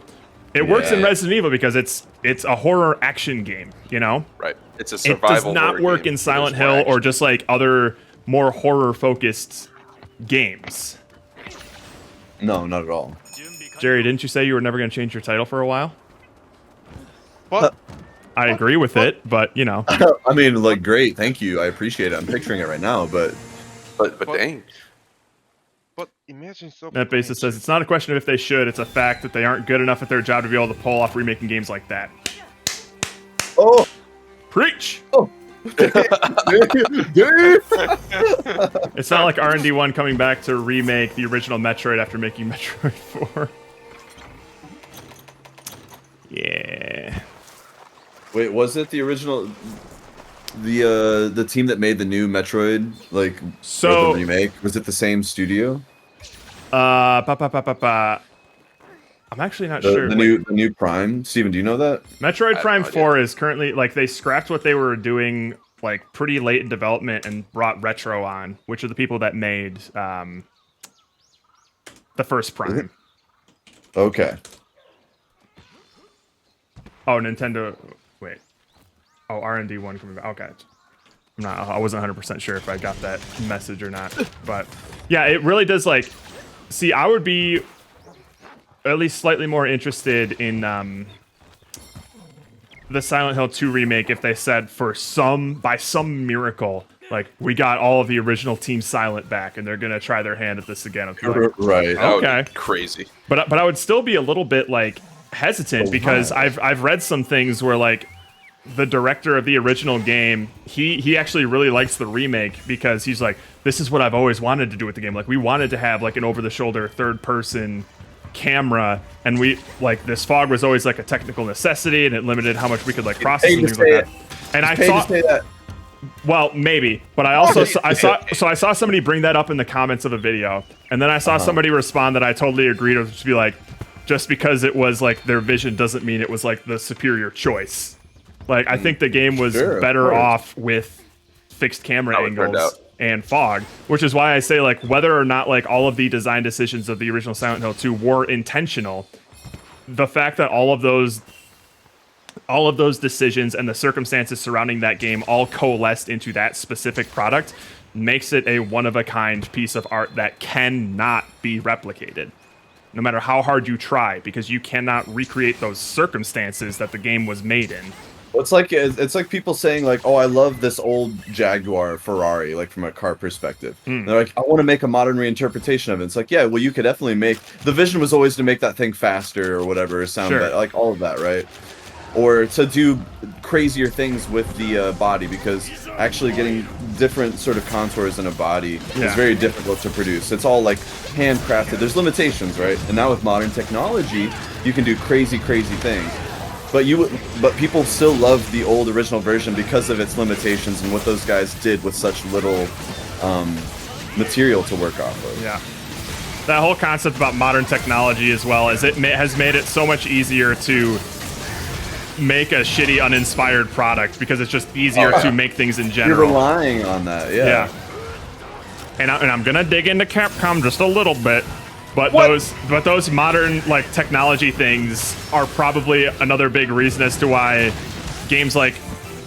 It works in Resident Evil because it's a horror action game, you know? Right. It's a survival. It does not work in Silent Hill or just like other more horror focused games. No, not at all. Jerry, didn't you say you were never going to change your title for a while? What? I agree with it, but you know. I mean, like, great, thank you. I appreciate it. I'm picturing it right now, but dang. But imagine so. That basis says it's not a question of if they should, it's a fact that they aren't good enough at their job to be able to pull off remaking games like that. Oh, preach! Oh. It's not like R&D1 coming back to remake the original Metroid after making Metroid 4. Yeah. Wait, was it the original? The team that made the new Metroid, like, the remake, was it the same studio? I'm actually not sure. The new Prime. Steven, do you know that? Metroid Prime 4 is currently, like, they scrapped what they were doing, like, pretty late in development and brought Retro on, which are the people that made the first Prime. Okay. Oh, Nintendo. Wait. Oh, R&D1 coming back. Okay. I wasn't 100% sure if I got that message or not. But yeah, it really does like... See, I would be at least slightly more interested in the Silent Hill 2 remake if they said by some miracle, like, we got all of the original Team Silent back and they're going to try their hand at this again. Like, right. Okay. Crazy. But I would still be a little bit like hesitant because I've read some things where like the director of the original game, he actually really likes the remake because he's like, this is what I've always wanted to do with the game. Like, we wanted to have like an over-the-shoulder third-person camera, and we like this fog was always like a technical necessity, and it limited how much we could like process and things like that. And I thought, well, maybe, but I also I saw somebody bring that up in the comments of a video, and then I saw somebody respond that I totally agreed with, to be like, just because it was like their vision doesn't mean it was like the superior choice. Like, I think the game was better off with fixed camera angles and fog, which is why I say, like, whether or not, like, all of the design decisions of the original Silent Hill 2 were intentional, the fact that all of those decisions and the circumstances surrounding that game all coalesced into that specific product makes it a one-of-a-kind piece of art that cannot be replicated, no matter how hard you try, because you cannot recreate those circumstances that the game was made in. It's like people saying like, oh, I love this old Jaguar Ferrari, like from a car perspective. They're like, I want to make a modern reinterpretation of it. It's like, yeah, well, you could definitely make. The vision was always to make that thing faster or whatever, sound better, like all of that, right? Or to do crazier things with the body, because actually getting different sort of contours in a body is very difficult to produce. It's all like handcrafted. There's limitations, right? And now with modern technology, you can do crazy things. But people still love the old original version because of its limitations and what those guys did with such little material to work off of. Yeah. That whole concept about modern technology, as well as it has made it so much easier to make a shitty, uninspired product because it's just easier to make things in general. You're relying on that, yeah. and I'm gonna dig into Capcom just a little bit, but those modern like technology things are probably another big reason as to why games like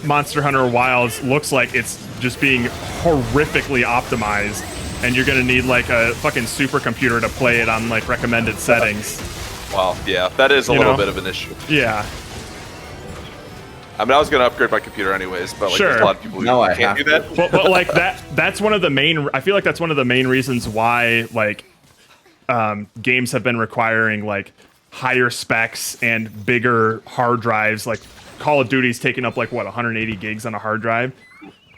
Monster Hunter Wilds looks like it's just being horrifically optimized, and you're gonna need like a fucking supercomputer to play it on like recommended settings. Well, yeah, that is a little bit of an issue. Yeah. I mean, I was gonna upgrade my computer anyways, but like, Sure. there's a lot of people who No, I can't do have that. But like that's one of the main. I feel like that's one of the main reasons why like games have been requiring like higher specs and bigger hard drives. Like Call of Duty's taking up like what 180 gigs on a hard drive,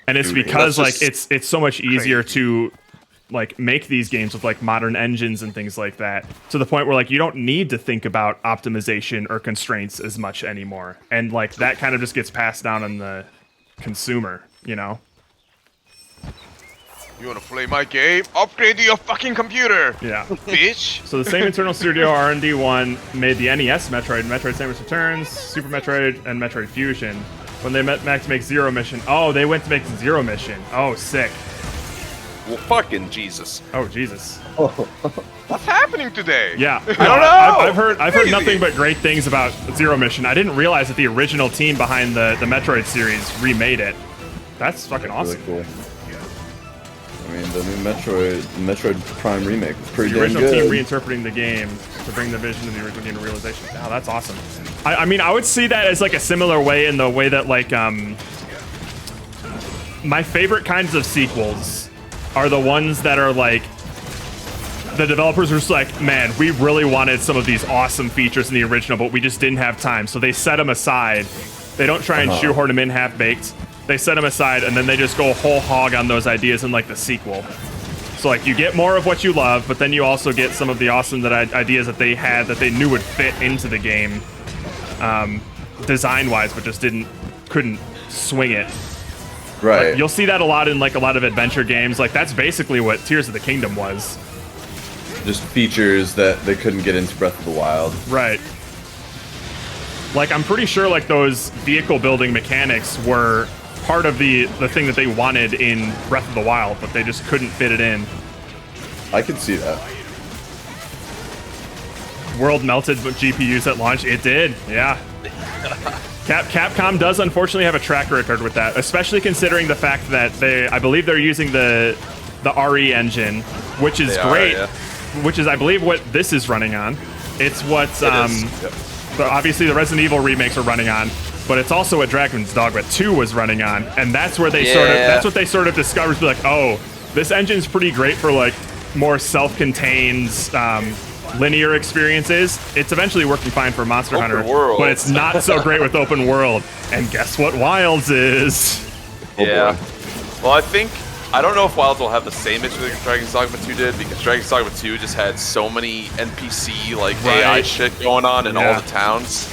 and it's because like it's so much easier to like make these games with like modern engines and things like that, to the point where like you don't need to think about optimization or constraints as much anymore, and like that kind of just gets passed down on the consumer, you know. You wanna play my game? Upgrade to your fucking computer! Yeah. Bitch! So the same internal studio, R&D 1, made the NES Metroid, Metroid Samus Returns, Super Metroid, and Metroid Fusion. When they met to make Zero Mission, oh, they went to make Zero Mission. Oh, sick. Well, fucking Jesus. Oh, Jesus. What's happening today? Yeah, I don't know! I've heard nothing but great things about Zero Mission. I didn't realize that the original team behind the Metroid series remade it. That's fucking awesome. Really cool. I mean, the new Metroid Prime remake was pretty The damn original team good. reinterpreting the game to bring the vision of the original game to realization. Wow, that's awesome. I mean, I would see that as like a similar way in the way that like my favorite kinds of sequels are the ones that are like the developers are just like, man, we really wanted some of these awesome features in the original, but we just didn't have time, so they set them aside. They don't try and shoehorn them in half-baked. They set them aside, and then they just go whole hog on those ideas in like the sequel. So like you get more of what you love, but then you also get some of the awesome ideas that they had that they knew would fit into the game, design-wise, but just couldn't swing it. Right. Like, you'll see that a lot in like a lot of adventure games. Like that's basically what Tears of the Kingdom was. Just features that they couldn't get into Breath of the Wild. Right. Like I'm pretty sure like those vehicle building mechanics were part of the thing that they wanted in Breath of the Wild, but they just couldn't fit it in. I could see that. World melted with GPUs at launch. It did, yeah. Capcom does unfortunately have a track record with that, especially considering the fact that I believe they're using the RE engine, which is great, which is I believe what this is running on. It's what obviously the Resident Evil remakes are running on, but it's also what Dragon's Dogma 2 was running on, and that's where they that's what they sort of discovered. Be like, oh, this engine's pretty great for like more self-contained linear experiences. It's eventually working fine for Monster Hunter, but it's not so great with open world. And guess what Wilds is? Yeah. Well, I don't know if Wilds will have the same issue that Dragon's Dogma 2 did, because Dragon's Dogma 2 just had so many NPC like AI shit going on in all the towns.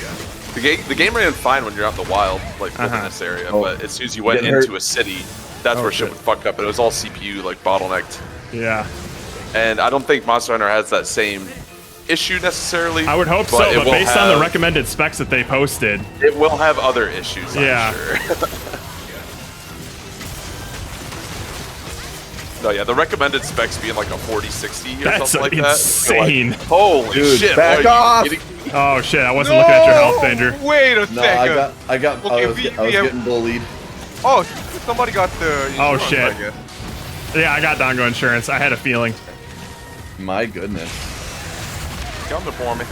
The game ran fine when you're out in the wild, like wilderness area, but as soon as you went into a city, that's where shit would fuck up, and it was all CPU like bottlenecked. Yeah. And I don't think Monster Hunter has that same issue necessarily. I would hope so, but based on the recommended specs that they posted, it will have other issues, I'm sure. No, yeah, the recommended specs being like a 4060 or something like that. That's insane. Like, holy shit! Back off! Oh shit! I wasn't looking at your health, Danger. Wait a No, second. I was getting bullied. Oh, somebody got the insurance, shit. I guess. Yeah, I got Dongo insurance. I had a feeling. My goodness. Coming for me.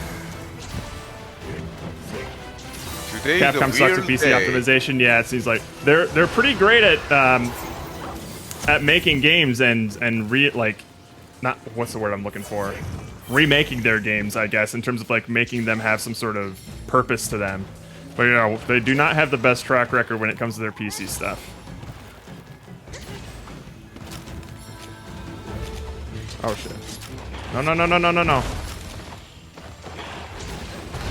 Today's Capcom a sucks weird at PC day. optimization. Yeah, it seems like they're pretty great at making games and not what's the word I'm looking for, remaking their games, I guess, in terms of like making them have some sort of purpose to them. But you know, they do not have the best track record when it comes to their PC stuff. Oh shit! No!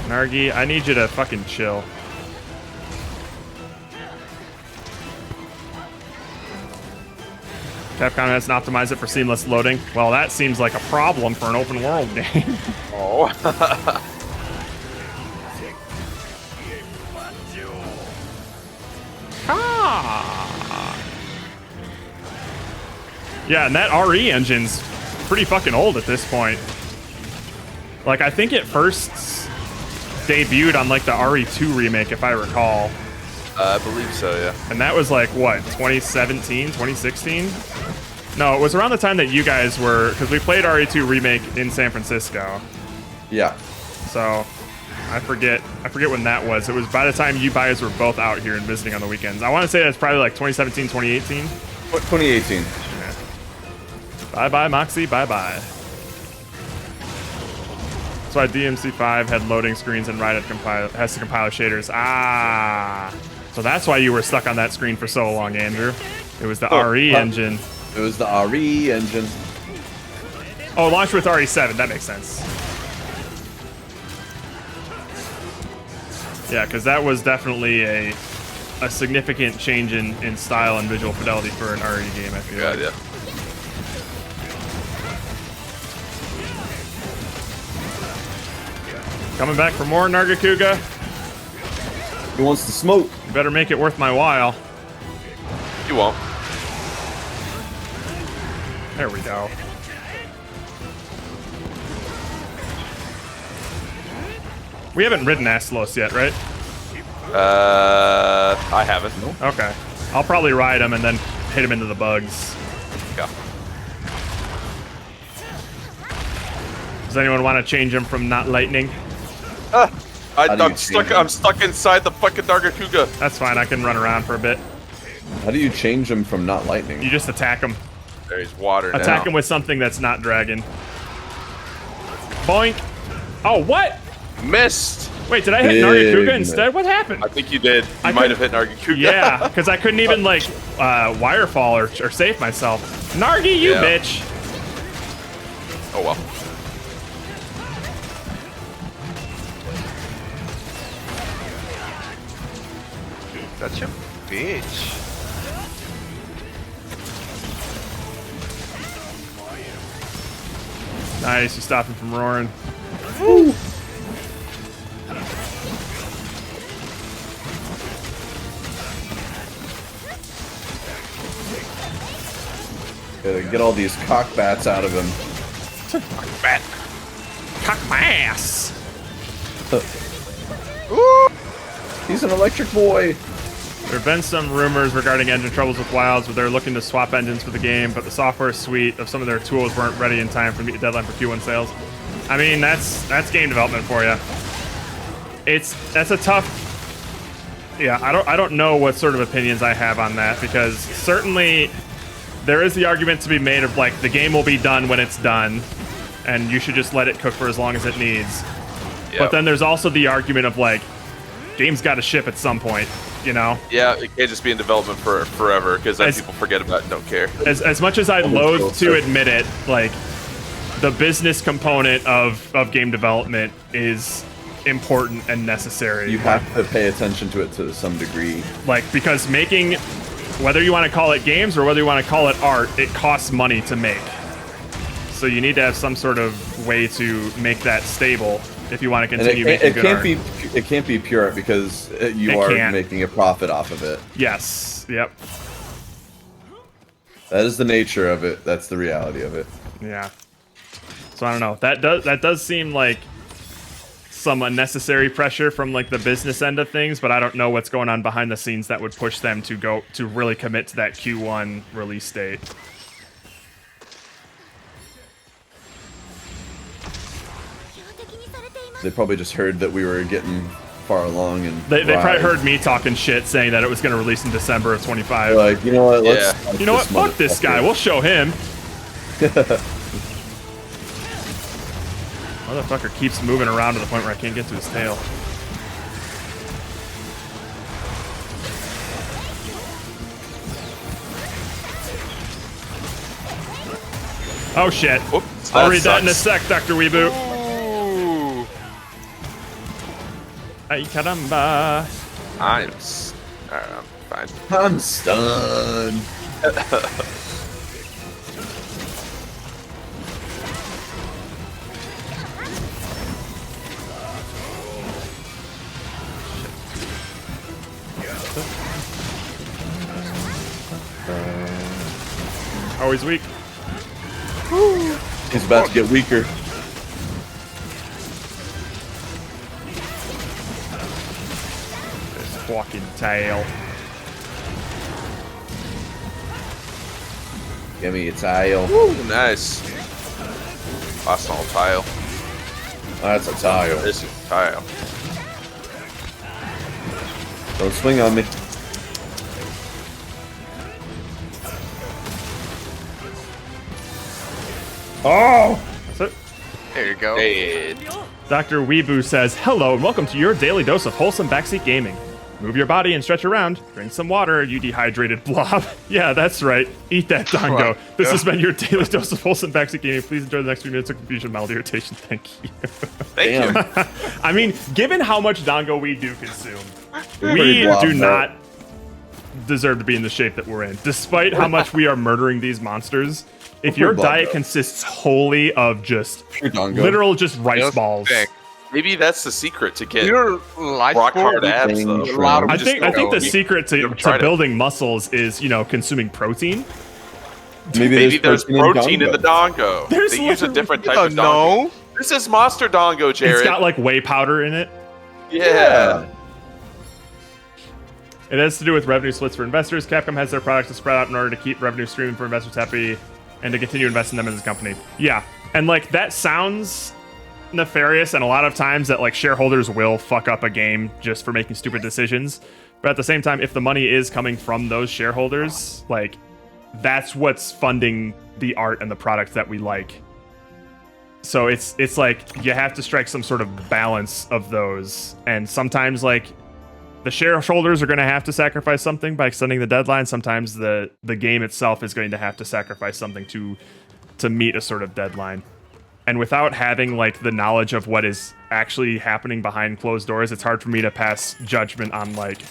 Nargi, I need you to fucking chill. Capcom hasn't optimized it for seamless loading. Well, that seems like a problem for an open world game. Oh. Yeah, and that RE engine's pretty fucking old at this point. Like, I think it first debuted on like the RE2 remake, if I recall. I believe so, yeah. And that was like, what, 2017, 2016? No, it was around the time that you guys were, because we played RE2 remake in San Francisco. Yeah. So I forget when that was. It was by the time you guys were both out here and visiting on the weekends. I want to say that's probably like 2017, 2018. 2018. Bye-bye, Moxie, bye-bye. That's why DMC5 had loading screens and Ride has to compile shaders. Ah, so that's why you were stuck on that screen for so long, Andrew. It was the RE engine. It was the RE engine. Oh, launched with RE7. That makes sense. Yeah, because that was definitely a significant change in style and visual fidelity for an RE game, I feel like. Yeah. Coming back for more Nargacuga. Who wants to smoke? You better make it worth my while. You won't. There we go. We haven't ridden Astalos yet, right? I haven't. Okay. I'll probably ride him and then hit him into the bugs. Yeah. Does anyone want to change him from not lightning? I'm stuck inside the fucking Nargacuga. That's fine. I can run around for a bit. How do you change him from not lightning? You just attack him. There's water Attack now. him with something that's not dragon. Boink. Oh, what? Missed. Wait, did I hit Big Nargacuga miss. instead? What happened? I think you did. You might have hit Nargacuga. Yeah, because I couldn't even, like, wirefall or save myself. Nargi, you Yeah. bitch. Oh well. Such a bitch. Nice, you stopped him from roaring. Gotta get all these cock bats out of him. Bat. Cock my ass. He's an electric boy. There have been some rumors regarding engine troubles with Wilds, where they're looking to swap engines for the game, but the software suite of some of their tools weren't ready in time for meet the deadline for Q1 sales. I mean, that's game development for you. That's a tough. Yeah, I don't know what sort of opinions I have on that, because certainly there is the argument to be made of, like, the game will be done when it's done, and you should just let it cook for as long as it needs. Yep. But then there's also the argument of, like, game's got to ship at some point, you know? Yeah, it can't just be in development for forever, because then As- people forget about it and don't care. As much as I loathe to admit it, like, the business component of game development is important and necessary. You have to pay attention to it to some degree. Like, because making, whether you want to call it games or whether you want to call it art, it costs money to make. So you need to have some sort of way to make that stable if you want to And continue making good art. it can't be pure art because you It are can't. making a profit off of it. Yes. Yep. That is the nature of it. That's the reality of it. Yeah. So I don't know. That does seem like some unnecessary pressure from, like, the business end of things, but I don't know what's going on behind the scenes that would push them to really commit to that Q1 release date. They probably just heard that we were getting far along and They probably Right. heard me talking shit saying that it was going to release in December of 25. They're like, you know what? Let's Yeah. You know what? Fuck this guy. We'll show him. Motherfucker keeps moving around to the point where I can't get to his tail. Oh shit. Oops, I'll read that in a sucks. sec, Dr. Weeboot. Ooh. Ay caramba. I'm fine. I'm stunned. Always weak. He's about to get weaker. This fucking tail. Give me a tile. Ooh, nice. Arsenal tile. That's a tile. This is tile. Don't swing on me. Oh! That's it. There you go. Hey. Dr. Weeboo says, hello and welcome to your daily dose of wholesome backseat gaming. Move your body and stretch around. Drink some water, you dehydrated blob. Yeah, that's right. Eat that dongo. This has been your daily dose of wholesome backseat gaming. Please enjoy the next few minutes of confusion, mild irritation. Thank you. Thank you. I mean, given how much dongo we do consume, we Pretty blob, do though. not deserve to be in the shape that we're in. Despite how much we are murdering these monsters, if your blob, diet though. consists wholly of just Pure dongo. literal just rice Just balls. think. Maybe that's the secret to get Your life rock force hard abs, thing though. is a lot of I just think don't the know. secret to Never tried it. building muscles is, consuming protein. Maybe there's protein in the dongo. dongo. There's They use a literally- different type Oh, of dongo. no. This is monster dongo, Jared. It's got like whey powder in it. yeah. It has to do with revenue splits for investors. Capcom has their products to spread out in order to keep revenue streaming for investors happy and to continue investing in them as a company. Yeah. And like that sounds nefarious, and a lot of times that like shareholders will fuck up a game just for making stupid decisions. But at the same time, if the money is coming from those shareholders, like that's what's funding the art and the product that we like. So it's like you have to strike some sort of balance of those, and sometimes like the shareholders are going to have to sacrifice something by extending the deadline. Sometimes the game itself is going to have to sacrifice something to meet a sort of deadline. And without having like the knowledge of what is actually happening behind closed doors, it's hard for me to pass judgment on like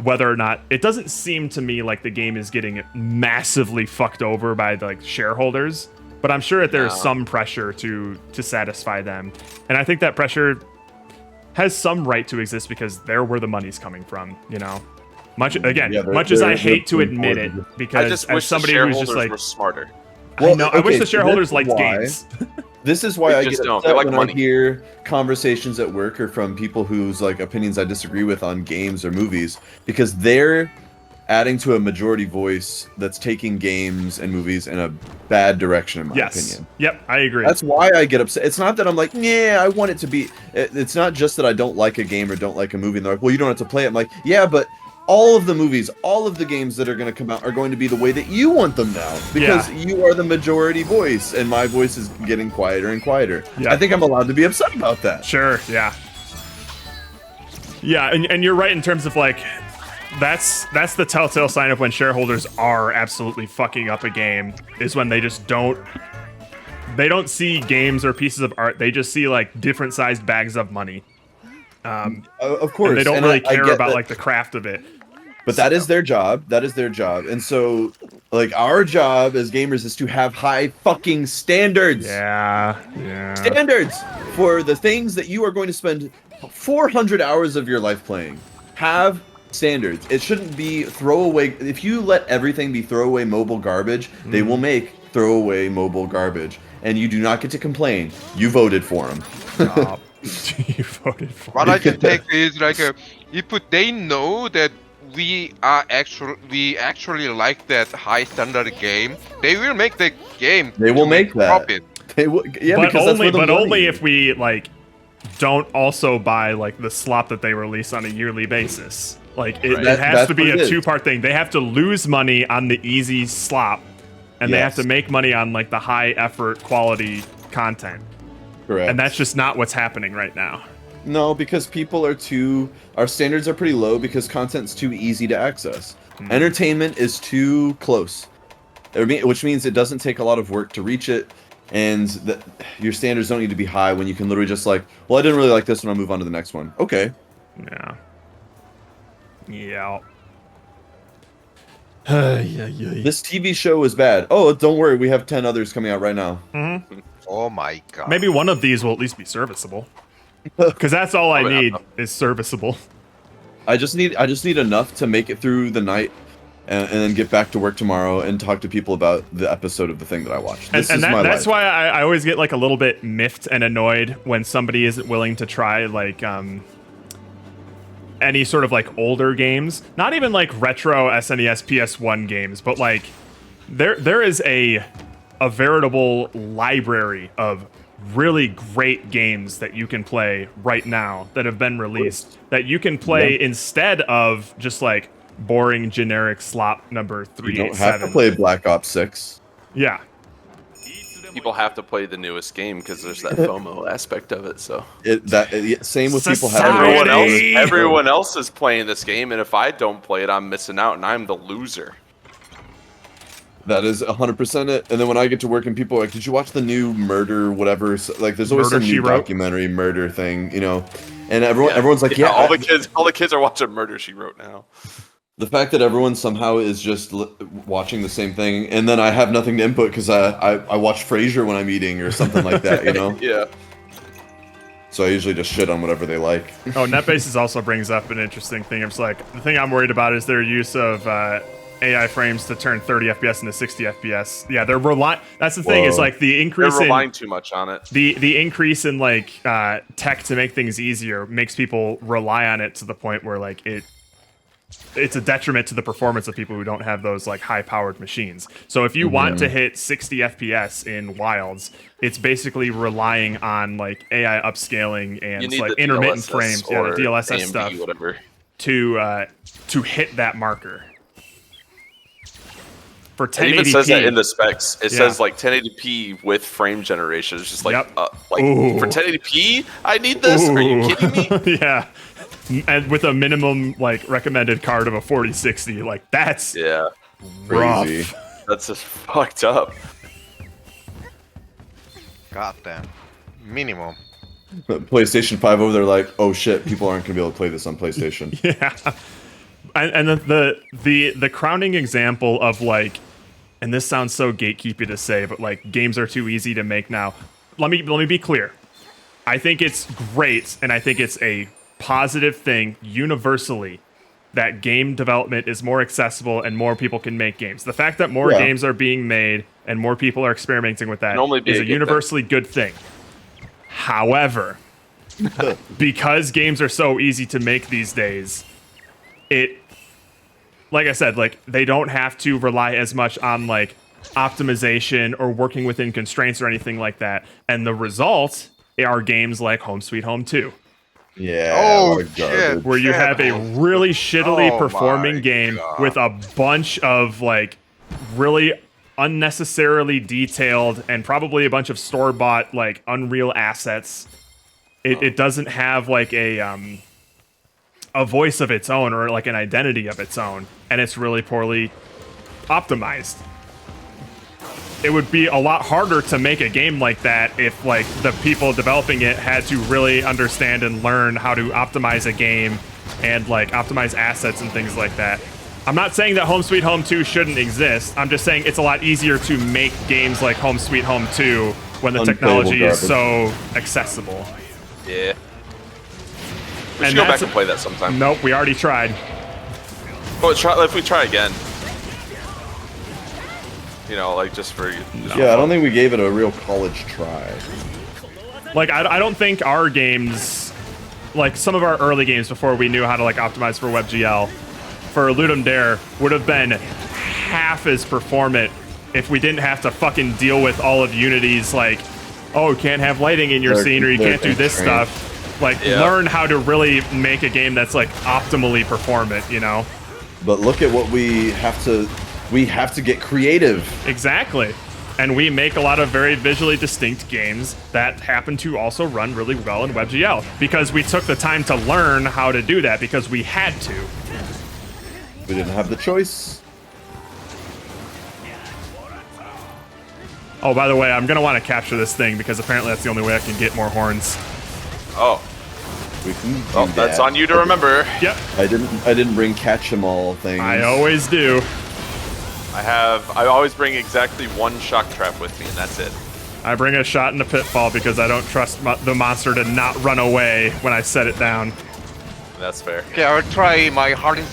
whether or not it doesn't seem to me like the game is getting massively fucked over by the like shareholders. But I'm sure that there's some pressure to satisfy them. And I think that pressure has some right to exist because they're where the money's coming from, Much as I hate to admit it, I because just as wish the somebody who's shareholders just like, were smarter. I know, I wish okay, the shareholders this is liked why- games. This is why They I just get don't. upset They like when money. I hear conversations at work or from people whose like opinions I disagree with on games or movies, because they're adding to a majority voice that's taking games and movies in a bad direction, in my opinion. Yep, I agree. That's why I get upset. It's not that I'm like, yeah, I want it to be. It's not just that I don't like a game or don't like a movie. And they're like, well, you don't have to play it. I'm like, yeah, but all of the movies, all of the games that are going to come out are going to be the way that you want them now, because you are the majority voice, and my voice is getting quieter and quieter. Yeah. I think I'm allowed to be upset about that. Sure, yeah. Yeah, and you're right in terms of like that's the telltale sign of when shareholders are absolutely fucking up a game, is when they just don't see games or pieces of art. They just see like different sized bags of money. Of course, And they don't and really I care get about that. like the craft of it. But that is their job. That is their job. And so, like, our job as gamers is to have high fucking standards. Yeah. Standards for the things that you are going to spend 400 hours of your life playing. Have standards. It shouldn't be throwaway. If you let everything be throwaway mobile garbage, they will make throwaway mobile garbage. And you do not get to complain. You voted for them. Oh, you voted for What it. I can take is like if they know that we actually like that high standard game, they will make the game. They will to make that. profit. They will, yeah, but because that's where the money only is. if we like don't also buy like the slop that they release on a yearly basis. Like it, Right. it has That's to be what it a is. two-part thing. They have to lose money on the easy slop, and they have Yes. to make money on like the high effort quality content. Correct. And that's just not what's happening right now. No, because people are our standards are pretty low because content's too easy to access. Entertainment is too close, which means it doesn't take a lot of work to reach it, and your standards don't need to be high when you can literally just like, well, I didn't really like this one, I'll move on to the next one. Okay. Yeah. Yeah. This TV show is bad. Oh, don't worry, we have 10 others coming out right now. Oh my god. Maybe one of these will at least be serviceable. Because that's all I Probably need not. is serviceable. I just need enough to make it through the night and then get back to work tomorrow and talk to people about the episode of the thing that I watched. This is my that's life. why I always get like a little bit miffed and annoyed when somebody isn't willing to try like any sort of like older games, not even like retro SNES PS1 games, but like there is a veritable library of really great games that you can play right now that have been released that you can play instead of just like boring generic slop number You don't 387. have to play Black Ops 6. Yeah. People have to play the newest game because there's that FOMO aspect of it. So Same with people Society. having everyone else is playing this game, and if I don't play it, I'm missing out, and I'm the loser. That is 100% it. And then when I get to work and people are like, did you watch the new murder, whatever? Like, there's always Murder, some She new Wrote? documentary murder thing, you know? And everyone's like, yeah. all the kids are watching Murder She Wrote now. The fact that everyone somehow is just watching the same thing, and then I have nothing to input because I watch Frasier when I'm eating or something like that, you know? Yeah. So I usually just shit on whatever they like. Oh, NetBases also brings up an interesting thing. It's like, the thing I'm worried about is their use of AI frames to turn 30 FPS into 60 FPS. Yeah, they're relying. That's the thing. Is Whoa. like the They're increase in relying too much on it. the increase in like tech to make things easier makes people rely on it to the point where like it's a detriment to the performance of people who don't have those like high-powered machines. So if you want to hit 60 FPS in Wilds, it's basically relying on like AI upscaling You and need like the intermittent DLSS frames, yeah, the or DLSS AMD, stuff whatever. to hit that marker. For It even 1080p, says that in the specs. It Yeah. says like 1080p with frame generation. It's just like, Yep. for 1080p, I need this. Are you Ooh. kidding me? Yeah. And with a minimum like recommended card of a 4060, like that's Yeah, rough. Crazy. that's just fucked up. Goddamn. Minimum. But PlayStation 5 over there, like, oh shit, people aren't gonna be able to play this on PlayStation. Yeah. And the crowning example of like, and this sounds so gatekeepy to say, but like games are too easy to make now. Let me be clear. I think it's great, and I think it's a positive thing universally that game development is more accessible and more people can make games. The fact that more Yeah. games are being made and more people are experimenting with that Can only be is a a good thing. universally good thing. However, because games are so easy to make these days, like I said, like they don't have to rely as much on like optimization or working within constraints or anything like that. And the result are games like Home Sweet Home 2, Yeah. Oh, what a garbage. shit. where you have a really shittily Oh performing my game God. with a bunch of like really unnecessarily detailed and probably a bunch of store-bought like Unreal assets. It doesn't have like a voice of its own or like an identity of its own, and it's really poorly optimized. It would be a lot harder to make a game like that if like the people developing it had to really understand and learn how to optimize a game and like optimize assets and things like that. I'm not saying that Home Sweet Home 2 shouldn't exist. I'm just saying it's a lot easier to make games like Home Sweet Home 2 when the Unplayable technology is garbage. so accessible. Yeah. We And should go back that's- and play that sometime. Nope, we already tried. But if we try again. You know, like just for Yeah, I don't think we gave it a real college try. Like, I don't think our games, like some of our early games before we knew how to like optimize for WebGL, for Ludum Dare would have been half as performant if we didn't have to fucking deal with all of Unity's like, oh, you can't have lighting in your They're- scene or you they're can't do this constrained. stuff. Like, Yeah. learn how to really make a game that's like optimally performant, you know? But look at what we have to get creative. Exactly. And we make a lot of very visually distinct games that happen to also run really well in WebGL because we took the time to learn how to do that because we had to. We didn't have the choice. Oh, by the way, I'm going to want to capture this thing because apparently that's the only way I can get more horns. Oh, We can do that's that. on you to remember. Yep, I didn't bring catch 'em all things. I always do. I always bring exactly one shock trap with me, and that's it. I bring a shot in the pitfall because I don't trust the monster to not run away when I set it down. That's fair. Okay, I'll try my hardest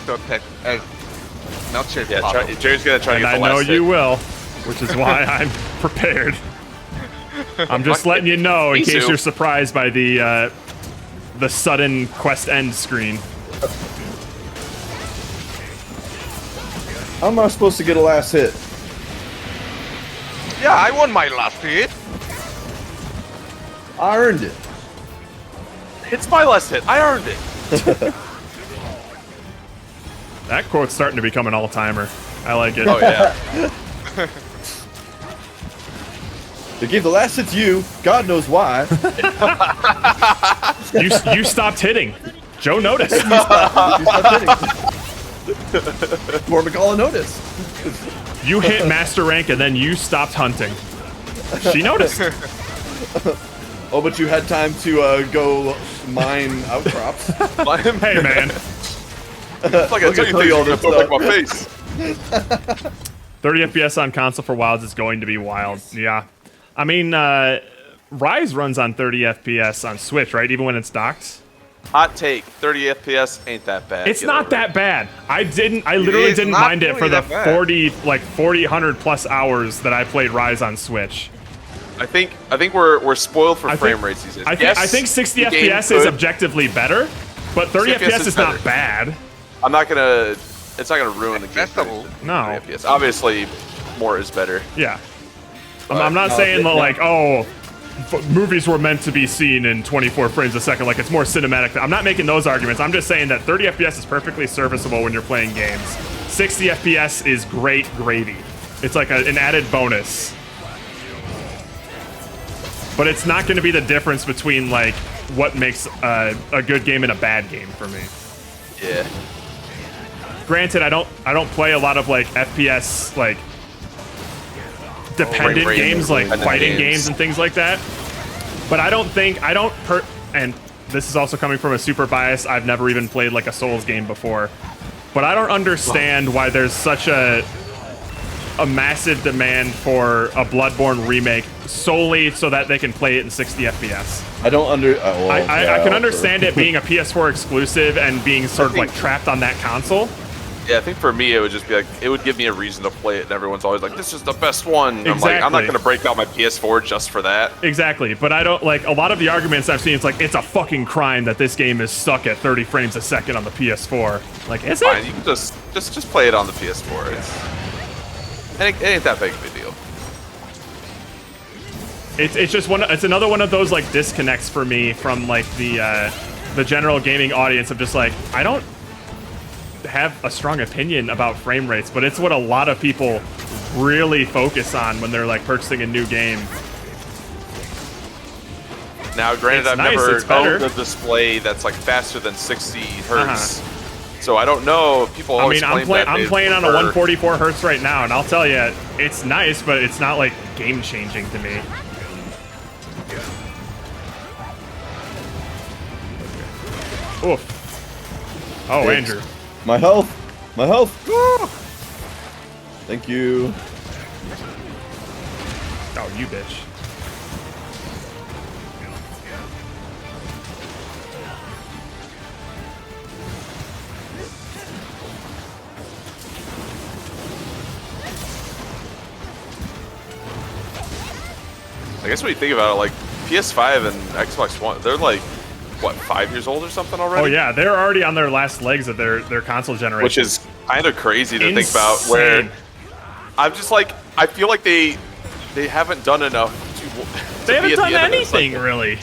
attack as not chase Yeah, Pablo. Jerry's gonna try to And get I the know last you hit. will, which is why I'm prepared. I'm just letting you know in Me case too. you're surprised by the sudden quest end screen. How am I supposed to get a last hit? Yeah, I won my last hit. I earned it. It's my last hit. I earned it. That quote's starting to become an all-timer. I like it. Oh yeah. They gave the last hit to you. God knows why. You stopped hitting. Joe noticed. You stopped hitting. More McCall noticed. You hit master rank and then you stopped hunting. She noticed. Oh, but you had time to go mine outcrops. Hey man, It's like I Look, tell I you tell things you all are this gonna stuff. like my face. 30 FPS on console for Wilds is going to be wild. Yeah. I mean, Rise runs on 30 FPS on Switch, right? Even when it's docked? Hot take: 30 FPS ain't that bad. It's Get not over that bad. I literally is didn't not mind it really for the that bad. 100 plus hours that I played Rise on Switch. it. I think we're spoiled for I frame think- rates these days. I think, Yes, I think 60 the game FPS is could. objectively better, but 30 60 FPS is is not better. bad. I'm not gonna. It's not gonna ruin the game. Festival. No. 30 FPS. Obviously, more is better. Yeah. I'm not saying that, like, oh, movies were meant to be seen in 24 frames a second, like it's more cinematic. I'm not making those arguments. I'm just saying that 30 FPS is perfectly serviceable when you're playing games. 60 FPS is great gravy. It's like an added bonus. But it's not going to be the difference between, like, what makes a good game and a bad game for me. Yeah. Granted, I don't play a lot of, like, FPS, like, dependent rate games, like dependent fighting games. games and things like that. But and this is also coming from a super bias. I've never even played like a Souls game before, but I don't understand why there's such a massive demand for a Bloodborne remake solely so that they can play it in 60 FPS. I don't I can understand it being a PS4 exclusive and being sort of like trapped on that console. Yeah, I think for me it would just be like it would give me a reason to play it, and everyone's always like, "This is the best one." And I'm like, I'm not Exactly. gonna break out my PS4 just for that. Exactly, but I don't like a lot of the arguments I've seen. It's like it's a fucking crime that this game is stuck at 30 frames a second on the PS4. Like, is Fine, it? you can just play it on the PS4. It ain't that big of a deal. It's just it's another one of those like disconnects for me from like the general gaming audience of just like I don't have a strong opinion about frame rates, but it's what a lot of people really focus on when they're like purchasing a new game. Now, granted, It's I've nice, never it's better. owned a display that's like faster than 60 hertz, Uh-huh. so I don't know. People I always mean, I'm claim that they playing on a prefer- 144 hertz right now, and I'll tell you, it's nice, but it's not like game changing to me. Oof. Oh, Thanks. Andrew. My health. My health. Thank you. Oh, you bitch. I guess when you think about it, like PS5 and Xbox One, they're like what 5 years old or something already. Oh yeah, they're already on their last legs of their console generation. Which is kind of crazy to think about. Where Insane. I'm just like, I feel like they haven't done enough to. They haven't be at the done end of this. anything Like, really.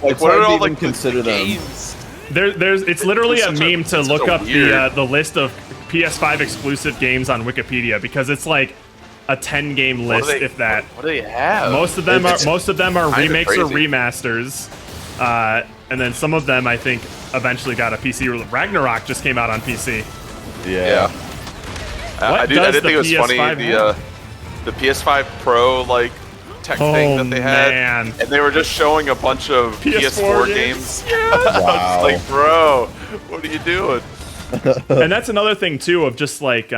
like It's what hard are to all even like consider the them. games? It's literally a It's such a- meme to it's look such a up weird- the list of PS5 exclusive games on Wikipedia because it's like a 10 game What do list, they- if that. What do they have? Most of them are It's kinda remakes or crazy. remasters, and then some of them I think eventually got a PC. Ragnarok just came out on PC. Yeah. What I does did the think it was funny PS5 the PS5 Pro like tech thing that they had, man. and they were just showing a bunch of PS4 games. I was Wow. like, bro, what are you doing? And that's another thing too of just like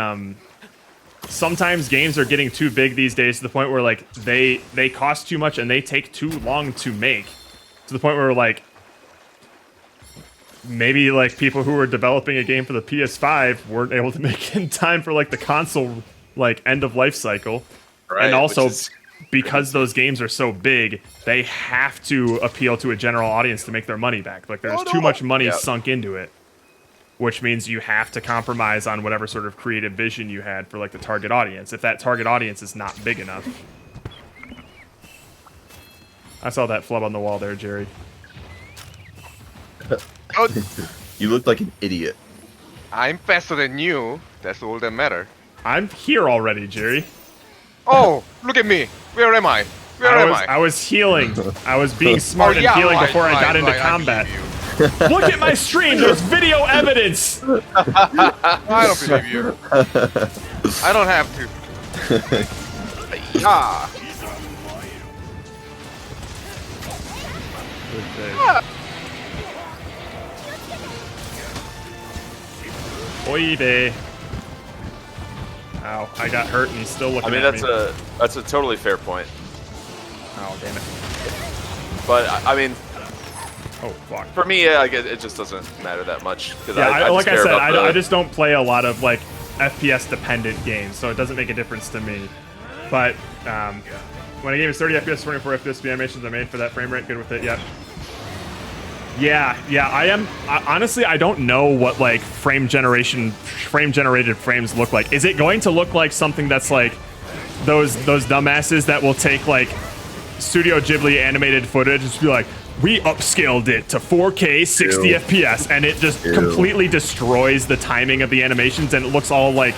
sometimes games are getting too big these days to the point where like they cost too much and they take too long to make, to the point where like maybe like people who were developing a game for the PS5 weren't able to make it in time for like the console like end of life cycle. Right, And also, which is because those games are so big, they have to appeal to a general audience to make their money back. Like, there's too much money Yep. sunk into it, which means you have to compromise on whatever sort of creative vision you had for, like, the target audience, if that target audience is not big enough. I saw that flub on the wall there, Jerry. Oh, You look like an idiot. I'm faster than you. That's all that matter. I'm here already, Jerry. Oh, look at me. Where am I? Where am I? I was healing. I was being smart and healing right, before I got into I combat. believe you. Look at my stream. There's video evidence. I don't believe you. I don't have to. Yeah. Oy vey. Ow, I got hurt and he's still looking I mean, at that's me. that's a totally fair point. Oh, damn it. But I mean, Oh, fuck. for me, it just doesn't matter that much. Cause Yeah, I like just I care said, about I the- just don't play a lot of, like, FPS-dependent games, so it doesn't make a difference to me. But, when a game is 30 FPS, 24 FPS, the animations are made for that frame rate, good with it, yep. Yeah, honestly, I don't know what, like, frame-generated frames look like. Is it going to look like something that's, like, those dumbasses that will take, like, Studio Ghibli animated footage and just be like, we upscaled it to 4K 60 Ew. FPS, and it just Ew. completely destroys the timing of the animations, and it looks all, like,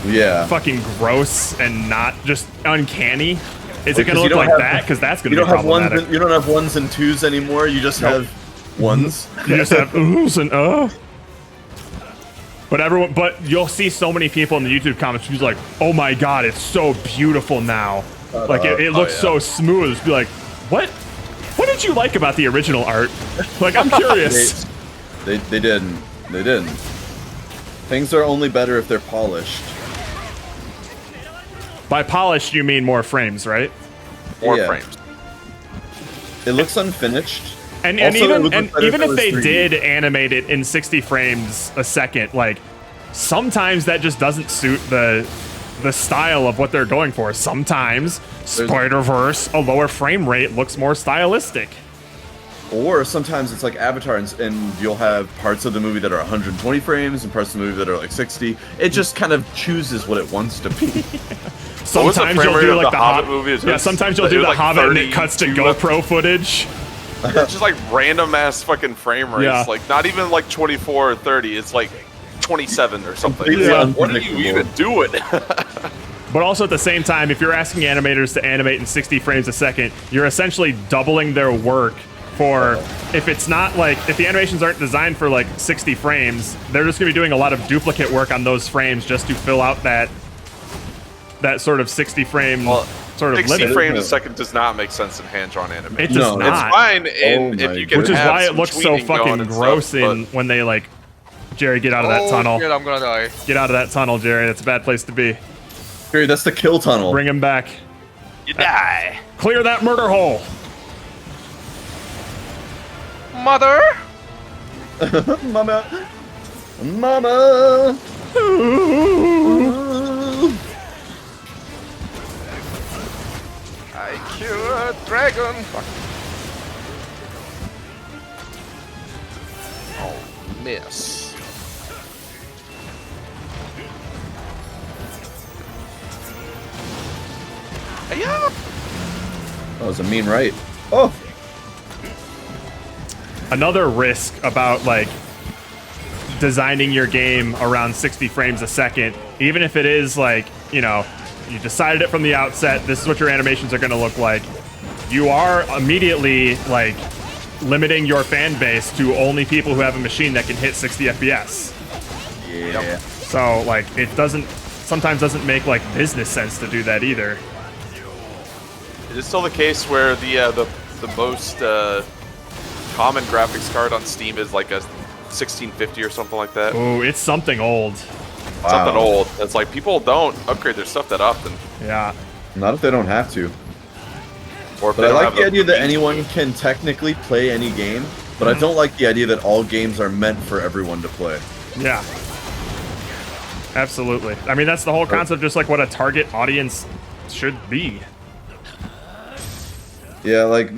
Yeah. fucking gross and not just uncanny? Is it Because gonna you look don't like have- that? Because that's gonna You be don't have ones. problematic. You don't have ones and twos anymore. You just have ones. You just have oohs and But you'll see so many people in the YouTube comments who's like, "Oh my god, it's so beautiful now! Like it looks yeah. so smooth." Just be like, "What? What did you like about the original art?" Like, I'm curious. They didn't. They didn't. Things are only better if they're polished. By polished, you mean more frames, right? more Yeah. frames. It looks unfinished. And Also, it even would look and better even if if it they was 3D. did animate it in 60 frames a second, like sometimes that just doesn't suit the style of what they're going for. Sometimes Spider-Verse, a lower frame rate looks more stylistic. Or sometimes it's like Avatar, and you'll have parts of the movie that are 120 frames and parts of the movie that are like 60. It just kind of chooses what it wants to be. What was the Sometimes frame you'll rate do of like the the Hobbit Hobbit movie? It Yeah, was- sometimes you'll it do was the like Hobbit and it cuts to 32 GoPro footage. It's just like random ass fucking frame rates. Yeah. Like not even like 24 or 30. It's like 27 or something. Completely It's like, what are you even unpredictable. doing? But also at the same time, if you're asking animators to animate in 60 frames a second, you're essentially doubling their work for, if it's not like, if the animations aren't designed for like 60 frames, they're just gonna be doing a lot of duplicate work on those frames just to fill out that sort of 60 frame Well, sort of 60 limit. frames a second does not make sense in hand-drawn animation. It does No. not. It's fine Oh if my you can Which is have why it some looks so tweeting going fucking and gross stuff, in when they like, Jerry, get out of that Oh, tunnel. shit, I'm gonna die. Get out of that tunnel, Jerry. That's a bad place to be. Gary, that's the kill tunnel. Bring him back. but you die. Clear that murder hole. Mother! Mama. Mama. I kill a dragon. Miss. Yeah. That was a mean right. Oh. Another risk about like designing your game around 60 frames a second, even if it is like, you know, you decided it from the outset, this is what your animations are going to look like, you are immediately like limiting your fan base to only people who have a machine that can hit 60 FPS. Yeah. So like it sometimes doesn't make like business sense to do that either. Is it still the case where the most common graphics card on Steam is like a 1650 or something like that? Oh, it's something old. Something old. It's like people don't upgrade their stuff that often. Yeah. Not if they don't have to. Or if But they I don't like have the idea that means anyone to. can technically play any game but I don't like the idea that all games are meant for everyone to play. Yeah. Absolutely. I mean, that's the whole concept, just like what a target audience should be. Yeah, like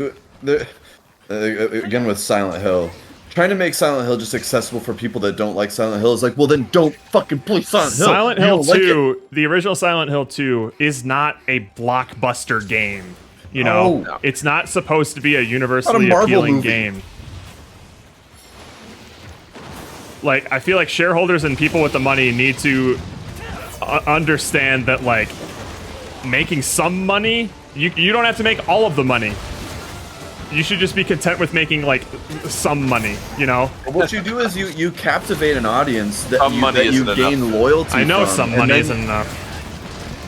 again with Silent Hill, trying to make Silent Hill just accessible for people that don't like Silent Hill is like, well, then don't fucking play Silent Hill. Silent You Hill don't like 2, the original Silent Hill 2, is not a blockbuster game. You know, No. it's not supposed to be a universally Marvel appealing movie. game. Like, I feel like shareholders and people with the money need to understand that, like, making some money, you don't have to make all of the money. You should just be content with making, like, some money, you know? What you do is you captivate an audience that Some money you isn't gain enough. loyalty I know from, some and money then- isn't enough.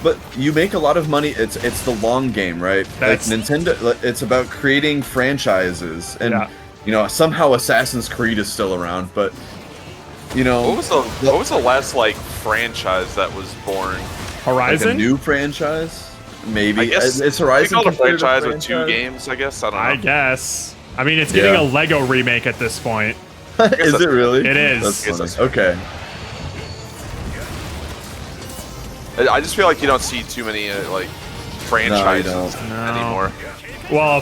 But you make a lot of money. It's the long game, right? That's- like Nintendo. It's about creating franchises, and Yeah. you know somehow Assassin's Creed is still around. But you know, What was the last like franchise that was born? like Horizon? a new franchise? Maybe I guess it's they Horizon called a considered franchise with 2 franchise? games. I guess I don't know. I guess. I mean, it's getting Yeah. a Lego remake at this point. Is it really? It is. That's Guess funny. that's- Okay. I just feel like you don't see too many like franchises don't. No. anymore. Well,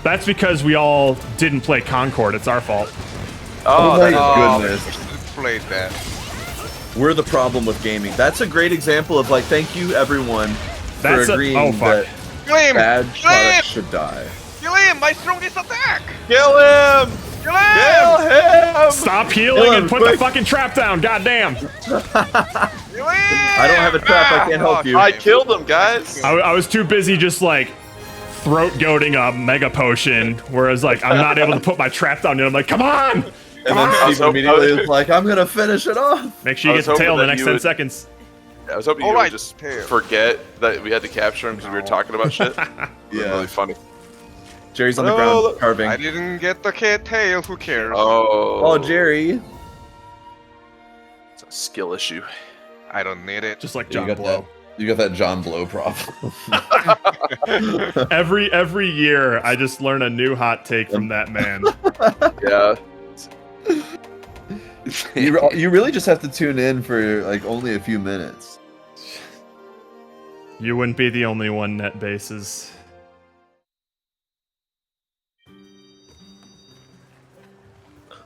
that's because we all didn't play Concord. It's our fault. Oh my Oh, goodness. we should play that. We're the problem with gaming. That's a great example of like, thank you everyone That's for a- agreeing oh, fuck. that Kill him! bad Kill him! products should die. Kill him! My strongest attack! Kill him! Kill him! Kill him! Stop healing Kill and him, put the quick. fucking trap down. Goddamn. Kill him! I don't have a trap, I can't help you. I killed him, guys. I was too busy just like throat goading a mega potion, whereas like I'm not able to put my trap down yet. I'm like, come on! And then I was Steve hoping- immediately is like, I'm gonna finish it off. Make sure you I get was the tail in the hoping that next you 10 would- seconds. I was hoping you Alright, would just tail. forget that we had to capture him because we were talking about shit. Yeah. Really funny. Jerry's on the No, ground look. carving. I didn't get the cat tail, who cares? Oh, Jerry. It's a skill issue. I don't need it. Just like You John got Blow. You got that John Blow problem. Every year, I just learn a new hot take from that man. Yeah. you really just have to tune in for like only a few minutes. You wouldn't be the only one, net bases.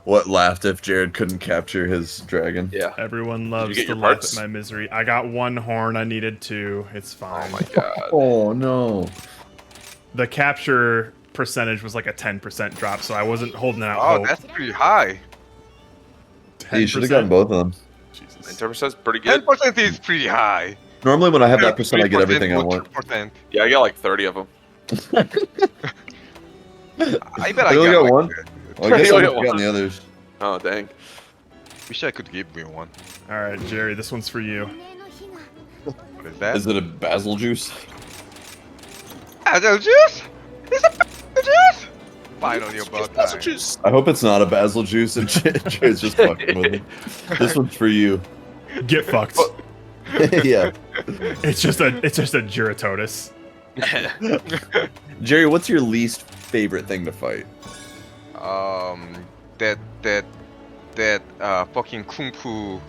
What laughed if Jared couldn't capture his dragon? Yeah. Everyone loves get to your laugh parts? at my misery. I got one horn. I needed two. It's fine. Oh my god. Oh no. The capture percentage was like a 10% drop, so I wasn't holding out Oh, hope. that's pretty high. You should have gotten both of them. Jesus. 10% is pretty good. 10% is pretty high. Normally when I have that percent, I get 3% everything I or want. 2%. Yeah, I got like 30 of them. I bet I only got got like one? Well, I guess You I only got forgot one. the others. Oh, dang. Wish I could give me one. All right, Jerry, this one's for you. What is that? Is it a basil juice? Basil juice? It's a basil juice? Finally about That's time. what you s- I hope it's not a basil juice and Jared's just fucking with it. This one's for you. Get fucked. Yeah. It's just a Giratotus. Jerry, what's your least favorite thing to fight? That fucking kung fu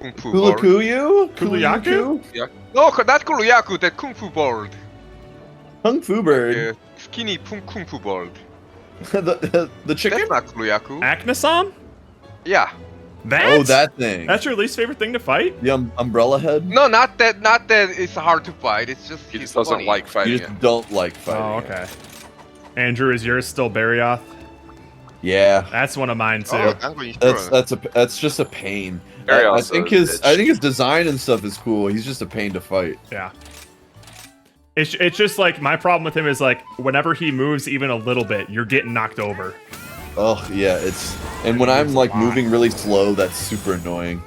board. Kulukuyu? Kuluyaku? No, not Kuluyaku, that kung fu board. Kung Fu Bird. Skinny kung fu board. the chicken? That's not Kuluyaku. Acnasom? Yeah. That? Oh, that thing. That's your least favorite thing to fight? The umbrella head? No, not that. Not that. It's hard to fight. It's just He he's just doesn't funny. like You fighting just it. don't like fighting. Oh, it. okay. Andrew, is yours still Barioth? Yeah. That's one of mine too. Oh, I'm going to That's just a pain. Very I also think a his bitch. design and stuff is cool. He's just a pain to fight. Yeah. It's just like my problem with him is like whenever he moves even a little bit, you're getting knocked over. Oh yeah, and when I'm like moving really slow, that's super annoying.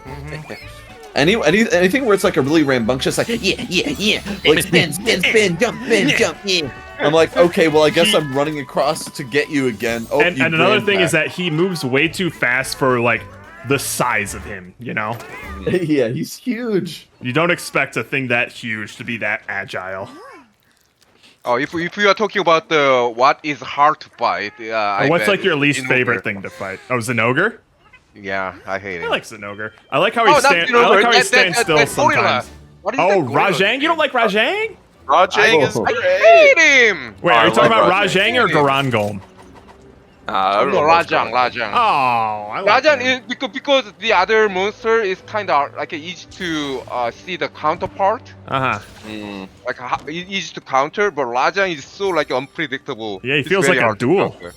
Anything where it's like a really rambunctious, like like spin, jump, yeah. I'm like, okay, well I guess I'm running across to get you again. Oh, And you another ran thing is back. that he moves way too fast for like the size of him, you know? Yeah, he's huge. You don't expect a thing that huge to be that agile. Oh, if you are talking about the what is hard to fight, I What's bet like your least Zinogre. favorite thing to fight? Oh, Zinogre? Yeah, I hate I it. like Zinogre. I like how he Oh, not stands. I like how he Zinogre, stands still that gorilla. sometimes. What is Oh, that gorilla Rajang? You thing? don't like Rajang? Rajang is Oh. I great. hate him. Wait, I are you talking like about Rajang. Rajang or Garangolm? I don't No, know what's Rajang, going on. Rajang. Oh, I like Rajan him. is because the other monster is kind of like easy to see the counterpart, Uh-huh. like easy to counter. But Rajan is so like unpredictable. Yeah, he It's feels very like a hard to duel. counter.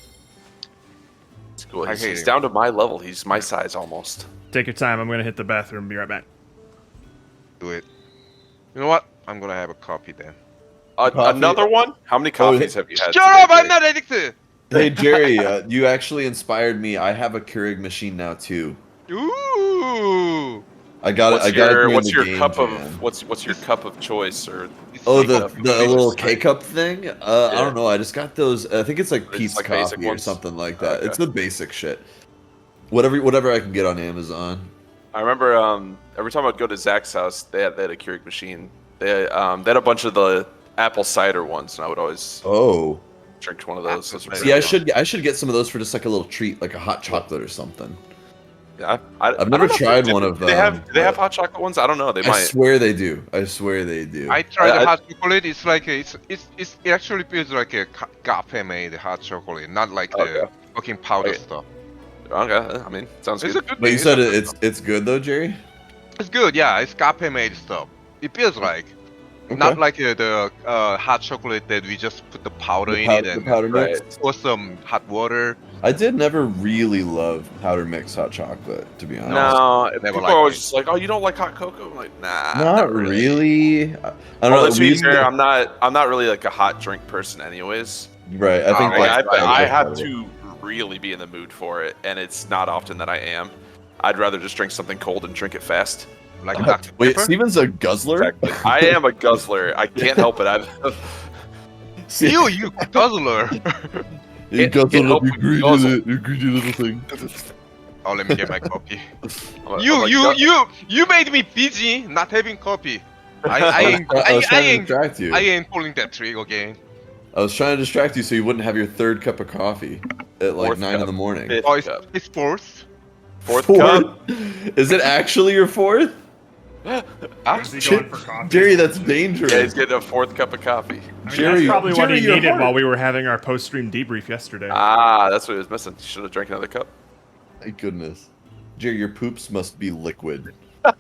It's cool. I He's, hate he's him. down to my level. He's my size almost. Take your time. I'm gonna hit the bathroom. Be right back. Do it. You know what? I'm gonna have a copy then. Coffee? Another one? How many coffees have you had? Shut today, up! I'm Jake? not addicted. Hey Jerry, you actually inspired me. I have a Keurig machine now too. Ooh. I got What's it. I got your, it. what's your game cup jam. of what's your cup of choice or? Oh, K-cup. the little K cup thing. I don't know. I just got those. I think it's like It's Pete's like basic Coffee or ones? something like that. Okay. It's the basic shit. Whatever I can get on Amazon. I remember every time I'd go to Zach's house, they had a Keurig machine. They had a bunch of the apple cider ones, and I would always Oh. drink one of those. Those were See, See, really I should get some of those for just like a little treat, like a hot chocolate or something. fun. Yeah, I've never tried one of Do they have them, but- hot chocolate ones? I don't know. They I might. swear they do. I swear they do. I tried the I- hot chocolate. It's like it actually feels like a cafe made hot chocolate, not like the Okay. fucking powder Okay. stuff. Okay, I mean, sounds It's good. a good But you thing. said It's it's good though, Jerry. It's good, yeah. It's cafe made stuff. It feels like not Okay. like the hot chocolate that we just put the powder in it The and powder Right. mix. pour some hot water. I did never really love powder mix hot chocolate, to be honest. No, Never people liked are always it. just like, "Oh, you don't like hot cocoa?" I'm like, "Nah, Not really. I don't Well, know. let's we be used fair. to- I'm not really like a hot drink person, anyways. right. I think Oh, like, I have to really be in the mood for it, and it's not often that I am. I'd rather just drink something cold and drink it fast. Like Dr. Wait, Pepper? Steven's a guzzler. Exactly. I am a guzzler. I can't help it. You guzzler. You Can't guzzle help up, you but greedy, guzzle. you greedy little thing. Oh, let me get my coffee. I'm You made me busy not having coffee. I ain't I was trying to ain't distract you. I ain't pulling that trick again. I was trying to distract you so you wouldn't have your third cup of coffee at like Fourth 9 in cup. the morning. Fifth Oh, it's, cup. it's fourth. Fourth cup. Is it actually your fourth? Is he going for coffee? Jerry, that's dangerous. Yeah, he's getting a fourth cup of coffee. I mean, Jerry, that's probably what Jerry, he you're needed hard. while we were having our post-stream debrief yesterday. Ah, that's what he was missing. Should have drank another cup. Thank goodness. Jerry, your poops must be liquid. Yeah.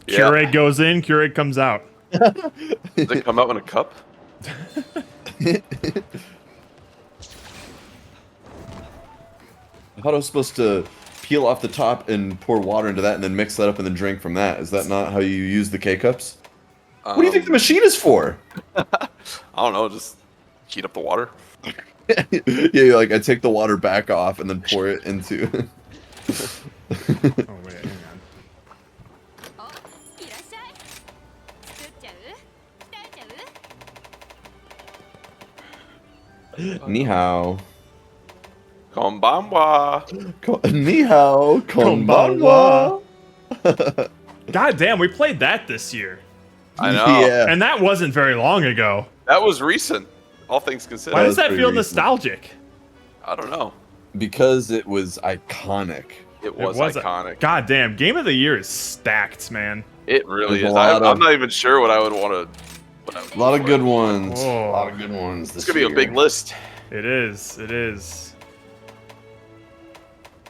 Keurig goes in, Keurig comes out. Does it come out in a cup? I thought I was supposed to peel off the top and pour water into that and then mix that up and then drink from that. Is that not how you use the K-Cups? What do you think the machine is for? I don't know. Just heat up the water. Yeah, like I take the water back off and then pour it into. Oh wait, hang on. いらっしゃい作っちゃう鍛えちゃう Ni hao. Konbanwa. Ni hao. Konbanwa. God damn, we played that this year. I know. Yeah. And that wasn't very long ago. That was recent. All things considered. Why That does was that pretty feel recent. nostalgic? I don't know. Because it was iconic. It was a- iconic. God damn, Game of the Year is stacked, man. It really There's is. a lot I'm of- not even sure what I would want to. A lot of good ones. Oh. A lot of good ones. It's gonna be a big list. It is. It is.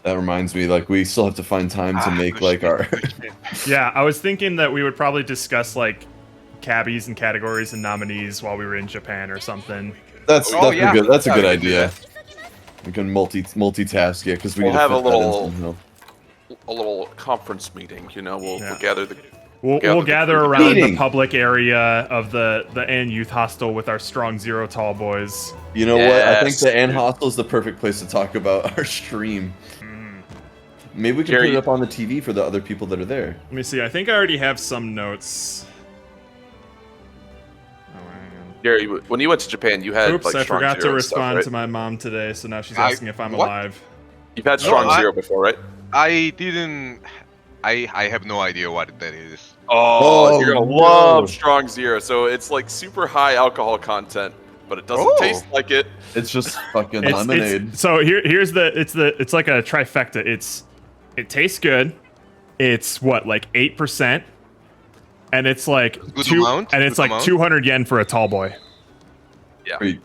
That reminds me, like we still have to find time to make like our. Yeah, I was thinking that we would probably discuss like cabbies and categories and nominees while we were in Japan or something. That's Oh, yeah. a good. That's a Yeah, good we can do idea. We can multitask, yeah, because we We'll need to have a fit that in little- somehow. A little conference meeting. You know, we'll Yeah. gather the. We'll Gather the gather group. around the Meeting. public area of the Ann Youth Hostel with our strong zero tall boys. You know what? I think Yes, the Ann dude. Hostel is the perfect place to talk about our stream. Maybe we can Jerry- put it up on the TV for the other people that are there. Let me see. I think I already have some notes. Oh, hang on. Gary, when you went to Japan, you had Oops, like I Strong forgot to Zero and stuff, respond right? to my mom today, so now she's I- asking if I'm what? alive. You've had No, Strong I- Zero before, right? I didn't. I have no idea what that is. Oh, you're gonna no. love Strong Zero. So it's like super high alcohol content, but it doesn't taste like it. It's just fucking It's- lemonade. so here's it's like a trifecta. It tastes good. It's what, like 8%, and it's like Good amount, and it's good like amount. 200 yen for a tall boy.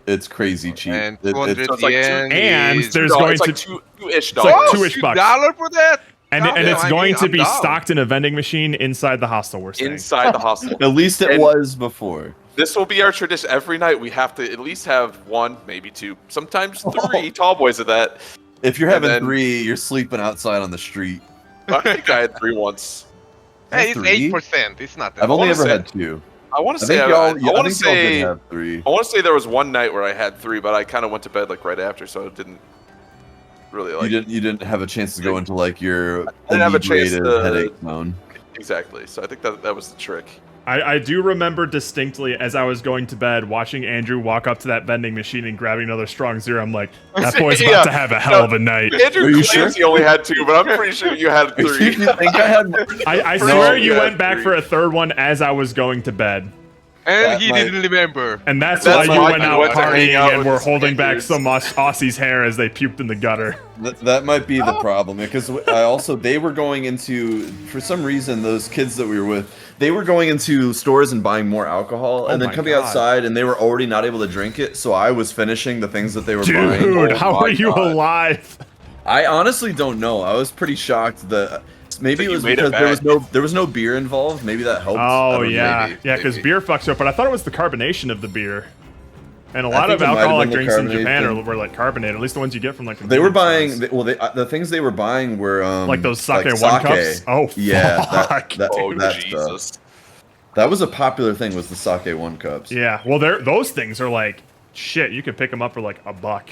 It's crazy cheap. And It- 200 so it's like yen and is- there's No, going it's like to two-ish like dollars. $2-ish bucks. $2 for that? and Damn, it's I going mean, to I'm be down. stocked in a vending machine inside the hostel. We're saying. inside the hostel. At least it And- was before. This will be our tradition. Every night we have to at least have one, maybe two, sometimes three tall boys of that. If you're And having then- 3, you're sleeping outside on the street. I think I had three once. Hey, it's 3? 8%. It's not that I've only wanna ever say- had 2. I want I to say think I y'all, want to I think y'all say did have 3. I want to say there was one night where I had three, but I kind of went to bed like right after, so it didn't really like You didn't have a chance to go into like your didn't have a chance inebriated to- headache zone. exactly. So I think that was the trick. I do remember distinctly as I was going to bed watching Andrew walk up to that vending machine and grabbing another Strong Zero. I'm like, that boy's about Yeah. to have a hell of a night. Andrew Are you claims sure? he only had two, but I'm pretty sure you had You three. think I had? I No, swear you yeah, went back three. for a third one as I was going to bed. And That he might- didn't remember. And that's That's why you why went you out went to hang partying out and with were the holding back strangers. some Aussie's hair as they puked in the gutter. That might be the problem because I also they were going into for some reason those kids that we were with they were going into stores and buying more alcohol and then my coming God. outside and they were already not able to drink it so I was finishing the things that they were buying. Dude, Oh how my are you God. alive? I honestly don't know. I was pretty shocked that maybe So it you was made it because back. there was no beer involved. Maybe that helped. I Oh don't know. yeah, maybe, yeah, because maybe. beer fucks you up. But I thought it was the carbonation of the beer. And a lot think of it might have alcoholic been the drinks in carbonate Japan thing. were like carbonated. At least the ones you get from like. They were convenience buying stores. the things they were buying were like those sake one cups. Oh yeah, fuck. Oh that stuff. Jesus! That was a popular thing was the sake one cups. Yeah, well, those things are like shit. You could pick them up for like $1.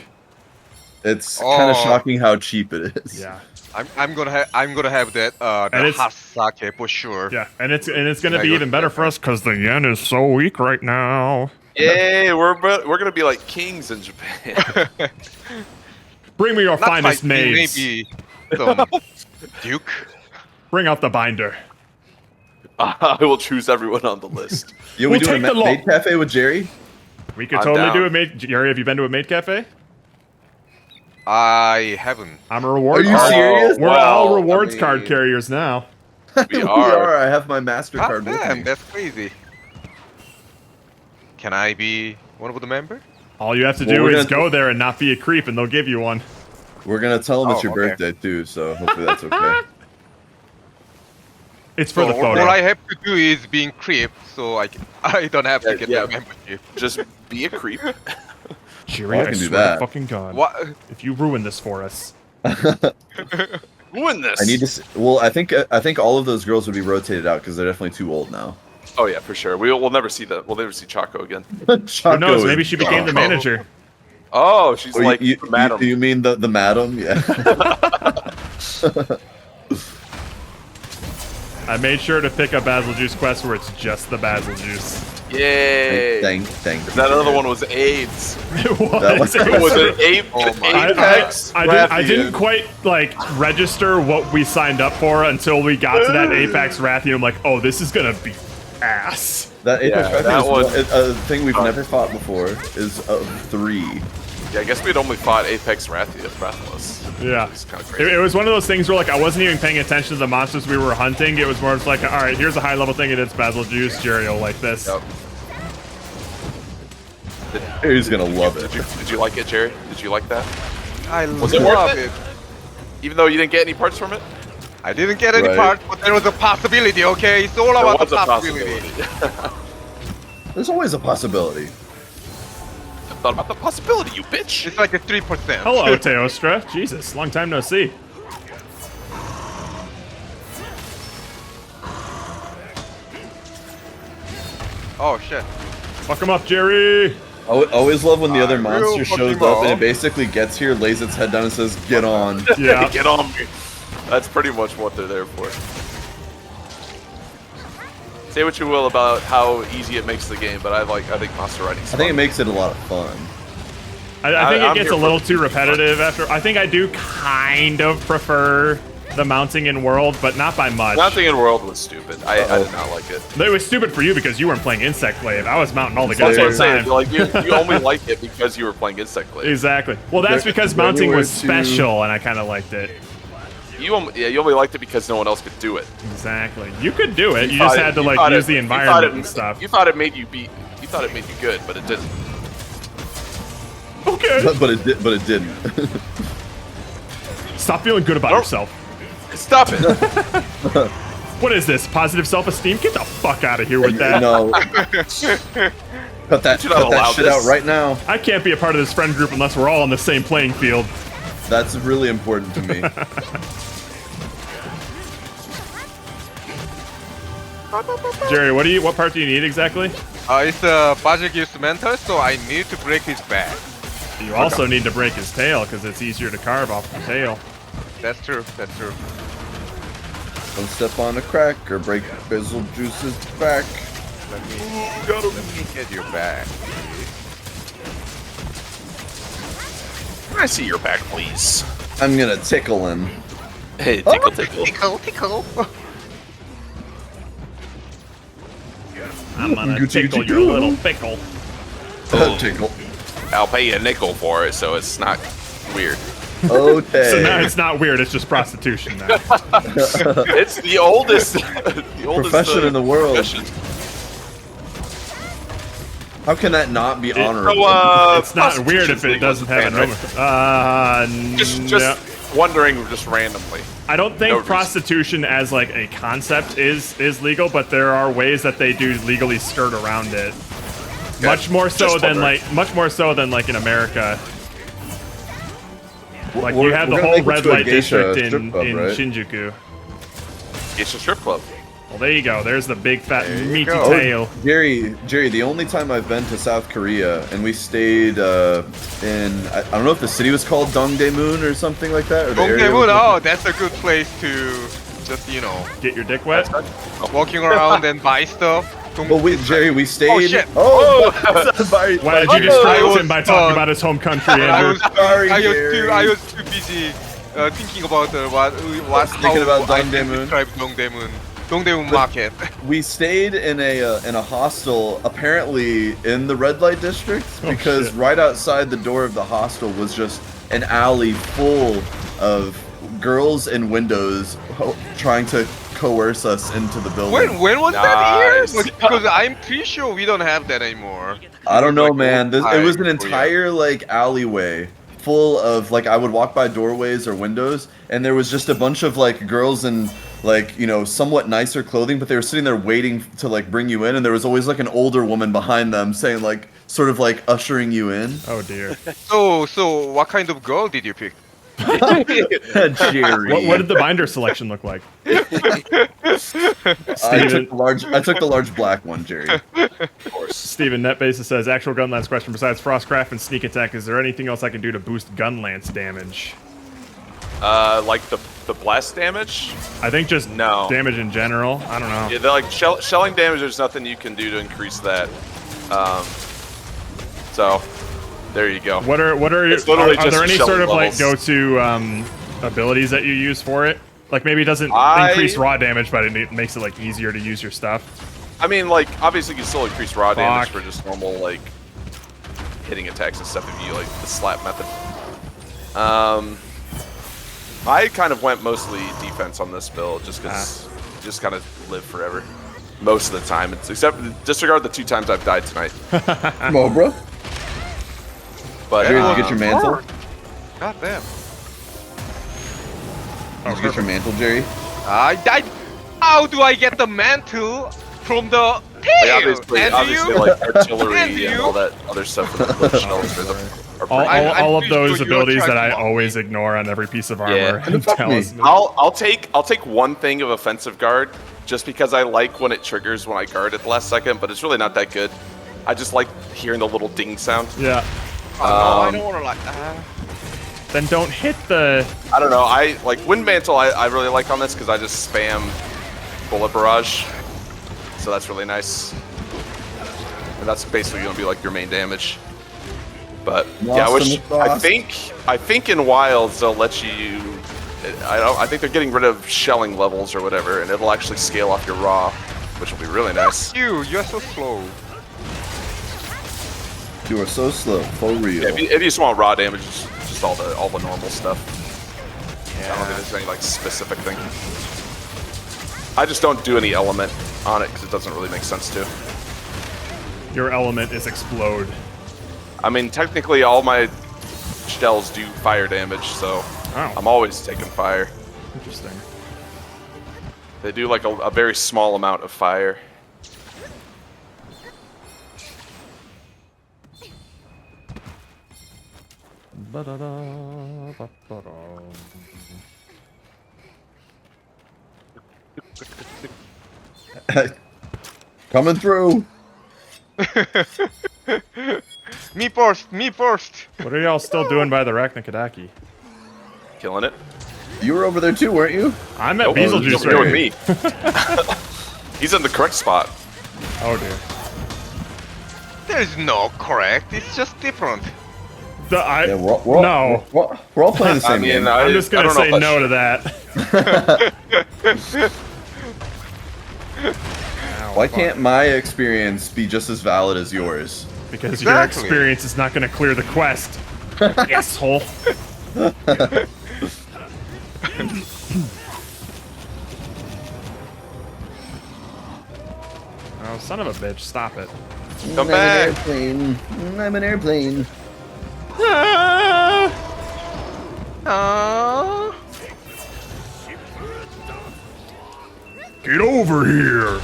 It's kind of Oh. shocking how cheap it is. Yeah, I'm gonna have that And the it's- hot sake for sure. yeah, and it's gonna I be go even to better that for us because the yen is so weak right now. Yay! We're gonna be like kings in Japan. Bring me your Not finest like maids. maybe some Duke. Bring out the binder. I will choose everyone on the list. Yeah, We'll we doing take the a law. maid cafe with Jerry? We could I'm totally down. do a maid. Jerry, have you been to a maid cafe? I haven't. I'm a reward. Are you card. serious? We're all Well, I rewards card mean- carriers now. We are. I have my God MasterCard with damn, me. that's crazy. Can I be one of the member? All you have to Well, do we're is gonna- go there and not be a creep, and they'll give you one. We're gonna tell them it's Oh, your okay. birthday too, so hopefully that's okay. It's for So the photo. all I have to do is being creep, so I don't have to get Yeah. the membership. Just be a creep. Jerry, I I can do swear to that. fucking God. What? If you ruin this for us. Ruin this. I need to. Well, I think all of those girls would be rotated out because they're definitely too old now. Oh yeah, for sure. We'll never see that. We'll never see Chaco again. Who Chaco knows? is Maybe she became the gone. manager. Oh, she's Oh, like you, madam. you mean the madam? Yeah. I made sure to pick up Basil Juice Quest where it's just the Basil Juice. Yay! Thank you. That other one was AIDS. It was. That was- It It was was a- an ape. Oh my I, Apex. I didn't quite like register what we signed up for until we got to that Apex Rathian. I'm like, oh, this is gonna be ass. That Apex Yeah, Rathian that is one- a thing we've never fought before. Is 3. Yeah, I guess we'd only fought Apex Rathalos. Yeah. It's kind of It, crazy. it was one of those things where like I wasn't even paying attention to the monsters we were hunting. It was more just like, all right, here's a high level thing, and it's Basil Juice, Jerry will like this. Yep. He's gonna love it. Did you like it, Jerry? Did you like that? I Was it love worth it. it? Even though you didn't get any parts from it? I didn't get any Right. part, but there was a possibility. Okay, it's all There about was the a possibility. possibility. There's always a possibility. Thought about the possibility, you bitch. It's like a 3%. Hello, Teostra. Jesus, long time no see. Oh shit. Fuck him up, Jerry. Always love when the other Real monster shows fucking up and ball. it basically gets here, lays its head down, and says, "Get on." Yeah. Get on me. That's pretty much what they're there for. Say what you will about how easy it makes the game, but I think monster riding's I think it fun. makes it a lot of fun. I think I'm it gets here a little for- too repetitive after. I think I do kind of prefer the mounting in World, but not by much. Nothing in World was stupid. I did not like it. It was stupid for you because you weren't playing Insect Glaive. I was mounting all the That's guns what all I'm the saying. time. Like you only liked it because you were playing Insect Glaive. Exactly. Well, that's because When mounting you was were to- special, and I kind of liked it. You only liked it because no one else could do it. Exactly. You could do it. You just had to like use the environment and stuff. You thought it made you beat. You thought it made you good, but it didn't. Okay. but it didn't. Stop feeling good about Nope. yourself. Stop it. What is this? Positive self-esteem? Get the fuck out of here with that. No. Cut that, You should not cut allow that shit this. out right now. I can't be a part of this friend group unless we're all on the same playing field. That's really important to me. Jerry, what part do you need exactly? It's a Bajagius mental, so I need to break his back. You also need to break his tail because it's easier to carve off the tail. That's true. That's true. Don't step on a crack or break Beetlejuice's back. Let me get your back. Can I see your back, please? I'm gonna tickle him. Hey, tickle, tickle. Tickle. I'm gonna Gucci, tickle Gucci, your Gucci. little pickle. Tickle. I'll pay you a nickel for it, so it's not weird. Okay. So now it's not weird, it's just prostitution now. It's the oldest, the oldest Profession in the world. profession. How can that not be honorable? So, It's not weird if it doesn't have a right? number. Just No. wondering, just randomly. I don't think no reason. prostitution as like a concept is legal, but there are ways that they do legally skirt around it. Much more so Just than wondering. like in America. Like We're- you have we're the gonna whole make it red to a light geisha district strip club, in right? Shinjuku. It's a strip club. Well, there you go. There's the big fat There you meaty go. tail. Jerry, the only time I've been to South Korea, and we stayed in, I don't know if the city was called Dongdaemun or something like that. Or the area Dongdaemun, was- oh, that's a good place to just, Get your dick wet. walking around and buy stuff. Well, Jerry, we stayed. shit. Oh, Why did you I distract was him by talking done. about his home country, I Andrew? was, Sorry, I Gary. was too busy thinking about Thinking about how I can Dongdaemun. describe Dongdaemun market. We stayed in a hostel, apparently in the red light district, because shit. right outside the door of the hostel was just an alley full of girls in windows trying to coerce us into the building. When was that year? Nice. Because I'm pretty sure we don't have that anymore. I don't know, Like, man. It was an Korea. entire like alleyway full of like I would walk by doorways or windows, and there was just a bunch of like girls in like somewhat nicer clothing, but they were sitting there waiting to like bring you in, and there was always like an older woman behind them saying like sort of like ushering you in. Oh dear. So what kind of girl did you pick? Jerry. What did the binder selection look like? I Steven. took the large black one, Jerry. Of course. Steven NetBasis says, actual gun lance question. Besides Frostcraft and Sneak Attack, is there anything else I can do to boost gun lance damage? Like the blast damage. I think just No. damage in general. I don't know. Yeah, they're like shelling damage. There's nothing you can do to increase that. So there you go. What are It's literally are just there any shelling sort of like levels. go-to abilities that you use for it? Like maybe it doesn't increase raw damage, but it makes it like easier to use your stuff. I mean, like obviously you can still increase raw damage Fuck. for just normal like hitting attacks and stuff if you like the slap method. I kind of went mostly defense on this build just because you just kind of live forever most of the time. It's except disregard the 2 times I've died tonight. Come on, bro. But Jerry, did you get your mantle? God damn. Did you get your mantle, Jerry? How do I get the mantle from the like, tail? obviously like artillery And and you? all that other stuff with the shells are All, pretty- all of pretty those sure you're abilities that trying I to mock always ignore on every piece of armor. Yeah. And fuck me. I'll take one thing of offensive guard just because I like when it triggers when I guard at the last second, but it's really not that good. I just like hearing the little ding sound. Yeah. Oh, no, I don't want to like. Then don't hit the. I don't know. I like Wind Mantle. I really like on this because I just spam Bullet Barrage, so that's really nice. And that's basically gonna be like your main damage. But yeah, Lost in the sauce. I think in Wilds they'll let you I think they're getting rid of shelling levels or whatever, and it'll actually scale off your raw, which will be really nice. You're so slow. You are so slow, for real. Yeah, if you just want raw damage, just all the normal stuff. I don't think there's any like specific thing. I just don't do any element on it because it doesn't really make sense to. Your element is explode. I mean, technically all my shells do fire damage, so I'm always taking fire. Interesting. They do like a very small amount of fire. Coming through. Me first, me first. What are y'all still doing by the Arachnakadaki? Killing it. You were over there too, weren't you? I'm at Nope, Beetlejuice he's over here right with me. He's in the correct spot. Oh dear. There's no correct. It's just different. Yeah, No. We're all playing the same game. I'm just gonna say no to that. Why can't my experience be just as valid as yours? Because your experience is not gonna clear the quest. Asshole. Oh, son of a bitch, stop it. Come back. Airplane. I'm an airplane. Get over here!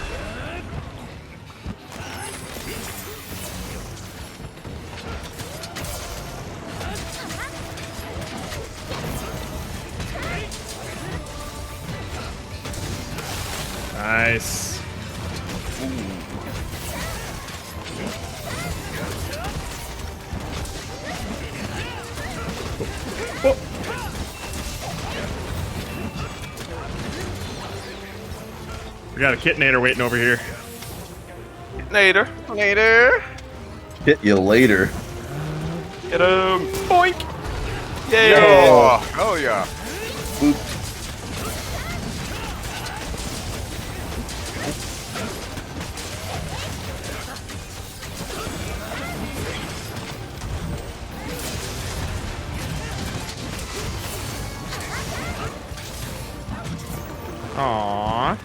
Nice. We got a Kitnator waiting over here. Nader. Later. Hit you later. Get him. Boink. Yay. Oh yeah. Aww.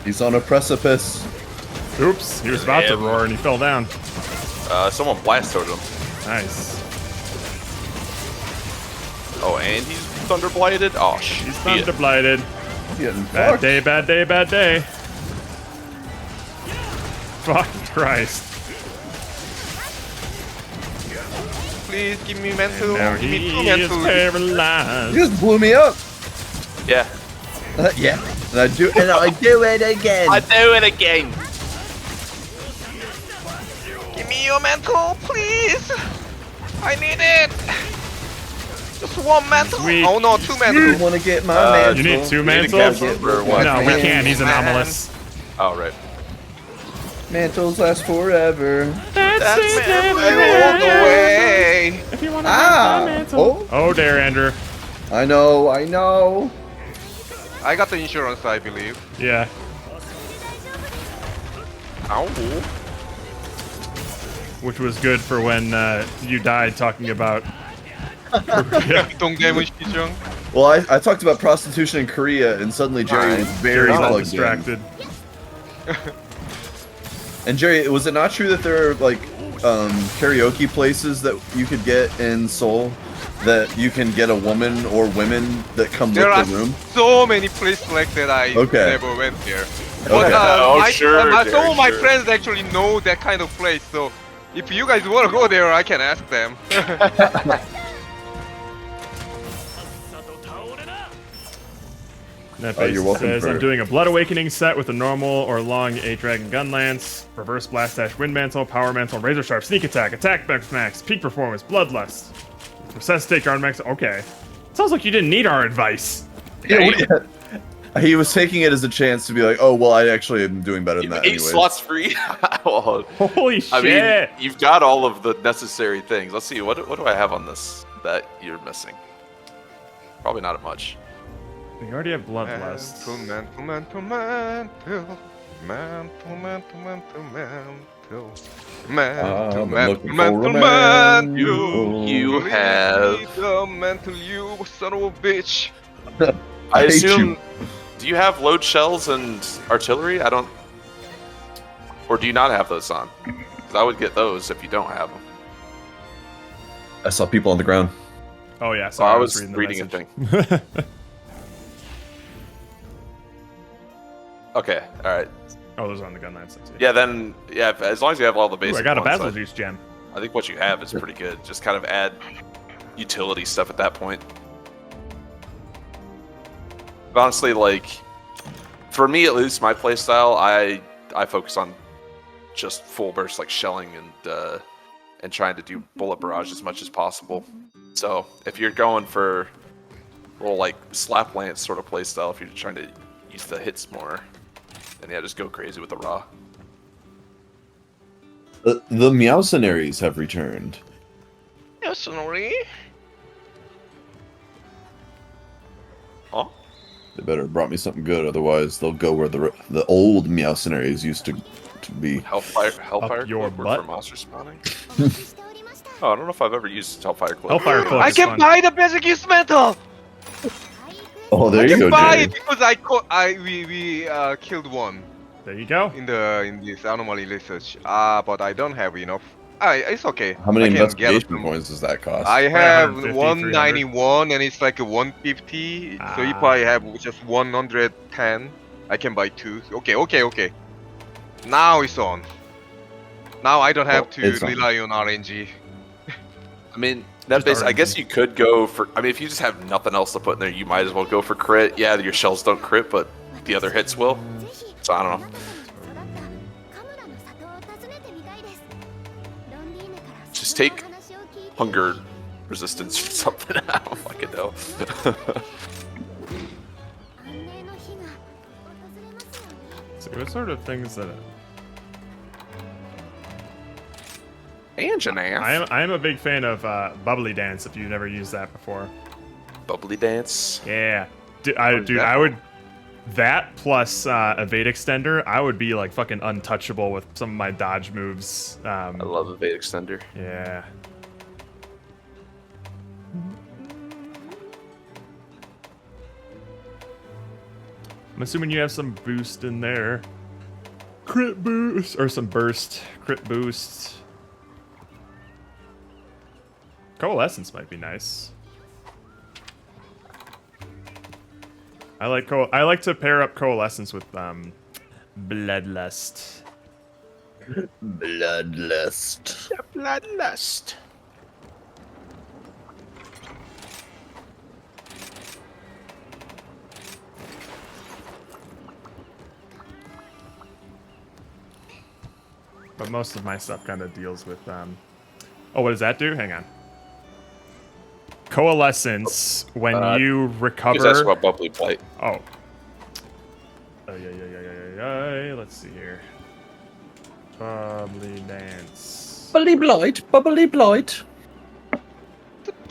He's on a precipice. Oops, he was about to roar and he fell down. Someone blastoed him. Nice. Oh, and he's thunder blighted. Oh shit. He's thunder blighted. Getting Bad fucked. day, bad day, bad day. Fucking Christ. Please give me mental. Now Give me he two is mental. You paralyzed. just blew me up. Yeah. Yeah. And I do it again. I do it again. Give me your mental, please. I need it. Just one mantle. Sweet. Oh no, two You mantles. want to get my mantle? You need two You need to mantles? capture for one. No, we can't. He's anomalous. Oh, right. Mantles last forever. That's all the way. If you want to Ah! have my mantle. Oh, there, Andrew. I know. I got the insurance, I believe. Yeah. Ow. Which was good for when you died talking about. 동대문 시정. Well, I talked about prostitution in Korea, and suddenly Jerry was very He's all plugged distracted. in. And Jerry, was it not true that there are like karaoke places that you could get in Seoul that you can get a woman or women that come There are with the room? so many places like that I Okay. never went there. Okay. Oh, sure, some of my sure. friends actually know that kind of place, so if you guys want to go there, I can ask them. That Oh, you're welcome says, for- I'm doing a Blood Awakening set with a normal or long 8-Dragon Gun Lance, Reverse Blast Dash Wind Mantle, Power Mantle, Razor Sharp, Sneak Attack, Attack Max, Peak Performance, Bloodlust, Resuscitate Guard Max. Okay. Sounds like you didn't need our advice. Yeah, He was taking it as a chance to be like, oh, well, I actually am doing better than that 8 anyways. slots free. Well, Holy shit! I mean, you've got all of the necessary things. Let's see, what do I have on this that you're missing? Probably not much. You already have Bloodlust. Mental, I'm looking for a man. You have. the mental, you son of a bitch. I hate assume. you. Do you have load shells and artillery? I don't. Or do you not have those on? Because I would get those if you don't have them. I saw people on the ground. Oh yeah, So sorry, I was the reading a message. thing. Okay, all right. Oh, those are on the gun lines. Yeah, then as long as you have all the Ooh, basic. I got a ones, Basil Juice gem. I think what you have is pretty good. Just kind of add utility stuff at that point. But honestly, like for me at least, my playstyle, I focus on just full burst, like shelling and trying to do bullet barrage as much as possible. So if you're going for a little like slap lance sort of playstyle, if you're trying to use the hits more, then yeah, just go crazy with the raw. The Meowcenaries have returned. Yes, sorry. Huh? They better have brought me something good, otherwise they'll go where the old Meowcenaries used to be. Hellfire your Cloak butt? for monster spawning. Oh, I don't know if I've ever used Hellfire Cloak. Hellfire Cloak I is can fun. buy the basic instrumental. Oh, there I you can go, buy Jay. it because we killed one There you go. in this anomaly research. But I don't have enough. It's okay. How many I can get investigation them. points does that cost? I have 150, 191 and it's like a 150. So if I have just 110, I can buy two. Okay. Now it's on. Now I don't have to it's on. rely on RNG. I mean, that Just base. I RNG. guess you could go for. I mean, if you just have nothing else to put in there, you might as well go for crit. Yeah, your shells don't crit, but the other hits will. So I don't know. Just take hunger resistance or something. I don't fucking know. So what sort of things that Anjanath. I am a big fan of Bubbly Dance. If you've never used that before, Bubbly dance. yeah, dude, is that? I would that plus Evade Extender. I would be like fucking untouchable with some of my dodge moves. I love evade extender. Yeah. I'm assuming you have some boost in there. Crit boost or some burst. Crit boost. Coalescence might be nice. I like to pair up Coalescence with Bloodlust. Bloodlust. Bloodlust. But most of my stuff kind of deals with oh, what does that do? Hang on. Coalescence, when you recover. That's about bubbly blight. Oh. Yeah. Let's see here. Bubbly dance. Bubbly blight, bubbly blight.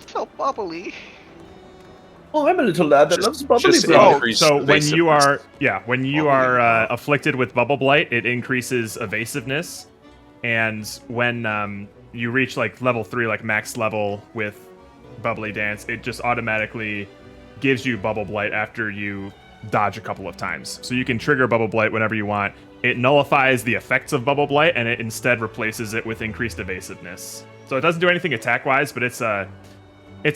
So bubbly. Oh, I'm a little lad that loves bubbly just blight. increase So when you evasiveness. when you are afflicted with bubble blight, it increases evasiveness, and when you reach like level 3, like max level with bubbly dance, it just automatically gives you bubble blight after you dodge a couple of times. So you can trigger bubble blight whenever you want. It nullifies the effects of bubble blight, and it instead replaces it with increased evasiveness. So it doesn't do anything attack wise, but it's a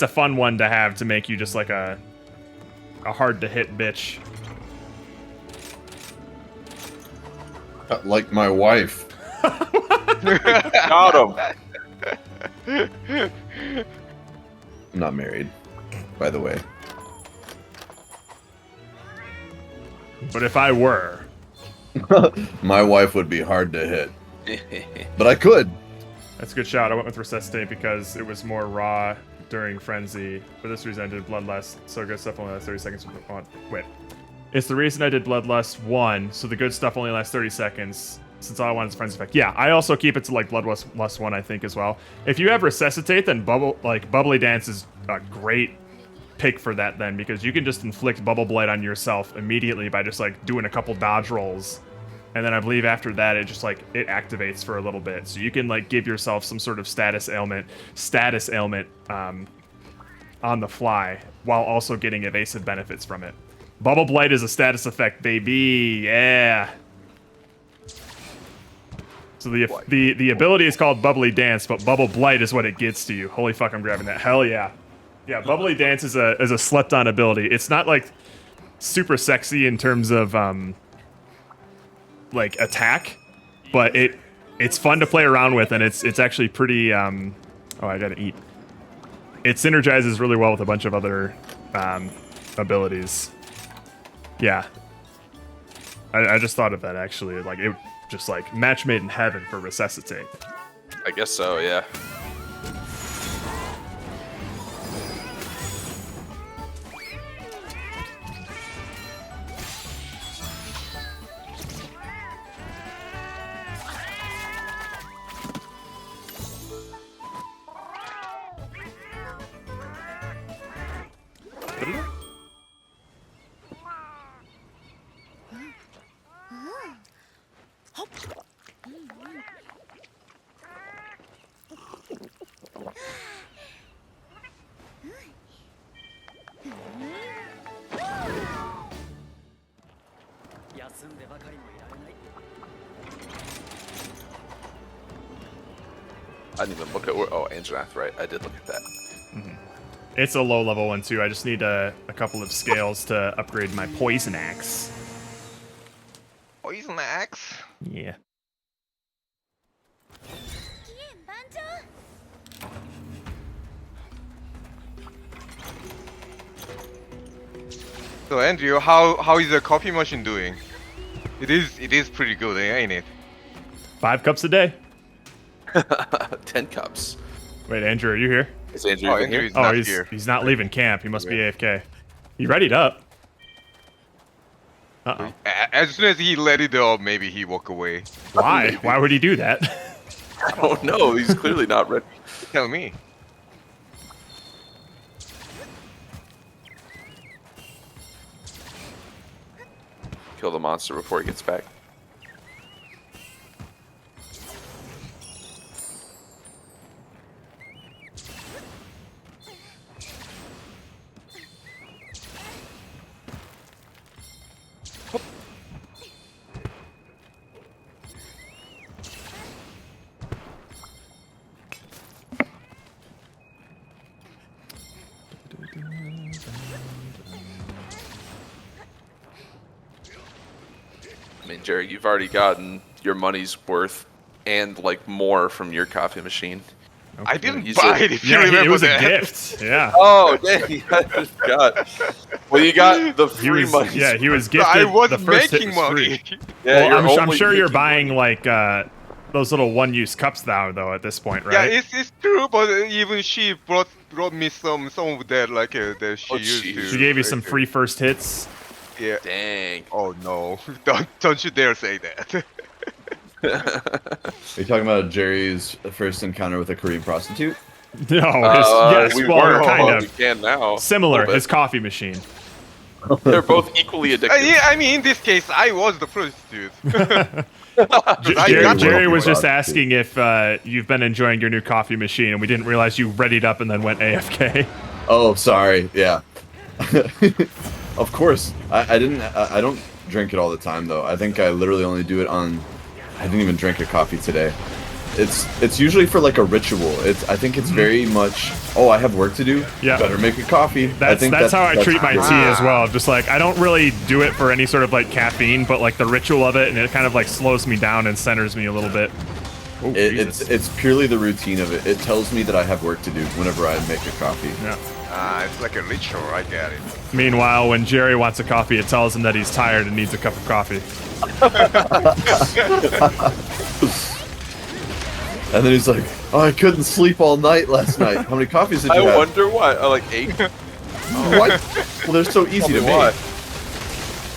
fun one to have to make you just like a hard to hit bitch. Like my wife. Got him. I'm not married, by the way. But if I were, My wife would be hard to hit. But I could. that's a good shot. I went with Resuscitate because it was more raw during Frenzy. For this reason, I did Bloodlust. So good stuff only lasts 30 seconds. Oh, wait. It's the reason I did Bloodlust 1, so the good stuff only lasts 30 seconds, since all I want is Frenzy Effect. Yeah, I also keep it to like Bloodlust 1, I think, as well. If you have Resuscitate, then Bubbly Dance is a great pick for that then, because you can just inflict Bubble Blight on yourself immediately by just like doing a couple dodge rolls. And then I believe after that, it just like, it activates for a little bit. So you can like give yourself some sort of status ailment on the fly, while also getting evasive benefits from it. Bubble Blight is a status effect, baby. Yeah. So the ability is called Bubbly Dance, but Bubble Blight is what it gets to you. Holy fuck, I'm grabbing that. Hell yeah. Yeah, Bubbly Dance is a slept-on ability. It's not like super sexy in terms of like attack, but it's fun to play around with, and it's actually pretty. Oh, I gotta eat. It synergizes really well with a bunch of other abilities. Yeah, I just thought of that actually. Like it, just like match made in heaven for Resuscitate. I guess so, yeah. I didn't even look at Anjanath, right? I did look at that. Mm-hmm. It's a low level one too. I just need a couple of scales to upgrade my Poison Axe. Poison Axe? Yeah. So Andrew, how is the coffee machine doing? It is pretty good, ain't it? 5 cups a day. 10 cups. Wait, Andrew, are you here? Is Andrew Oh, even here? Andrew's not he's here. he's not leaving camp. He must be AFK. He readied up. Uh-oh. As soon as he let it up, maybe he walk away. Why? Why would he do that? I don't know. He's clearly not ready. Tell me. Kill the monster before he gets back. I mean, Jerry, you've already gotten your money's worth and like more from your coffee machine. I didn't He's buy a- it, if you Yeah, remember it was that. a gift. Yeah. Oh, dang! I just forgot. Well, you got the free money. Yeah, he was But gifted. I was the first hit making was money. free. Yeah, Well, you're I'm only sure you're making buying money. like those little one-use cups now, though. At this point, Yeah, right? it's true, but even she brought me some of that like that she Oh, used jeez. to. She gave you some like, free first hits. Yeah. Dang. Oh no! Don't you dare say that. Are you talking about Jerry's first encounter with a Korean prostitute? No, yes, we well, were, kind but of we can now. similar. A little His bit. coffee machine. They're both equally addictive. Yeah, I mean, in this case, I was the prostitute. I Jerry, got Jerry you. was just Prostitute. asking if you've been enjoying your new coffee machine, and we didn't realize you readied up and then went AFK. Oh, sorry. Yeah. Of course. I didn't. I don't drink it all the time though. I think I literally only do it on. I didn't even drink a coffee today. It's usually for like a ritual. I think it's very much. Oh, I have work to do. Yeah. Better make a coffee. That's how I treat my great. tea as well. Just like I don't really do it for any sort of like caffeine, but like the ritual of it, and it kind of like slows me down and centers me a little bit. Oh, Jesus. It's purely the routine of it. It tells me that I have work to do whenever I make a coffee. Yeah. It's like a ritual. I get it. Meanwhile, when Jerry wants a coffee, it tells him that he's tired and needs a cup of coffee. And then he's like, "Oh, I couldn't sleep all night last night. How many coffees did you I have?" wonder why. Like 8. What? Well, they're so easy Tell to me why. make.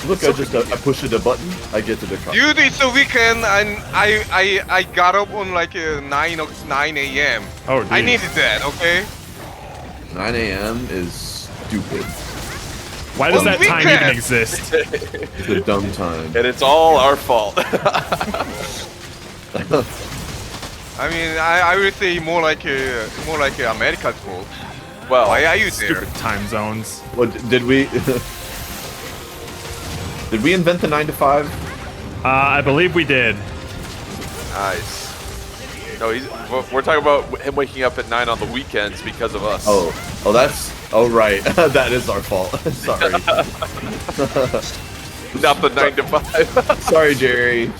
Look, I push the button, I get to the car. Dude, it's a weekend and I got up on like 9 a.m. Oh, I geez. needed that, okay? 9 a.m. is stupid. Why does On that time even weekend. exist? It's a dumb time. And it's all our fault. I mean, I would say more like America's fault. Well, Why are you there? Stupid time zones. What did we? Did we invent the 9 to 5? I believe we did. nice. No, we're talking about him waking up at 9 on the weekends because of us. Oh, that's. Oh right, that is our fault. Sorry, Not the 9 to 5. sorry, Jerry.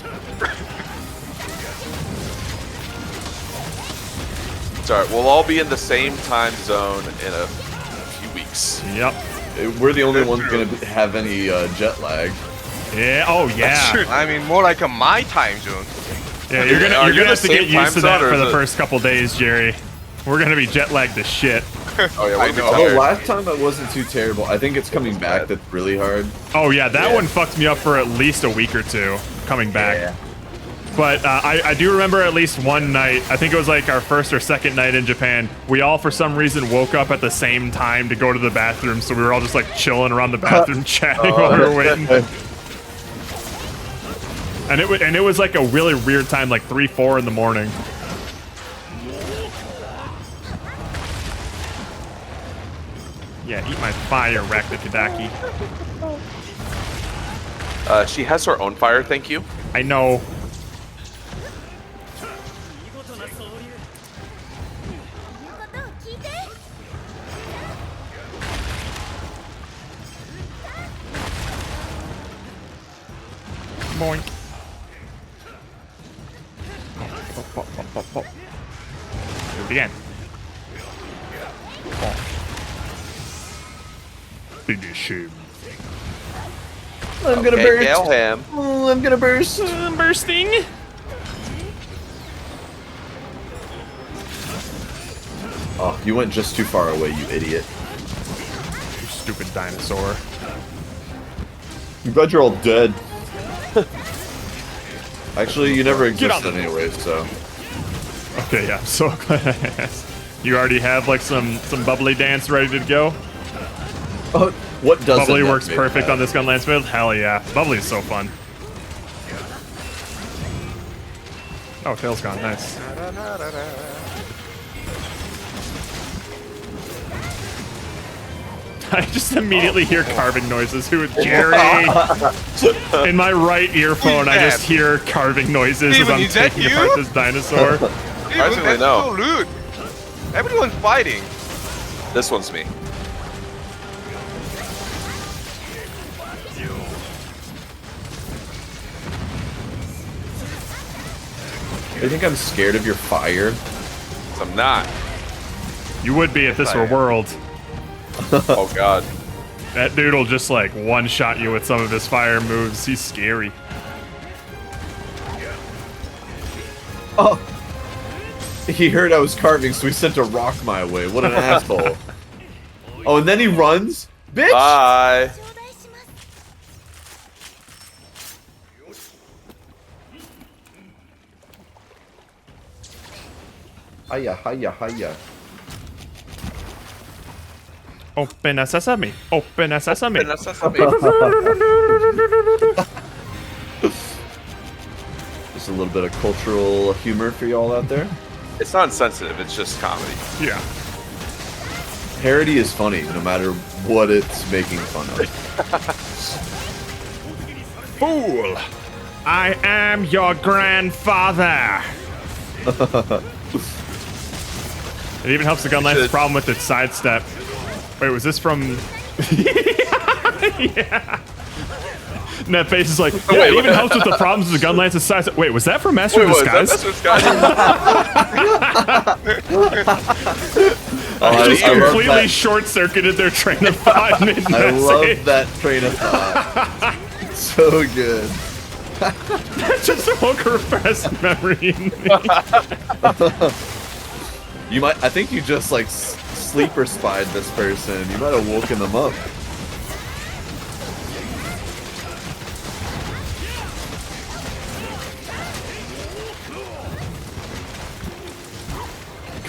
It's alright, we'll all be in the same time zone in a few weeks. Yep. We're the only ones gonna have any jet lag. Yeah. Oh yeah. I mean, more like my time zone. Yeah. You're gonna Are you have to the get same used to time that zone, or for is the it- first couple days, Jerry. We're gonna be jet lagged to shit. Oh yeah, I we'll be know. Although tired. last time it wasn't too terrible. I think it's coming back. That's really hard. Oh yeah, that Yeah. one fucked me up for at least a week or two coming back. But I do remember at least one night, I think it was like our first or second night in Japan, we all for some reason woke up at the same time to go to the bathroom, so we were all just like chilling around the bathroom chatting while we were waiting. And it was like a really weird time, like 3, 4 in the morning. Yeah, eat my fire, Raktakadaki. She has her own fire, thank you. I know. Boink. Do it again. Finish him. I'm gonna Okay, burst. nail him. Oh, I'm gonna burst. I'm bursting. Oh, you went just too far away, you idiot. You stupid dinosaur. I'm glad you're all dead. Actually, you never Get on existed anyway, so. Okay, yeah, I'm so glad I asked. You already have like some bubbly dance ready to go? Oh, what doesn't Bubbly that works make perfect that? on this Gunlance build? Hell yeah. Bubbly is so fun. Oh, tail's gone. Nice. I just immediately hear carving noises. Who is Jerry? In my right earphone, I just hear carving noises Steven, as I'm is that taking you? apart this dinosaur. Dude, Surprisingly, that's no. so rude. Everyone's fighting. This one's me. I think I'm scared of your fire. I'm not. You would be if this were World. Oh god. That dude will just like one-shot you with some of his fire moves. He's scary. Oh! He heard I was carving, so he sent a rock my way. What an asshole. Oh, and then he runs? Bitch! Bye. Hiya, hiya, hiya. Open a sesame. Open a sesame. And that's me. Just a little bit of cultural humor for y'all out there. It's not insensitive, it's just comedy. Yeah. Parody is funny, no matter what it's making fun of. Fool! I am your grandfather! It even helps the Gunlance's should- problem with its sidestep. Wait, was this from... yeah! And that face is like, yeah, wait, it even what? helps with the problems with the Gunlance's sidestep. Wait, was that from Master Wait, of what, is Disguise? that I just I love completely that. short-circuited their train of thought I mid-message. love that train of thought. So good. Just woke a repressed memory in me. You might. I think you just like sleeper spied this person. You might have woken them up.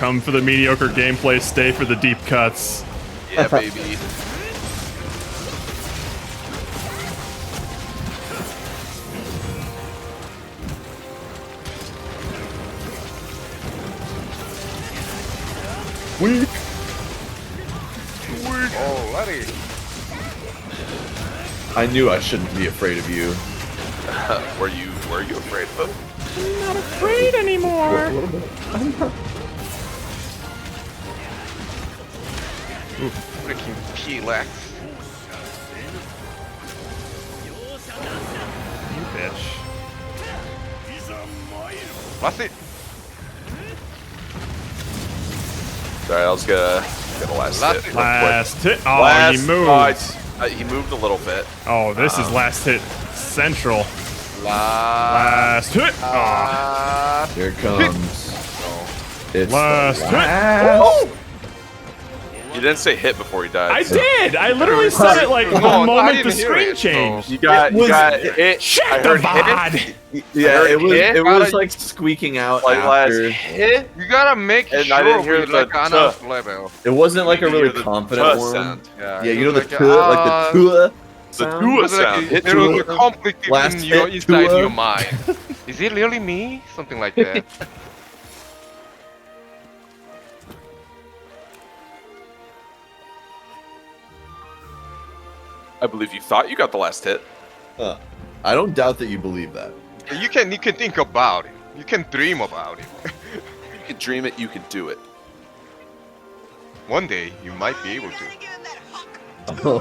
Come for the mediocre gameplay, stay for the deep cuts. Yeah, baby. Oh, Larry. I knew I shouldn't be afraid of you. Were you afraid of him? Not afraid anymore. Freaking P-Lex. You bitch. That's it. Sorry, I was gonna get a last hit. real quick. Last hit. Oh, Last he moved. he moved a little bit. Oh, this is last hit central. Last. Last hit. Oh, Here it comes. It's last the hit. last. You didn't say hit before he died. I so- did. I literally said it like the No, I moment the didn't hear screen it, changed. You got was- hit. Check I the heard VOD. hit. Yeah, heard it was. hit. It was Gotta- like squeaking out Like last after. hit. You gotta make And sure I didn't hear we the like honest tuh. level. It wasn't like a You hear really the confident tuh one. sound. Yeah, you know the like, tuh, like the tuh. The sound? tua It's like sound. Hit there was a tua. conflict Last in your hit, inside Tua. your mind. Is it really me? Something like that. I believe you thought you got the last hit. I don't doubt that you believe that. you can think about it. You can dream about it. You can dream it. You can do it. One day you might be able to. Give him that hawk. Oh,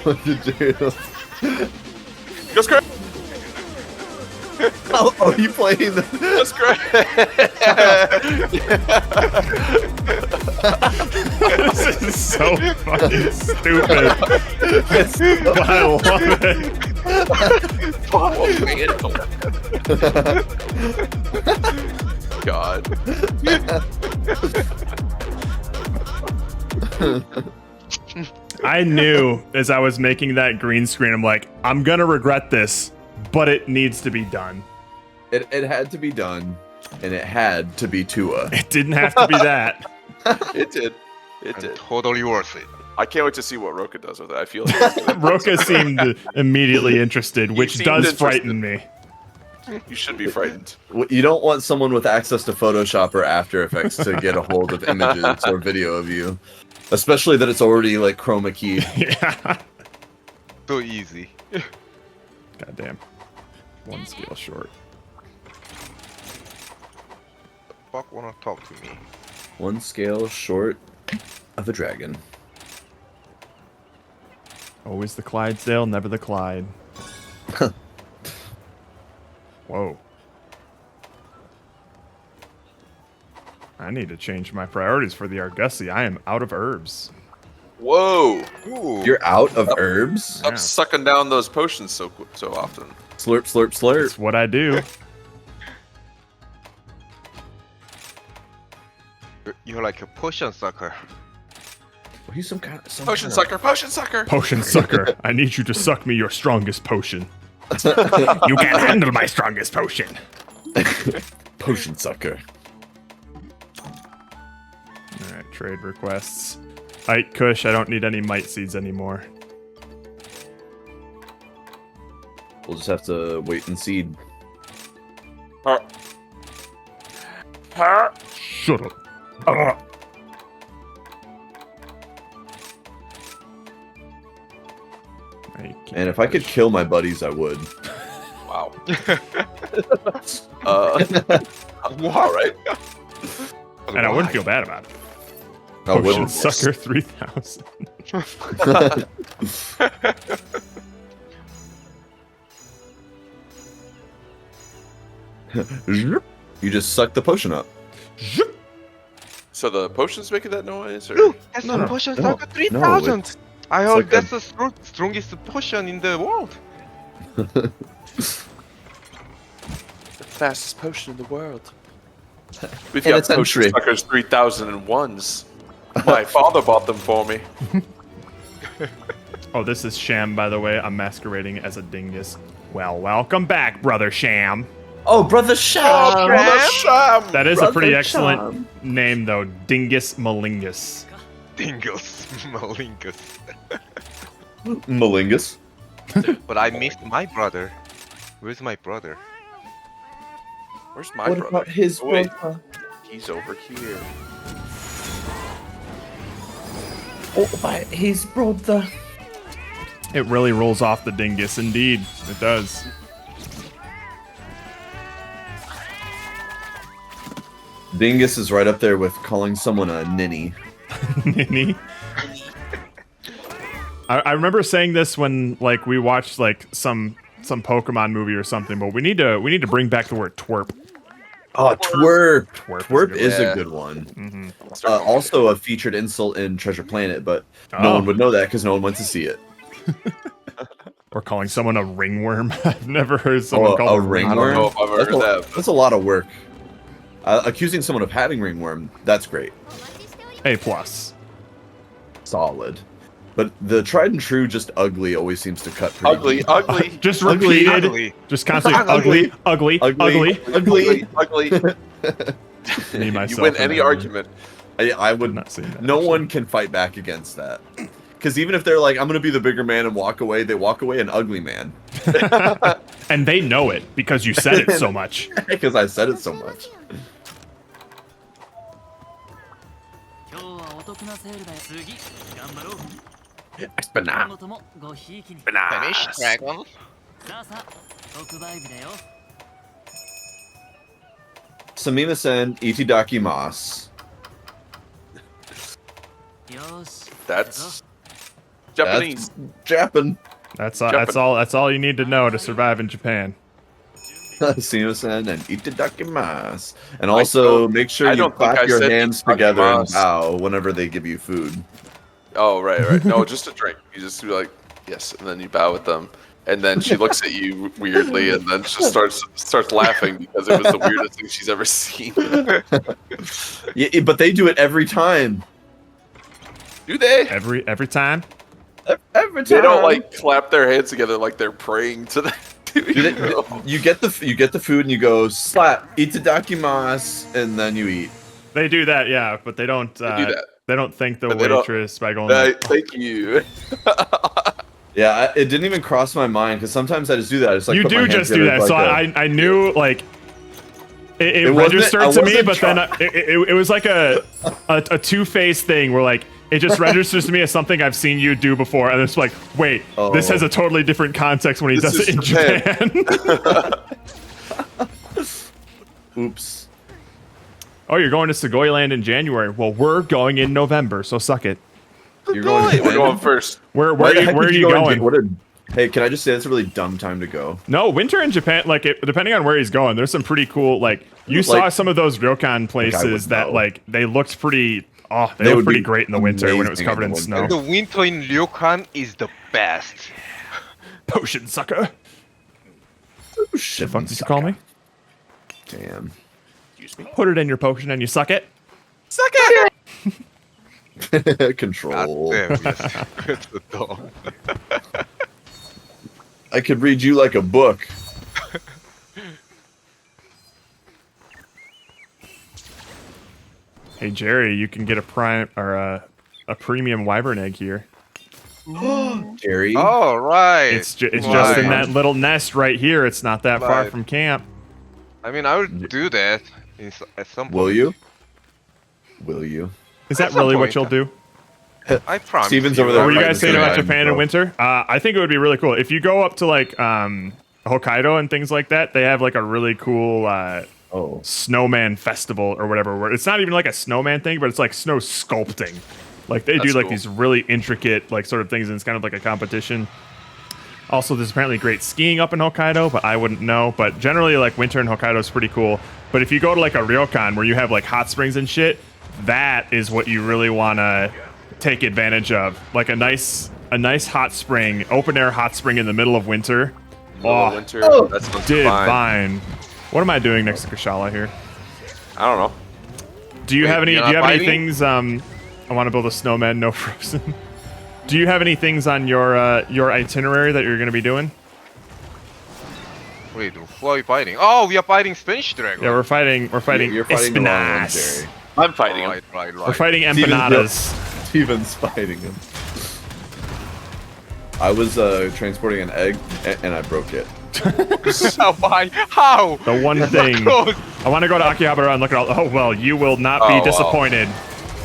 what did you do? That's great. Oh, you playing the? That's great. This is so fucking stupid. But I love it. God. I knew as I was making that green screen, I'm like, I'm gonna regret this, but it needs to be done. It had to be done, and it had to be Tua. It didn't have to be that. It did. It And did. totally worth it. I can't wait to see what Roka does with it. I feel like it's gonna- Roka seemed immediately interested, which seemed does interested. frighten me. you should be frightened. You don't want someone with access to Photoshop or After Effects to get a hold of images or video of you, especially that it's already like chroma keyed. Yeah. So easy. Goddamn. One scale short. Fuck wanna talk to me? One scale short of a dragon. Always the Clydesdale, never the Clyde. Whoa. I need to change my priorities for the Argosy. I am out of herbs. Whoa! Ooh. You're out of herbs? Stop sucking down those potions so often. Slurp, slurp, slurp. That's what I do. You're like a potion sucker. Are you some kind of Potion sucker! Potion sucker! Potion sucker. I need you to suck me your strongest potion. You can't handle my strongest potion. potion sucker? Alright, trade requests. Ike Kush, I don't need any might seeds anymore. We'll just have to wait and see. Shut up. And if I could kill my buddies, I would. Wow. All right. And I wouldn't feel bad about it. I Potion wouldn't. sucker 3000. You just suck the potion up. So the potion's making that noise, or Look, that's No, the no, potion no, sucker no, 3000. I it's heard like that's the strongest potion in the world. the fastest potion in the world? We've In a got potion century. suckers 3001s. My father bought them for me. Oh, this is Sham, by the way. I'm masquerading as a dingus. Well, welcome back, brother Sham. Oh, Brother Sham! That is a pretty Brother excellent Chum. name, though. Dingus Malingus. Dingus, Malingus. Malingus. But I missed my brother. Where's my brother? Where's my What brother? about his Oh, wait, brother? he's over here. What about his brother? It really rolls off the dingus, indeed. It does. Dingus is right up there with calling someone a ninny. Ninny. I remember saying this when like we watched like some Pokemon movie or something, but we need to bring back the word twerp. Oh, twerp. Twerp Twerp is is Yeah. a good one. Mm-hmm. Also a featured insult in Treasure Planet, but no Oh. one would know that because no one went to see it. Or calling someone a ringworm. I've never heard someone Oh, called a a ringworm? I don't know if I've ever That's heard a, that. that's a lot of work. Accusing someone of having ringworm, that's great. A plus. Solid. But the tried and true, just ugly, always seems to cut pretty Ugly, deep. ugly, Just Ugly. repeated. Ugly. Just constantly ugly, ugly, ugly. Ugly. ugly. Me, You myself, win and any Aaron. argument. I would not seen that, no actually. one can fight back against that. Because even if they're like, I'm gonna be the bigger man and walk away, they walk away an ugly man. And they know it because you said it so much. Because I said it so much. Finish, dragon. Samima-sen, itidaki mas. That's Japanese. Japan. That's all you need to know to survive in Japan. Samima-sen and itidaki mas. And also don't- make sure I you don't think clap I your said hands itadakimasu. together and bow whenever they give you food. Oh, right. No, just a drink. You just do like, yes, and then you bow with them. And then she looks at you weirdly and then just starts laughing because it was the weirdest thing she's ever seen. Yeah, but they do it every time. Do they? Every time. Every time. They don't like clap their hands together like they're praying to the. You get the food and you go slap itadakimasu and then you eat. They do that, yeah, but they don't. do that. They don't thank the But they don't- waitress by going. Like, Thank you. Yeah, it didn't even cross my mind because sometimes I just do that. I just like you put my do hands just do together that, so like I knew like it It wasn't- registered I to me, wasn't but then it was like a two-faced thing where like it just registers to me as something I've seen you do before, and it's like, wait, this has a totally different context when he This does it in is Japan. Oops. Oh, you're going to Segoy Land in January. Well, we're going in November, so suck it. You're going to We're going first. Where Why the heck are would you go in going? Hey, can I just say that's a really dumb time to go? No, winter in Japan, like depending on where he's going, there's some pretty cool. Like you saw Like- some of those ryokan places would that know. like they looked pretty. Oh, they They looked would pretty be great in the winter when it was amazing covered in in the snow. winter. The winter in Ryokan is the best. Potion sucker. Oh, shit, The fuck did you call me? Damn. Put it in your potion and you suck it. Control. God damn, yes. It's the dog. I could read you like a book. Hey Jerry, you can get a prime or a premium wyvern egg here. Jerry. Oh, right. It's just in Right. that little nest right here. It's not that far Right. from camp. I mean, I would do that at some point. Will you? Will you? Is At that some really what point. you'll do? I promise. Steven's you. over there What were you Right, guys it's saying gonna about happen, Japan in bro. winter? I think it would be really cool if you go up to like Hokkaido and things like that. They have like a really cool Oh. snowman festival or whatever. Where it's not even like a snowman thing, but it's like snow sculpting. Like they do That's like cool. these really intricate like sort of things, and it's kind of like a competition. Also, there's apparently great skiing up in Hokkaido, but I wouldn't know. But generally, like winter in Hokkaido is pretty cool. But if you go to like a ryokan where you have like hot springs and shit, that is what you really want to take advantage of. Like a nice hot spring, open air hot spring in the middle of winter. Middle of Oh, winter. That sounds divine. divine. What am I doing next to Kashala here? I don't know. Do you Wait, have any? you're Do you not have any biting? things? I want to build a snowman, no frozen. Do you have any things on your itinerary that you're going to be doing? Wait, who are we fighting? Oh, we are fighting Spanish Dragon. Yeah, we're fighting You're fighting the wrong one, Espinas. Jerry. I'm fighting him. Right. We're fighting Steven's empanadas. Steven's fighting him. I was transporting an egg and I broke it. Why? How? The one thing Close. I want to go to Akihabara and look at all. Oh well, you will not Oh, be wow. disappointed.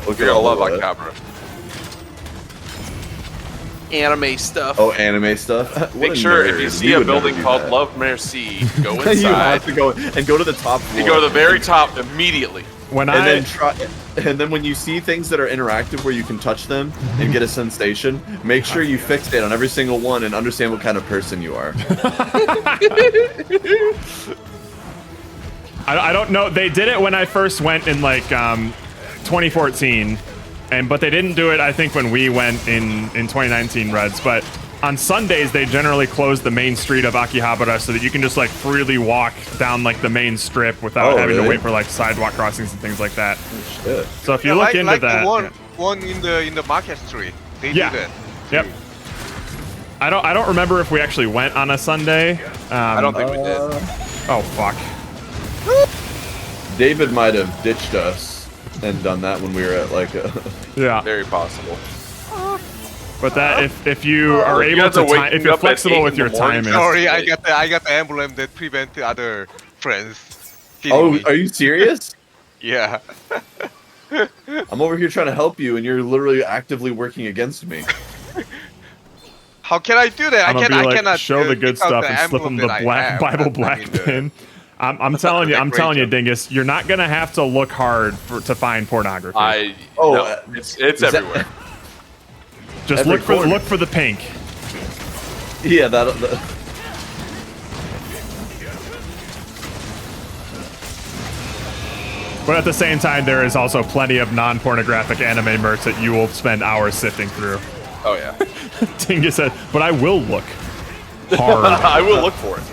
Look You're gonna all love the- Akihabara. Anime stuff. Oh, anime stuff. What Make a sure if nerd. you see You a would never building do called that. Love Merci, go You inside. have to go and go to the top floor. You go to the very top immediately. When and I then try. And then when you see things that are interactive where you can touch them and get a sensation, make sure you fixate on every single one and understand what kind of person you are. I don't know. They did it when I first went in like 2014, but they didn't do it. I think when we went in 2019, Reds. But on Sundays they generally close the main street of Akihabara so that you can just like freely walk down like the main strip without Oh, having to really? wait for like sidewalk crossings and things like that. Shit. So if you Yeah, look like, into like that, the one, yeah. one in the market street. They Yeah. do that. Yep. I don't remember if we actually went on a Sunday. I don't think we did. Oh fuck. David might have ditched us and done that when we were at like a. Yeah. Very possible. But that if you are You able guys are to time, waking if you're up at flexible 8 with in your the morning. timing. Sorry, I Right. got the emblem that prevent the other friends. Kidding Oh, me. are you serious? Yeah. I'm over here trying to help you, and you're literally actively working against me. How can I do that? I'm gonna be I like, cannot show the good pick out stuff the and slip emblem them the that I black have. Bible I black mean, the- pin. I'm telling you, Decoration. Dingus, you're not gonna have to look hard to find pornography. Oh, no, it's that- everywhere. Just every corner. look for the pink. Yeah, that. But at the same time, there is also plenty of non-pornographic anime merch that you will spend hours sifting through. Oh yeah. Dingus said, but I will look hard. I will look for it,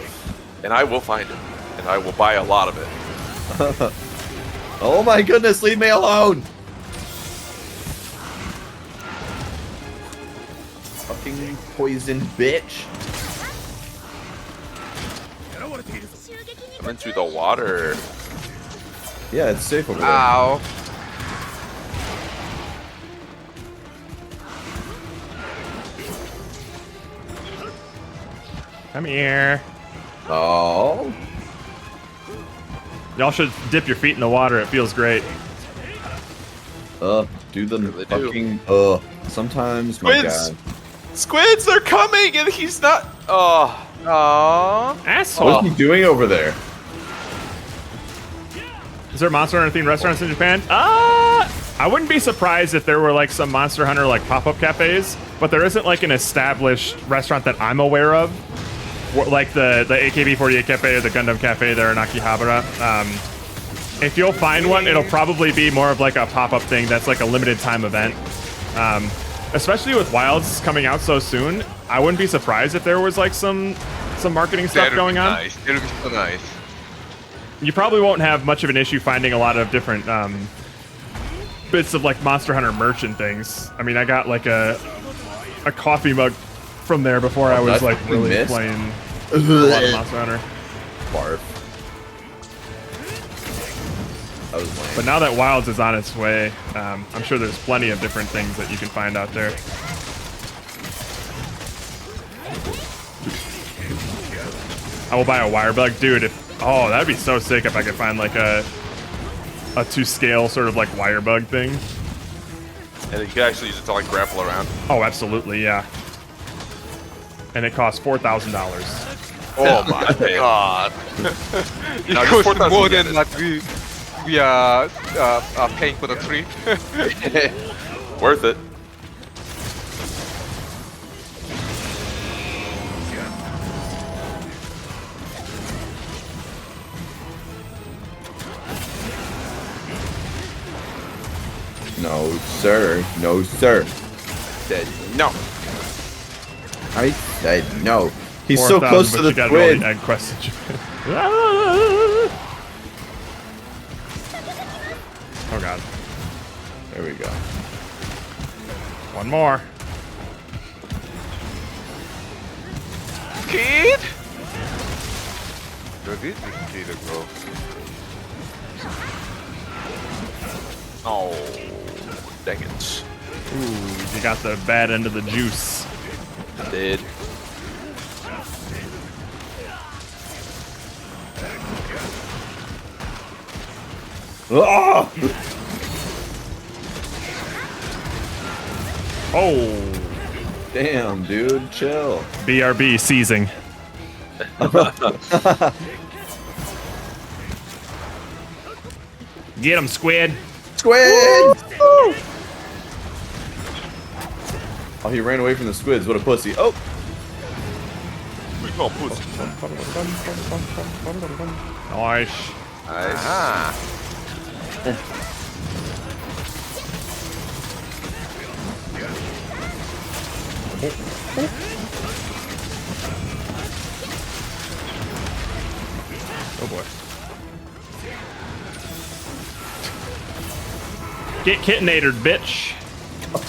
and I will find it, and I will buy a lot of it. Oh my goodness, leave me alone! Fucking poison bitch. I'm into the water. Yeah, it's safe over there. Ow. Come here. Oh. Y'all should dip your feet in the water. It feels great. Do the Really do. fucking. Sometimes, my Squids! god. Squids, they're coming, and he's not. Oh, Aww. Asshole. What's he doing over there? Is there Monster Hunter themed restaurants in Japan? I wouldn't be surprised if there were like some Monster Hunter like pop-up cafes, but there isn't like an established restaurant that I'm aware of, like the AKB48 cafe or the Gundam cafe there in Akihabara. If you'll find one, it'll probably be more of like a pop-up thing that's like a limited time event. Especially with Wilds coming out so soon, I wouldn't be surprised if there was like some marketing stuff That'd going be on. Nice. That'd be so nice. You probably won't have much of an issue finding a lot of different bits of like Monster Hunter merch and things. I mean, I got like a coffee mug from there before I was that's like what we really missed? playing a lot of Monster Hunter. Barf. I was lame. But now that Wilds is on its way, I'm sure there's plenty of different things that you can find out there. I will buy a wire bug, dude. Oh, that'd be so sick if I could find like a to scale sort of like wire bug thing. and you can actually use it to like grapple around. Oh, absolutely, yeah. And it costs $4,000. Oh my god! It No, just costs 4,000 more yen than is- what we are paying for the trip. Worth it. No, sir. No, sir. Said no. I said no. He's so 4,000, close but to you the gotta do all twin. the egg quests in Japan. Oh god. There we go. One more. Kid? Where did this skater go? Oh, dang it. Ooh, you got the bad end of the juice. Did. Ah! Oh, Damn, dude, chill. BRB seizing. Get him, Squid. Squid! Oh, he ran away from the squids. What a pussy. Oh, We call pussy. Nice. Nice. Ah. Oh boy. Get kittenated, bitch.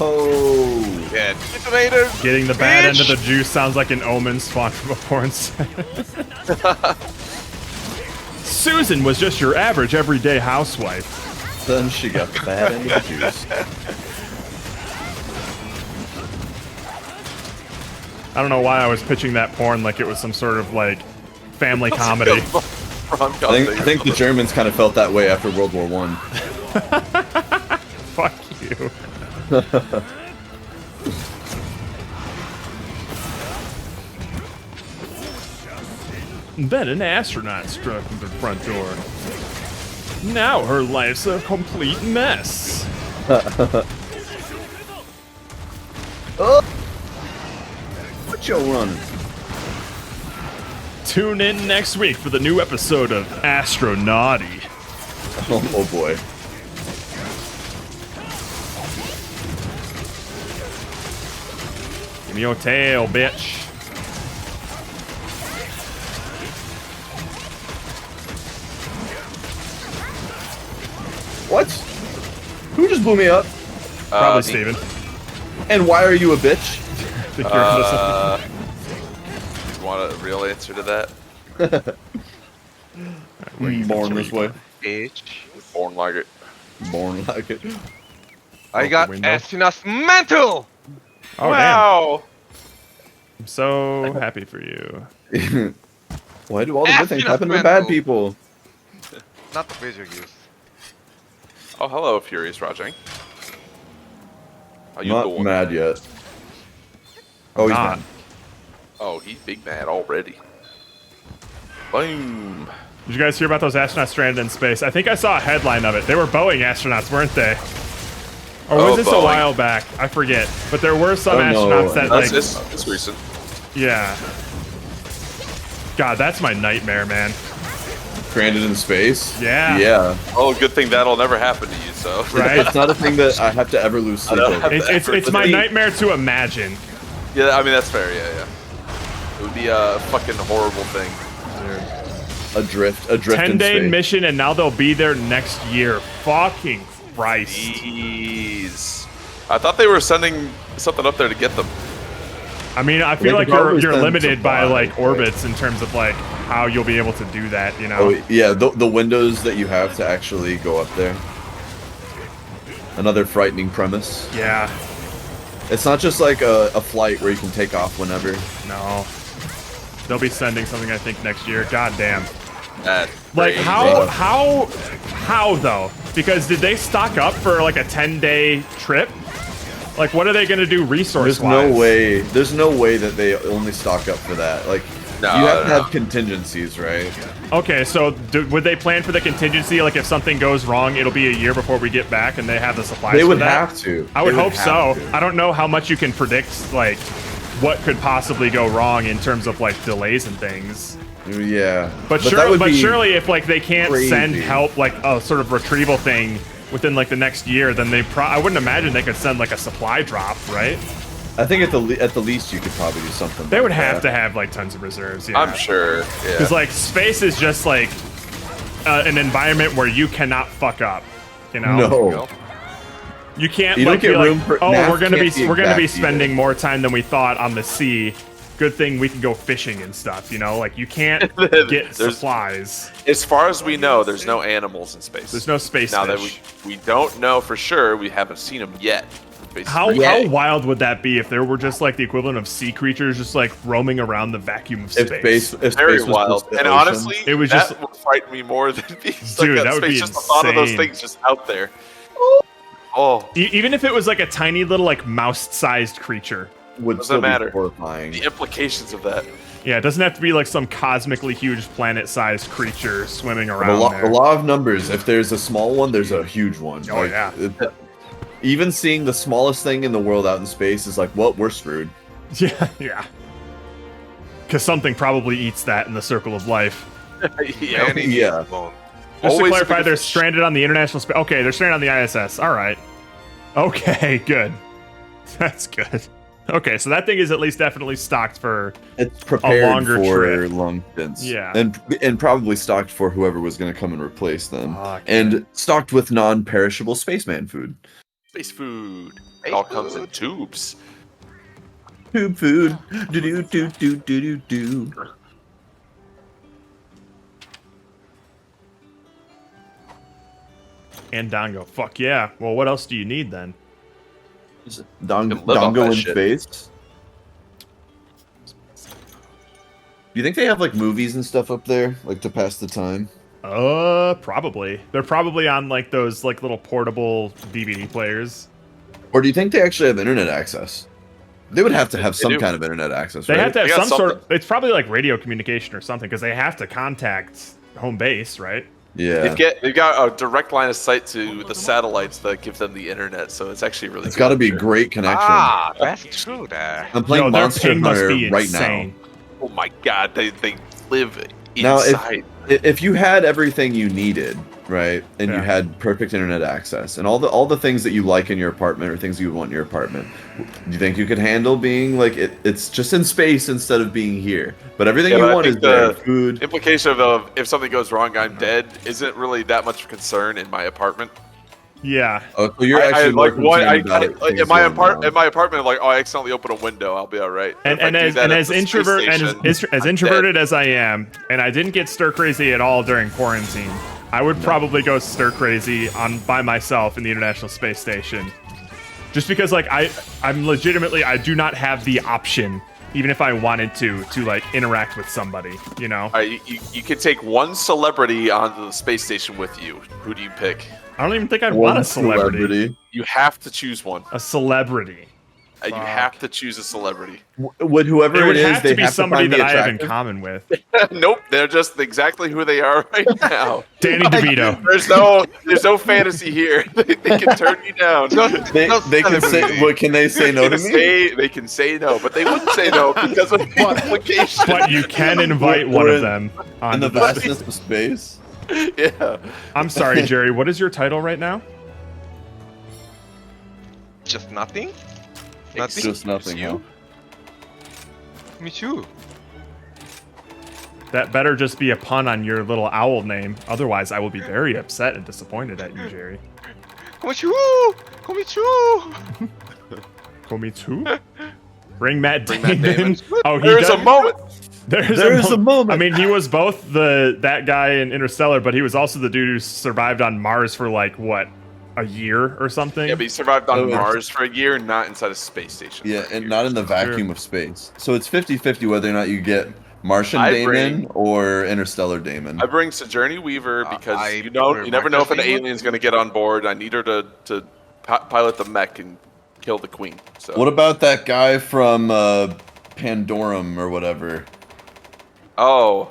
oh. Yeah, detonator. Getting the bad end of the Bitch! juice sounds like an omen spawned from a porn site. Susan was just your average everyday housewife. Then she got the bad end of the juice. I don't know why I was pitching that porn like it was some sort of like family comedy. I think the Germans kind of felt that way after World War One. Fuck you. Then an astronaut struck the front door. Now her life's a complete mess. What you running? Tune in next week for the new episode of Astronauty. Oh boy. Give me your tail, bitch. What? Who just blew me up? Probably me. Steven. And why are you a bitch? I think you're You want a real answer to that? Born this way. Bitch. Born like it. Born like it. I the got window. Astronauts mantle. Oh, Wow. damn. I'm so happy for you. Why do all the good things happen to Mental. bad people? Not the visual use. Oh, hello, Furious Rajang. How you Not doing? mad yet. Oh, he's Not. mad. Oh, he's big mad already. Boom. Did you guys hear about those astronauts stranded in space? I think I saw a headline of it. They were Boeing astronauts, weren't they? Or was Oh, this a Boeing. while back? I forget. But there were some Oh, no. astronauts that, like, It's recent. yeah. God, that's my nightmare, man. Stranded in space? Yeah. Yeah. Oh, good thing that'll never happen to you, so. Right? It's not a thing that I have to ever lose sleep don't over. have It's my But- nightmare to imagine. Yeah, I mean, that's fair, yeah. It would be a fucking horrible thing. Adrift in 10-day space. mission, and now they'll be there next year. Fucking Christ. Jeez. I thought they were sending something up there to get them. I mean, I They feel like could probably you're send limited by supplies, like right? orbits in terms of like how you'll be able to do that, you know? Oh, yeah, the windows that you have to actually go up there. Another frightening premise. Yeah. It's not just like a flight where you can take off whenever. No. They'll be sending something I think next year. God damn. That's Like crazy. how though? Because did they stock up for like a 10-day trip? Like what are they gonna do resource There's wise? There's no way that they only stock up for that. Like, No, you have to no. have contingencies, right? Okay, so would they plan for the contingency? Like if something goes wrong, it'll be a year before we get back, and they have the supplies. They for would that? have to. I would They hope so. have to. I don't know how much you can predict, like what could possibly go wrong in terms of like delays and things. Yeah. But, that surely, would be surely, if like they can't send crazy. help, like a sort of retrieval thing within like the next year, then they I wouldn't imagine they could send like a supply drop, right? I think at the least you could probably do something. They like would have that. to have like tons of reserves. Yeah. I'm sure. Yeah. Because like space is just like an environment where you cannot fuck up. You know. No. You can't You don't like get be room like, for- oh, math we're gonna can't be be we're gonna be exact spending either. more time than we thought on the sea, good thing we can go fishing and stuff. You know, like you can't get supplies. As far as we know, there's no animals in space. There's no space now fish. that we don't know for sure. We haven't seen them yet. How wild would that be if there were just like the equivalent of sea creatures just like roaming around the vacuum of space? If Very space was wild. just the And ocean. honestly, It was that just- would frighten me more than being stuck Dude, in that would space. be Just the thought of those insane. things just out there. Oh, Even if it was like a tiny little like mouse-sized creature. would Doesn't still matter. be horrifying. the implications of that. Yeah, it doesn't have to be like some cosmically huge planet-sized creature swimming The around law, there. the law of numbers. If there's a small one, there's a huge one. Oh, yeah. Even seeing the smallest thing in the world out in space is like, well, we're screwed. Yeah. Because something probably eats that in the circle of life. Yeah. Many Yeah. alone. Just to Always clarify, been a they're fish. stranded on the International Space. Okay, they're stranded on the ISS. All right. Okay, good. That's good. Okay, so that thing is at least definitely stocked for. It's prepared longer for trip. long stints. Yeah. and probably stocked for whoever was going to come and replace them. Fuck. And stocked with non-perishable spaceman food. Space food. It all comes in tubes. Tube food. Do do do do do do do. And Dongo. Fuck yeah. Well, what else do you need then? can live off Dongo that in shit. space. Do you think they have like movies and stuff up there, like to pass the time? Probably. They're probably on like those like little portable DVD players. Or do you think they actually have internet access? They would have to have They some do. kind of internet access, They right? have to have They got some sort of. something. It's probably like radio communication or something because they have to contact home base, right? Yeah. They've got a direct line of sight to the satellites that give them the internet, so it's actually really It's good, got to I'm be sure. great connection. Ah, that's true there. I'm playing Yo, their Monster ping must Hunter be right insane. Oh my god, they live Now, inside. if you had everything you needed, right, and you Yeah. had perfect internet access and all the things that you like in your apartment or things you would want in your apartment, do you think you could handle being like it's just in space instead of being here? But everything Yeah, you but I want is think there. the Food. Implication of if something goes wrong, I'm dead isn't really that much of a concern in my apartment. Yeah. Oh, so you're I actually more like one. concerned about it, In things my going wrong. apartment, like, oh, I accidentally opened a window. I'll be all right. And If I do that at as the space introvert and station, as I'm introverted dead. as I am, and I didn't get stir crazy at all during quarantine, I would probably go stir crazy by myself in the International Space Station, just because like I'm legitimately I do not have the option, even if I wanted to like interact with somebody, you know. All right, you can take one celebrity onto the space station with you. Who do you pick? I don't even think I'd One want a celebrity. You have to choose one. A celebrity. You have to choose a celebrity. Would whoever It would it is, have they to be have somebody to find that me I have in attractive? common with. Nope, they're just exactly who they are right now. Danny DeVito. There's no fantasy here. They can turn you down. They can say, what can they say no to me? They can say no, but they wouldn't say no because of the implication. But you can invite one We're of them In onto the the vastness of space. Yeah. I'm sorry, Jerry. What is your title right now? Just nothing? It's Nothing? just nothing. You? Huh? Me too. That better just be a pun on your little owl name. Otherwise, I will be very upset and disappointed at you, Jerry. Komichu! Komitsu? Bring Matt Bring Damon. Matt Damon. Oh, he There's does- a moment. There's a moment. I mean, he was both that guy in Interstellar, but he was also the dude who survived on Mars for like what, a year or something. Yeah, but he survived on Oh, it's- Mars for a year, not inside a space station. Yeah, and not in the vacuum of space. So it's 50-50 whether or not you get Martian I Damon bring- or Interstellar Damon. I bring Sojourner Weaver because I you prefer never know if an Marcus Damon. alien's going to get on board. I need her to pilot the mech and kill the queen. So What about that guy from Pandorum or whatever? Oh.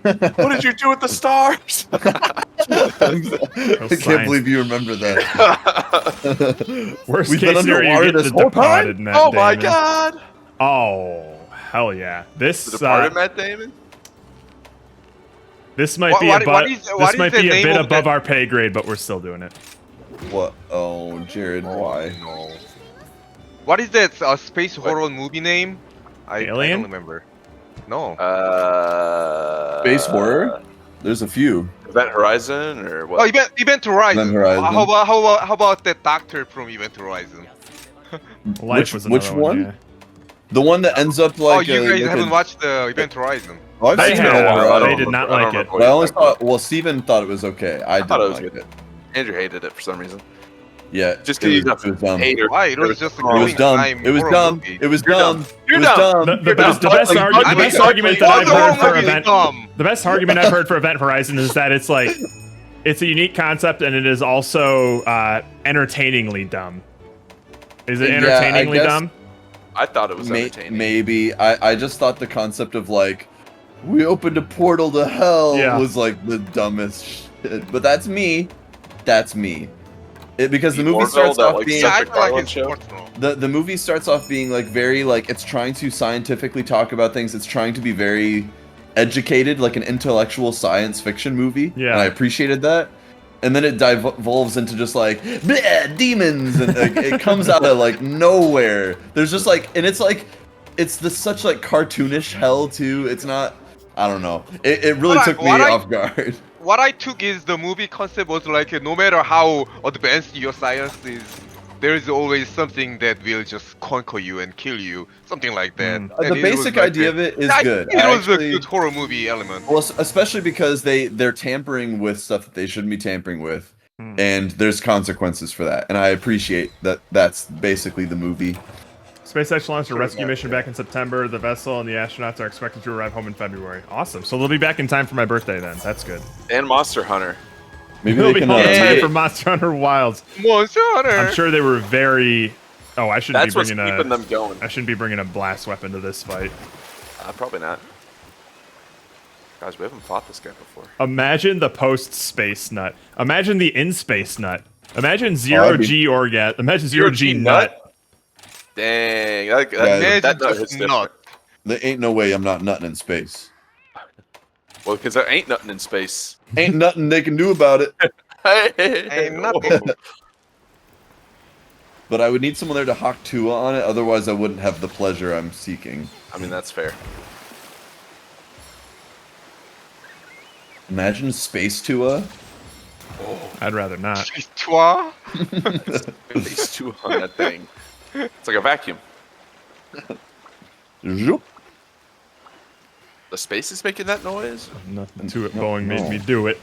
What did you do with the stars? I can't science. believe you remember that. Worst We've case been scenario, underwater you get this the whole Departed time? Matt Oh my Damon. god! Oh, hell yeah. This The Departed Matt Damon? this might What- be what- above what is- what this is might the be a name bit of above that- our pay grade, but we're still doing it. What? Oh, Jared, why? No. What is that space horror movie name? I Alien? don't remember. No. Space horror? There's a few. Event Horizon or what? Oh, Event Horizon. Event Horizon. How about that doctor from Event Horizon? Life was Which another one? Yeah. The one that ends up Oh, like. you guys like haven't watched the Event Horizon. Oh, I've They seen it. have. I don't They did not remember- I like don't it. remember what But I you're always talking about. thought. Well, Steven thought it was okay. I thought it was didn't like good. it. Andrew hated it for some reason. Yeah, Just it because was, it was dumb. hater. Why? It was just a It was killing dumb. time It was horror dumb. movie. It was You're dumb. dumb. It You're was dumb. dumb. The best argument that I've heard for event. The best argument I've heard for Event Horizon is that it's like it's a unique concept and it is also entertainingly dumb. Is it Yeah, I entertainingly guess- dumb? I thought it was entertaining. Maybe. I just thought the concept of like we opened a portal to hell Yeah. was like the dumbest shit. But that's me. That's me. Because the movie Orville, starts that, off like, being Yeah, I Seth feel like MacFarlane it's show? sports now. the movie starts off being like very like it's trying to scientifically talk about things. It's trying to be very educated, like an intellectual science fiction movie. Yeah. And I appreciated that. And then it devolves into just like bleh, demons, and like, it comes out of like nowhere. There's just like, and it's like, it's the such like cartoonish hell too. It's not. I don't know. It really What I- took me what I- off guard. What I took is the movie concept was like no matter how advanced your science is, there is always something that will just conquer you and kill you, something like that. Mm. And The it was basic like idea a- of it is I good. think It I was actually- a good horror movie element. Well, especially because they're tampering with stuff that they shouldn't be tampering with, and there's consequences for that. And I appreciate that. That's basically the movie. SpaceX launched a rescue mission back in September. The vessel and the astronauts are expected to arrive home in February. Awesome. So they'll be back in time for my birthday then. That's good. And Monster Hunter. Maybe They'll they be can. home in time Hey. for Monster Hunter Wilds. Monster Hunter. I'm sure they were very. Oh, I shouldn't That's be what's bringing keeping a. them going. I shouldn't be bringing a blast weapon to this fight. Probably not. Guys, we haven't fought this guy before. Imagine the post-space nut. Imagine the in-space nut. Imagine zero-G orgasm. Imagine zero-G nut. Dang. Yeah, That nut just hits different. nut. There ain't no way I'm not nutting in space. Well, because there ain't nothing in space. Ain't nothing they can do about it. Ain't nothing. But I would need someone there to hawk Tua on it. Otherwise, I wouldn't have the pleasure I'm seeking. I mean, that's fair. Imagine space Tua. I'd rather not. Toi? These two on that thing. It's like a vacuum. Zoop. The space is making that noise? Nothing to it. Boeing made me do it.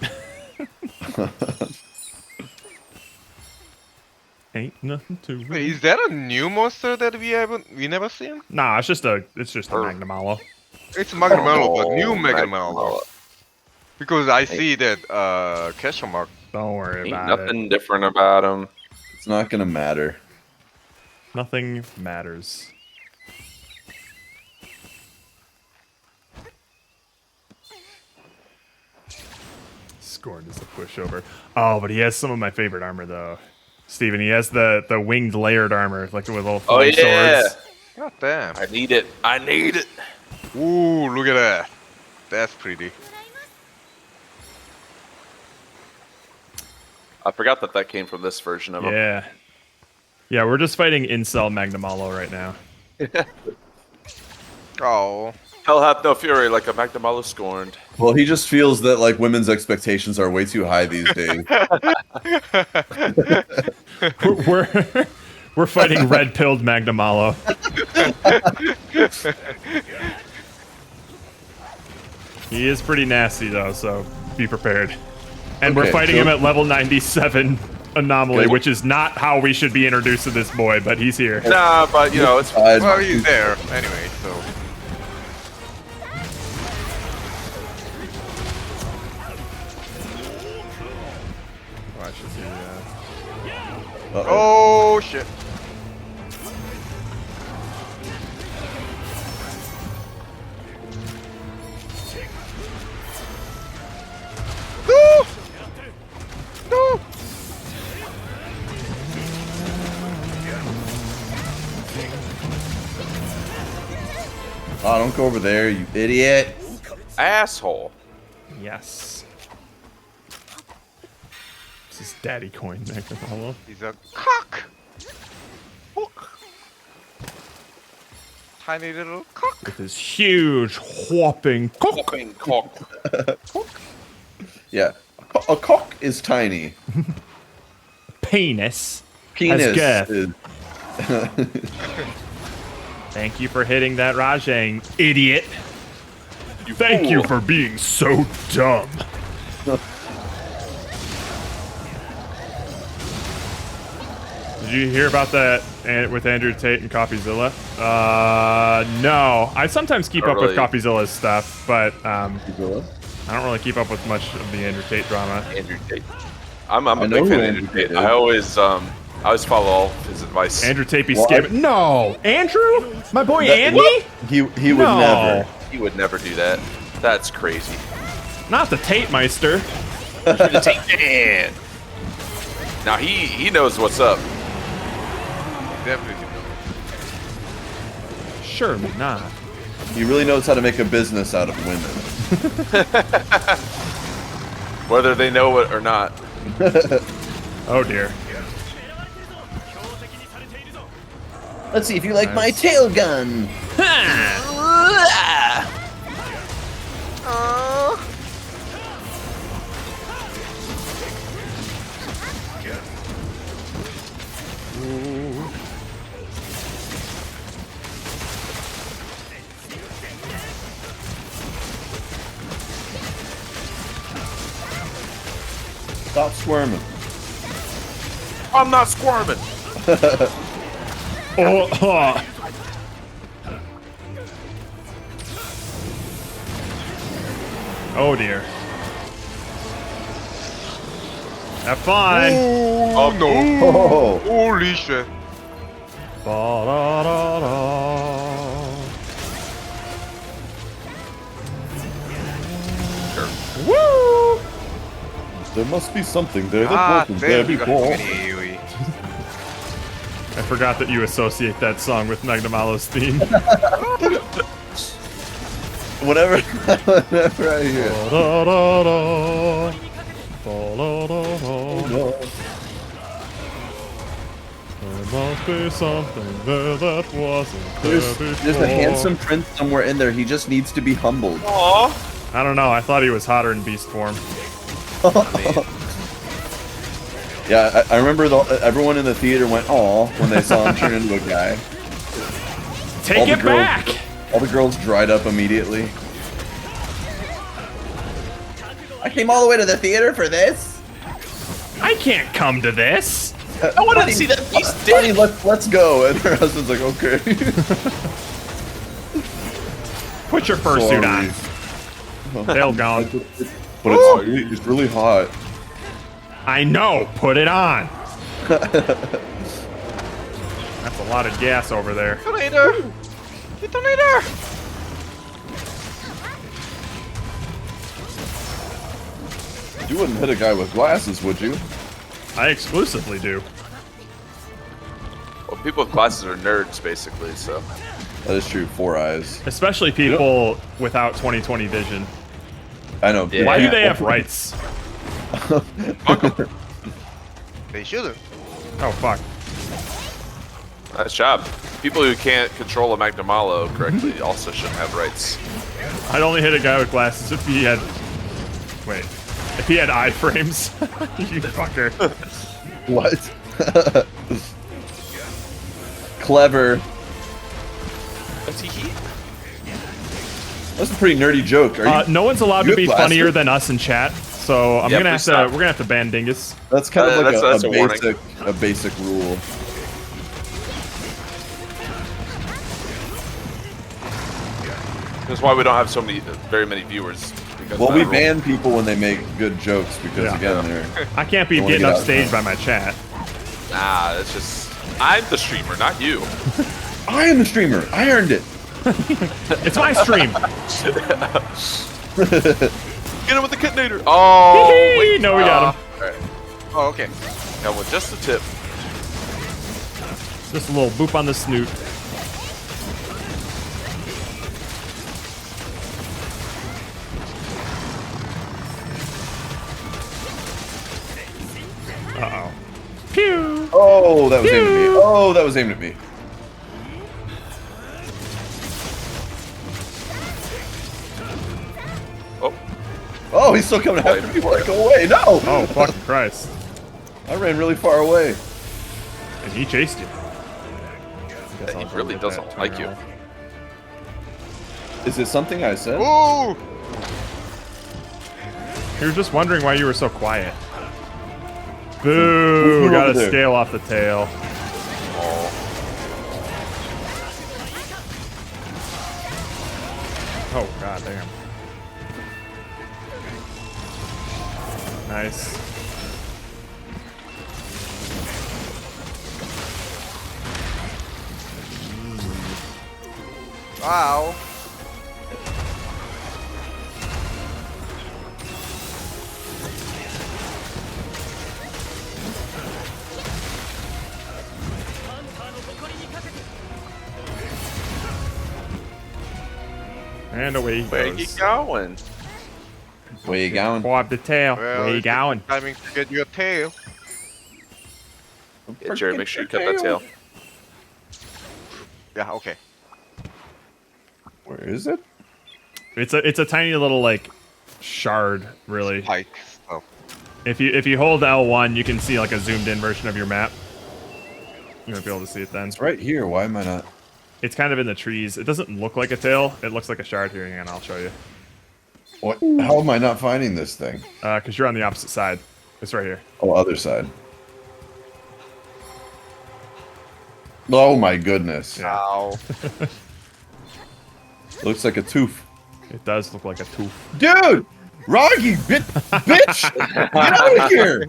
Ain't nothing to it. Wait, is that a new monster that we never seen? Nah, it's just a Magnum Hollow. It's Magnemalo, but new Oh, Magnemalo. Because I see that question mark. Don't worry Ain't about nothing it. different about him. It's not gonna matter. Nothing matters. Scorned is a pushover. Oh, but he has some of my favorite armor though. Steven, he has the winged layered armor, like with little Oh, flying yeah. swords. God damn. I need it. I need it. Ooh, look at that. That's pretty. I forgot that came from this version of him. Yeah. Yeah, we're just fighting incel Magnamalo right now. Oh. Hell hath no fury like a Magnamalo scorned. Well, he just feels that like women's expectations are way too high these days. We're we're fighting red pilled Magnamalo. He is pretty nasty though, so be prepared. And we're Okay, fighting so- him at level 97 anomaly, Okay. which is not how we should be introduced to this boy, but he's here. Nah, but you know, it's Well, he's there anyway, so. Oh, I should see, Oh shit. No! No! Oh, don't go over there, you idiot. asshole. yes. This is Daddy Coin Magnamalo. He's a cock! Tiny little cock. With his huge whopping cock. Fucking cock. Yeah. A cock is tiny. Penis. Penis girth. is. Thank you for hitting that Rajang, idiot. Thank you for being so dumb. Did you hear about that with Andrew Tate and Coffeezilla? No. I sometimes keep Not up with really. Coffeezilla's stuff, but I don't really keep up with much of the Andrew Tate drama. Andrew Tate. I'm a know big who fan of Andrew Andrew Tate. Tate is. I always follow all of his advice. Andrew Tate be Well, skimming. No! Andrew? My boy Andy? He would No. never. He would never do that. That's crazy. Not the Tate Meister. The Tate Man. Now he knows what's up. Definitely. Surely not. He really knows how to make a business out of women. Whether they know it or not. Oh dear. Let's see if you like my tail gun. Stop squirming. I'm not squirming. Oh. Oh dear. Have fun. Oh no! Oh, Holy shit! Woo! there must be something there that Ah, wasn't there there you go. before. Anyway. I forgot that you associate that song with Magnamalo's theme. Whenever I hear it. Da-da-da-da. Da-da-da-da. There must be something there that wasn't there There's a before. handsome prince somewhere in there. He just needs to be humbled. Aw. I don't know. I thought he was hotter in beast form. Yeah, I remember everyone in the theater went "aw" when they saw him turn into a guy. Take All the it girls- back! All the girls dried up immediately. I came all the way to the theater for this. I can't come to this. I want to see that beast Honey, dick. let's go. And her husband's like, okay. Put your fursuit on. They'll gone. But it's really hot. I know. Put it on. That's a lot of gas over there. Detonator! Detonator! You wouldn't hit a guy with glasses, would you? I exclusively do. Well, people with glasses are nerds, basically. So That is true. 4 eyes. Especially people without 20/20 vision. I know. Yeah. Why do they have rights? They shouldn't. Oh, fuck. nice job. People who can't control a Magnamalo correctly also shouldn't have rights. I'd only hit a guy with glasses if he had... Wait. If he had iframes. You fucker. What? Clever. What's he? That's a pretty nerdy joke. Are you? No one's allowed you to be have funnier glasses? than us in chat, so I'm Yeah, gonna have please to. stop. We're gonna have to ban Dingus. That's kind of like that's a warning. a basic rule. That's why we don't have very many viewers. Because Well, of we that rule. ban people when they make good jokes because Yeah. again, they're. I can't be Don't wanna getting get out upstaged by front. my chat. Nah, that's just. I'm the streamer, not you. I am the streamer. I earned it. It's my stream. Get him with the Kitnator. Oh, wait. No, we got him. All right. Oh, okay. Got one just the tip. Just a little boop on the snoot. Uh-oh. Pew! Oh, that was aimed at me. Oh, that was aimed at me. Oh, Oh, he's still coming after me. Like, go away. No. Oh, fucking Christ. I ran really far away. And he chased you. Guess I'll really doesn't like you. Is it something I said? Ooh! He was just wondering why you were so quiet. Boo! Move Gotta over there. scale off the tail. Oh, god damn. Nice. Wow. And away he Where you goes. going? Where you going? Pull up the tail. Well, Where you it's going? timing to get your tail. Yeah, Jerry, make sure you cut that tail. Yeah, okay. Where is it? It's a tiny little like shard, really. Pike. Oh. If you hold L1, you can see like a zoomed in version of your map. You might be able to see it then. It's right here. Why am I not? It's kind of in the trees. It doesn't look like a tail. It looks like a shard here. Hang on, I'll show you. What? How am I not finding this thing? Because you're on the opposite side. It's right here. Oh, other side. Oh my goodness. Yeah. Ow. Looks like a tooth. It does look like a tooth. Dude! Roggy, bitch! Get out of here!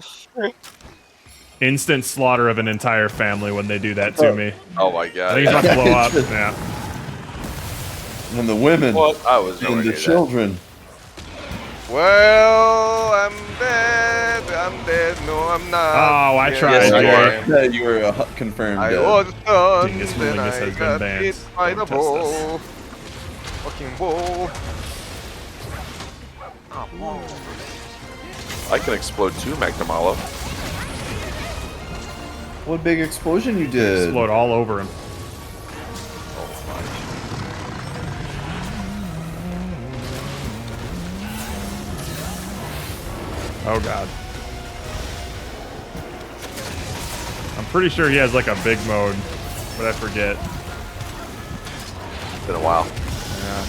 Instant slaughter of an entire family when they do that to me. Oh my I god. think he's about to blow up. Yeah. And the women Well, I was nowhere and the near that. children. Well, I'm dead. I'm dead. No, I'm not. Oh, I tried, Yes, I Jerry. am. Yeah, you were confirmed I dead. was done. Dingus Then Willingus I has been got banned. hit by the Don't test this. ball. Fucking ball. I can explode two Magnamalo. What big explosion you did? Explode all over him. Oh god. I'm pretty sure he has like a big mode, but I forget. It's been a while. Yeah.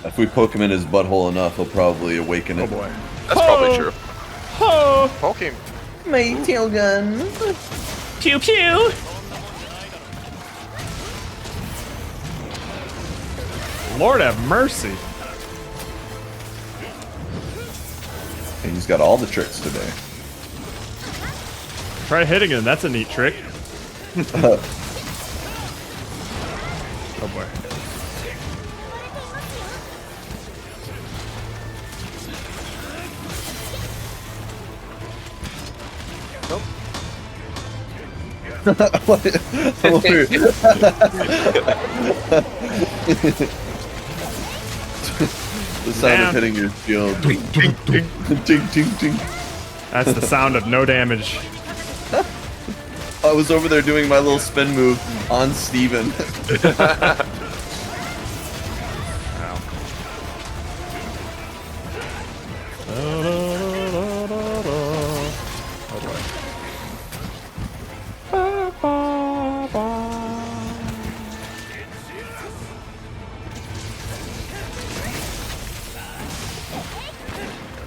If we poke him in his butthole enough, he'll probably awaken Oh it. boy. That's probably true. Poke him. My tail gun. Pew pew. Lord have mercy. And he's got all the tricks today. Try hitting him. That's a neat trick. Oh boy. The sound Damn. of hitting your shield. Ding, ding, ding, ding. That's the sound of no damage. I was over there doing my little spin move on Steven.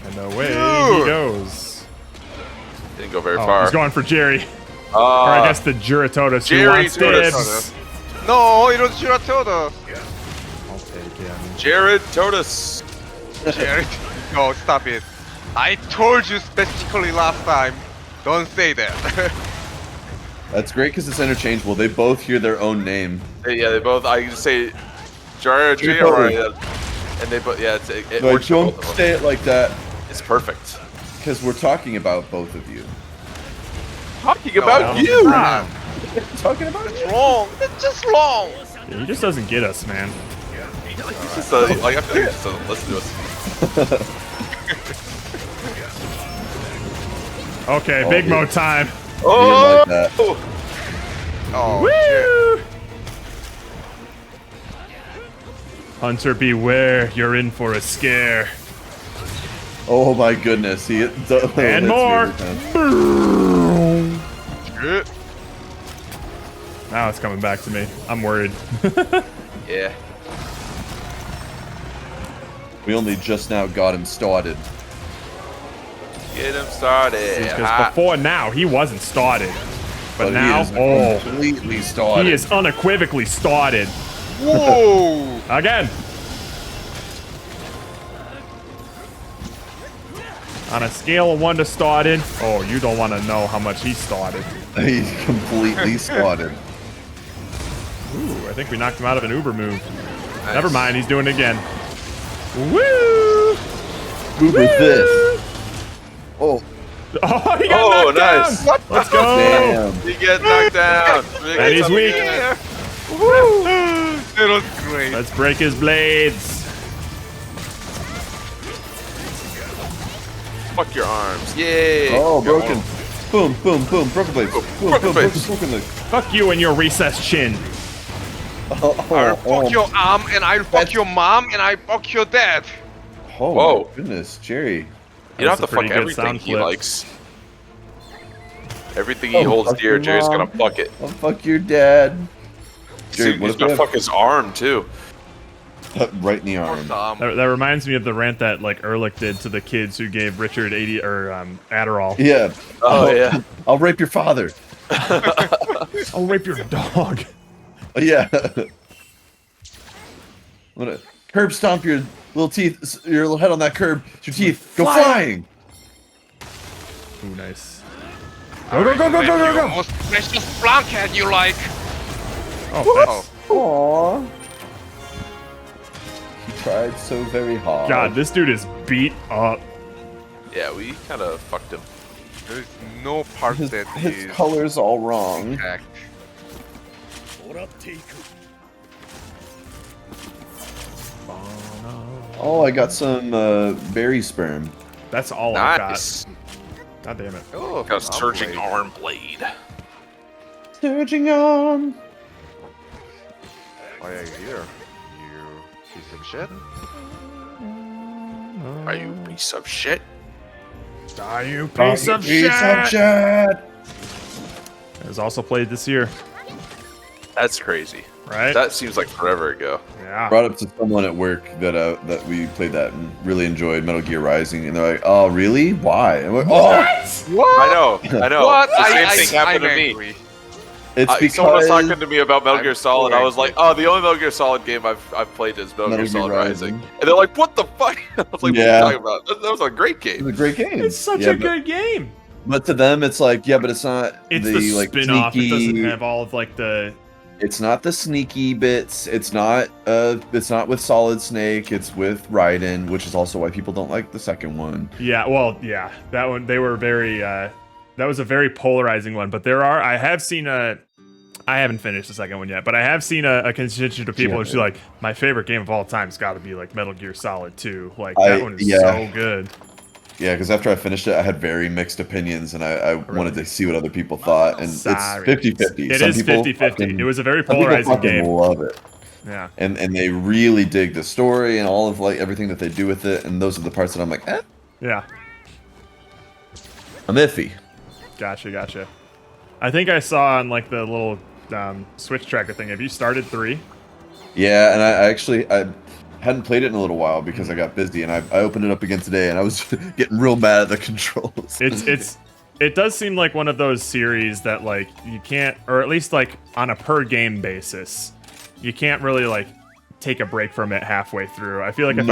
And away he goes. Didn't go very Oh, far. he's going for Jerry. Or I guess the Juratotus who Jerry wants dibs. Totus. No, it was Shiratoda. I'll take him. Jared Totus. Jared. No, stop it. I told you specifically last time. Don't say that. That's great because it's interchangeable. They both hear their own name. Yeah, they both. I can say Jared, and they both. Yeah, it Like, works for don't both of them. say it like that It's perfect. because we're talking about both of you. Talking about no. you. Ah, Talking about you. Wrong. It's just wrong. yeah, he just doesn't get us, man. Just, like I feel like he just doesn't listen to us. Okay, Oh, big yeah. mo time. Oh, like that. Oh, shit. Woo! Hunter, beware, you're in for a scare. Oh my goodness. He And hits me more. every time. Shit. Now it's coming back to me. I'm worried. Yeah. We only just now got him started. Get him started. Because before now, he wasn't started. But he now, is completely started. he is unequivocally started. Whoa! Again. On a scale of 1 to started, oh, you don't want to know how much he started. He's completely started. Ooh, I think we knocked him out of an Uber move. Nice. Never mind, he's doing it again. Woo! Uber this. Oh, Oh, he got Oh, knocked nice. down. Let's go. damn. He get knocked down. And he's weak. Woo! That was great. Let's break his blades. Fuck your arms. Yay. Oh, Your broken. arm. Boom, boom, boom. Broken blades. Boom, Broken boom, blades. broken blades. Fuck you and your recessed chin. I'll fuck your arm and I'll fuck your mom and I fuck your dad. Oh, Whoa. my goodness, Jerry. You don't That's have to a pretty fuck good everything sound he clip. likes. Everything he Oh, holds fuck dear, your Jerry's gonna mom. fuck it. Oh, fuck your dad. Jerry, He's what if gonna we fuck his arm too. have right in the arm? That reminds me of the rant that like Ehrlich did to the kids who gave Richard Adderall. Yeah. Oh, yeah. I'll rape your father. I'll rape your dog. Yeah. I'm gonna curb stomp your little teeth, your little head on that curb. Your teeth go flying. Ooh, nice. Go, go, go, go, go, go, go! Most precious blanket you like. Oh, that's, Aww. He tried so very hard. God, this dude is beat up. Yeah, we kind of fucked him. There's no part His, that his is color's all wrong. correct. Oh, I got some berry sperm. That's all I got. Nice. God damn it. Oh, Got a surging lovely. arm blade. Surging on. Why are you here? You piece of shit. Are you a piece of shit? Die, you piece of shit! shit. It was also played this year, That's crazy. right? That seems like forever ago. Yeah. Brought up to someone at work that we played that and really enjoyed Metal Gear Rising, and they're like, "Oh, really? Why?" And I'm like, "Oh, I know. What? The same thing happened I'm to me. angry. it's because Someone was talking to me about Metal I'm Gear Solid. so I was like, "Oh, the only Metal Gear Solid game I've played is Metal Gear Solid Rising." And they're like, "What the fuck?" I was like, Yeah. "What are you talking about? That was a great It's game." a great game. It's such Yeah, a good game. But to them, it's like, yeah, but it's not It's the like spin-off. sneaky. It doesn't have all of like the. It's not the sneaky bits. It's not with Solid Snake. It's with Raiden, which is also why people don't like the second one. Yeah, well, yeah, that one they were very. That was a very polarizing one. But I have seen a. I haven't finished the second one yet, but I have seen a contingent of people who's like, my favorite game of all time has got to be like Metal Gear Solid 2. Like that one is so good. Yeah, because after I finished it, I had very mixed opinions, and I wanted to see what other people thought, and Sorry. it's 50-50. It Some is people 50-50. fucking- It was a very some people polarizing fucking game. love it, Yeah. and they really dig the story and all of like everything that they do with it, and those are the parts that I'm like, Yeah. I'm iffy. Gotcha. I think I saw on like the little Switch tracker thing. Have you started 3? Yeah, and I hadn't played it in a little while because I got busy, and I opened it up again today, and I was getting real mad at the controls. It does seem like one of those series that like you can't, or at least like on a per game basis, you can't really like take a break from it halfway through. I feel like if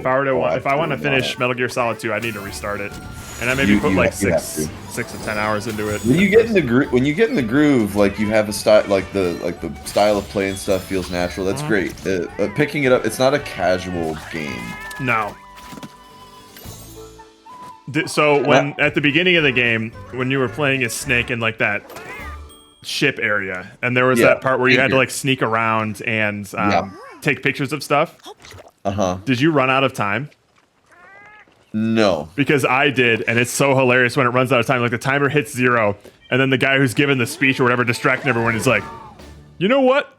I want to finish Metal Gear Solid 2, I need to restart it, and I maybe put like you have 6 to 10 hours into it. When you get in the groove, like you have a style, like the style of play and stuff feels natural. That's great. Picking it up, it's not a casual game. No. So when at the beginning of the game, when you were playing as Snake in like that ship area, and there was that part where you had to like sneak around and take pictures of stuff. Did you run out of time? No. Because I did, and it's so hilarious when it runs out of time. Like the timer hits 0, and then the guy who's giving the speech or whatever, distracting everyone, is like, "You know what?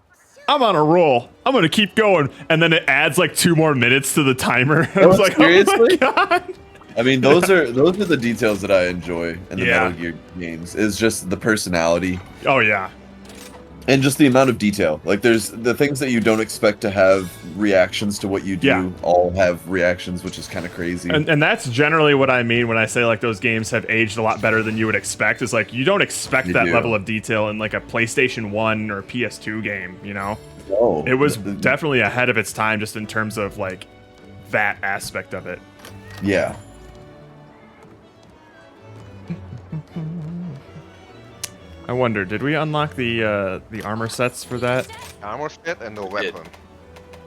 I'm on a roll. I'm gonna keep going." And then it adds like 2 more minutes to the timer. I was like, seriously? "Oh my god!" I mean, those are the details that I enjoy in the Metal Gear games. Is just the personality. Oh yeah. And just the amount of detail. Like, there's the things that you don't expect to have reactions to what you do Yeah. all have reactions, which is kind of crazy. And that's generally what I mean when I say like those games have aged a lot better than you would expect. Is like you don't expect You that do. level of detail in like a PlayStation 1 or PS2 game, you know? Oh, It was definitely ahead of its time just in terms of like that aspect of it. Yeah. I wonder, did we unlock the armor sets for that? Armor set and the weapon.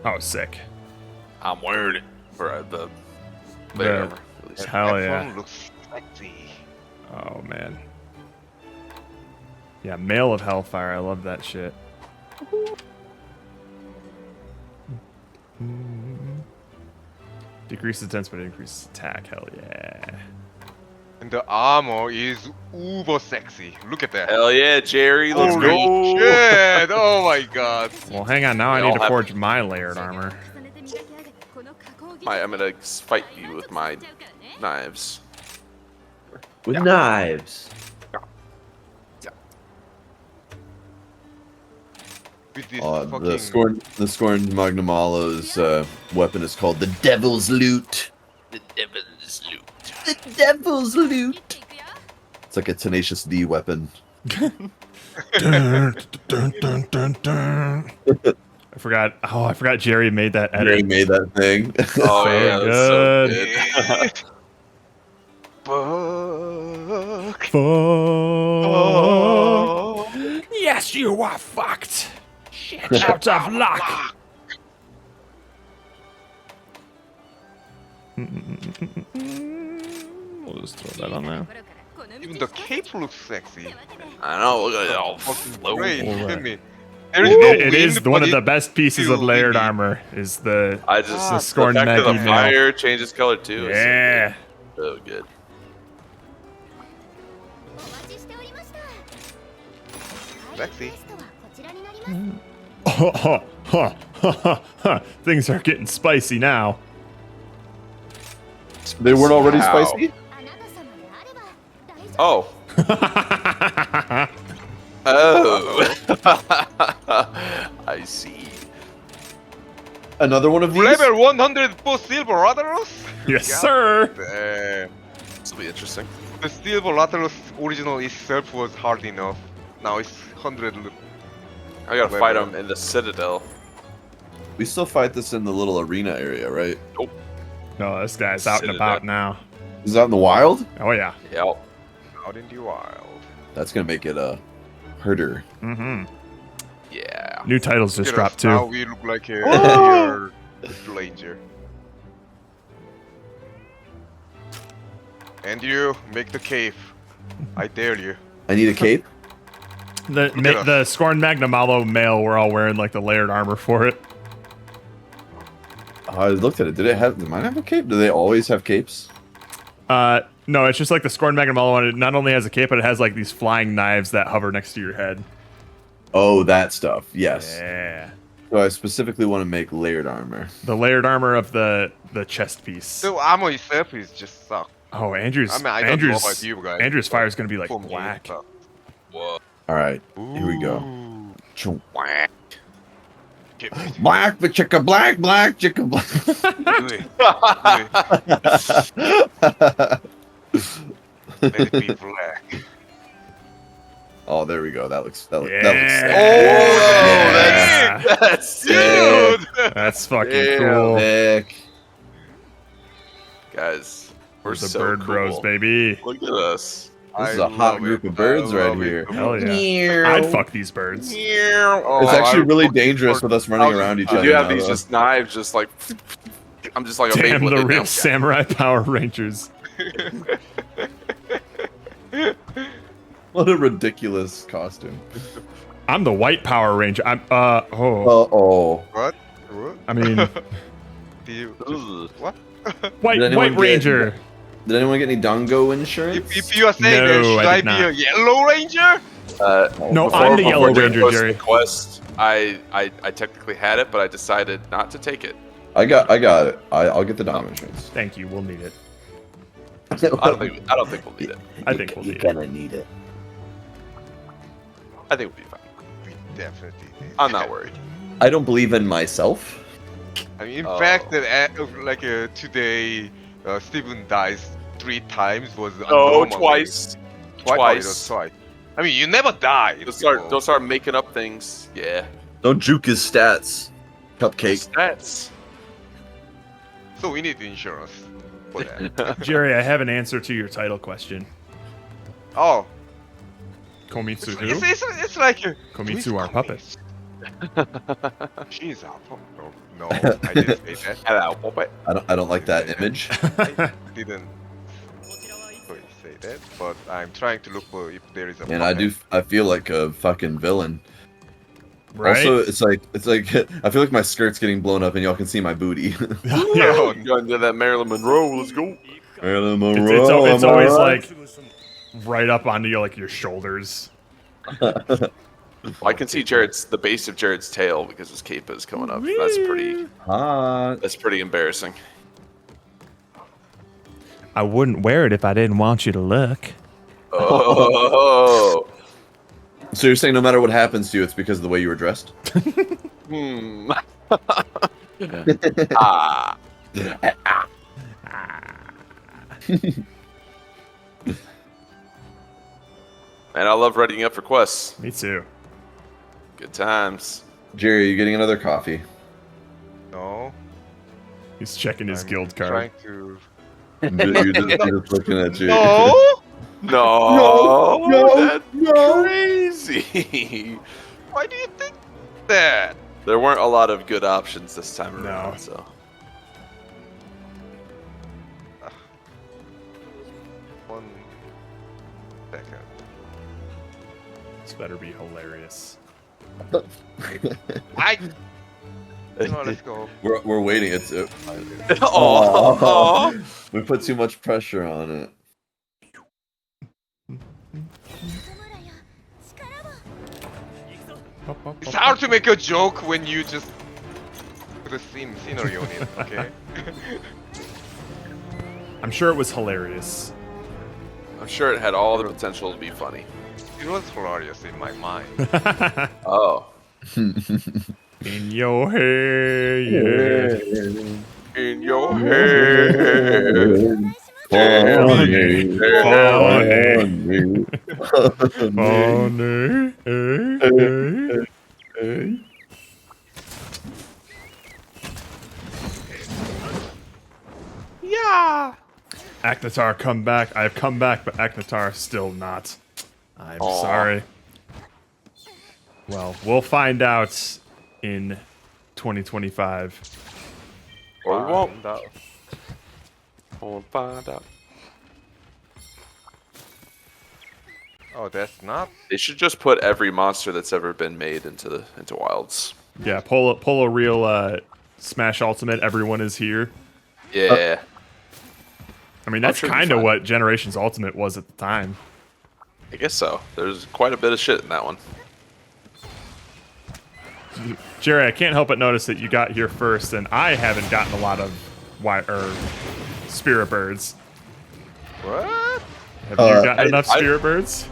Oh, sick. I'm wearing it for the The- later armor, at least. Hell Weapon yeah. looks sexy. Oh man. Yeah, Mail of Hellfire. I love that shit. Decreases defense, but increases attack. Hell yeah. And the armor is uber sexy. Look at that. Hell yeah, Jerry, let's Holy go. shit! Oh my god. Well, hang on. Now We I need all to have- forge my layered armor. I'm gonna fight you with my knives. With knives. With this The fucking... scorned Magnamalo's weapon is called the Devil's Loot. The devil's loot. The Devil's Loot. It's like a Tenacious D weapon. Dun, dun, dun, dun, dun. I forgot. Oh, I forgot Jerry made that Jerry edit. made that thing. Oh So yeah, that's so good. Fuck. Fuck. Yes, you are fucked. Shit out of luck. We'll just throw that on there. Even the cape looks sexy. I know, look at it all Fucking great. floating. Look at me. There is no It is wind, one but of the it best pieces of feels layered windy. armor. Is the I just the Scorn the fact that the Maggie fire changes color too. is yeah. so good. Sexy. Things are getting spicy now. They weren't already Wow. spicy? Oh. Oh. I see. Another one of these? Level 100 for Silver Rathalos? Yes, sir. Damn. This will be interesting. The Silver Rathalos original itself was hard enough. Now it's 100. I gotta Wait, fight wait. him in the Citadel. We still fight this in the little arena area, right? No, this guy's out and about now. Is that in the wild? Oh yeah. Yep. Out in the wild. That's gonna make it a herder. Mm-hmm. Yeah. New titles just Look at us, dropped Now too. we look like a ranger. And you make the cave. I dare you. I need a cape. The Scorn Magnamalo male, we're all wearing like the layered armor for it. I looked at it. Did mine have a cape? Do they always have capes? No, it's just like the Scorn Magnamalo one. It not only has a cape, but it has like these flying knives that hover next to your head. Oh, that stuff. Yes. Yeah. So I specifically want to make layered armor. The layered armor of the chest piece. The armor itself is just suck. Oh, Andrew's I mean, I don't know Andrew's about you guys, Andrew's fire is gonna be like For me, black. it sucks. Whoa. All right. Here we go. Chunk. Give Black, but chicka black, black, chicka black. Let it be black. Oh, there we go. That looks. That looks. Yeah. Oh, That's sick. dude! That's fucking Yeah, cool. Sick. Guys, we're We're the so bird cool. bros, baby. Look at us. This is a hot group of birds right here. Hell yeah. I'd fuck these birds. It's actually really dangerous with us running around each You other. do have now, these though. just knives, just like I'm just like a Damn, babe the with real it. Samurai Power Rangers. What a ridiculous costume. I'm the white Power Ranger. I'm Oh. What? What? I mean, Do you Ugh. what? white Did anyone Ranger. Did anyone get any Dongo insurance? If you are saying No, that, should I I did be not. a Yellow Ranger? No, Before- I'm the Yellow before Ranger, Jerry posted Jerry. the quest, I technically had it, but I decided not to take it. I got it. I'll get the Dongo insurance. Thank you. We'll need it. I don't think we'll need it. I think we'll need it. gonna need it. I think we'll be fine. definitely did. I'm not worried. I don't believe in myself. I mean, in Oh. fact, that today, Steven dies 3 times was Oh, abnormal. twice. Oh, it was Twice. twice. I mean, you never die. Don't start making up things. Yeah. Don't juke his stats. Cupcake. Stats. So we need insurance for that. Jerry, I have an answer to your title question. Oh, Komitsu who? it's like Komitsu, our puppet. She's our puppet. No, I didn't say that. Hello, puppet. I don't like that image. I didn't say that, but I'm trying to look for if there is a. And I feel like a fucking villain. Right? Also, it's like I feel like my skirt's getting blown up and y'all can see my booty. yeah. Oh, you into that Marilyn Monroe. Let's go. Marilyn It's, Monroe, it's am I always right? like right up onto your shoulders. I can see the base of Jared's tail because his cape is coming up. That's Hot. pretty embarrassing. I wouldn't wear it if I didn't want you to look. Oh. So you're saying no matter what happens to you, it's because of the way you were dressed? Hmm. Ah. Man, I love writing up for quests. Me too. Good times. Jerry, are you getting another coffee? No. He's checking his I'm guild card. Trying to. You're just looking at you. No. No, that's crazy. Why do you think that? There weren't a lot of good options this time No. around, so. One second. This better be hilarious. Let's go. We're waiting. It's Oh. we put too much pressure on it. It's hard to make a joke when you just put a scenario in it. Okay. I'm sure it was hilarious. I'm sure it had all the potential to be funny. It was hilarious in my mind. Oh. In your hair, yeah. In your hair. Funny. Funny. Yeah. Aknatar, come back. I've come back, but Aknatar still not. I'm Aw. sorry. Well, we'll find out in 2025. Or we won't. We'll find out. Oh, that's not. They should just put every monster that's ever been made into Wilds. Yeah, pull a real Smash Ultimate. Everyone is here. Yeah. I mean, that's sure it'll be kind of fun. what Generations Ultimate was at the time. I guess so. There's quite a bit of shit in that one. Jerry, I can't help but notice that you got here first, and I haven't gotten a lot of Spirit Birds. What? Have you gotten enough I- Spirit Birds?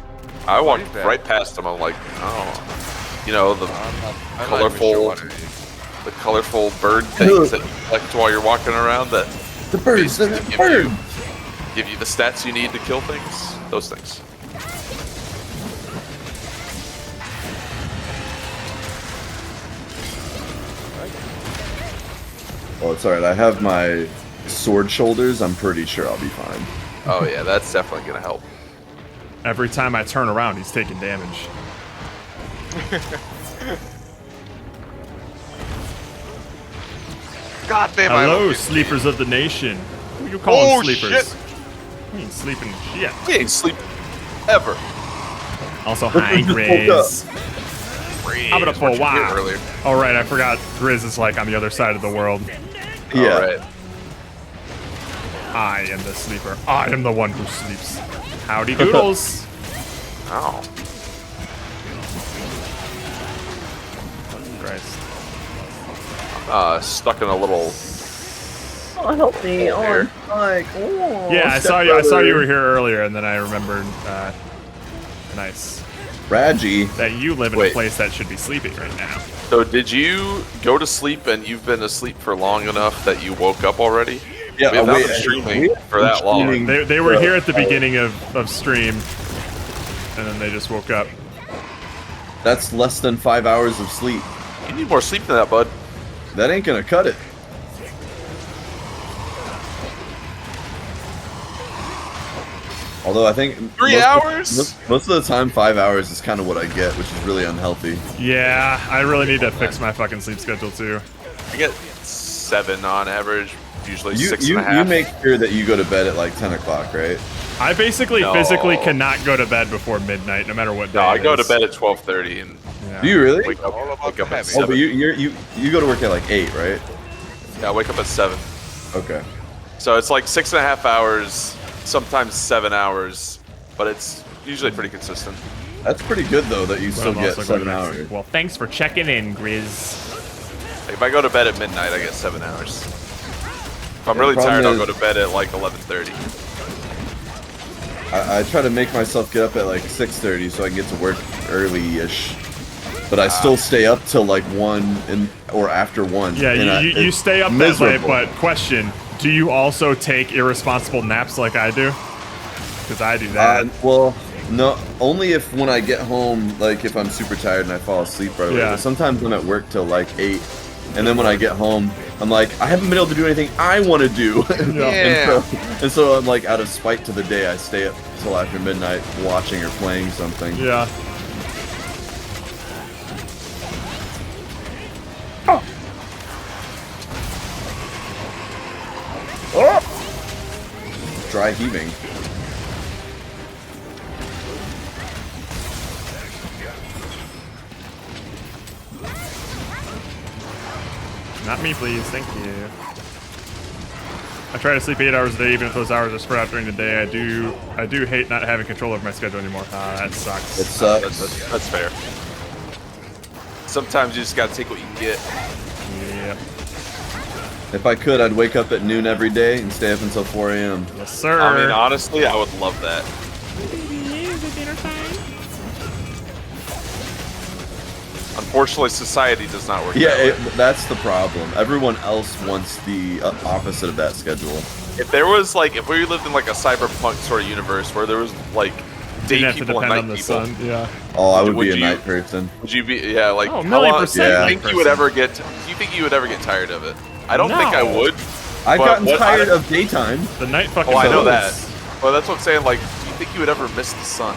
I walked is that? right past them. I'm like, oh, you know, the I'm colorful, not even sure what it is. the colorful bird things that you collect while you're walking around that The birds, the basically bird. give you the stats you need to kill things. Those things. Well, it's alright. I have my sword shoulders. I'm pretty sure I'll be fine. Oh yeah, that's definitely gonna help. Every time I turn around, he's taking damage. God damn! I Hello, love it. sleepers of the nation. Who you calling Oh, sleepers? shit. You ain't sleeping shit. We ain't sleep ever. Also, hi, just woke Grizz. I'm gonna Weren't pull you here wow. earlier? All right, I forgot. Grizz is like on the other side of the world. Yeah. All right. I am the sleeper. I am the one who sleeps. Howdy doodles. Oh. Christ. Stuck in a little. Oh, help me! Oh, there. like, oh, Yeah, I saw you. I saw you were here earlier, and then I remembered. Nice. Raji. that you live in a Wait. place that should be sleeping right now. So did you go to sleep and you've been asleep for long enough that you woke up already? Yeah, we have not wait, been streaming we- for that long. streaming- They were here at the beginning of stream, and then they just woke up. That's less than 5 hours of sleep. You need more sleep than that, bud. That ain't gonna cut it. Although I think 3 hours? Most of the time, 5 hours is kind of what I get, which is really unhealthy. Yeah, I really need to fix my fucking sleep schedule too. I get 7 on average, usually You 6.5. make sure that you go to bed at like 10 o'clock, right? I basically No. physically cannot go to bed before midnight, no matter what day. No, I it go to is. bed at 12:30 and Yeah. Do you really? wake up at Oh, 7. but you go to work at like 8, right? Yeah, I wake up at 7. Okay. So it's like 6.5 hours, sometimes 7 hours, but it's usually pretty consistent. That's pretty good though that you But still I'm get also going 7 to- hours. Well, thanks for checking in, Grizz. Like if I go to bed at midnight, I get 7 hours. If I'm Yeah, really the problem tired, I'll is- go to bed at like 11:30. I try to make myself get up at like 6:30 so I can get to work early-ish. But I still stay up till like 1 or after 1. Yeah, and you it's stay up miserable. that late, but question, do you also take irresponsible naps like I do? Because I do that. Well, no, only if when I get home, like if I'm super tired and I fall asleep right away. Yeah. But sometimes I'm at work till like 8, and then when I get home, I'm like, I haven't been able to do anything I want to do. Yeah. and so I'm like, out of spite to the day, I stay up till after midnight watching or playing something. Yeah. Dry heaving. Not me, please. Thank you. I try to sleep 8 hours a day, even if those hours are spread out during the day. I do hate not having control of my schedule anymore. That sucks. It sucks. That's fair. Sometimes you just gotta take what you can get. Yep. If I could, I'd wake up at noon every day and stay up until 4 a.m. Yes, sir. I mean, honestly, I would love that. Unfortunately, society does not work Yeah, that way. that's the problem. Everyone else wants the opposite of that schedule. If there was like, if we lived in like a cyberpunk sort of universe where there was like day Didn't have to people and depend night on the people, sun. Yeah. Oh, I would Would be a you- night person. would you be? Yeah, like Oh, how million long- percent Do night you think you would ever get? Do you think you would ever get tired of it? I don't think I No. would. I've But gotten what- tired I- of daytime. The night fucking. Oh, I know that. sucks. Well, that's what I'm saying. Like, do you think you would ever miss the sun?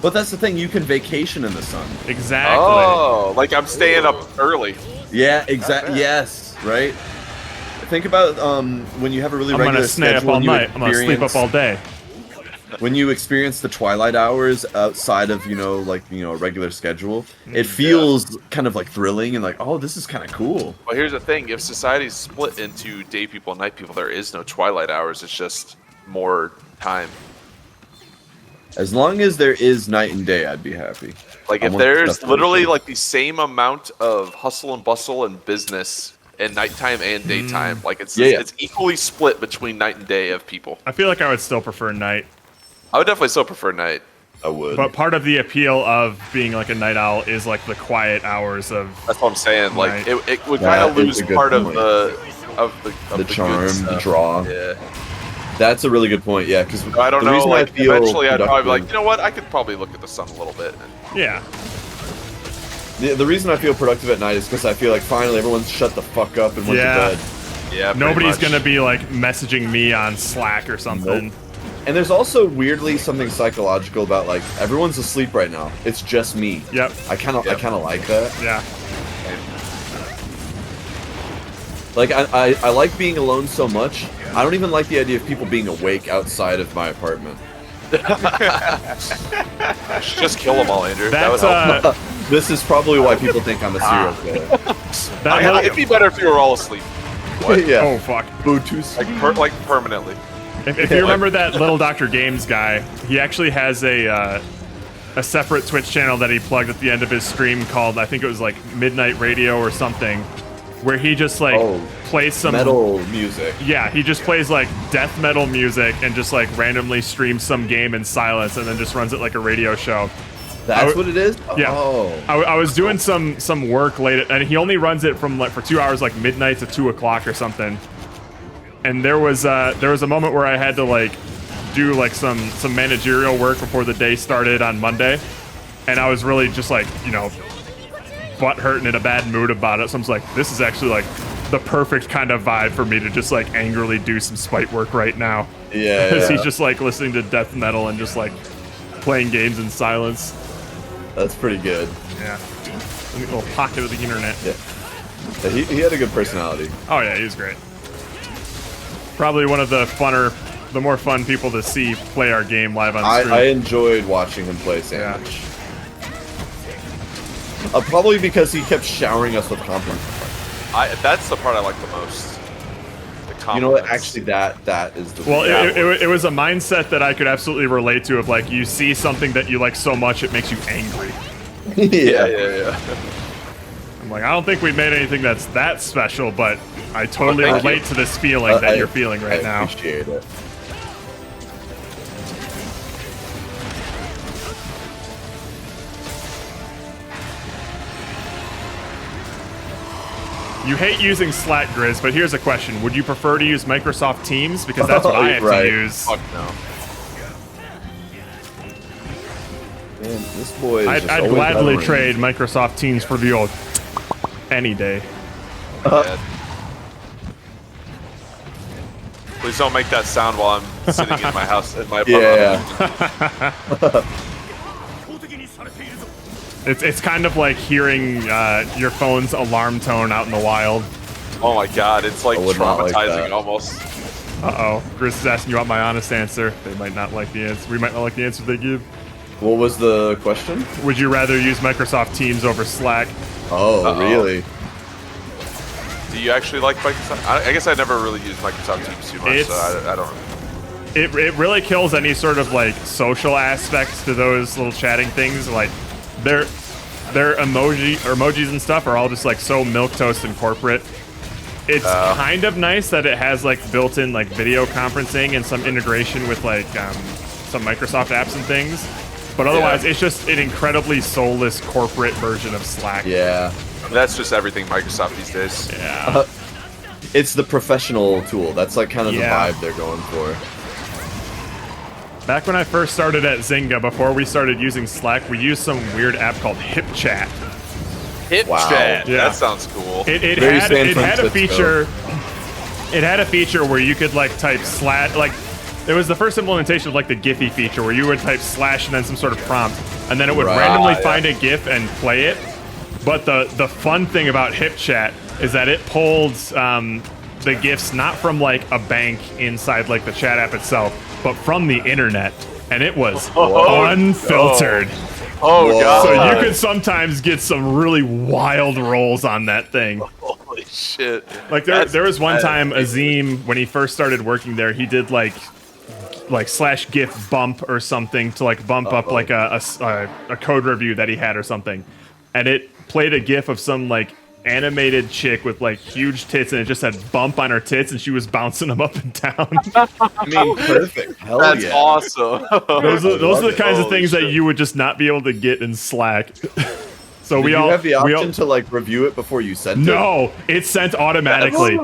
But that's the thing, you can vacation in the sun. Exactly. Oh, like I'm staying up early. Yeah, exactly. Yes, right? Think about when you have a really I'm regular gonna stay up schedule all and you night. I'm gonna sleep up all day. when you experience the twilight hours outside of a regular schedule, it feels kind of like thrilling and like, oh, this is kind of cool. Well, here's the thing: if society's split into day people and night people, there is no twilight hours. It's just more time. As long as there is night and day, I'd be happy. Like I if want there's stuff to literally be- like the same amount of hustle and bustle and business in nighttime and daytime, like it's Yeah. it's equally split between night and day of people. I feel like I would still prefer night. I would definitely still prefer night. I would. But part of the appeal of being like a night owl is like the quiet hours of. That's what I'm saying. Like Right. it would That kind of is lose a good part point. of the the charm, good the stuff. draw. Yeah. That's a really good point. Yeah, because I don't the know. reason Like I feel eventually, I'd probably be like, productive- you know what? I could probably look at the sun a little bit. Yeah. the reason I feel productive at night is because I feel like finally everyone's shut the fuck up and went Yeah. to bed. Yeah. pretty Nobody's much. gonna be like messaging me on Slack or something. Nope. And there's also weirdly something psychological about like everyone's asleep right now. It's just me. Yep. I kind of Yep. like that. Yeah. Like I like being alone so much. I don't even like the idea of people being awake outside of my apartment. Just kill them all, Andrew. That would That's help. This is probably why people think I'm a serial killer. that little- It'd be better if you were all asleep, yeah. Oh fuck. Bluetooth. like permanently. If you remember that little Dr. Games guy, he actually has a separate Twitch channel that he plugged at the end of his stream called, I think it was like Midnight Radio or something, where he just like Oh, plays some metal music. Yeah, he just plays like death metal music and just like randomly streams some game in silence and then just runs it like a radio show. That's what it is. Yeah. Oh. I was doing some work late, and he only runs it from like for 2 hours, like midnight to 2 o'clock or something. And there was a moment where I had to like do like some managerial work before the day started on Monday, and I was really just like, you know, butt hurt and in a bad mood about it. So I was like, this is actually like the perfect kind of vibe for me to just like angrily do some spite work right now. Yeah. Because he's just like listening to death metal and just like playing games in silence. That's pretty good. Yeah. A little pocket of the internet. Yeah. He had a good personality. Oh yeah, he was great. Probably one of the more fun people to see play our game live on stream. I enjoyed watching him play Sandwich. Probably because he kept showering us with compliments. That's the part I like the most. The compliments. You know what? Actually, that is the. Well, it was a mindset that I could absolutely relate to. Of like, you see something that you like so much, it makes you angry. Yeah. I'm like, I don't think we made anything that's that special, but I totally relate to this feeling that you're feeling right now. I appreciate it. You hate using Slack, Grizz, but here's a question. Would you prefer to use Microsoft Teams? Because that's what I have to use. Fuck no. Man, this boy is I'd gladly trade Microsoft Teams for the old any day. Please don't make that sound while I'm sitting in my house in my Yeah. It's kind of like hearing your phone's alarm tone out in the wild. Oh my god, it's like traumatizing traumatizing almost. Uh-oh. Grizz is asking you about my honest answer. They might not like the answer. We might not like the answer they give. What was the question? Would you rather use Microsoft Teams over Slack? Oh, really? Do you actually like Microsoft? I guess I never really used Microsoft Teams too much, so I don't. It really kills any sort of like social aspects to those little chatting things. Like their emojis and stuff are all just like so milquetoast and corporate. It's kind of nice that it has like built-in like video conferencing and some integration with like some Microsoft apps and things. But otherwise, it's just an incredibly soulless corporate version of Slack. Yeah. That's just everything Microsoft these days. Yeah. It's the professional tool. That's like kind of the vibe they're going for. Back when I first started at Zynga, before we started using Slack, we used some weird app called HipChat. HipChat. Yeah. That sounds cool. It had a feature. It had a feature where you could like type slash like. It was the first implementation of like the Giphy feature where you would type slash and then some sort of prompt, and then it would randomly find a GIF and play it. But the fun thing about HipChat is that it pulled the GIFs not from like a bank inside like the chat app itself, but from the internet, and it was unfiltered. Oh god! So you could sometimes get some really wild rolls on that thing. Holy shit! Like there was one time Azim, when he first started working there, he did like slash GIF bump or something to like bump up like a code review that he had or something, and it played a GIF of some like animated chick with like huge tits, and it just had bump on her tits, and she was bouncing them up and down. I mean, perfect. Hell That's yeah. awesome. Those are the kinds of things that you would just not be able to get in Slack. So Did you have the option to like review it before you sent it? No, it sent automatically.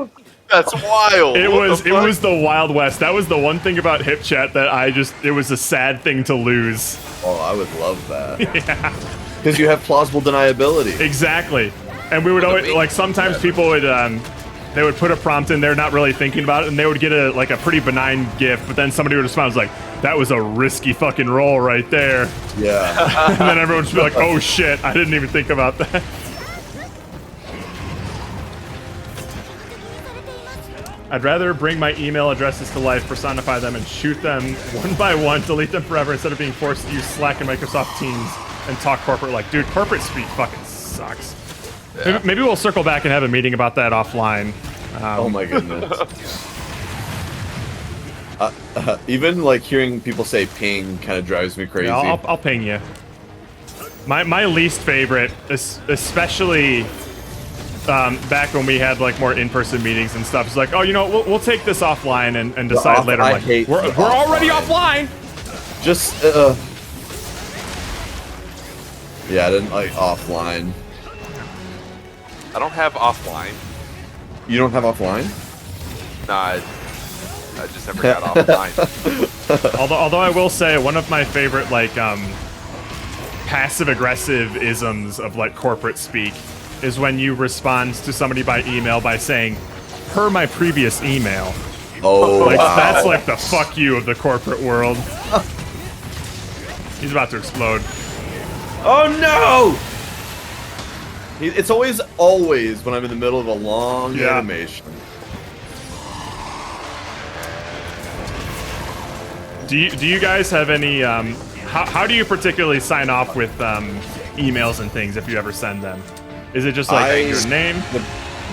That's wild. It was the Wild West. That was the one thing about HipChat that it was a sad thing to lose. Oh, I would love that. Yeah. Because you have plausible deniability. Exactly. And we would always, like, sometimes people would, they would put a prompt in there, not really thinking about it, and they would get a pretty benign GIF, but then somebody would respond, was like, that was a risky fucking roll right there. Yeah. And then everyone would just be like, oh shit, I didn't even think about that. I'd rather bring my email addresses to life, personify them, and shoot them one by one, delete them forever, instead of being forced to use Slack and Microsoft Teams and talk corporate like, dude, corporate speak fucking sucks. Yeah. Maybe we'll circle back and have a meeting about that offline. Oh my goodness. Even like hearing people say ping kind of drives me crazy. Yeah, I'll ping you. My least favorite, especially back when we had like more in-person meetings and stuff, is like, oh, you know, we'll take this offline and decide later. I like, hate we're already offline. Just Yeah, I didn't like offline. I don't have offline. You don't have offline? Nah, I just never got offline. Although I will say one of my favorite like passive aggressive isms of like corporate speak is when you respond to somebody by email by saying, "Per my previous email." Oh, Like wow. that's like the fuck you of the corporate world. He's about to explode. Oh no! It's always when I'm in the middle of a long Yeah. animation. Do you guys have any how do you particularly sign off with emails and things if you ever send them? Is it just like your name?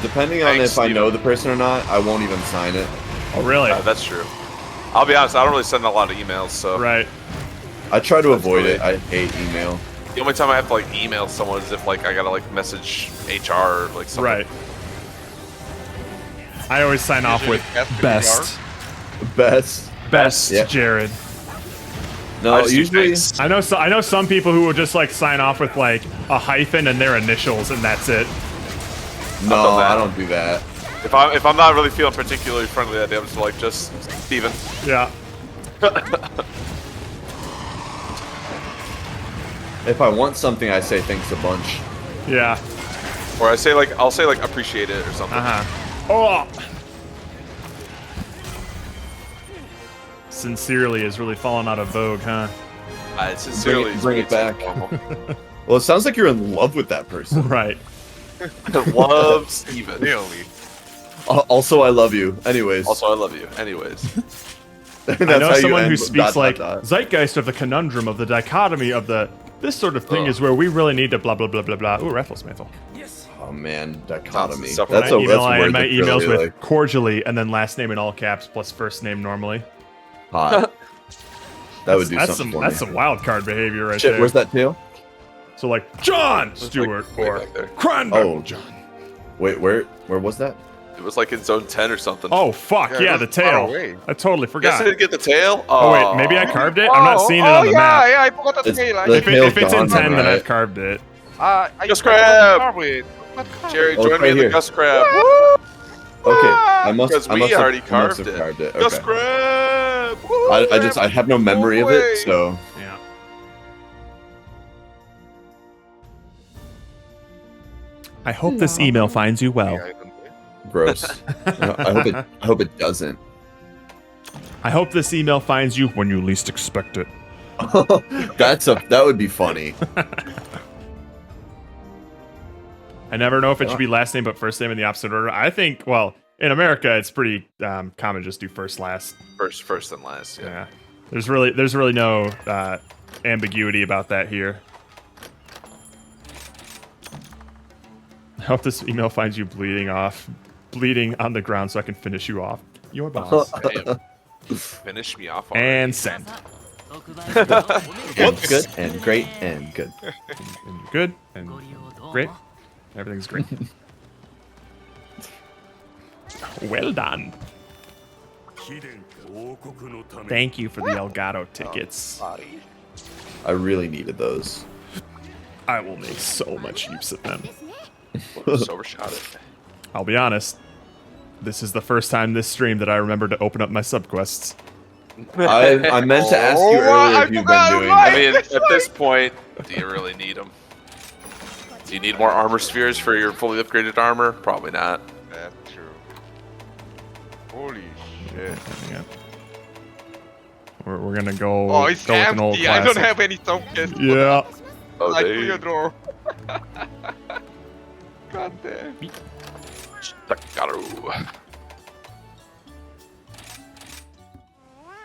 Depending on Thanks, if I know Steven. the person or not, I won't even sign it. Oh really? That's true. I'll be honest, I don't really send a lot of emails, so Right. I try to avoid really- it. I hate email. the only time I have to like email someone is if like I gotta like message HR or like something. Right. I always sign off with best. Best. Best, Yeah. Jared. No, I just do usually thanks. I know some people who will just like sign off with like a hyphen and their initials and that's it. no, done that. I don't do that. If I'm not really feeling particularly friendly that day, I'm just like just Steven. Yeah. If I want something, I say thanks a bunch. Yeah. Or I'll say like appreciate it or something. Oh. Sincerely is really falling out of vogue, huh? I sincerely Bring it back. normal. Well, it sounds like you're in love with that person. Right. Love Steven. Really? Also, I love you. Anyways. Also, I love you. Anyways. That's I know how you someone end who dot, speaks dot, like dot. zeitgeist of the conundrum of the dichotomy of the this sort of thing is where we really need to blah blah blah blah blah. Ooh, Rafflesmithel. Oh man, dichotomy. Sounds That's I a email I word end my that emails really, with like, cordially and then last name in all caps plus first name normally. hot. That would do That's something some for that's me. some wild card behavior right Shit, there. where's that tail? So like John Stewart way or back there. Crandall Oh. John. Wait, where was that? It was like in zone 10 or something. Oh fuck Yeah, yeah, it the was far tail. away. I totally Guess forgot. I didn't get the tail. Oh wait, maybe I carved it. I'm not seeing it on the yeah, map. Yeah, I forgot the It's tail. the- If it's in tail's 10, gone, then right? I've carved it. I Just forgot grab. to carve it. What carve? Jerry, Oh, join it's me right in the here. Gus Crab. Okay, I must. Because I we must have- already I must carved have it. carved it. Gus Okay. Crab. I have no memory of it, so Yeah. I hope this email finds you well. Yeah, I don't know. gross. I hope it doesn't. I hope this email finds you when you least expect it. That would be funny. I never know if it should be last name but first name in the opposite order. I think, well, in America, it's pretty common to just do first last. First and last. Yeah. Yeah. There's really no ambiguity about that here. I hope this email finds you bleeding on the ground so I can finish you off. Your boss. Damn. Finish me off. already. And send. And good and great and good. And you're good and great. Everything's great. Well done. Thank you for the Elgato tickets. I really needed those. I will make so much use of them. Just overshot it. I'll be honest. This is the first time this stream that I remember to open up my subquests. I meant to ask you earlier if you've been doing I that. mean, at this point, do you really need them? Do you need more armor spheres for your fully upgraded armor? Probably not. That's true. Holy shit. Yeah. We're gonna go. Oh, it's go with an old empty. I don't classic. have any subquests. Yeah. Oh, Like they- clear draw. God damn. Staccato.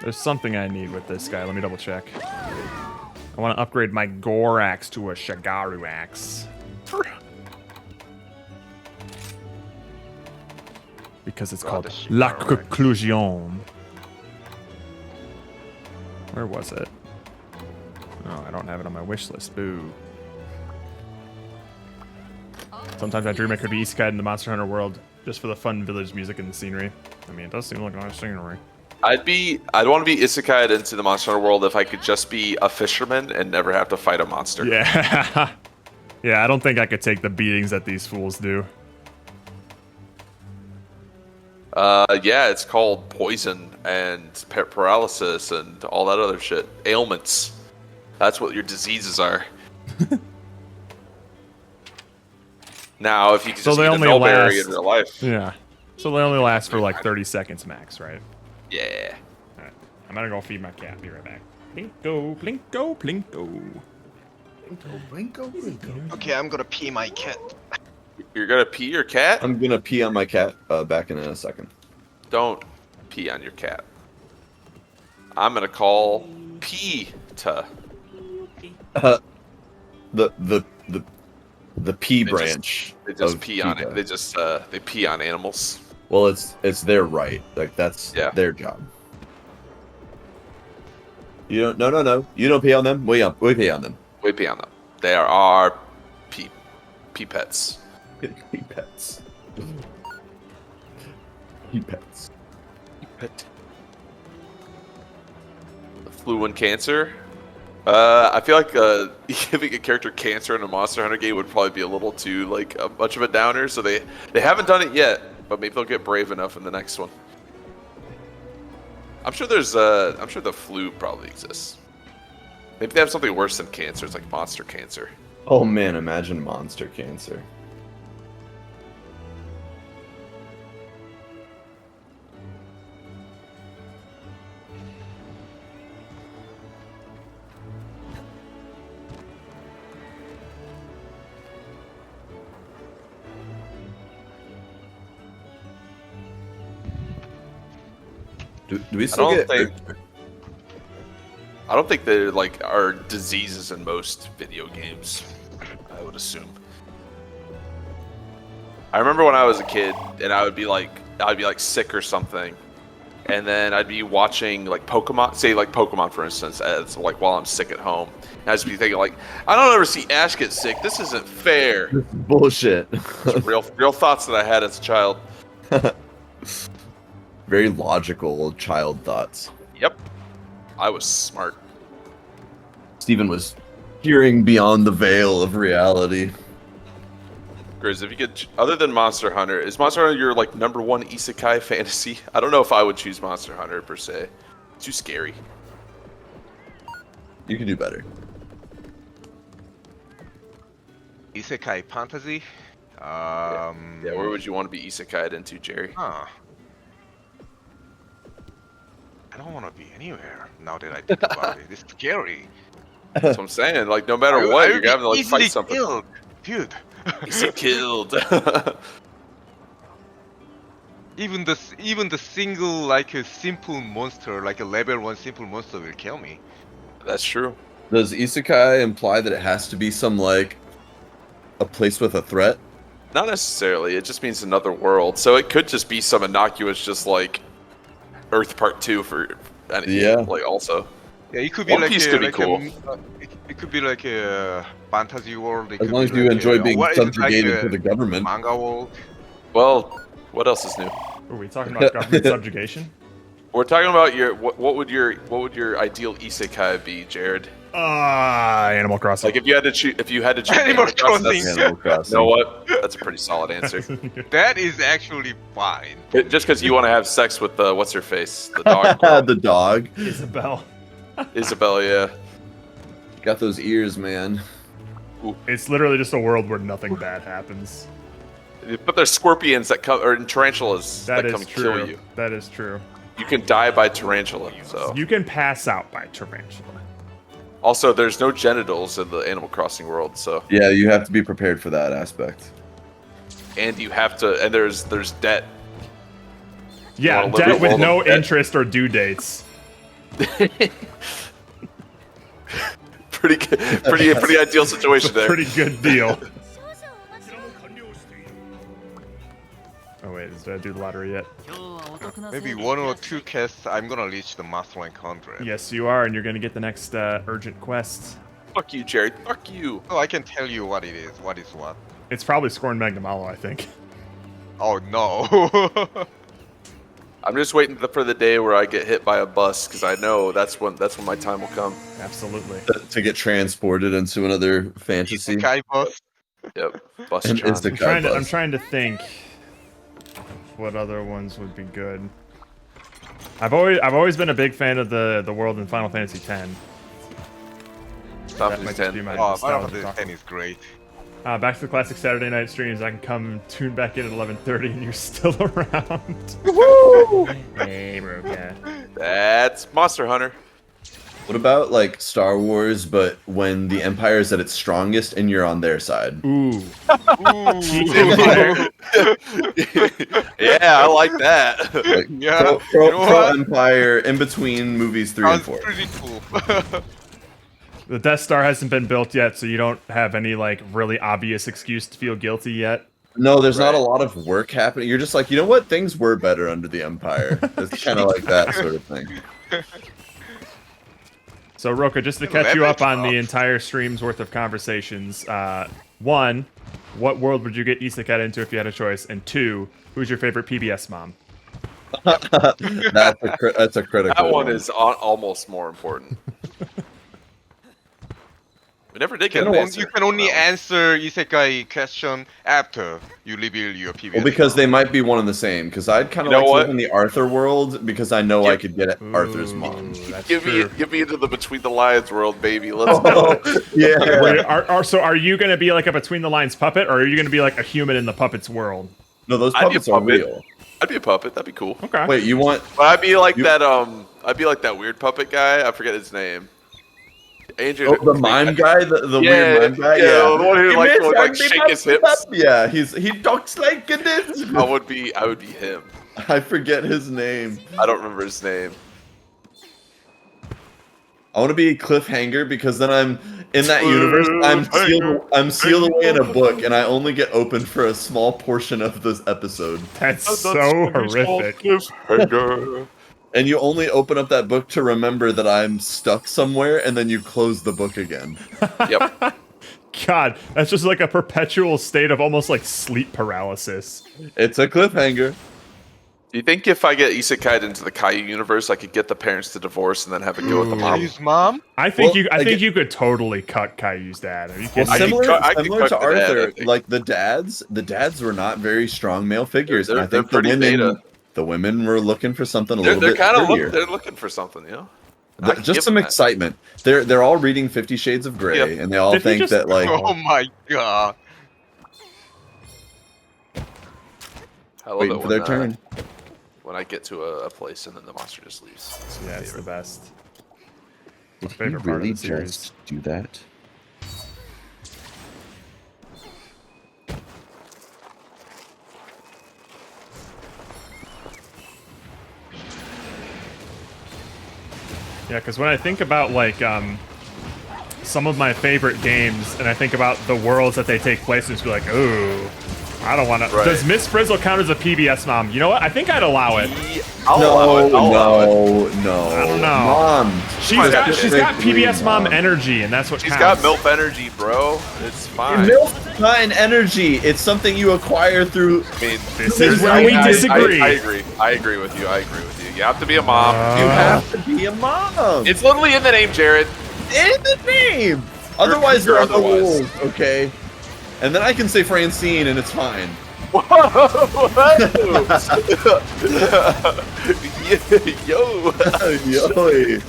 There's something I need with this guy. Let me double check. I want to upgrade my Gore axe to a Shagaru axe. Because it's called the La Shagaru axe. Conclusion. Where was it? Oh, I don't have it on my wish list. Boo. Sometimes I dream I could be Isekai in the Monster Hunter world just for the fun village music and the scenery. I mean, it does seem like a nice scenery. I'd want to be isekai'd into the Monster Hunter world if I could just be a fisherman and never have to fight a monster. Yeah. Yeah, I don't think I could take the beatings that these fools do. Yeah, it's called poison and paralysis and all that other shit. Ailments. That's what your diseases are. Now, if you could So just they eat a only Nullberry last- in real life. Yeah. So they only last for like 30 seconds max, right? Yeah. Alright. I'm gonna go feed my cat. Be right back. Plinko, plinko, plinko. Okay, I'm gonna pee my cat. You're gonna pee your cat? I'm gonna pee on my cat back in a second. Don't pee on your cat. I'm gonna call PETA. The P They branch. They just of pee on PETA. it. They just they pee on animals. Well, it's their right. Like that's Yeah. their job. You don't. No. You don't pee on them. We pee on them. We pee on them. They are our pee pets. Pee pets. Pee pets. Flu and cancer. I feel like giving a character cancer in a Monster Hunter game would probably be a little too like much of a downer. So they haven't done it yet, but maybe they'll get brave enough in the next one. I'm sure I'm sure the flu probably exists. Maybe they have something worse than cancer. It's like monster cancer. Oh man, imagine monster cancer. Do we still get? I don't think there like are diseases in most video games. I would assume. I remember when I was a kid, and I'd be like sick or something, and then I'd be watching like Pokemon, say like Pokemon for instance, as like while I'm sick at home, and I'd just be thinking like, I don't ever see Ash get sick. This isn't fair. Bullshit. real thoughts that I had as a child. Very logical child thoughts. Yep, I was smart. Steven was peering beyond the veil of reality. Grizz, if you could, other than Monster Hunter, is Monster Hunter your like #1 isekai fantasy? I don't know if I would choose Monster Hunter per se. It's too scary. You can do better. Isekai fantasy. Yeah, where would you want to be isekai'd into, Jerry? Huh. I don't want to be anywhere now that I think about it. It's scary. That's what I'm saying. Like, no matter what, you're having to like easily fight something. killed, dude. Easily killed. even the single like a simple monster, like a level 1 simple monster, will kill me. That's true. Does isekai imply that it has to be some like a place with a threat? Not necessarily. It just means another world. So it could just be some innocuous, just like Earth Part 2 for anything. Yeah. Like also. Yeah, it could be One like Piece a, could be like cool. it could be like a fantasy world. It As could long as be you like enjoy a, being what is it, like subjugated a to the government. manga world. Well, what else is new? Are we talking about government subjugation? We're talking about your what would your ideal isekai be, Jared? Animal Crossing. Like if you had to choose, Animal Crossing. that's- Animal Crossing. You know what? That's a pretty solid answer. That is actually fine. Just because you want to have sex with the what's her face, the dog, The dog. Isabel. Isabel, yeah. Got those ears, man. It's literally just a world where nothing bad happens. But there's scorpions that come, or tarantulas That that come is true. kill you. That is true. You can die by tarantula. So You can pass out by tarantula. also, there's no genitals in the Animal Crossing world. So Yeah, you have to be prepared for that aspect. and you have to, and there's debt. Yeah, wanna live debt in with world no of debt? interest or due dates. Pretty ideal situation there. Pretty good deal. Oh wait, did I do the lottery yet? Maybe 1 or 2 quests. I'm gonna reach the Master Rank 100. Yes, you are, and you're gonna get the next urgent quest. Fuck you, Jared. Fuck you. Oh, I can tell you what it is. What is what? It's probably Scorn Magnamalo, I think. Oh no. I'm just waiting for the day where I get hit by a bus because I know that's when my time will come. Absolutely. To get transported into another fantasy. Isekai boss. Yep. Bus And John. Isekai I'm trying to think what other ones would be good. I've always been a big fan of the world in Final Fantasy X. Final That Fantasy might just be 10. my Oh, nostalgia Final Fantasy talking. 10 is great. Back to the classic Saturday night streams. I can come tune back in at 11:30 and you're still around. Hey, bro. Yeah. That's Monster Hunter. What about like Star Wars, but when the Empire is at its strongest and you're on their side? Ooh. Yeah, I like that. Like, Yeah, pro you know what? Empire in between movies 3 and Sounds 4. pretty cool. The Death Star hasn't been built yet, so you don't have any like really obvious excuse to feel guilty yet. No, there's not a Right. lot of work happening. You're just like, you know what? Things were better under the Empire. It's kind of like that sort of thing. So Roka, just to Yeah, catch you that up on makes the entire stream's worth of conversations. One, what world would you get Isekai into if you had a choice? And two, who's your favorite PBS mom? That's a critical That one is almost more important. We never did get an answer. You can only answer Isekai question after you reveal your PBS. Well, because they might be one and the same. Because I'd kind of You know like to what? live in the Arthur world because I know I could get Arthur's mom. That's Give true. me into the Between the Lions world, baby. Let's go. Yeah. Wait, so are you going to be like a Between the Lines puppet, or are you going to be like a human in the puppet's world? No, those I'd be a puppets are puppet. real. I'd be a puppet. That'd be cool. Okay. Wait, you want? But I'd be like You- that. I'd be like that weird puppet guy. I forget his name. Andrew. Oh, the mime guy, the Yeah, weird mime guy. yeah, Yeah, the one who, He like, makes would, like, ugly shake his puppets. hips. Yeah, he talks like this. I would be him. I forget his name. I don't remember his name. I want to be Cliffhanger because then I'm in that universe. I'm sealed away in a book, and I only get open for a small portion of this episode. That's so horrific. And you only open up that book to remember that I'm stuck somewhere, and then you close the book again. Yep. God, that's just like a perpetual state of almost like sleep paralysis. It's a cliffhanger. Do you think if I get isekai'd into the Caillou universe, I could get the parents to divorce and then have a go with the mom? His mom? I think Well, I think you could totally cut Caillou's dad. Are you Well, kidding me? I could similar to cut the dad, Arthur, I think. like the dads were not very strong male figures, and I They're think the pretty women, beta. the women were looking for something a They're little bit kind of dirtier. they're looking for something, you know. I can Just give some them that. excitement. They're all reading 50 Shades of Grey, Yep. and they all Did he think just- that like Oh my god. I love waiting it for when, their turn. when I get to a place and then the monster just leaves. It's my Yeah, it's the favorite. best. My favorite part of the series. do that? Yeah, because when I think about like some of my favorite games, and I think about the worlds that they take place in, just be like, ooh, I don't want to. Right. Does Miss Frizzle count as a PBS mom? You know what? I think I'd allow it. I'll allow it. I'll allow it. no. I don't know. Mom, She's Fine, got that's she's it. got PBS mom energy, and that's what She's counts. got MILF energy, bro. It's fine. Milk not an energy. It's something you acquire through. I mean, This there's- is where we I disagree. agree. I agree with you. I agree with you. You have to be a mom. You have to be a mom. It's literally in the name, Jared. in the name. Otherwise, you're they're the otherwise. rules, okay? And then I can say Francine, and it's fine. Yo. Yoy.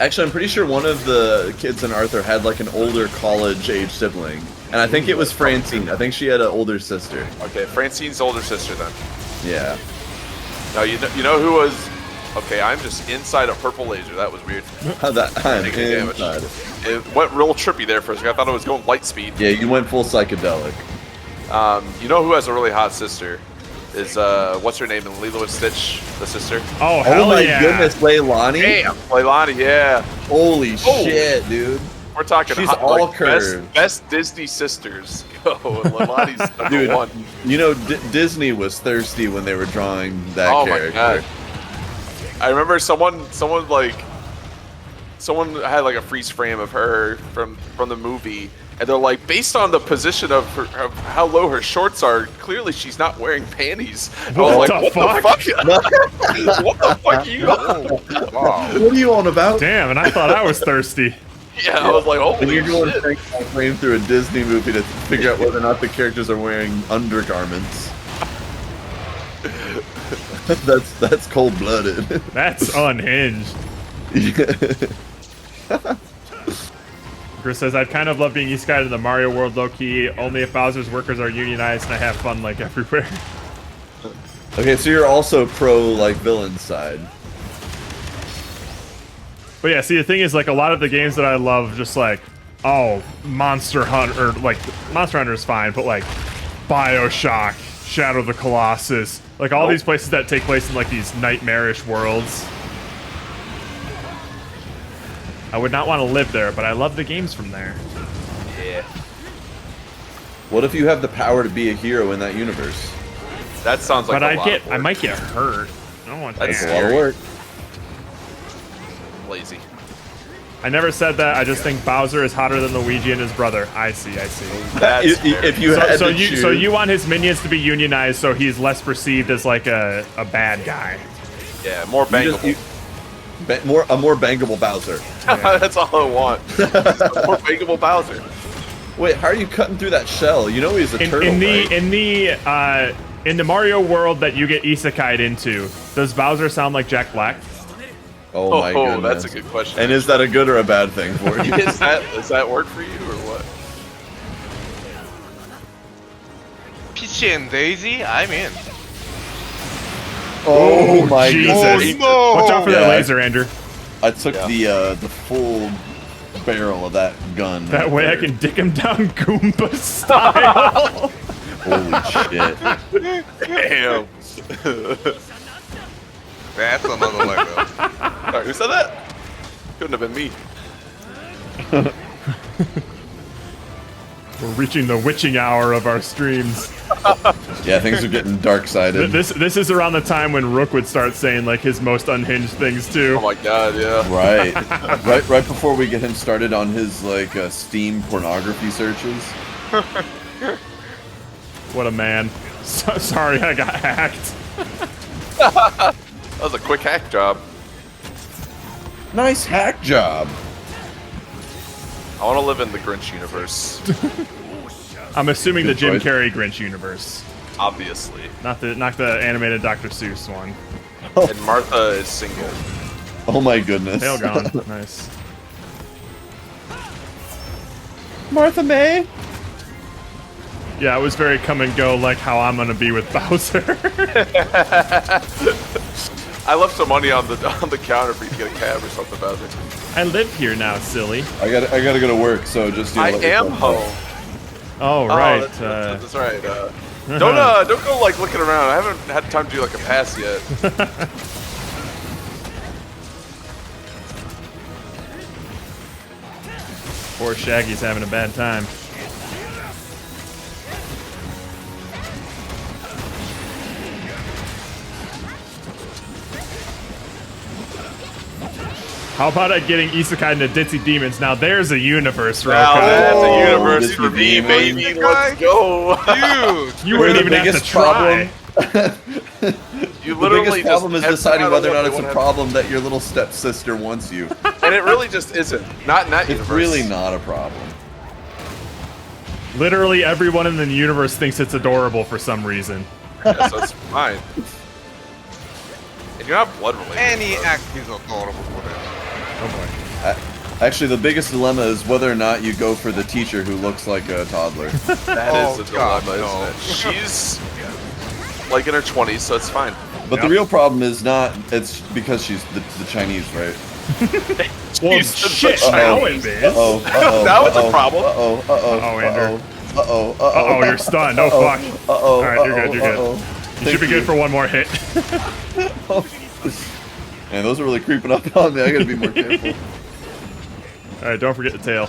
Actually, I'm pretty sure one of the kids in Arthur had like an older college-age sibling, and I think it was Francine. I think she had an older sister. Okay, Francine's older sister then. Yeah. Now you know who was. Okay, I'm just inside a purple laser. That was weird. How that? I'm Taking damage. inside. It went real trippy there for a second. I thought it was going light speed. Yeah, you went full psychedelic. You know who has a really hot sister? Is what's her name in Lilo and Stitch, the sister? Oh Oh hell my yeah! goodness, Leilani! Damn, Leilani, yeah. Holy Oh. shit, dude! We're talking She's hot, all like, curved. best Disney sisters. Yo, Leilani's number Dude, one. you know Disney was thirsty when they were drawing that Oh character. my god. I remember someone had like a freeze frame of her from the movie, And they're like, based on the position of how low her shorts are, clearly she's not wearing panties. I was like, the what the fuck? What the fuck are you? Wow. What are you on about? Damn, and I thought I was thirsty. Yeah, I was like, And holy you're going shit. frame by frame through a Disney movie to figure out whether or not the characters are wearing undergarments. That's cold blooded. That's unhinged. Chris says, I'd kind of love being Isekai in the Mario world low-key, only if Bowser's workers are unionized and I have fun like everywhere. Okay, so you're also pro like villain side. But yeah, see, the thing is, like, a lot of the games that I love, just like, oh, Monster Hunter, like, Monster Hunter is fine, but like, Bioshock, Shadow of the Colossus, like, all these places that take place in, like, these nightmarish worlds. I would not want to live there, but I love the games from there. Yeah. What if you have the power to be a hero in that universe? That sounds like But a lot of I work. might get hurt. I don't want that. That's It's a lot of work. lazy. I never said that. I just think Bowser is hotter than Luigi and his brother. I see. That's If you had So to choose, you want his minions to be unionized so he's less perceived as like a bad guy. yeah, more you just- bangable. a more bangable Bowser. That's all I want. A more bangable Bowser. Wait, how are you cutting through that shell? You know he's a turtle, right? In the Mario world that you get isekai'd into, does Bowser sound like Jack Black? Oh my goodness. That's a good question. And is that a good or a bad thing for you? Does that work for you or what? Peachy and Daisy, I'm in. Oh my Jesus. goodness. No! Watch out for that Yeah. laser, Andrew. I took the full barrel of that gun. That right way I there. can dick him down Goomba style. Holy shit. Damn. That's another level. Sorry, who said that? Couldn't have been me. We're reaching the witching hour of our streams. Yeah, things are getting dark sided. This is around the time when Rook would start saying like his most unhinged things too. Oh my god, yeah. Right. right before we get him started on his like Steam pornography searches. What a man. Sorry, I got hacked. That was a quick hack job. Nice hack job. I want to live in the Grinch universe, I'm assuming the Good Jim choice. Carrey Grinch universe, obviously. not the animated Dr. Seuss one. And Martha is single. Oh my goodness. Tail gone. Nice. Martha May. Yeah, it was very come and go, like how I'm gonna be with Bowser. I left some money on the counter for you to get a cab or something about it. I live here now, silly. I gotta go to work, so just I let am yourself know. home. Oh right. That's right. Don't go like looking around. I haven't had time to do like a pass yet. Poor Shaggy's having a bad time. How about getting Isekai into Ditzy Demons? Now there's a universe, Now Rokai. that's a Oh, universe this for would me, be baby. amazing. Let's go. Dude! You Where wouldn't the even have to biggest try. You The literally biggest problem just is deciding every whether or time I not it's look a at problem that your little stepsister wants you. one, and it really just isn't. Not in that It's universe. really not a problem. Literally everyone in the universe thinks it's adorable for some reason. Yeah, so it's fine. And you're not blood related. Any so- act is adorable for them. Oh boy. Actually, the biggest dilemma is whether or not you go for the teacher who looks like a toddler. That Oh, is a God, dilemma, no. isn't it? She's like in her 20s, so it's fine. But the real problem is not, it's because she's the Chinese, right? Well, She's the shit, Chinese. now it is. Uh-oh, Now it's a problem. Uh-oh, Uh-oh, Andrew. Uh-oh, Uh-oh, you're stunned. Oh, fuck. Uh-oh, Alright, you're good, you're good. uh-oh. You should be good for one more hit. Man, those are really creeping up on me. I gotta be more careful. Alright, don't forget the tail.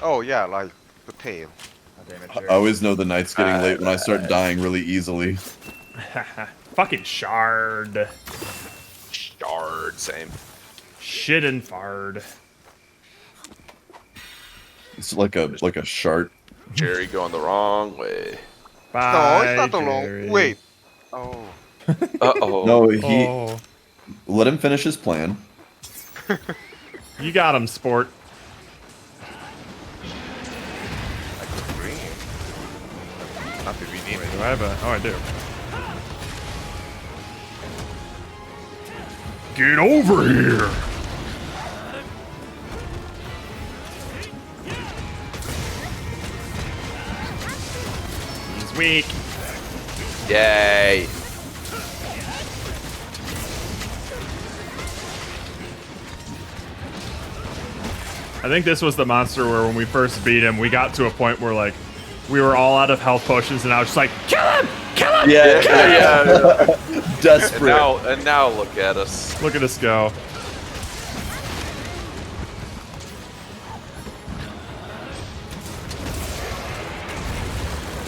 Oh yeah, like the tail. I always know the night's getting late when I start dying really easily. Fucking shard. Shard, same. Shit and fard. It's like a shark. Jerry going the wrong way. Bye, No, it's not the Jerry. long. Wait. Oh. Uh-oh. No, he Oh, let him finish his plan. you got him, sport. I could bring it. Not to be needed. Do I have a? Oh, I do. Get over here! He's weak. Yay. I think this was the monster where when we first beat him, we got to a point where like we were all out of health potions, and I was just like, kill him! Kill him! Yeah, Yeah. desperate. And now look at us. Look at us go.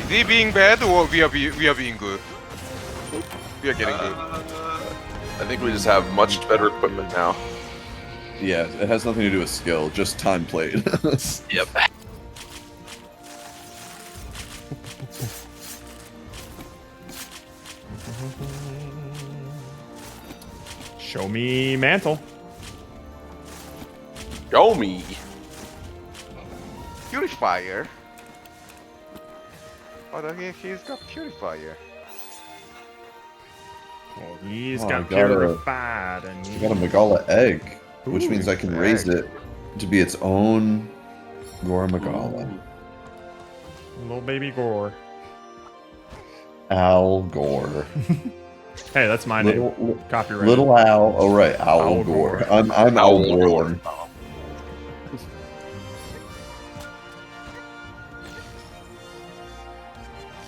Is he being bad or we are being good? We are getting good. I think we just have much better equipment now. Yeah, it has nothing to do with skill, just time played. Yep. Show me mantle. Show me. Purifier. Oh, he's got purifier. Oh, he's Oh, I got got a- purified, and I got a Magala egg, which Ooh, means I can egg. raise it to be its own Gore Magala. little baby Gore. Al Gore. Hey, that's my name. Little, Copyright. little Al. Oh right, Al Al Gore. Gore. I'm Al Al Gore.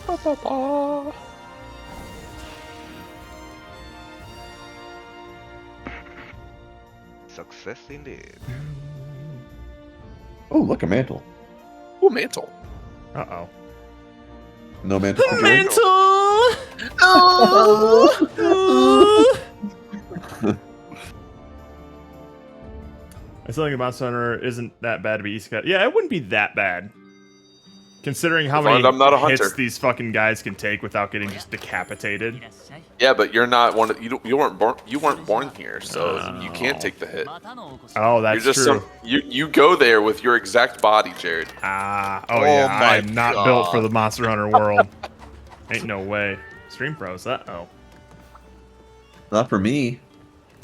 Gore. Success indeed. Oh, look, a mantle. Ooh, mantle. Uh oh. No mantle. for Jerry? I still think the Monster Hunter isn't that bad to be isekai. Yeah, it wouldn't be that bad. Considering how many I'm not a hits hunter. these fucking guys can take without getting just decapitated. Yeah, but you're not one of you weren't born here, so you can't take the hit. Oh, that's You're just true. you go there with your exact body, Jared. Oh Oh yeah, my I'm not God. built for the Monster Hunter world. Ain't no way. Stream pros, uh-oh. Not for me.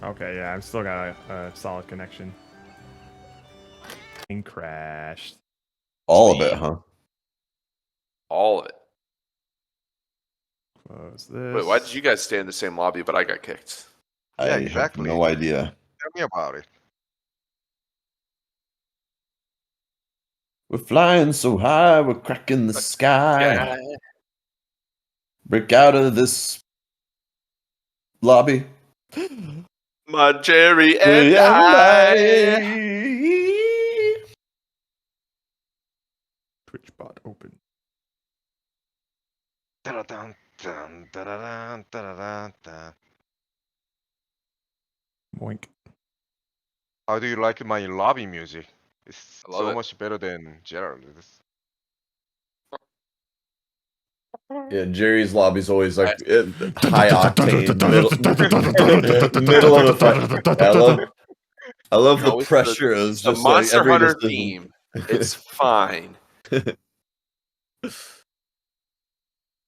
Okay, yeah, I've still got a solid connection. And crashed. All of it, huh? All of it. Close this. Wait, why did you guys stay in the same lobby, but I got kicked? Yeah, I exactly. have no idea. Tell me about it. We're flying so high, we're cracking the sky. Yeah. Break out of this lobby. My Jerry and I. Twitch bot open. Da-da-dun, dun, da-da-dun, da-da-dun, dun. Boink. How do you like my lobby music? It's I love so it. much better than Gerald. Yeah, Jerry's lobby's always like high octane, middle of the fight. I love the Always pressure. It was The just like Monster every Hunter decision. theme. It's fine.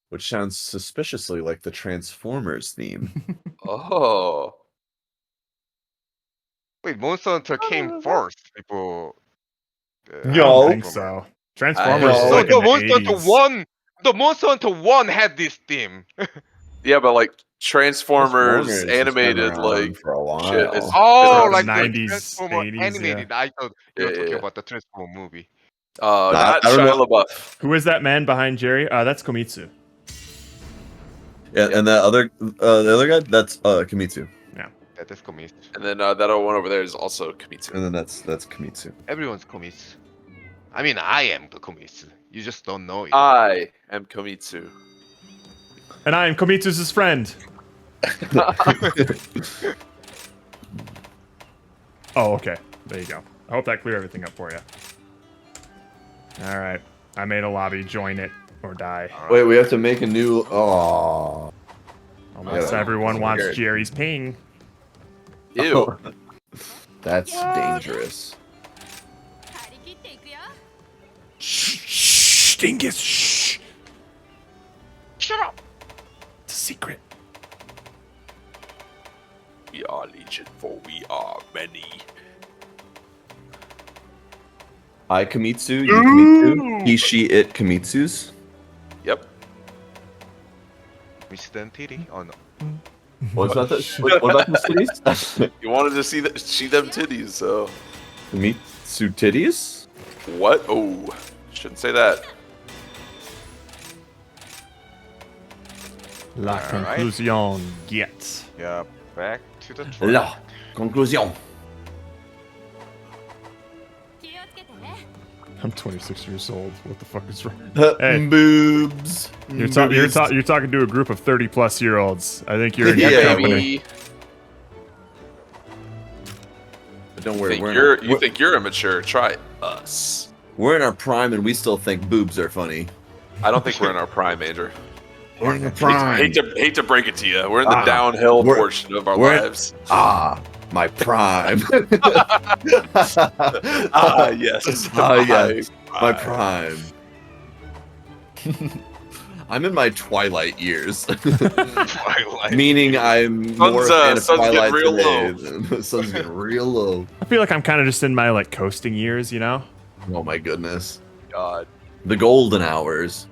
Which sounds suspiciously like the Transformers theme. Oh. Wait, Monster Hunter came first. People. I No. don't think so. Transformers No, is No, like the in the Monster 80s. Hunter 1. The Monster Hunter 1 had this theme. Yeah, but like Transformers Transformers has been animated around like for a while. shit, it's- Oh, It's like 90s, the Transformer 80s, animated. yeah. I thought you were Yeah, talking yeah. about the Transformer movie. I not don't Shia know. LaBeouf. Who is that man behind Jerry? That's Komitsu. Yeah, and that the other guy, that's Kimitsu. That is Komitsu. And then that other one over there is also Kimitsu. And then that's Kimitsu. Everyone's Komitsu. I mean, I am the Komitsu. You just don't know it. I am Komitsu. And I am Komitsu's friend. Oh, okay. There you go. I hope that cleared everything up for you. All right. I made a lobby. Join it or die. Wait, we have to make a new. Oh. Almost Yeah, everyone wants weird. Jerry's ping. Ew. That's dangerous. 張り切っていくよ Shh, Dingus. Shh. Shut up. It's a secret. We are legion, for we are many. I Kamitsu, you Kamitsu. He, she, it Kamitsus. Yep. Mr. and Titty? Oh no. What's that? What about the cities? You wanted to see them titties, so Kamitsu titties? what? Oh, shouldn't say that. La All right. conclusion get. Yeah, back to the track. La conclusion. 気をつけてね I'm 26 years old. What the fuck is wrong? Hey. Boobs. You're Boobies. talking to a group of 30-plus-year-olds. I think you're in good Yeah, company. Maybe But don't worry, you think you're immature. Try us. we're in our prime and we still think boobs are funny. I don't think we're in our prime, Andrew. We're in our Hate to break it to you. We're in the Ah, downhill we're- portion of our we're- lives. Ah, my prime. Ah, yes. Ah, yes. My prime. I'm in my twilight years. Twilight. Meaning I'm more a Sun's, fan of sun's getting Twilight real today than- Sun's getting real low. I feel like I'm kind of just in my like coasting years, you know? Oh my goodness. God. The golden hours.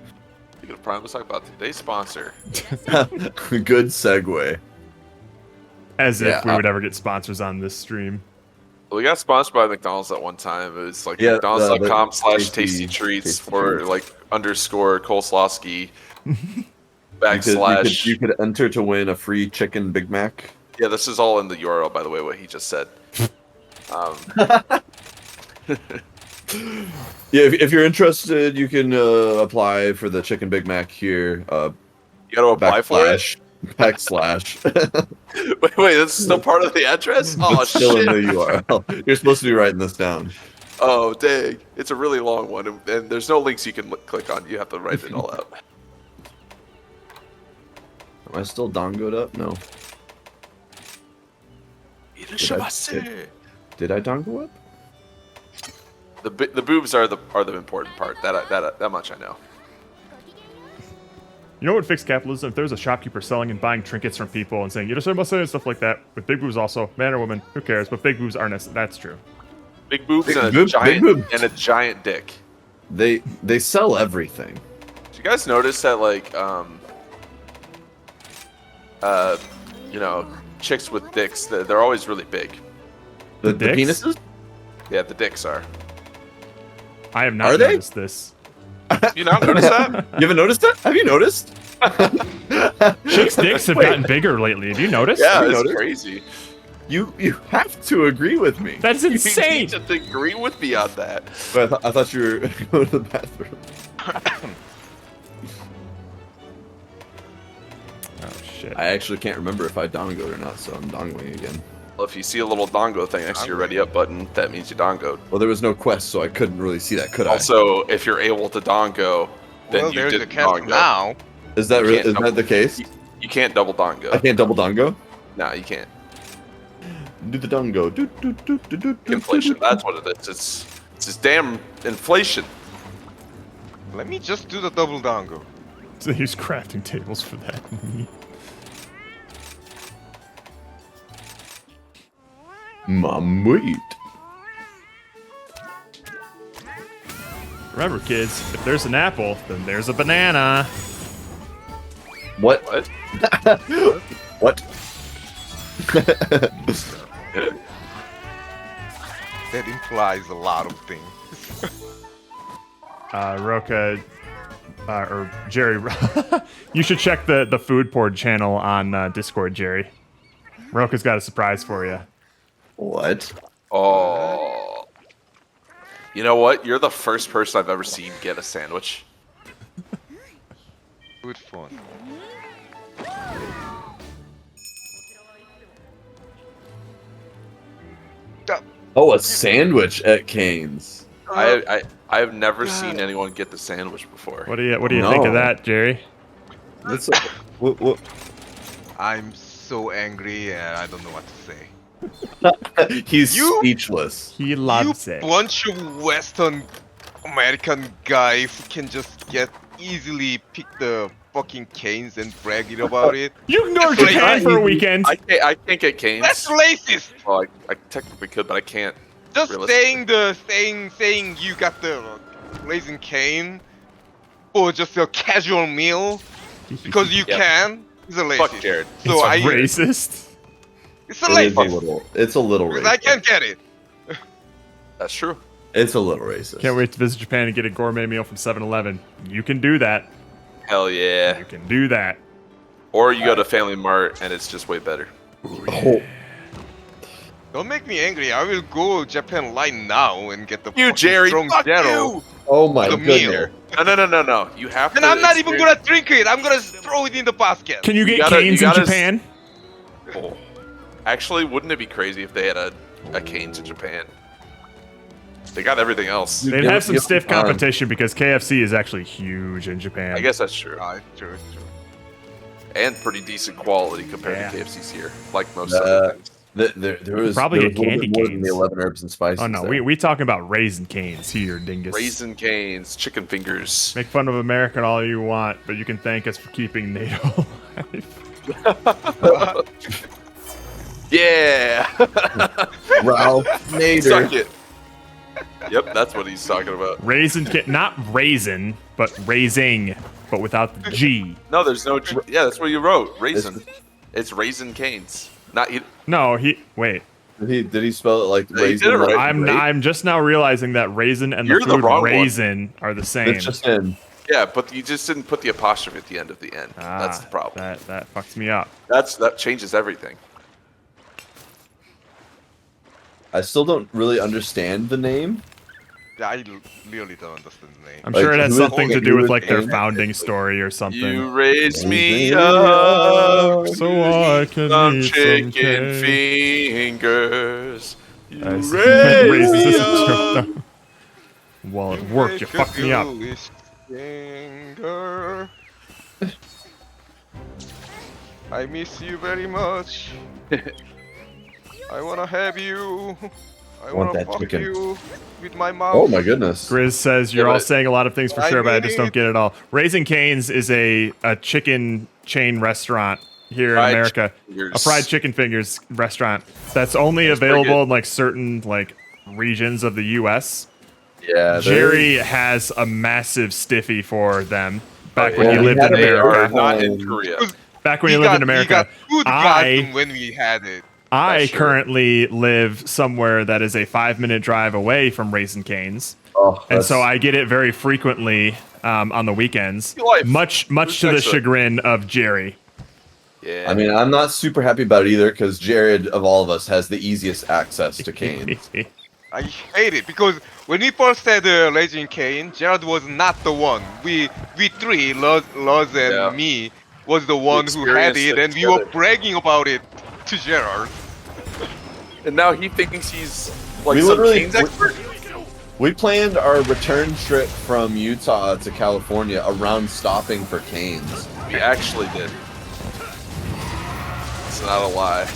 Speaking of prime, let's talk about today's sponsor. Good segue. As Yeah, if we would ever get sponsors on this stream. We got sponsored by McDonald's at one time. It was like Yeah, McDonald's.com/tasty tasty treats Tasty for Treats. like underscore coleslawski You backslash. you could enter to win a free chicken Big Mac. Yeah, this is all in the URL, by the way, what he just said. Yeah, if you're interested, you can apply for the chicken Big Mac here. You got to apply for it. Backslash. Wait, that's still part of the address? Oh, It's still shit. in the URL. You're supposed to be writing this down. Oh, dang. It's a really long one, and there's no links you can click on. You have to write it all out. Am I still dongoed up? No. Did I dongo up? The boobs are the important part. That much I know. You know what would fix capitalism? If there was a shopkeeper selling and buying trinkets from people and saying, you just must say and stuff like that. With big boobs also, man or woman, who cares? But big boobs aren't that's true. Big boobs Big and, boob- big boob. a giant dick. They sell everything. Did you guys notice that like you know, chicks with dicks, they're always really big. The dicks? penises? Yeah, the dicks are. I have not Are they? noticed this. You not notice that? You haven't noticed that? Have you noticed? Chicks' dicks have Wait. gotten bigger lately. Have you noticed? Yeah, you it's noticed? crazy. You have to agree with me. That's You insane. need to agree with me on that. But I thought you were going to the bathroom. Oh, shit. I actually can't remember if I dongoed or not, so I'm dongoing again. Well, if you see a little dongo thing next to your ready up button, that means you dongoed. Well, there was no quest, so I couldn't really see that, could I? Also, if you're able to dongo, then Well, you there's did a camp dongo. now. Is that You really, can't is that double- the case? You can't double dongo. I can't double dongo? No, you can't. Do the dongo. Do, do, do, do, do, do, Inflation. do. That's what it is. It's this damn inflation. Let me just do the double dongo. So use crafting tables for that. Mom, wait. Remember, kids, if there's an apple, then there's a banana. What? What? What? That implies a lot of things. Roka, or Jerry, you should check the food port channel on Discord, Jerry. Roka's got a surprise for you. What? Oh. You know what? You're the first person I've ever seen get a sandwich. Good fun. Oh, a sandwich at Cane's. I've never seen anyone get the sandwich before. What do you think of No. that, Jerry? That's what, I'm so angry and I don't know what to say. he's You- speechless. He You loves it. bunch of Western American guys who can just get easily pick the fucking canes and brag it about it. You ignored That's Japan right. for a weekend. I can't get canes. That's racist. Well, I technically could, but I can't. Just Realistically. saying you got the raisin cane or just a casual meal because you Yep. can is a racist. Fuck Jared. So It's I racist. it's a It is a racist little. It's a little because I racist. can't get it. That's true. It's a little racist. Can't wait to visit Japan and get a gourmet meal from 7-Eleven. You can do that. Hell yeah. You can do that. Or you go to Family Mart and it's just way better. Oh, Don't make me angry. I will go Japan right now and get the You fucking Jerry, strong fuck zero. you! oh my The goodness. meal. No. You have And to. I'm not even experience- gonna drink it. I'm gonna throw it in the basket. Can you get gotta- canes you in gotta- Japan? Oh. Actually, wouldn't it be crazy if they had a canes in Japan? They got everything else. They'd Give have it- some give stiff it time. competition because KFC is actually huge in Japan. I guess that's true. Ah, it's true, it's true. And pretty decent quality compared Yeah. to KFC's here, like most Uh, other things. There was Probably there get was a little candy bit more than canes. the 11 herbs and spices. Oh no, there. we talking about raisin canes here, dingus. Raisin canes, chicken fingers. Make fun of America all you want, but you can thank us for keeping NATO alive. Yeah! Ralph Nader. Suck it. Yep, that's what he's talking about. Raisin, not raisin, but raising, but without the G. No, there's no. Yeah, that's what you wrote. Raisin. It's raisin canes. Not. No, wait. Did he spell it like Yeah, he raisin? did it right. like I'm grape? I'm just now realizing that raisin and You're the the food wrong one. raisin are the same. It's just in. Yeah, but you just didn't put the apostrophe at the end of the end. That's the problem. That fucks me up. That changes everything. I still don't really understand the name. Yeah, I really don't understand the name. I'm Like, sure it has who is- something to who do with is like their Anne? founding story or something. You raise me Raise me up, up so I can some eat some chicken cake. fingers. You I see. raise Raises me is a up. joke, though. Well, it worked. You fucked me up. Finger. I miss you very much. I wanna have you. I Want wanna that fuck chicken. you with my mouth. Oh my goodness. Grizz says you're Yeah, all but- saying a lot of things for I sure, but I mean just don't it. get it all. Raising Cane's is a chicken chain restaurant here in Fried America. chicken fingers. A fried chicken fingers restaurant that's only pretty available good. in like certain like regions of the U.S. Yeah. Jerry has a massive stiffy for them. Back when yeah, he we lived had in it They are America. not in Korea. Back when he lived in America. got good I- gotten when we had it. I That's true. currently live somewhere that is a 5-minute drive away from Raisin Cane's. Oh, And so that's- I get it very frequently on the weekends. Life. Much Who's to the next to it? chagrin of Jerry. Yeah. I mean, I'm not super happy about it either because Jared, of all of us, has the easiest access to Canes. I hate it because when we first had Raging Cane, Gerald was not the one. We three, Luz and Yeah. me, was the one who had experienced it, it and we were together. bragging about it to Gerald. and now he thinks he's like We some literally- Canes expert. We planned our return trip from Utah to California around stopping for Canes. We actually did. It's not a lie.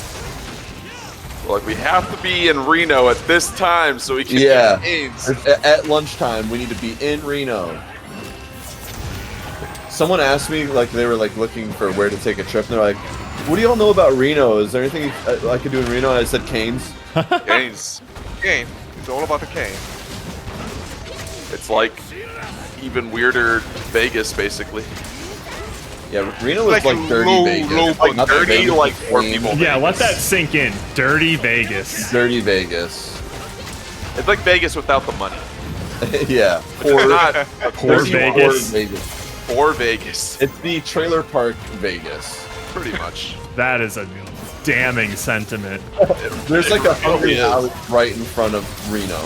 We're like, we have to be in Reno at this time so we can Yeah. get Canes. At lunchtime, we need to be in Reno. Someone asked me, like, they were like looking for where to take a trip, and they're like, "What do y'all know about Reno? Is there anything I could do in Reno?" And I said, "Canes." Canes. Cane. It's all about the cane. It's like even weirder Vegas, basically. Yeah, Reno was Like like dirty low- Vegas. low- Like, not the dirty, Vegas like, of poor Canes. people. Yeah, let Vegas. that sink in. Dirty Vegas. Dirty Vegas. It's like Vegas without the money. Yeah. Or not Poor Dirty Vegas. for Vegas. It's the trailer park Vegas. Pretty much. That is a damning sentiment. There's like a hungry is. house right in front of Reno.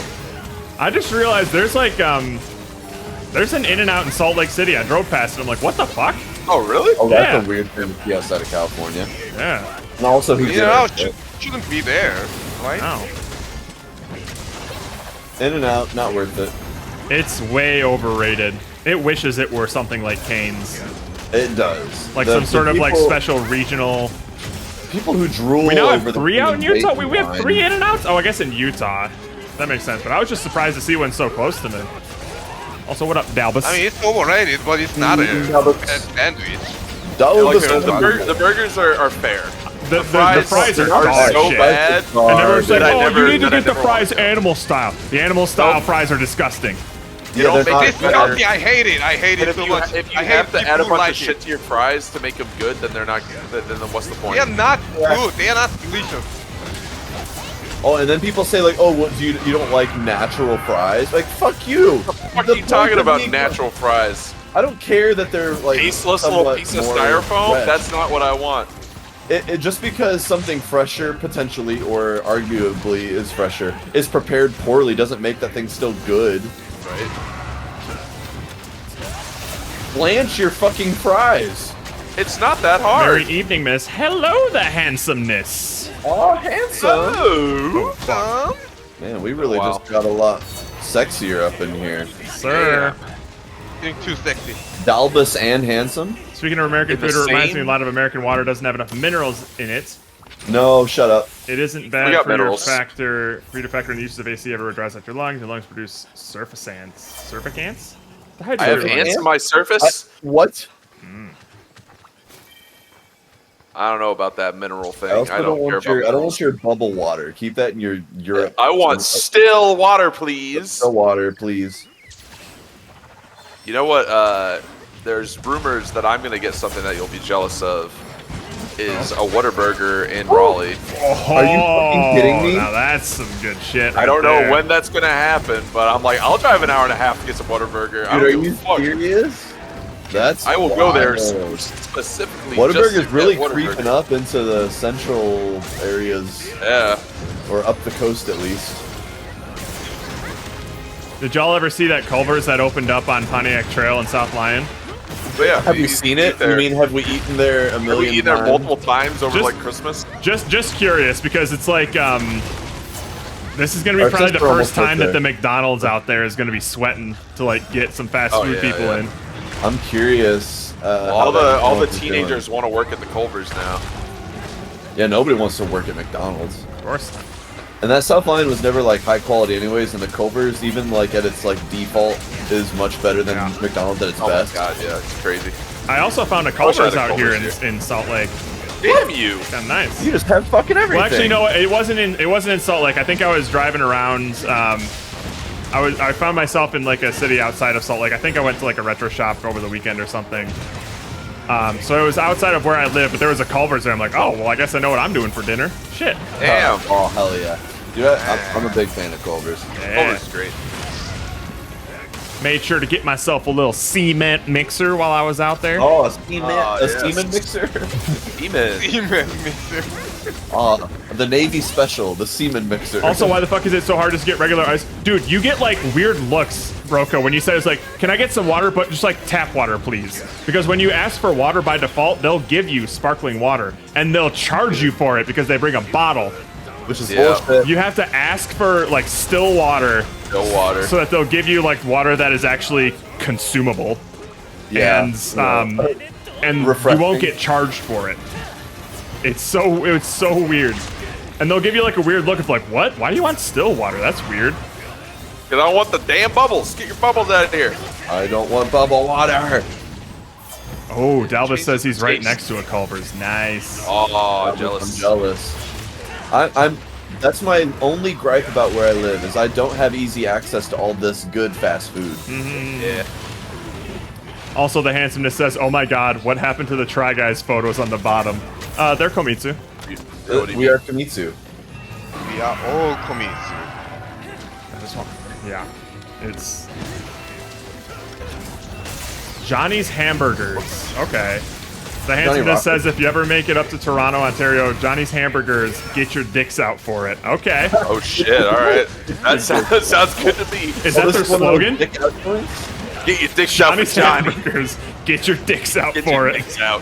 I just realized there's like there's an In-N-Out in Salt Lake City. I drove past it. I'm like, what the fuck? Oh, really? Oh, that's Yeah. a weird thing to be outside of California. Yeah. And also, he You did know, it. shouldn't be there, right? Wow. In and out, not worth it. It's way overrated. It wishes it were something like Cane's. It does. Like some sort of like special regional. People who drool. We now over have the 3 out in fucking Utah. bacon We have line. 3 In-N-Outs. Oh, I guess in Utah. That makes sense. But I was just surprised to see one so close to me. Also, what up, Dalbus? I mean, it's overrated, but it's not a Dalbus. bad sandwich. Dalbus. The burgers are fair. The fries fries are are dog so shit. bad. And everyone's like, that I oh, never- you need to that I get the never fries wanted. animal style. The animal style fries are disgusting. You Yeah, don't they're make not it This better. salty, I hate it. I hate And it if so you, much. if you I have hate to add a people bunch like of shit it. to your fries to make them good, then they're not. Then what's the point? They are not good. They are not delicious. Oh, and then people say like, oh, what, you don't like natural fries? Like, fuck you. What are you talking about? Natural fries? I don't care that they're like Tasteless little somewhat piece of more styrofoam? fresh. That's not what I want. It just because something fresher potentially or arguably is fresher is prepared poorly doesn't make that thing still good. Right? Blanch your fucking fries. It's not that hard. Merry evening, miss. Hello, the handsomeness. Oh, handsome. Oh. Man, we really Wow. just got a lot sexier up in here. Sir. Getting too sexy. Dalbus and handsome? Speaking of American In the food, it reminds same- me a lot of American water doesn't have enough minerals in it. No, shut up. It isn't We bad got for your minerals. factor in the use of AC ever dries out your lungs. Your lungs produce surfactants. Surfactants? I have ants on my surface. What? I don't know about that mineral thing. I also I don't don't care want about your. I don't minerals. want your bubble water. Keep that in your Europe. I want still water, please. Still water, please. You know what? There's rumors that I'm gonna get something that you'll be jealous of. Is a Whataburger in Raleigh. Are you fucking kidding me? Now that's some good shit. I don't right know there. when that's gonna happen, but I'm like, I'll drive an hour and a half to get some Whataburger. I Dude, are don't you give a fuck. serious? That's I will go there wild. specifically. Whataburger just to is really get Whataburger. creeping up into the central areas, Yeah. or up the coast at least. Did y'all ever see that Culver's that opened up on Pontiac Trail in South Lyon? But yeah. Have we seen it? There. You mean have we eaten there a Have we million eaten there times? multiple times over Just- like Christmas? Just curious because it's like this is gonna be Our probably the sister almost first time worked that the there. McDonald's out there is gonna be sweating to like get some fast Oh, food yeah, people yeah. in. I'm curious. All the McDonald's is teenagers doing. want to work at the Culvers now. Yeah, nobody wants to work at McDonald's. Of course. And that South Line was never like high quality anyways, and the Culver's even like at its like default is much better than Yeah. McDonald's at its Oh best. my god, yeah, it's crazy. I also found a wish I had Culver's a out here Culver's in Salt Lake. Damn you! Kind of nice. You just have fucking everything. Well, actually, no, it wasn't in Salt Lake. I think I was driving around. I found myself in like a city outside of Salt Lake. I think I went to like a retro shop over the weekend or something. So it was outside of where I live, but there was a Culver's there. I'm like, oh, well, I guess I know what I'm doing for dinner. Shit. Damn. Oh hell yeah, dude! I'm a big fan of Culver's. Yeah. Culvers is great. Made sure to get myself a little cement mixer while I was out there. Oh, a steamin, Oh, a yes. steamin mixer. Demon. Email me, sir. Oh, the Navy Special, the semen mixer. Also, why the fuck is it so hard to just get regular ice? Dude, you get like weird looks, Roko, when you say it's like, can I get some water, but just like tap water, please? Because when you ask for water by default, they'll give you sparkling water, and they'll charge you for it because they bring a bottle. which is Yeah. bullshit. You have to ask for like still water No water. so that they'll give you like water that is actually consumable. Yeah. And and you Refreshing. won't get charged for it. It's so weird. And they'll give you like a weird look of like, what? Why do you want still water? That's weird. Cause I don't want the damn bubbles. Get your bubbles out of here. I don't want bubble water. Oh, Dalvis Change says he's right taste. next to a Culver's. Nice. Oh, I'm jealous. jealous. I'm. That's my only gripe about where I live is I don't have easy access to all this good fast food. Yeah. Also, the handsomeness says, oh my god, what happened to the Try Guys photos on the bottom? They're Komitsu. What do you We mean? are Famitsu. We are all Komitsu. I just want, yeah. It's Johnny's Hamburgers. Okay. The handsomeness Rockets. says if you ever make it up to Toronto, Ontario, Johnny's Hamburgers, get your dicks out for it. Okay. Oh shit! All right. That sounds good to me. Is that their slogan? Get your dick out for Johnny's Johnny. Hamburgers, get your dicks out Get for your it. dicks out.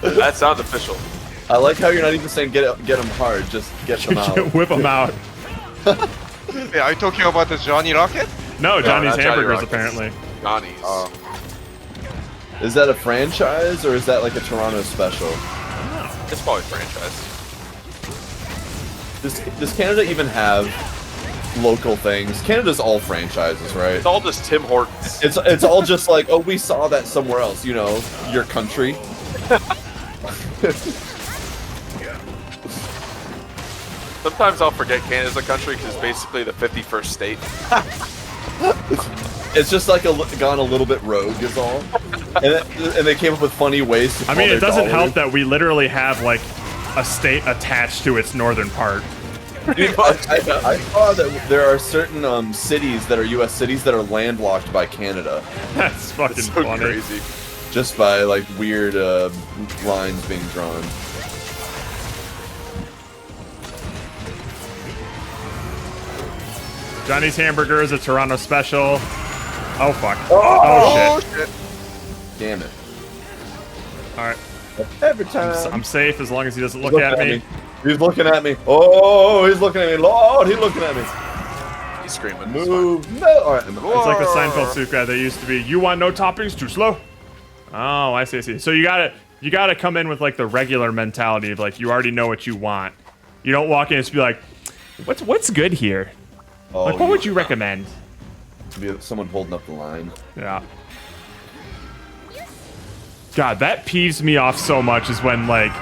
That sounds official. I like how you're not even saying get them hard, just get them out. Whip them out. Yeah, are you talking about the Johnny Rocket? No, Johnny's not Johnny Hamburgers Rockets. apparently. Johnny's. Is that a franchise or is that like a Toronto special? It's probably franchise. Does Canada even have local things? Canada's all franchises, right? It's all just Tim Hortons. It's all just like, oh, we saw that somewhere else, you know, your country. Sometimes I'll forget Canada's a country because it's basically the 51st state. It's just like gone a little bit rogue is all. And they came up with funny ways to I call mean, their it doesn't dollar. help that we literally have like a state attached to its northern part. Dude, I saw that there are certain cities that are U.S. cities that are landlocked by Canada. That's fucking It's so funny. crazy. Just by like weird lines being drawn. Johnny's Hamburger is a Toronto special. Oh fuck. Oh, shit. Damn it. Alright. Every time. I'm safe as long as he doesn't look Looking at me. He's looking at me. Oh, he's looking at me. Lord, he's looking at me. He's screaming. It's fine. Move. No. All right. It's like the Seinfeld soup guy that used to be, you want no toppings, too slow. Oh, I see. So you gotta come in with like the regular mentality of like you already know what you want. You don't walk in and just be like, what's good here? Oh, Like what would you recommend? be someone holding up the line? Yeah. God, that peeves me off so much is when like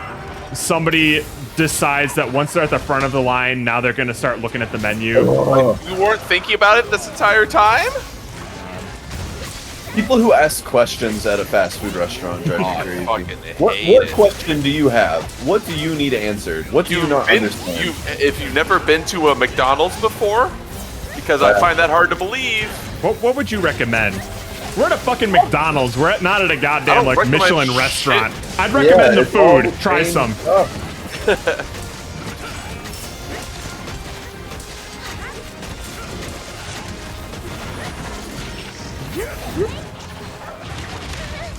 somebody decides that once they're at the front of the line, now they're gonna start looking at the menu. You weren't thinking about it this entire time? People who ask questions at a fast food restaurant drive me I crazy. fucking What hate it. question do you have? What do you need answered? What do you not understand? If you've never been to a McDonald's before, because I find that hard to believe. What would you recommend? We're at a fucking McDonald's. We're not at a I goddamn don't like recommend Michelin shit. restaurant. I'd recommend the it's all food. the Try same some. stuff.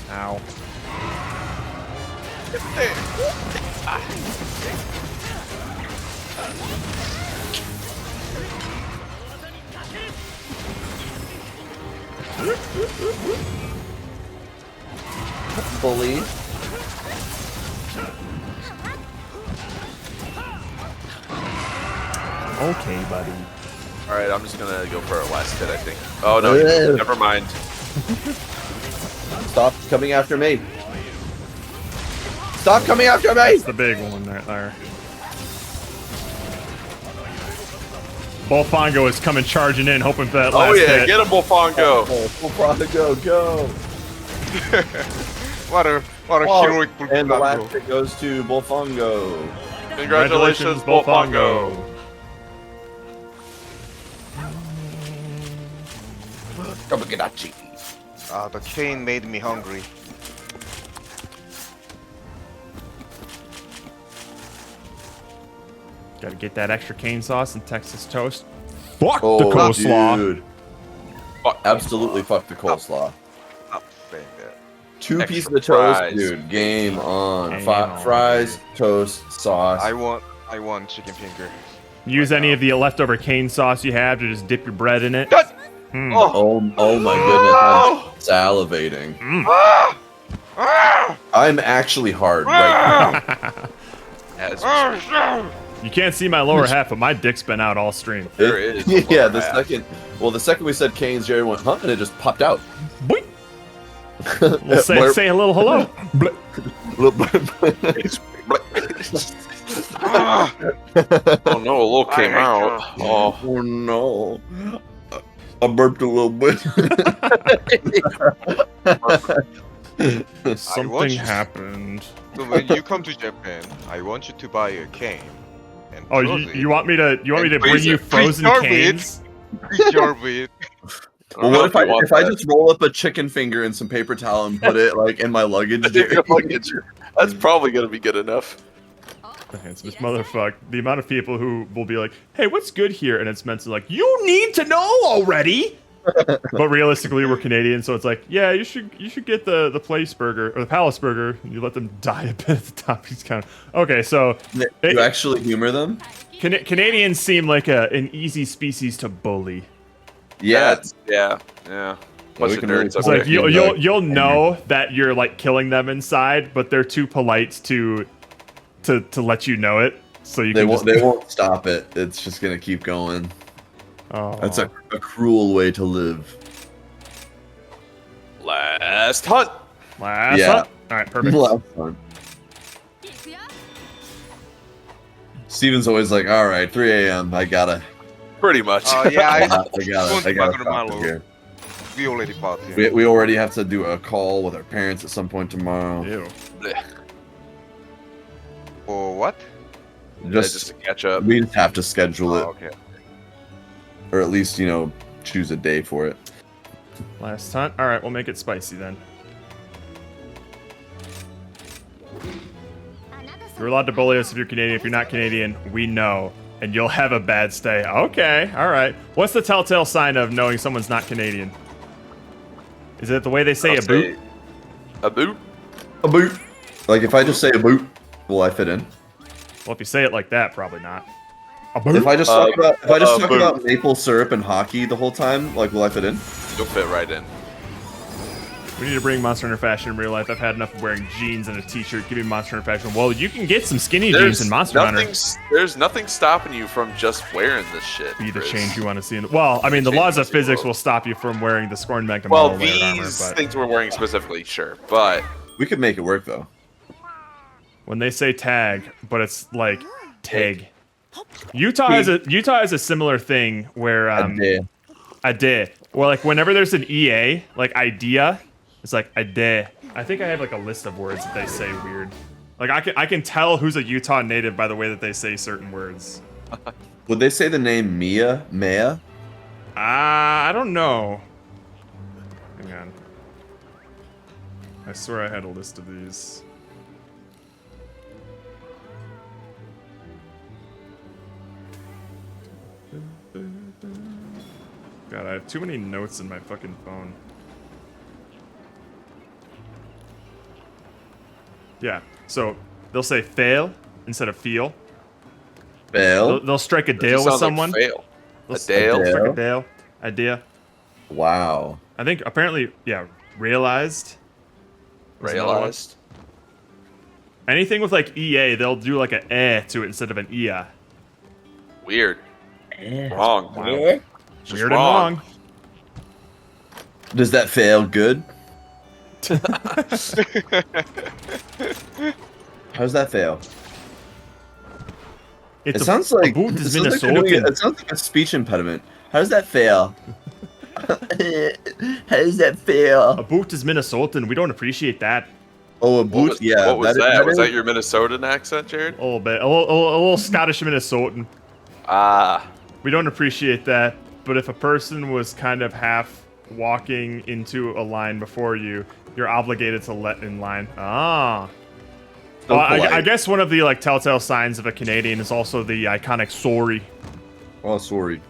Ow. Bully. Okay, buddy. All right, I'm just gonna go for a last hit, I think. Oh no, Ugh. never mind. Stop coming after me. Stop coming after me! That's the big one right there. Bolfongo is coming charging in, hoping for that last Oh yeah, hit. get him, Bullfongo. Go. What a Oh, heroic and the last Bullfongo. hit goes to Bolfongo. Congratulations, Bullfongo. The cane made me hungry. Gotta get that extra cane sauce and Texas toast. Fuck Oh, the coleslaw. dude. Fuck. Absolutely fuck the coleslaw. Stop saying that. Two Extra pieces of toast, fries. dude. Game on. Game on. Fries, toast, sauce. I want chicken finger. Use any of the leftover cane sauce you have to just dip your bread in it. Oh my goodness, I'm salivating. I'm actually hard right now. As You can't see my lower half, but my dick's been out all stream. there is. Yeah, the second we said Canes, Jerry went, huh? And it just popped out. Boing. We'll say a little hello. Blip. Oh no, a little came out. Oh, Oh no. I burped a little bit. Something happened. So when you come to Japan, I want you to buy a cane. And Oh, froze it. you want me to And bring you frozen preserve it. canes? Preserve it. Well, what if I just roll up a chicken finger in some paper towel and put it like in my luggage? Jerry? That's probably gonna be good enough. It's this motherfucker. The amount of people who will be like, "Hey, what's good here?" and it's meant to like, "You need to know already." But realistically, we're Canadian, so it's like, yeah, you should get the Place Burger or the Palace Burger. And you let them die a bit at the top. He's kind of okay. So You actually humor them? Canadians seem like an easy species to bully. Yeah. Yeah. Bunch we of can really nerds up It's like there. you'll know that you're like killing them inside, but they're too polite to let you know it. So you They can won't. just, They won't stop it. It's just gonna keep going. oh. That's a cruel way to live. Last hunt. Last Yeah. one. All right, perfect. Last one. Steven's always like, "All right, 3 a.m. I gotta, Pretty much. Yeah, I I gotta Magro stop Malo. it here." We already party. We already have to do a call with our parents at some point tomorrow. Ew. Blech. Or what? Just to catch up. We just have to schedule it, Oh, okay. or at least choose a day for it. Last hunt. All right, we'll make it spicy then. You're allowed to bully us if you're Canadian. If you're not Canadian, we know, and you'll have a bad stay. Okay, all right. What's the telltale sign of knowing someone's not Canadian? Is it the way they say a boot? A boot? A boot. Like if I just say a boot, will I fit in? Well, if you say it like that, probably not. A boot? If I just talk boot. about maple syrup and hockey the whole time, like will I fit in? You'll fit right in. We need to bring Monster Hunter fashion in real life. I've had enough of wearing jeans and a t-shirt. Give me Monster Hunter fashion. Well, you can get some skinny jeans in Monster Hunter. There's nothing stopping you from just wearing this shit. Be the Chris. change you want to see. Well, I mean, the laws of physics will stop you from wearing the Scorn Magnum Well, layered armor, these but things we're wearing specifically, sure, but We could make it work though. when they say tag, but it's like tag. Utah has a similar thing where a day. Well, like whenever there's an EA, like idea, it's like a day. I think I have like a list of words that they say weird. Like I can tell who's a Utah native by the way that they say certain words. Would they say the name Maya? I don't know. Hang on. I swear I had a list of these. God, I have too many notes in my fucking phone. Yeah, so they'll say fail instead of feel. Fail. They'll strike a it deal just with sounds like someone. fail. They'll A Dale? strike a deal. Idea. Wow. I think apparently, yeah, realized. was another one. Realized. Anything with like EA, they'll do like a eh to it instead of an ia. Weird. Wrong. Wow. Just Weird and wrong. Does that fail good? How does that fail? It's It sounds like a boot is it sounds like they're doing Minnesotan. it sounds like a speech impediment. How does that fail? How does that A fail? boot is Minnesotan. We don't appreciate that. Oh, a What boot. was, Yeah. what was that? Was is- that your Minnesotan accent, Jared? A little bit. A little Scottish Minnesotan. Ah. We don't appreciate that. But if a person was kind of half walking into a line before you, you're obligated to let in line. Ah. So Well, I polite. guess one of the like telltale signs of a Canadian is also the iconic sorry. Oh, sorry.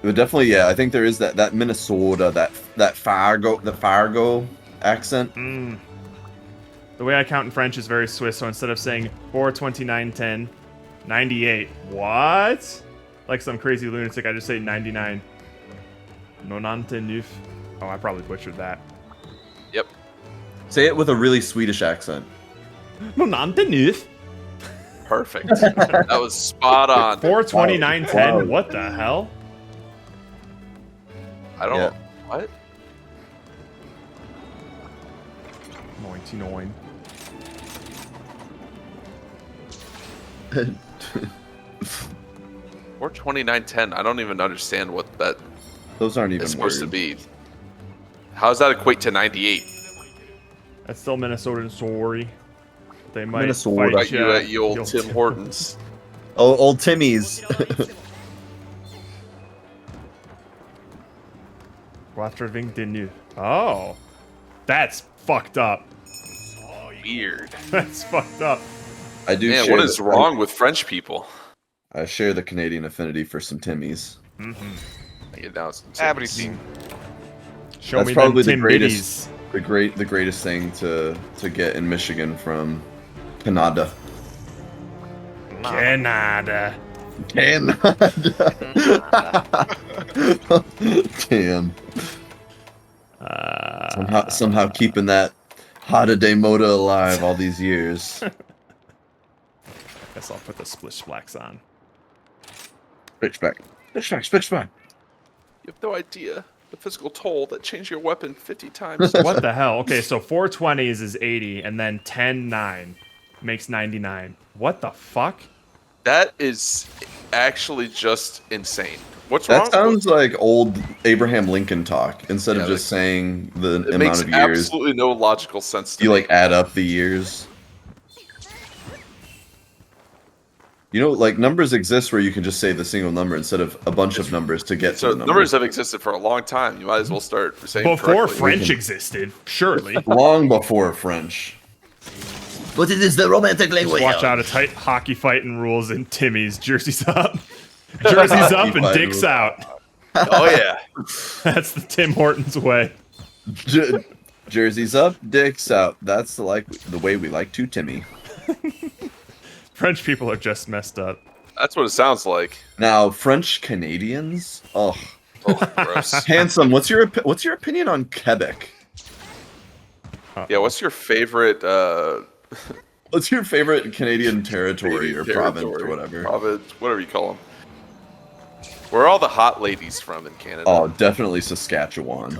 But definitely, yeah. I think there is that Minnesota, that Fargo accent. The way I count in French is very Swiss, so instead of saying 42910, 98. What? Like some crazy lunatic, I just say 99. 99. Oh, I probably butchered that. Yep. Say it with a really Swedish accent. 99. Perfect. That was spot on. 42910. Wow. What the hell? I don't. Yeah. What? 99. Or 2910. I don't even understand what that Those aren't even is supposed to words. be. How does that equate to 98? That's still Minnesotan sorry. They might Minnesota. fight Like you ya. at you old Tim Hortons. Oh, old Timmy's. 429. Oh. That's fucked up. Weird. That's fucked up. I do. Man, share what is the- wrong with French people? I share the Canadian affinity for some Timmy's. I now it's Everything. Show That's me probably the them Tim greatest, Bitties. the greatest thing to get in Michigan from Canada. Canada. Canada. Damn. Somehow keeping that Holiday Moda alive all these years. Guess I'll put the splish blacks on. Splish back. Splish back. You have no idea the physical toll that changed your weapon 50 times. What the hell? Okay, so 420s is 80, and then 10-9 makes 99. What the fuck? That is actually just insane. What's That wrong? sounds like old Abraham Lincoln talk. Instead of Yeah, just saying the it amount makes of years, absolutely no logical sense to you me. like add up the years. You know, like numbers exist where you can just say the single number instead of a bunch of numbers to get So to the number. numbers have existed for a long time. You might as well start saying Before correctly. French existed, surely. Long before French. But it is the romantic language. Watch out, a tight hockey fighting rules in Timmy's. Jerseys up. Jerseys up and Hockey dicks fighting out. Oh yeah. That's the Tim Hortons way. Jerseys up, dicks out. That's the way we like to Timmy. French people are just messed up. That's what it sounds like. Now, French Canadians. Oh, Oh, gross. handsome. What's your opinion on Quebec? Yeah, what's your favorite What's your favorite Canadian territory or province or whatever? Province, whatever you call them. Where are all the hot ladies from in Canada? Oh, definitely Saskatchewan.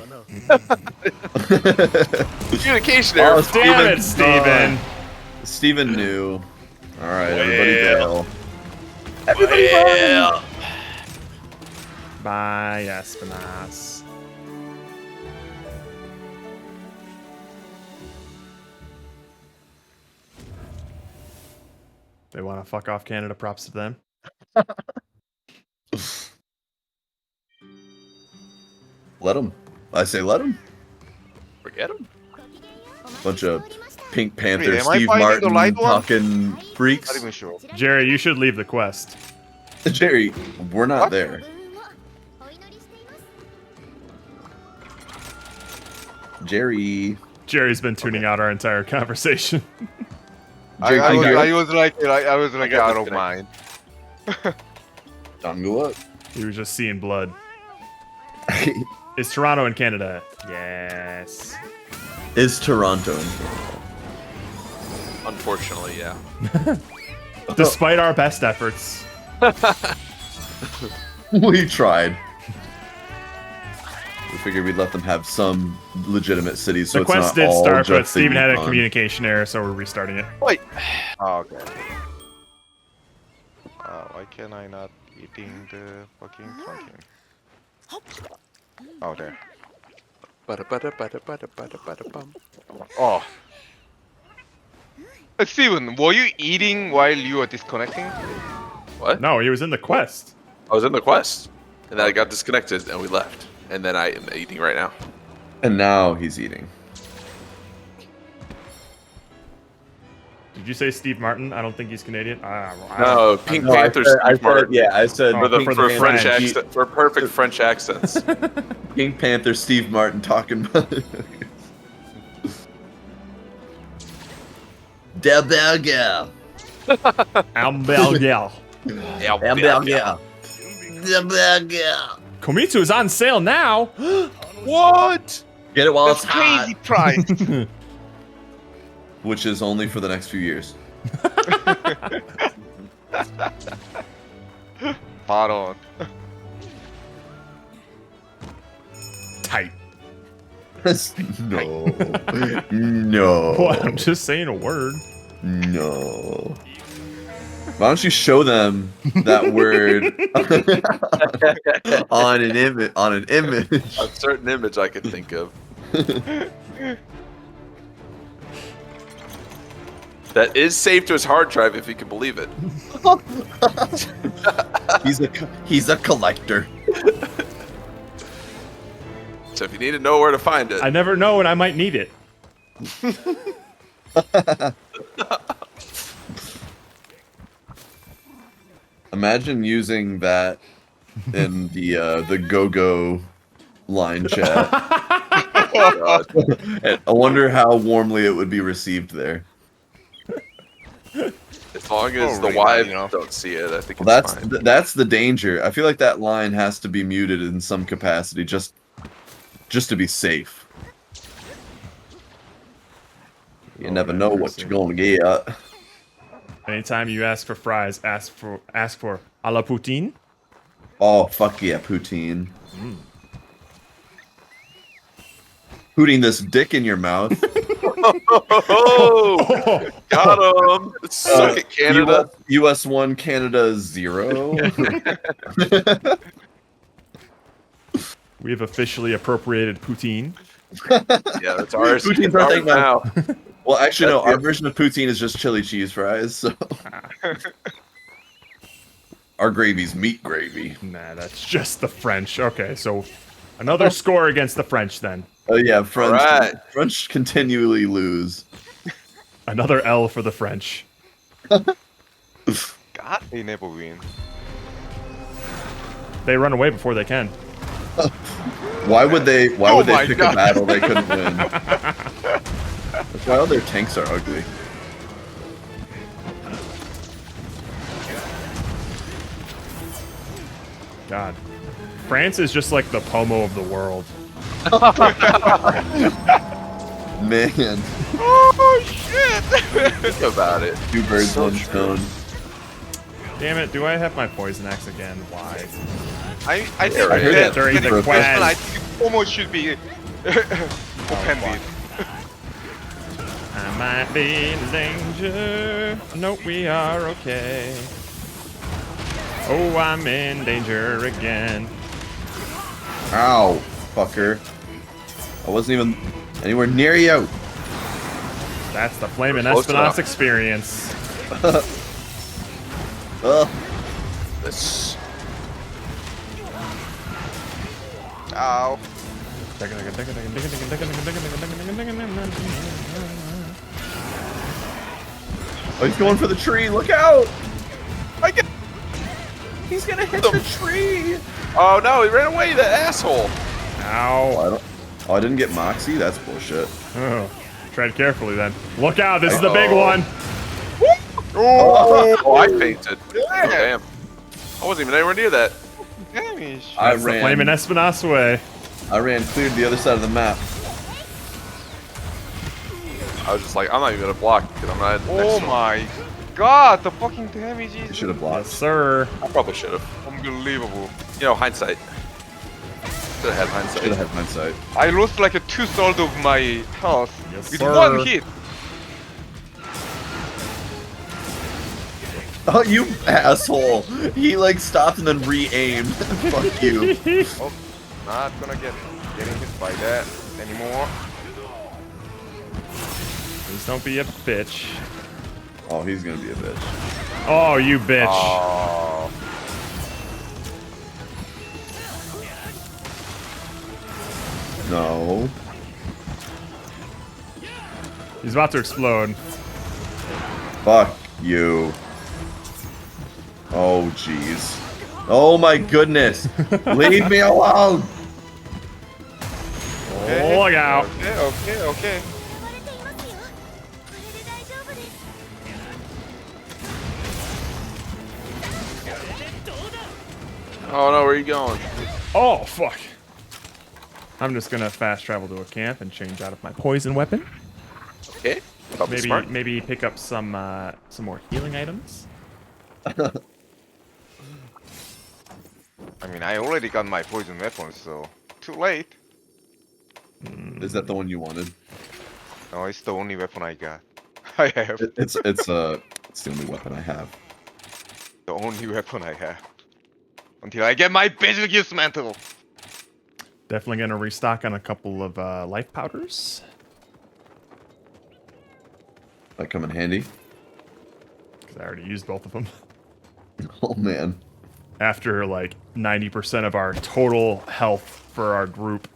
Communication error. Oh, Damn it, Steven. Steven knew. All right, Well. everybody go. Bye, Espinas. They want to fuck off Canada, props to them. Let them. I say let them. Forget them. Bunch of Pink Panther, Wait, am I Steve fighting the Martin light one? talking Not freaks. even sure. Jerry, you should leave the quest. Jerry, we're not What? there. Jerry. Jerry's been tuning out our entire conversation. Jerry, I I was like got out of disconnected. mind. Time to go up. He was just seeing blood. Is Toronto in Canada? Yes. Is Toronto? Unfortunately, yeah. Despite our best efforts. We tried. We figured we'd let them have some legitimate cities, so The it's not quest did all start, but just the Steven had a Yukon. communication error, so we're restarting it. Wait. Oh, okay. Why can I not eating the fucking pumpkin? Oh, there. Ba-da-ba-da-ba-da-ba-da-ba-da-ba-da-bum. Oh. Steven, were you eating while you were disconnecting? What? No, he was in the quest. I was in the quest, and then I got disconnected, and we left. And then I am eating right now. And now he's eating. Did you say Steve Martin? I don't think he's Canadian. No, Pink Panther. I Steve Martin. yeah, I said Oh, For the Pink for Panther, French French. accent, for perfect French accents. Pink Panther, Steve Martin talking about Der Berger. Hamburger. Hamburger. Der Berger. Komitsu is on sale now. What? Get it while That's it's hot. crazy price. Which is only for the next few years. Pardon. Tight. No. No. What? I'm just saying a word. No. Why don't you show them that word on an image? On an image. A certain image I could think of. That is saved to his hard drive, if you can believe it. He's a collector. So if you need to know where to find it, I never know when I might need it. Imagine using that in the go-go line chat. And I wonder how warmly it would be received there. As long as Oh, the really, wives you know. don't see it, I think Well, it's fine. that's the danger. I feel like that line has to be muted in some capacity, just to be safe. You never know what you're gonna get. Anytime you ask for fries, ask for a la poutine. Oh fuck yeah, poutine. Putting this dick in your mouth. Oh, got him! Suck it, Canada. US 1, Canada 0. We have officially appropriated poutine. Yeah, that's ours. Poutine's It's our ours thing now. Well, actually, no. That's Our it. version of poutine is just chili cheese fries. So our gravy's meat gravy. Nah, that's just the French. Okay, so another score against the French then. Oh yeah, French. Alright. French continually lose. Another L for the French. God, they never win. They run away before they can. Why would they? Why Oh would they my pick God. a battle they couldn't win? That's why all their tanks are ugly. God. France is just like the Pomo of the world. Man, Oh shit! Think about it. two birds, So one true. stone. Damn it, do I have my poison axe again? Why? I think I heard that during the question, quest. I think almost should be offended. I might be in danger. No, we are okay. Oh, I'm in danger again. Ow, fucker! I wasn't even anywhere near you. That's the Flamin' Close Espinasse enough. experience. Ugh. This. Ow. Oh, he's going for the tree. Look out! I get. He's gonna hit the tree. Oh no, he ran away, that asshole. Ow. I didn't get Moxie. That's bullshit. Oh, tread carefully then. Look out, this is the big one. Oh, I fainted. Oh, damn. I wasn't even anywhere near that. Damage. I That's the Flamin' ran. Espinasse way. I ran clear to the other side of the map. I was just like, I'm not even gonna block because I'm not next Oh to him. my god, the fucking damage I is should have Yes, blocked. sir. I probably should have. unbelievable. You know, hindsight. Should have had hindsight. Should have had hindsight. I lost like a 2/3 of my health Yes, with sir. one hit. Oh, you asshole! He like stopped and then re-aimed. Fuck you. Oh, not gonna getting hit by that anymore. Please don't be a bitch. Oh, he's gonna be a bitch. Oh, you bitch. Oh, No. He's about to explode. Fuck you. Oh, jeez. Oh my goodness. Leave me alone. okay. Look out. Okay, okay, okay. 暴れていますよこれで大丈夫です Oh no, where are you going? Oh, fuck. I'm just gonna fast travel to a camp and change out of my poison weapon. Okay. Probably Maybe smart. maybe pick up some more healing items. I mean, I already got my poison weapon, so too late. Is that the one you wanted? No, it's the only weapon I got. I have It's the only weapon I have. the only weapon I have until I get my Betelgeuse mantle. Definitely gonna restock on a couple of life powders. That come in handy. Because I already used both of them. Oh man. After like 90% of our total health for our group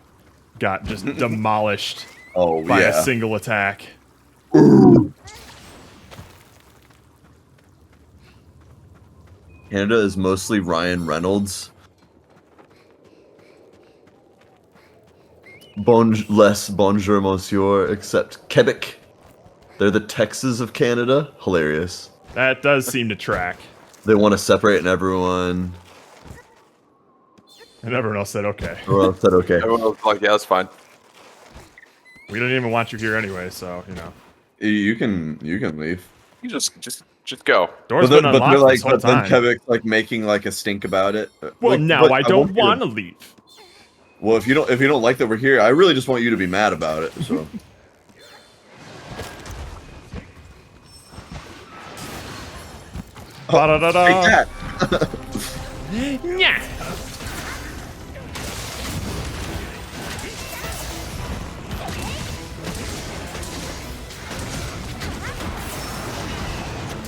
got just demolished Oh by yeah. a single attack. Canada is mostly Ryan Reynolds Bonjour, monsieur, except Quebec. They're the Texas of Canada. Hilarious. That does seem to track. They want to separate everyone. And everyone else said, okay. Everyone else said okay. Everyone was like, yeah, that's fine. We don't even want you here anyway, so, you know. You can leave. You just go. Door's But, been then, but unlocked they're like, this whole but then time. Quebec's like making like a stink about it. Well, Like, now but I don't want you want to leave. Well, if you don't like that we're here, I really just want you to be mad about it. So. Ba-da-da-da. Take that. Yeah.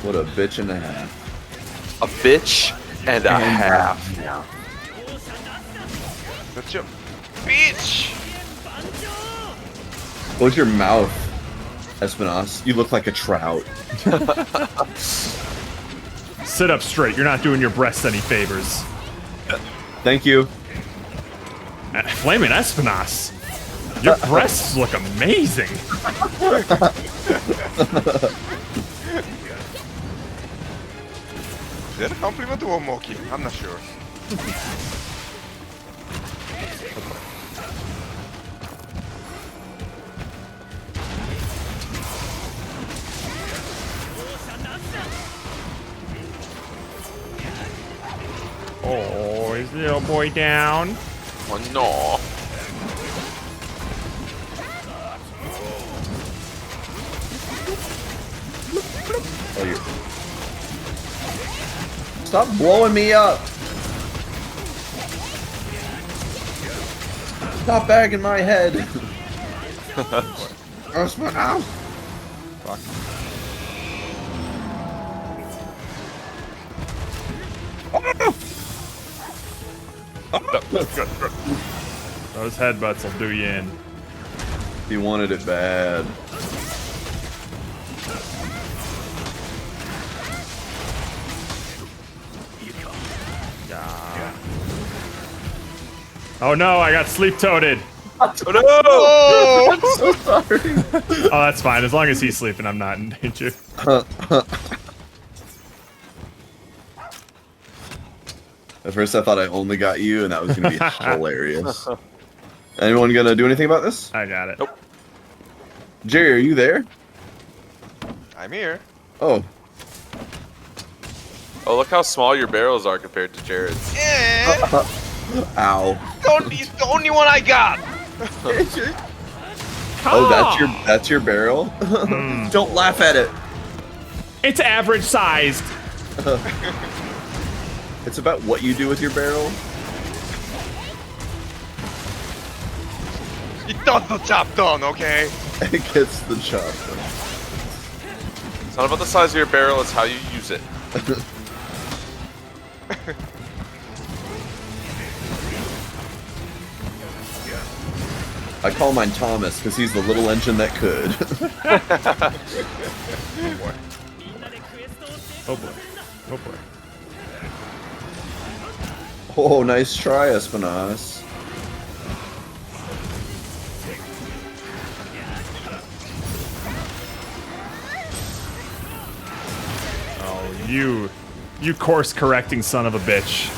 What a bitch and a half. A bitch and a half. That's your bitch. Close your mouth, Espinas. You look like a trout. Sit up straight. You're not doing your breasts any favors. Thank you. Flaming Espinas. Your breasts look amazing. Is that a compliment or a mocking? I'm not sure. Oh, is the little boy down? Oh no. Oh, you. Stop blowing me up. Stop bagging my head. Espinas. Fuck. Those headbutts will do you in. He wanted it bad. Oh no, I got sleep-toaded. Oh no! Oh! I'm so sorry. Oh, that's fine. As long as he's sleeping, I'm not in danger. At first I thought I only got you, and that was gonna be hilarious. Anyone gonna do anything about this? I got it. Nope. Jerry, are you there? I'm here. Oh. Oh, look how small your barrels are compared to Jared's. Yeah. Ow. He's the only one I got. Oh, that's your barrel? Don't laugh at it. It's average sized. It's about what you do with your barrel. It does the job done, okay? It gets the job done. It's not about the size of your barrel, it's how you use it. I call mine Thomas because he's the little engine that could. Oh boy. Oh boy. Oh, nice try, Espinas. Oh, you course-correcting son of a bitch.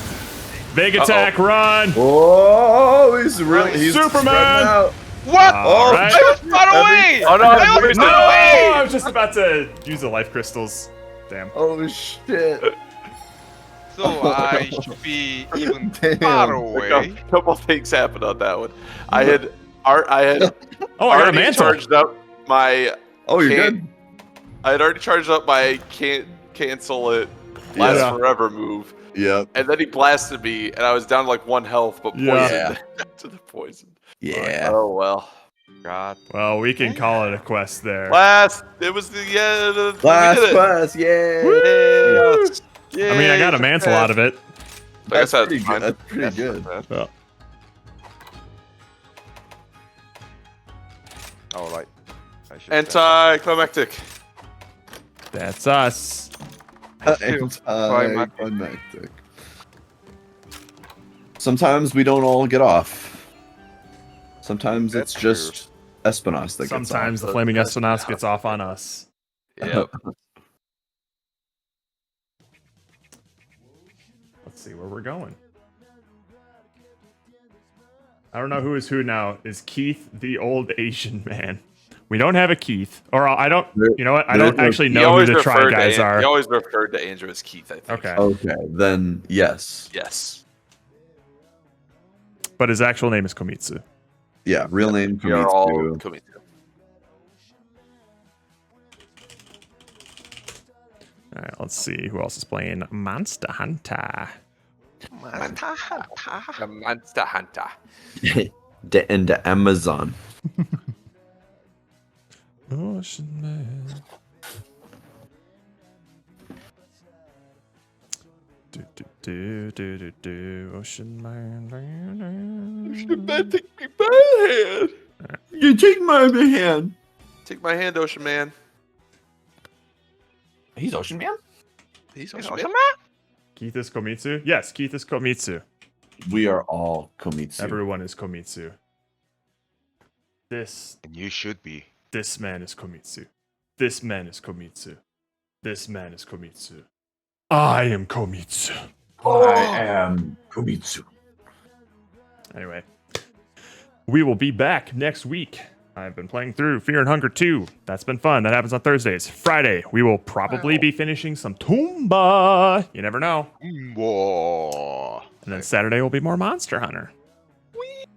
Big attack, run! Oh, he's he's Superman! spreading out. What? All right. I was far away! Oh no! I was No, far away! I was just about to use the life crystals. Damn. Oh shit. So I should be even Damn. far A away. couple things happened on that one. I had Oh, I got a already mantle. charged up my. Oh, you're can't- good. I had already charged up my can't cancel it last Yeah. forever move, Yep. and then he blasted me, and I was down to like 1 health, but poisoned Yeah. to the poison. Yeah. Oh well. God. Well, we can call it a quest there. It was the we Last did it. quest, yay! Yay. I mean, I got a mantle out of it. Like I said, pretty good. That's pretty good. Well, Oh, like. I should Anticlimactic. that's us. Anticlimactic. Sometimes we don't all get off. Sometimes That's it's just Espinos that Sometimes gets the flaming Espinos gets off on us. Yep. Let's see where we're going. I don't know who is who now. Is Keith the old Asian man? We don't have a Keith. Or I don't, you know what? I don't actually know who the Try guys are. He always referred to Andrew as Keith, I think. Okay. Okay, then yes. Yes. But his actual name is Komitsu. Yeah, real name We are all Komitsu. Komitsu. All right, let's see who else is playing Monster Hunter. The Monster Hunter. In the Amazon. Ocean Man. Do, Ocean Man. Take me by hand. You take my hand. Take my hand, Ocean Man. He's Ocean Man? He's Is Ocean Ocean Man. Man? Keith is Komitsu? Yes, Keith is Komitsu. We are all Komitsu. Everyone is Komitsu. And you should be. This man is Komitsu. This man is Komitsu. This man is Komitsu. I am Komitsu. I am Komitsu. Anyway, we will be back next week. I've been playing through Fear and Hunger 2. That's been fun. That happens on Thursdays. Friday, we will probably be finishing some Toomba. You never know. Whoa. And then Saturday will be more Monster Hunter.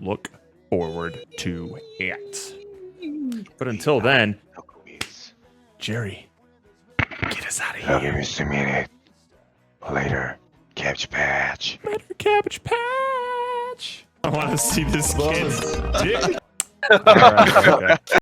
Look forward to it. But until then, Jerry, get us out of Love here. you, Mr. Minute. Later, Cabbage Patch. Later, Cabbage Patch. I want to see this kid's dick. All right, okay.